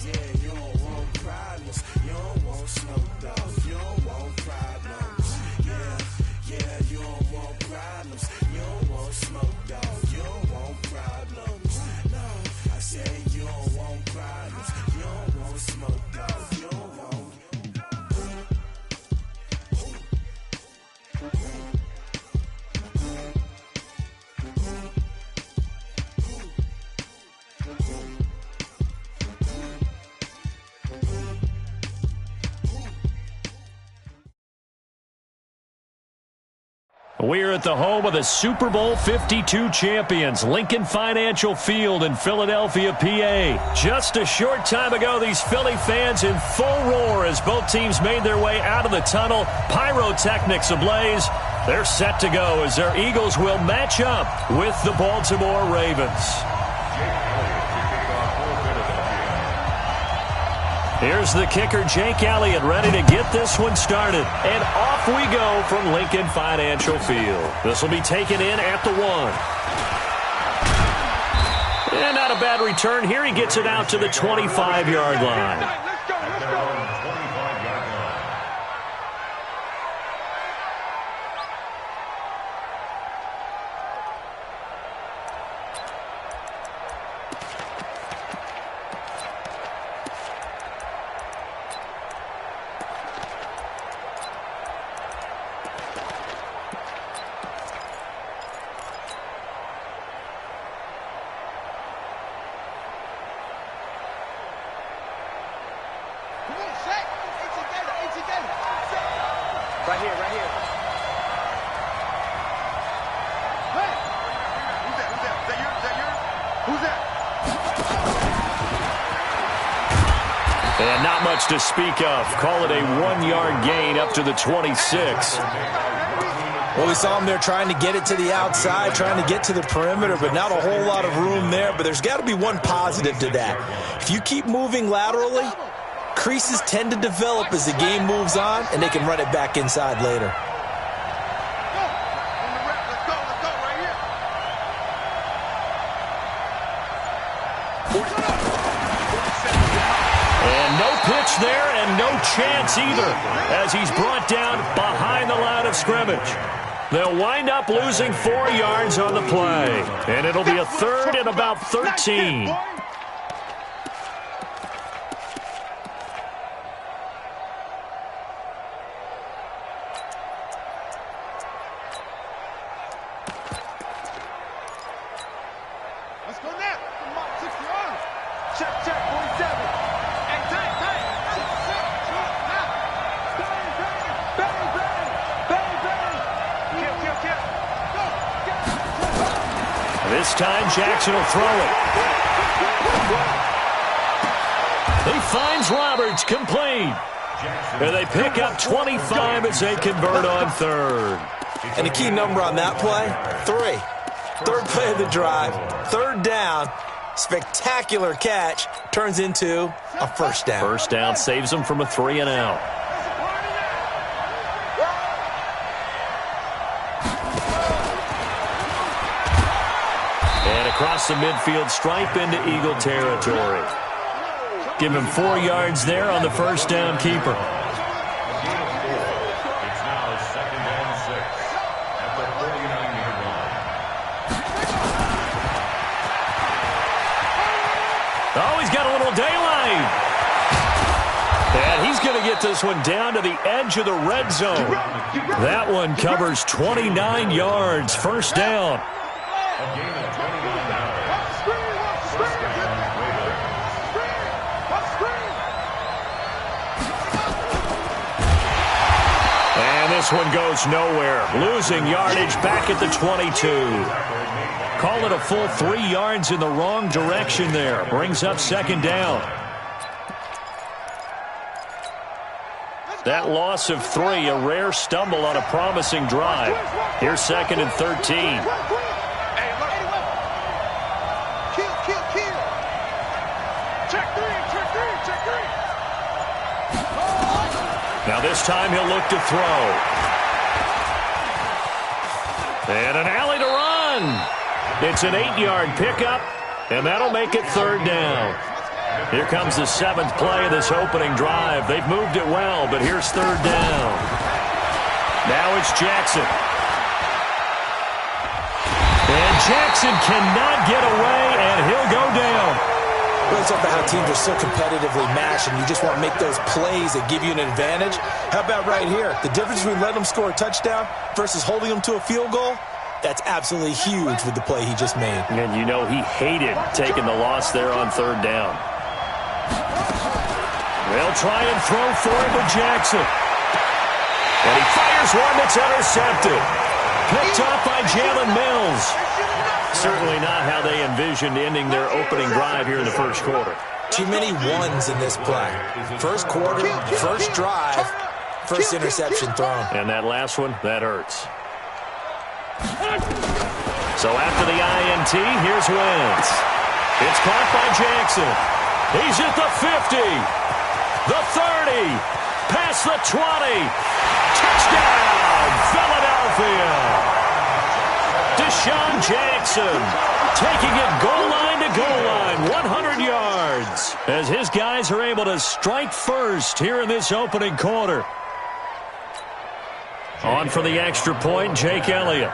Yeah, you don't want problems. You don't want smoke. Dog. You don't want problems. Yeah, you don't want problems. You don't want smoke. Dog. You don't want problems. No, I said you don't want problems. You don't want smoke. Dog. You don't want. We're at the home of the Super Bowl 52 champions, Lincoln Financial Field in Philadelphia, PA. Just a short time ago, these Philly fans in full roar as both teams made their way out of the tunnel. Pyrotechnics ablaze. They're set to go as their Eagles will match up with the Baltimore Ravens. Here's the kicker, Jake Elliott, ready to get this one started. And off we go from Lincoln Financial Field. This will be taken in at the 1. And not a bad return here. He gets it out to the 25-yard line. Right here. Hey! Who's that? Is that yours? Who's that? And not much to speak of. Call it a 1-yard gain up to the 26. Well, we saw him there trying to get it to the outside, trying to get to the perimeter, but not a whole lot of room there. But there's got to be one positive to that. If you keep moving laterally, creases tend to develop as the game moves on, and they can run it back inside later. And no pitch there and no chance either as he's brought down behind the line of scrimmage. They'll wind up losing 4 yards on the play, and it'll be a third and about 13. This time, Jackson will throw it. He finds Roberts, complete. And they pick up 25 as they convert on third. And the key number on that play, 3. Third play of the drive, third down, spectacular catch, turns into a first down. First down saves them from a 3-and-out. And across the midfield stripe into Eagle territory. Give him 4 yards there on the first down keeper. It's now 2nd and 6 at the 49-yard line. Oh, he's got a little daylight. And he's going to get this one down to the edge of the red zone. That one covers 29 yards. First down. A gain of 29 yards. First down, Ravens. And this one goes nowhere. Losing yardage back at the 22. Call it a full 3 yards in the wrong direction there. Brings up second down. That loss of 3, a rare stumble on a promising drive. Here's 2nd and 13. Now this time he'll look to throw. And an alley to run. It's an 8-yard pickup, and that'll make it third down. Here comes the 7th play of this opening drive. They've moved it well, but here's third down. Now it's Jackson. And Jackson cannot get away, and he'll go down. Well, it's about how teams are so competitively matched, and you just want to make those plays that give you an advantage. How about right here? The difference between letting them score a touchdown versus holding them to a field goal? That's absolutely huge with the play he just made. And you know he hated taking the loss there on third down. They'll try and throw for it to Jackson. And he fires one that's intercepted. Picked off by Jalen Mills. Certainly not how they envisioned ending their opening drive here in the first quarter. Too many ones in this play. First quarter, first drive, first interception thrown. And that last one, that hurts. So after the INT, here's Wentz. It's caught by Jackson. He's at the 50, the 30, past the 20. Touchdown, Philadelphia. Deshaun Jackson taking it goal line to goal line, 100 yards, as his guys are able to strike first here in this opening quarter. On for the extra point, Jake Elliott.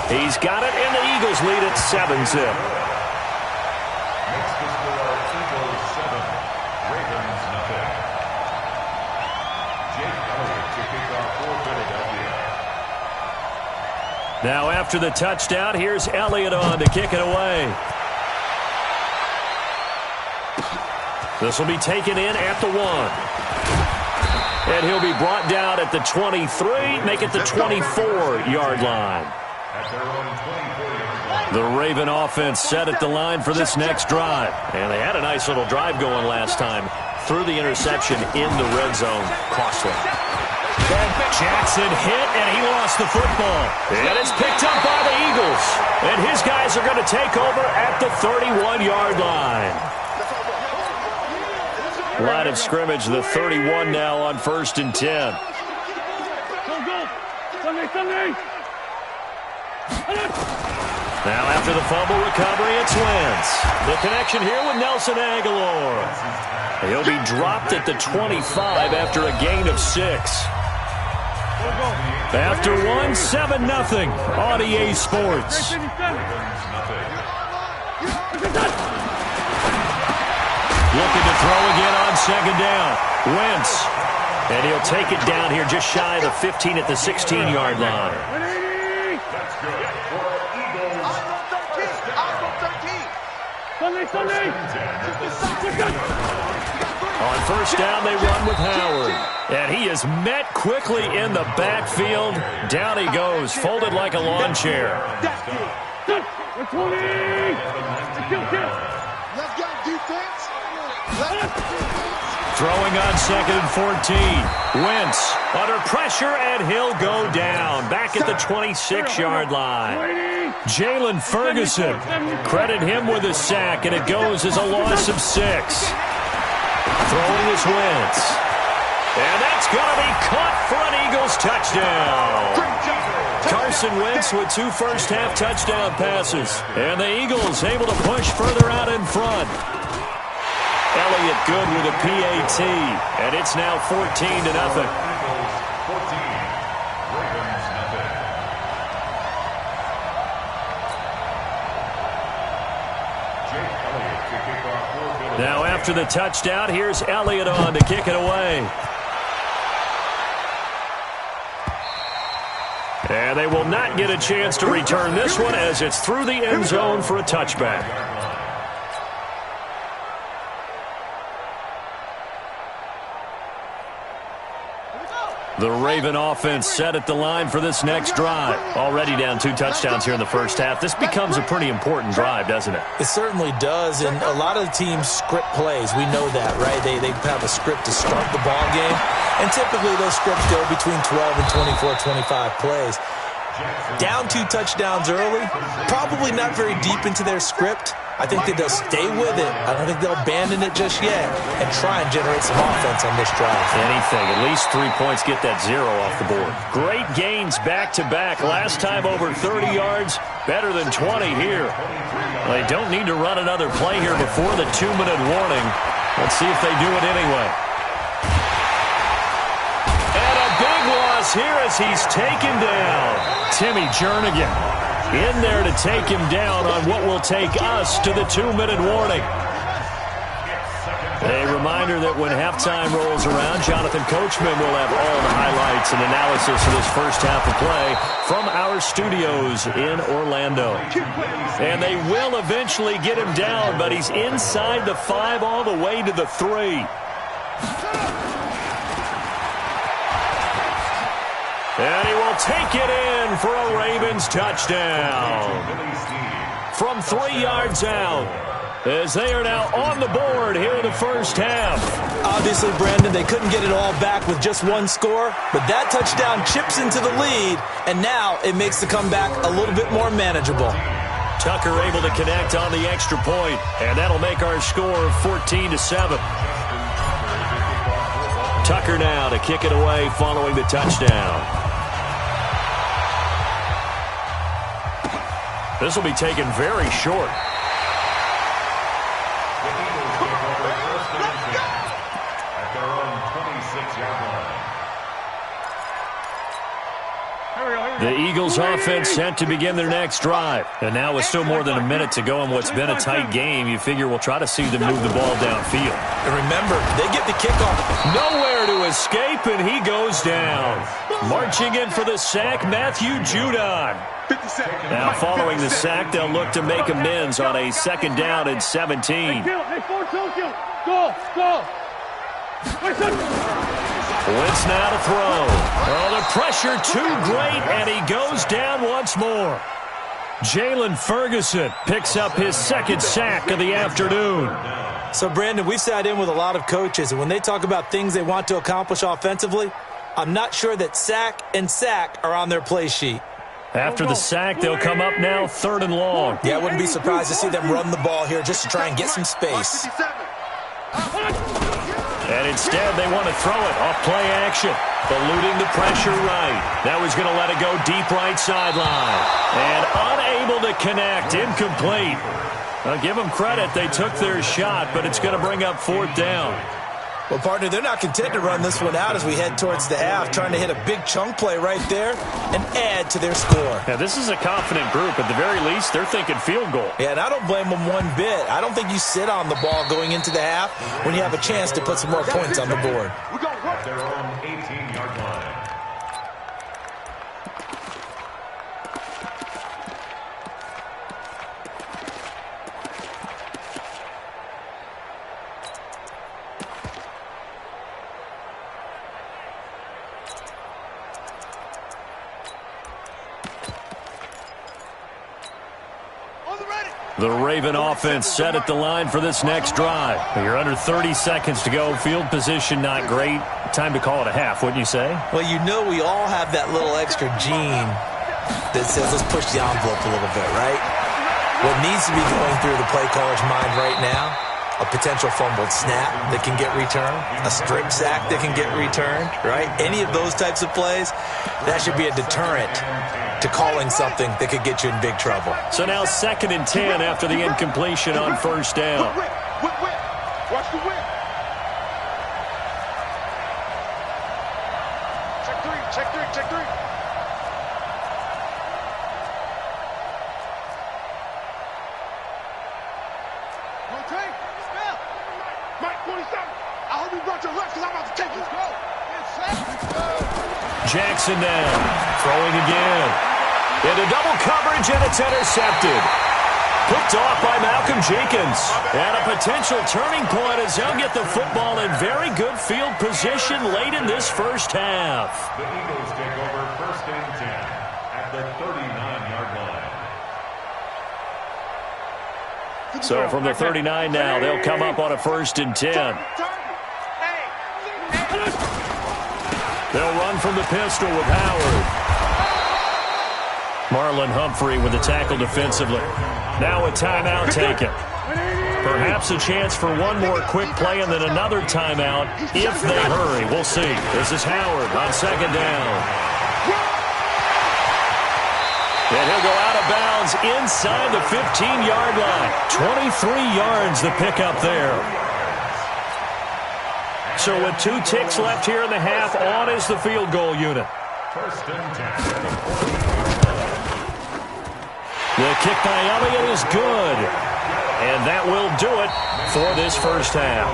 He's got it, and the Eagles lead at 7-zip. Next to score, Eagles 7, Ravens nothing. Jake Elliott to kick off for Philadelphia. Now after the touchdown, here's Elliott on to kick it away. This will be taken in at the 1. And he'll be brought down at the 23, make it the 24-yard line. At their own 24-yard line. The Raven offense set at the line for this next drive. And they had a nice little drive going last time. Threw the interception in the red zone. Costly. Jackson hit, and he lost the football. And it's picked up by the Eagles. And his guys are going to take over at the 31-yard line. Line of scrimmage, the 31 now on 1st and 10. Now after the fumble recovery, it's Wentz. The connection here with Nelson Aguilar. He'll be dropped at the 25 after a gain of 6. After 1, 7-0 on EA Sports. Looking to throw again on 2nd down. Wentz. And he'll take it down here just shy of the 15 at the 16-yard line. That's good for Eagles. Sunday. On 1st down, they run with Howard. And he is met quickly in the backfield. Down he goes, folded like a lawn chair. Let's go, defense. Throwing on 2nd and 14. Wentz under pressure, and he'll go down. Back at the 26-yard line. Jalen Ferguson, credit him with a sack, and it goes as a loss of 6. Throwing is Wentz. And that's going to be caught for an Eagles touchdown. Carson Wentz with 2 first-half touchdown passes. And the Eagles able to push further out in front. Elliott good with a PAT. And it's now 14-0. Now after the touchdown, here's Elliott on to kick it away. And they will not get a chance to return this one as it's through the end zone for a touchback. The Raven offense set at the line for this next drive. Already down 2 touchdowns here in the first half. This becomes a pretty important drive, doesn't it? It certainly does, and a lot of the teams script plays. We know that, right? They have a script to start the ball game, and typically those scripts go between 12 and 24, 25 plays. Down 2 touchdowns early, probably not very deep into their script. I think that they'll stay with it. I don't think they'll abandon it just yet and try and generate some offense on this drive. Anything. At least 3 points, get that 0 off the board. Great gains back-to-back. Last time over 30 yards, better than 20 here. They don't need to run another play here before the 2-minute warning. Let's see if they do it anyway. And a big loss here as he's taken down. Timmy Jernigan in there to take him down on what will take us to the 2-minute warning. A reminder that when halftime rolls around, Jonathan Coachman will have all the highlights and analysis of this first half of play from our studios in Orlando. And they will eventually get him down, but he's inside the 5 all the way to the 3. And he will take it in for a Ravens touchdown. From 3 yards out, as they are now on the board here in the first half. Obviously, Brandon, they couldn't get it all back with just 1 score, but that touchdown chips into the lead, and now it makes the comeback a little bit more manageable. Tucker able to connect on the extra point, and that'll make our score 14-7. Tucker now to kick it away following the touchdown. This will be taken very short. The Eagles offense sent to begin their next drive. And now with still more than a minute to go in what's been a tight game, you figure we'll try to see them move the ball downfield. And remember, they get the kickoff. Nowhere to escape, and he goes down. Marching in for the sack, Matthew Judon. Now following the sack, they'll look to make amends on a 2nd down and 17. Wentz now to throw. Oh, the pressure too great, and he goes down once more. Jalen Ferguson picks up his 2nd sack of the afternoon. So, Brandon, we've sat in with a lot of coaches, and when they talk about things they want to accomplish offensively, I'm not sure that sack and sack are on their play sheet. After the sack, they'll come up now 3rd and long. Yeah, I wouldn't be surprised to see them run the ball here just to try and get some space. And instead, they want to throw it off play action. Eluding the pressure right. Now he's going to let it go deep right sideline. And unable to connect. Incomplete. I'll give them credit. They took their shot, but it's going to bring up 4th down. Well, partner, they're not content to run this one out as we head towards the half, trying to hit a big chunk play right there and add to their score. Yeah, this is a confident group. At the very least, they're thinking field goal. Yeah, and I don't blame them one bit. I don't think you sit on the ball going into the half when you have a chance to put some more points on the board. At their own 18-yard line. The Raven offense set at the line for this next drive. You're under 30 seconds to go. Field position not great. Time to call it a half, wouldn't you say? Well, you know we all have that little extra gene that says let's push the envelope a little bit, right? What needs to be going through the play caller's mind right now, a potential fumbled snap that can get returned, a strip sack that can get returned, right? Any of those types of plays, that should be a deterrent to calling something that could get you in big trouble. So now 2nd and 10 after the incompletion on first down. Whip. Watch the whip. Check three. Mike, 47. I hope you brought your left because I'm about to take you. Go. Jackson down. Throwing again. Into double coverage, and it's intercepted. Picked off by Malcolm Jenkins. And a potential turning point as they'll get the football in very good field position late in this first half. The Eagles take over 1st and 10 at the 39-yard line. So from the 39 now, they'll come up on a 1st and 10. They'll run from the pistol with Howard. Marlon Humphrey with the tackle defensively. Now a timeout taken. Perhaps a chance for one more quick play and then another timeout if they hurry. We'll see. This is Howard on 2nd down. And he'll go out of bounds inside the 15-yard line. 23 yards the pickup there. So with 2 ticks left here in the half, on is the field goal unit. 1st and 10. The kick by Elliott is good. And that will do it for this first half.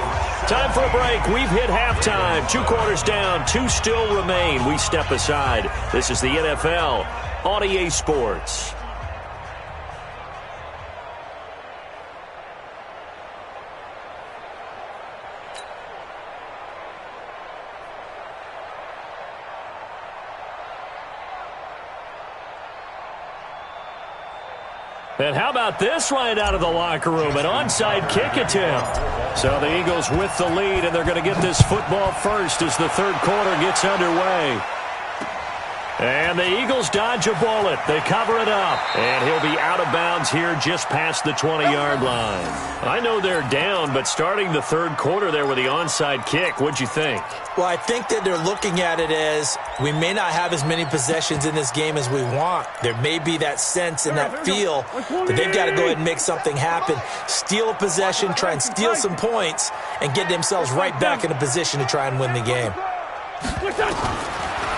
Time for a break. We've hit halftime. 2 quarters down. 2 still remain. We step aside. This is the NFL on EA Sports. And how about this right out of the locker room? An onside kick attempt. So the Eagles with the lead, and they're going to get this football first as the 3rd quarter gets underway. And the Eagles dodge a bullet. They cover it up. And he'll be out of bounds here just past the 20-yard line. I know they're down, but starting the 3rd quarter there with the onside kick, what'd you think? Well, I think that they're looking at it as we may not have as many possessions in this game as we want. There may be that sense and that feel that they've got to go ahead and make something happen. Steal a possession, try and steal some points, and get themselves right back in a position to try and win the game.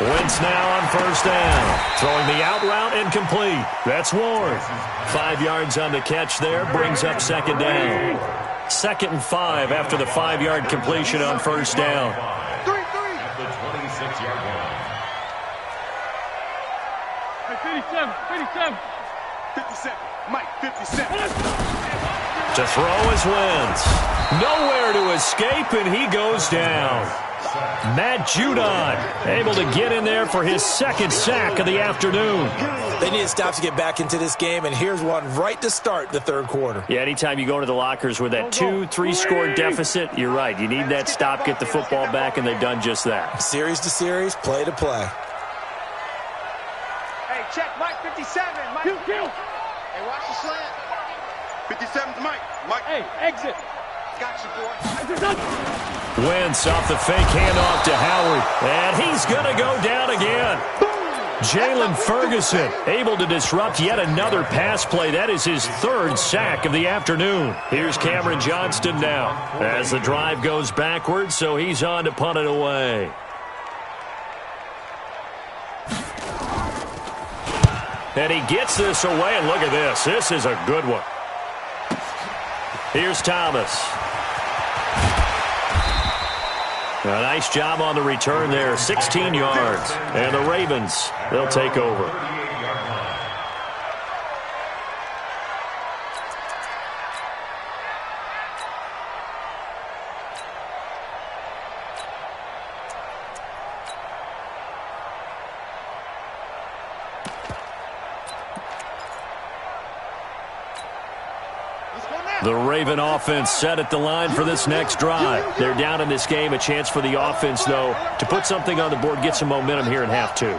Wentz now on 1st down. Throwing the out route and complete. That's Ward. 5 yards on the catch there. Brings up 2nd down. 2nd and 5 after the 5-yard completion on 1st down. At the 26-yard line. 57. Mike, 57. To throw is Wentz. Nowhere to escape, and he goes down. Matt Judon able to get in there for his 2nd sack of the afternoon. They need to stop to get back into this game, and here's one right to start the 3rd quarter. Yeah, anytime you go into the lockers with that 2-3-score deficit, you're right. You need that stop, get the football back, and they've done just that. Series to series, play to play. Hey, check Mike, 57. Mike. Hey, watch the slant. 57's Mike. Mike. Hey, exit. Got you, boy. Wentz off the fake handoff to Howard, and he's going to go down again. Jalen Ferguson able to disrupt yet another pass play. That is his 3rd sack of the afternoon. Here's Cameron Johnston now as the drive goes backwards, so he's on to punt it away. And he gets this away, and look at this. This is a good one. Here's Thomas. A nice job on the return there, 16 yards. And the Ravens, they'll take over. The Raven offense set at the line for this next drive. They're down in this game. A chance for the offense, though, to put something on the board, get some momentum here in half two.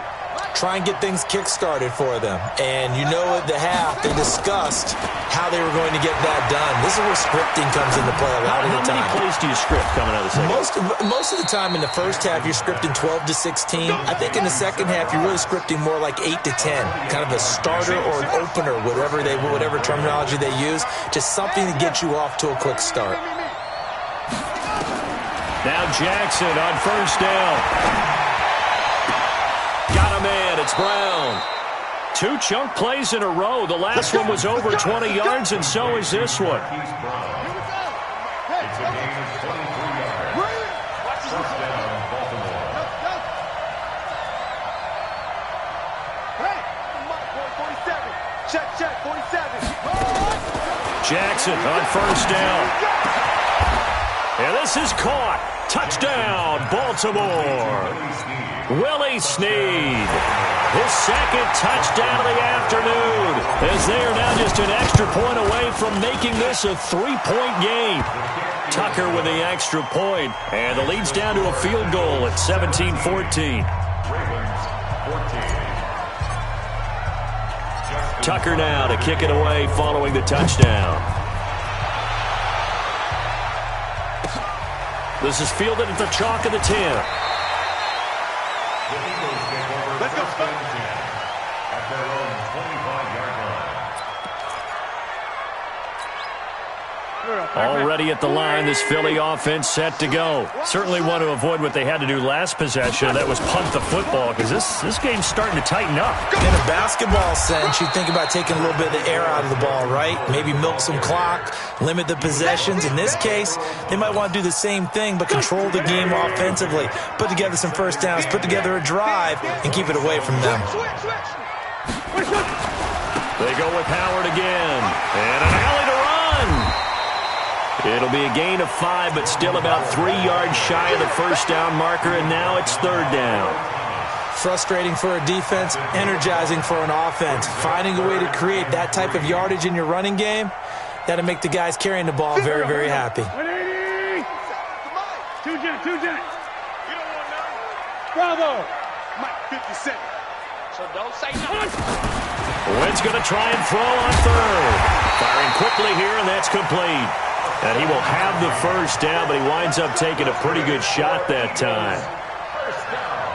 Try and get things kick-started for them. And you know at the half, they discussed how they were going to get that done. This is where scripting comes into play a lot of the time. How many plays do you script coming out of the second? Most of the time in the first half, you're scripting 12 to 16. I think in the second half, you're really scripting more like 8 to 10. Kind of a starter or an opener, whatever terminology they use. Just something to get you off to a quick start. Now Jackson on first down. Got a man. It's Brown. 2 chunk plays in a row. The last one was over 20 yards, and so is this one. It's a gain of 23 yards. First down, Baltimore. Hey, 47. Check, 47. Jackson on first down. And this is caught. Touchdown, Baltimore. Willie Snead. His second touchdown of the afternoon, as they are now just an extra point away from making this a 3-point game. Tucker with the extra point, and the lead's down to a field goal at 17-14. Tucker now to kick it away following the touchdown. This is fielded at the chalk of the 10. Let's go. At their own 25-yard line. Already at the line, this Philly offense set to go. Certainly want to avoid what they had to do last possession. That was punt the football, because this game's starting to tighten up. In a basketball sense, you think about taking a little bit of the air out of the ball, right? Maybe milk some clock, limit the possessions. In this case, they might want to do the same thing, but control the game offensively. Put together some first downs, put together a drive, and keep it away from them. They go with Howard again. And an alley to run. It'll be a gain of 5, but still about 3 yards shy of the first down marker, and now it's third down. Frustrating for a defense, energizing for an offense. Finding a way to create that type of yardage in your running game, that'll make the guys carrying the ball very, very happy. 2-Jen. Bravo. Mike, 57. So don't say nothing. Wynn's going to try and throw on third. Firing quickly here, and that's complete. And he will have the first down, but he winds up taking a pretty good shot that time.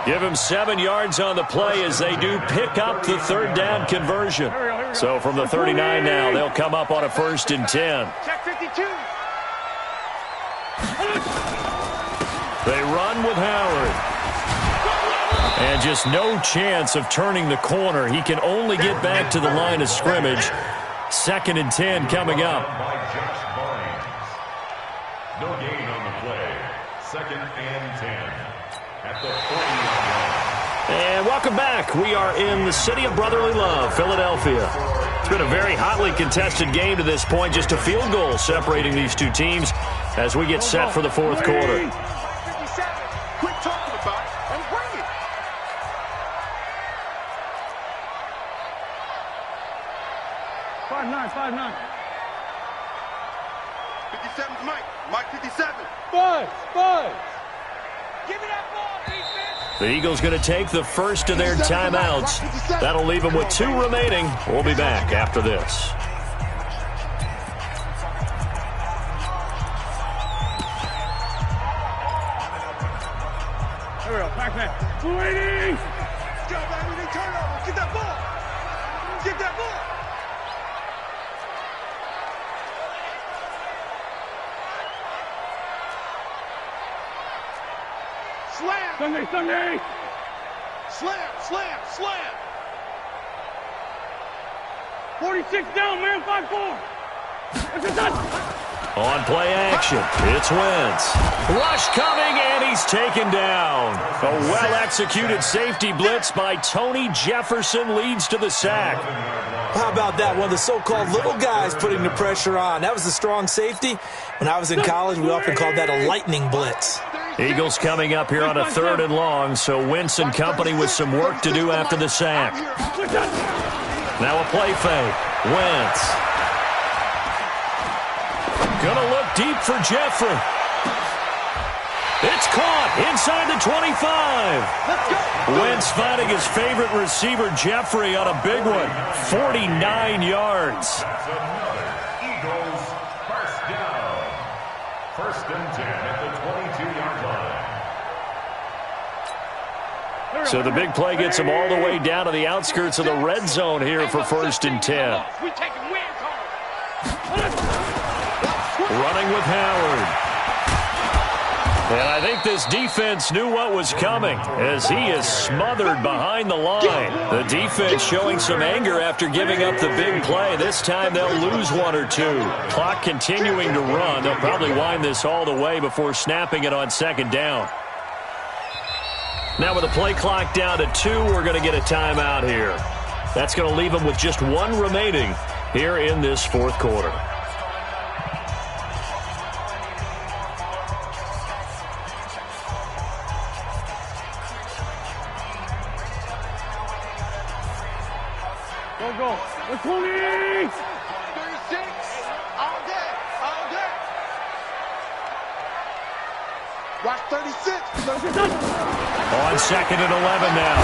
Give him 7 yards on the play as they do pick up the third down conversion. So from the 39 now, they'll come up on a 1st and 10. Check 52. They run with Howard. And just no chance of turning the corner. He can only get back to the line of scrimmage. 2nd and 10 coming up. No gain on the play. 2nd and 10 at the 40-yard line. And welcome back. We are in the city of brotherly love, Philadelphia. It's been a very hotly contested game to this point. Just a field goal separating these two teams as we get set for the fourth quarter. 57. Quit talking about it and bring it. Five nine. 57's Mike. Mike 57. Five. Give me that ball, defense. The Eagles going to take the first of their timeouts. That'll leave them with 2 remaining. We'll be back after this. Here we go. Back man. 280. Go, baby. Turnover. Get that ball. Slam. Sunday. Slam. 46 down, man. 5-4. It's a touchdown. On play action, it's Wentz. Rush coming, and he's taken down. A well-executed safety blitz by Tony Jefferson leads to the sack. How about that? One of the so-called little guys putting the pressure on. That was the strong safety. When I was in college, we often called that a lightning blitz. Eagles coming up here on a 3rd and long, so Wentz and company with some work to do after the sack. Now a play fake. Wentz. deep for Jeffrey. It's caught inside the 25. Wentz finding his favorite receiver, Jeffrey, on a big one. 49 yards. That's another Eagles first down. First and 10 at the 22-yard line. So the big play gets him all the way down to the outskirts of the red zone here for first and 10. Running with Howard. And I think this defense knew what was coming as he is smothered behind the line. The defense showing some anger after giving up the big play. This time they'll lose one or two. Clock continuing to run. They'll probably wind this all the way before snapping it on second down. Now with the play clock down to 2, we're going to get a timeout here. That's going to leave them with just 1 remaining here in this fourth quarter. Go. 20! 36! All day! Watch 36! On second and 11 now.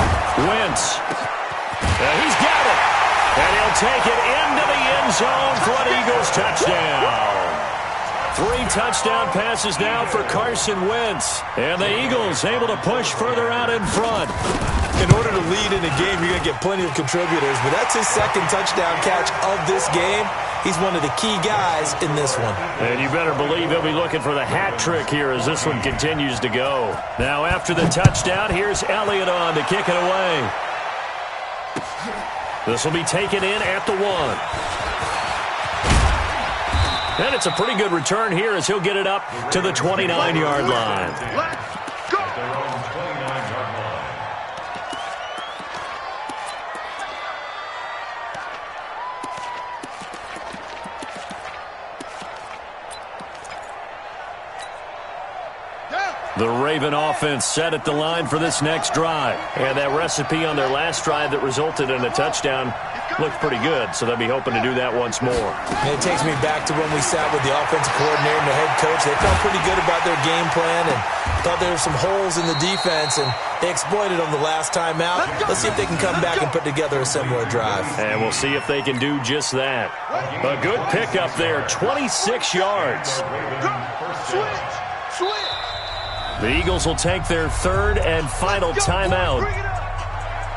Wentz. He's got it. And he'll take it into the end zone for an Eagles touchdown. 3 touchdown passes now for Carson Wentz. And the Eagles able to push further out in front. In order to lead in a game, you're going to get plenty of contributors, but that's his second touchdown catch of this game. He's one of the key guys in this one. And you better believe he'll be looking for the hat trick here as this one continues to go. Now after the touchdown, here's Elliott on to kick it away. This will be taken in at the 1. And it's a pretty good return here as he'll get it up to the 29-yard line. The Raven offense set at the line for this next drive. And that recipe on their last drive that resulted in a touchdown looked pretty good, so they'll be hoping to do that once more. And it takes me back to when we sat with the offensive coordinator and the head coach. They felt pretty good about their game plan and thought there were some holes in the defense, and they exploited them the last time out. Let's see if they can come back and put together a similar drive. And we'll see if they can do just that. A good pickup there, 26 yards. Switch! The Eagles will take their third and final timeout.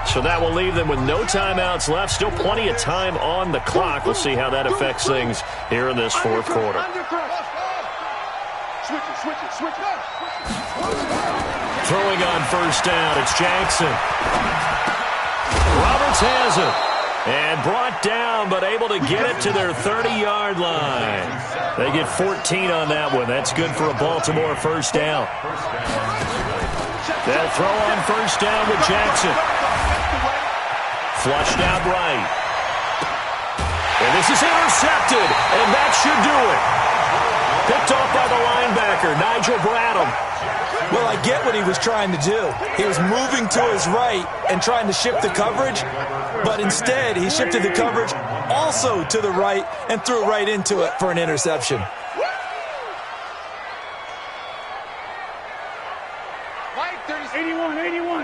So that will leave them with no timeouts left. Still plenty of time on the clock. We'll see how that affects things here in this fourth quarter. Switch. Throwing on first down, it's Jackson. Roberts has it. And brought down, but able to get it to their 30-yard line. They get 14 on that one. That's good for a Baltimore first down. They'll throw on first down with Jackson. Flushed out right. And this is intercepted, and that should do it. Picked off by the linebacker, Nigel Bradham. Well, I get what he was trying to do. He was moving to his right and trying to shift the coverage, but instead he shifted the coverage also to the right and threw right into it for an interception. Mike, 81. 36.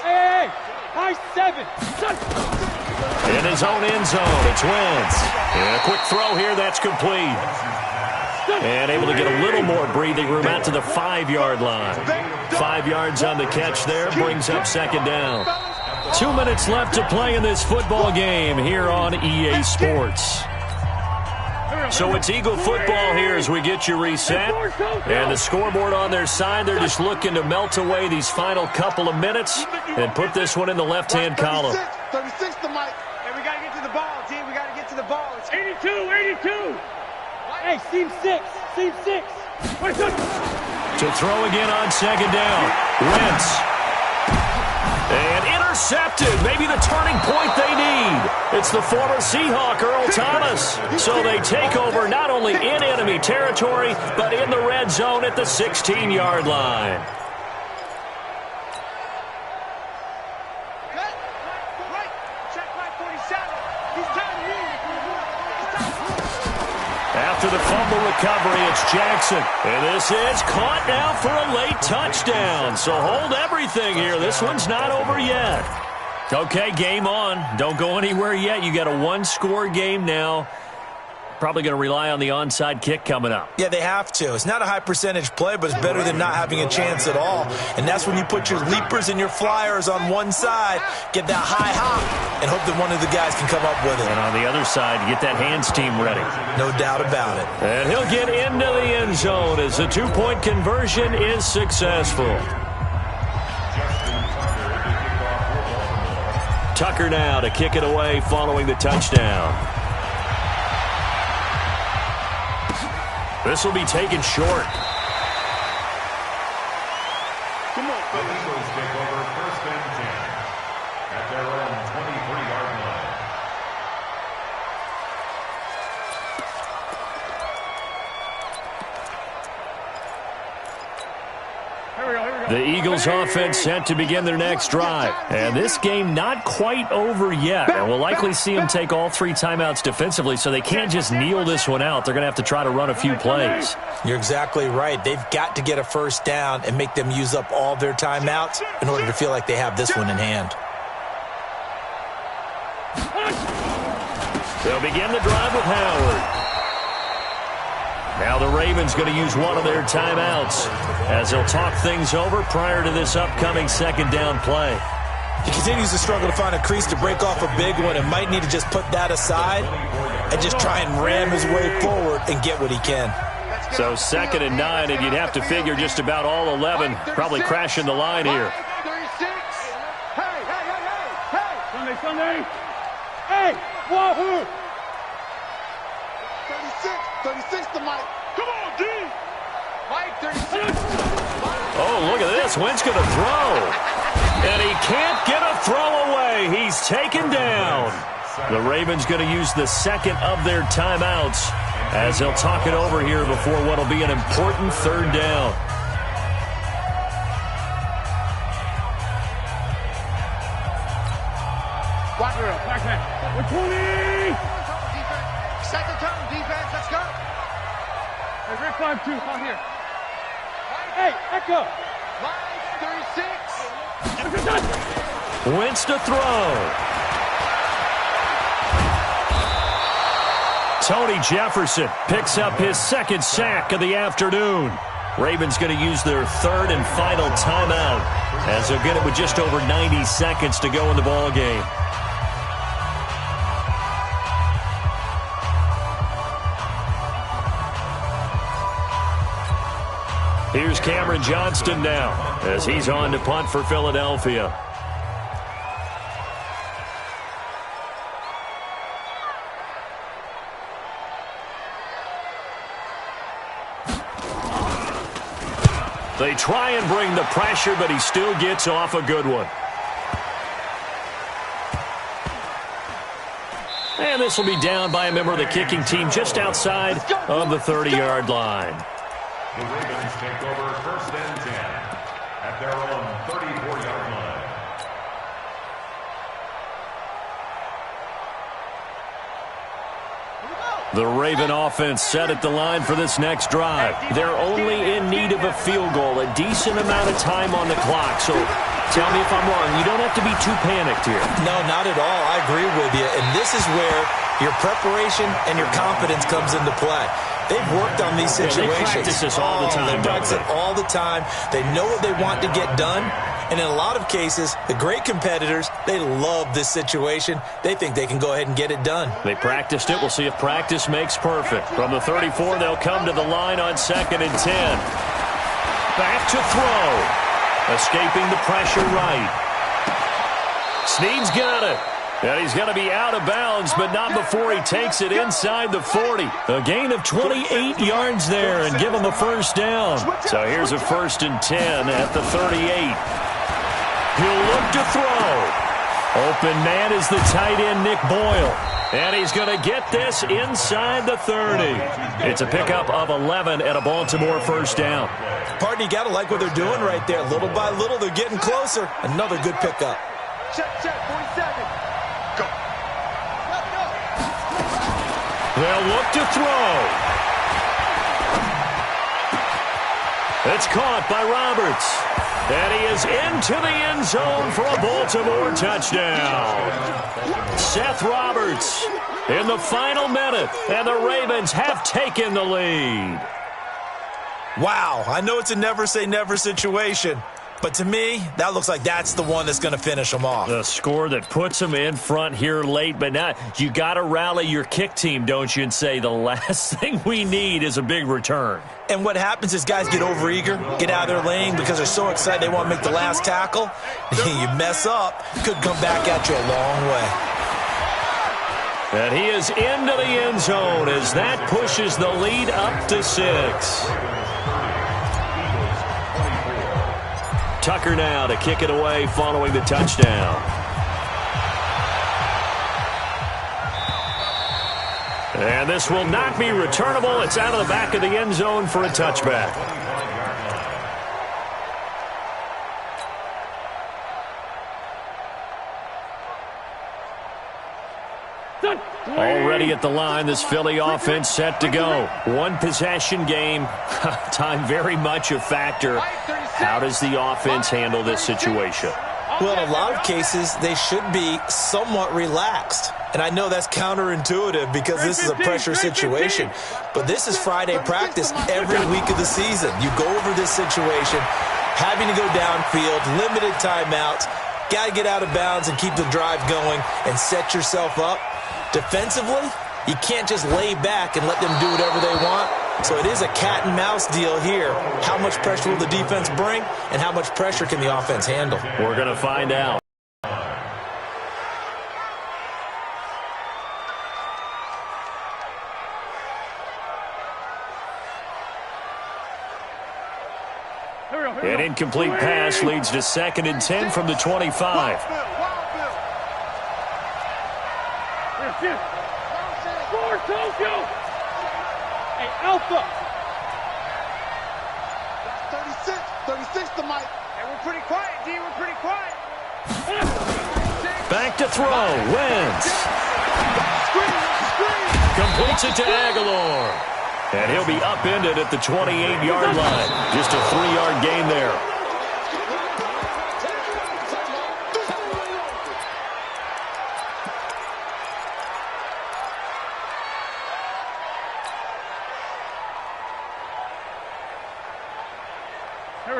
Hey, high 7. In his own end zone, it's Wentz. And a quick throw here, that's complete. And able to get a little more breathing room out to the 5-yard line. 5 yards on the catch there, brings up second down. 2 minutes left to play in this football game here on EA Sports. So it's Eagle football here as we get you reset. And the scoreboard on their side, they're just looking to melt away these final couple of minutes and put this one in the left-hand column. 36 to Mike. And we got to get to the ball, team. We got to get to the ball. It's 82. Hey, seam 6. To throw again on second down. Wentz. And intercepted. Maybe the turning point they need. It's the former Seahawk, Earl Thomas. So they take over not only in enemy territory, but in the red zone at the 16-yard line. After the fumble recovery, it's Jackson. And this is caught now for a late touchdown. So hold everything here. This one's not over yet. Okay, game on. Don't go anywhere yet. You got a one-score game now. Probably going to rely on the onside kick coming up. Yeah, they have to. It's not a high percentage play, but it's better than not having a chance at all. And that's when you put your leapers and your flyers on one side, get that high hop, and hope that one of the guys can come up with it. And on the other side, get that hands team ready. No doubt about it. And he'll get into the end zone as the two-point conversion is successful. Tucker now to kick it away following the touchdown. This will be taken short. Come on, the Eagles take over 1st and 10 at their own 23-yard line. The Eagles offense set to begin their next drive. And this game not quite over yet. And we'll likely see them take all 3 timeouts defensively, so they can't just kneel this one out. They're going to have to try to run a few plays. You're exactly right. They've got to get a first down and make them use up all their timeouts in order to feel like they have this one in hand. They'll begin the drive with Howard. Now the Ravens going to use one of their timeouts as they'll talk things over prior to this upcoming second down play. He continues to struggle to find a crease to break off a big one and might need to just put that aside and just try and ram his way forward and get what he can. So 2nd and 9, and you'd have to figure just about all 11 probably crashing the line here. 36. Hey, hey, hey, hey, hey. Sunday. Hey, wahoo. 36 to Mike. Come on, D. Mike, 36. Oh, look at this. Wentz going to throw. And he can't get a throw away. He's taken down. The Ravens going to use the second of their timeouts as they'll talk it over here before what will be an important 3rd down. Black girl, back man. We're 20. Set the tone, defense. Let's go. Hey, Rick 5-2, out here. Hey, Echo. Line 36. Wentz to throw. Tony Jefferson picks up his 2nd sack of the afternoon. Ravens going to use their 3rd and final timeout as they'll get it with just over 90 seconds to go in the ball game. Here's Cameron Johnston now as he's on to punt for Philadelphia. They try and bring the pressure, but he still gets off a good one. And this will be down by a member of the kicking team just outside of the 30-yard line. The Ravens take over 1st and 10 at their own 34-yard line. The Raven offense set at the line for this next drive. They're only in need of a field goal, a decent amount of time on the clock. So tell me if I'm wrong. You don't have to be too panicked here. No, not at all. I agree with you. And this is where your preparation and your confidence comes into play. They've worked on these situations. They practice this all the time. They practice it all the time. They know what they want to get done. And in a lot of cases, the great competitors, they love this situation. They think they can go ahead and get it done. They practiced it. We'll see if practice makes perfect. From the 34, they'll come to the line on 2nd and 10. Back to throw. Escaping the pressure right. Snead's got it. And he's going to be out of bounds, but not before he takes it inside the 40. A gain of 28 yards there and give him a first down. So here's a 1st and 10 at the 38. He'll look to throw. Open man is the tight end, Nick Boyle. And he's going to get this inside the 30. It's a pickup of 11 and a Baltimore first down. Partner, you got to like what they're doing right there. Little by little, they're getting closer. Another good pickup. Check, 47. They'll look to throw. It's caught by Roberts. And he is into the end zone for a Baltimore touchdown. Seth Roberts in the final minute, and the Ravens have taken the lead. Wow, I know it's a never-say-never situation, but to me, that looks like that's the one that's going to finish them off. The score that puts them in front here late, but now you got to rally your kick team, don't you, and say the last thing we need is a big return. And what happens is guys get overeager, get out of their lane because they're so excited they want to make the last tackle. You mess up, could come back at you a long way. And he is into the end zone as that pushes the lead up to 6. Tucker now to kick it away following the touchdown. And this will not be returnable. It's out of the back of the end zone for a touchback. Already at the line, this Philly offense set to go. One possession game. Time very much a factor. How does the offense handle this situation? Well, in a lot of cases, they should be somewhat relaxed. And I know that's counterintuitive because this is a pressure situation. But this is Friday practice every week of the season. You go over this situation, having to go downfield, limited timeouts, got to get out of bounds and keep the drive going and set yourself up. Defensively, you can't just lay back and let them do whatever they want. So it is a cat and mouse deal here. How much pressure will the defense bring, and how much pressure can the offense handle? We're going to find out. An incomplete pass leads to 2nd and 10 from the 25. Hey, Alpha. 36 to Mike. And we're pretty quiet, D. We're pretty quiet. Back to throw. Wentz. Completes it to Aguilar. And he'll be upended at the 28-yard line. Just a 3-yard gain there.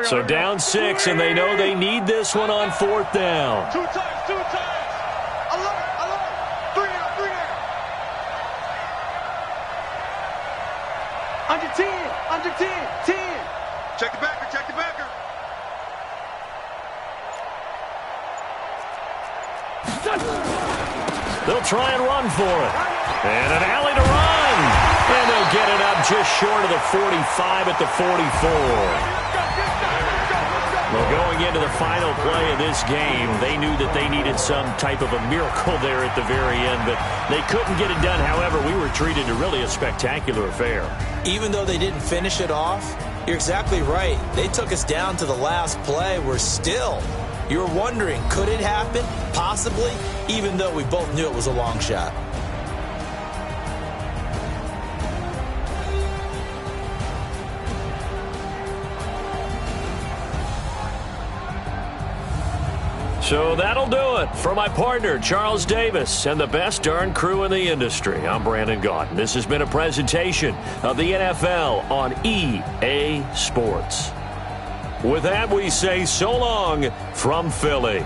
So down 6, and they know they need this one on 4th down. Two times. Alert. 3 there. Under 10. Check the backer. They'll try and run for it. And an alley to run. And they'll get it up just short of the 45 at the 44. Well, going into the final play of this game, they knew that they needed some type of a miracle there at the very end, but they couldn't get it done. However, we were treated to really a spectacular affair. Even though they didn't finish it off, you're exactly right. They took us down to the last play. We're still, you were wondering, could it happen? Possibly, even though we both knew it was a long shot. So that'll do it for my partner, Charles Davis, and the best darn crew in the industry. I'm Brandon Gaudin. This has been a presentation of the NFL on EA Sports. With that, we say so long from Philly.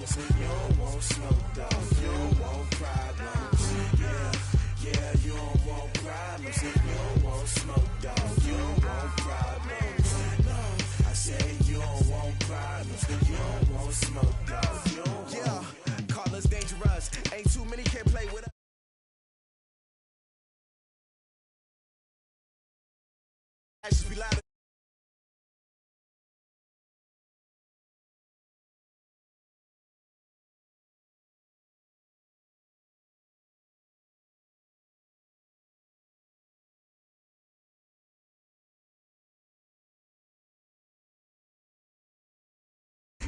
dramas. You don't want smoke, though. You don't want problems. Yeah, you don't want problems. You don't want smoke, though. You don't want problems. No, I said you don't want problems. You don't want smoke, though. You don't want. Call us dangerous. Ain't too many can play with us. Actions be louder.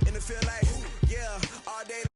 In the feel like, yeah, all day.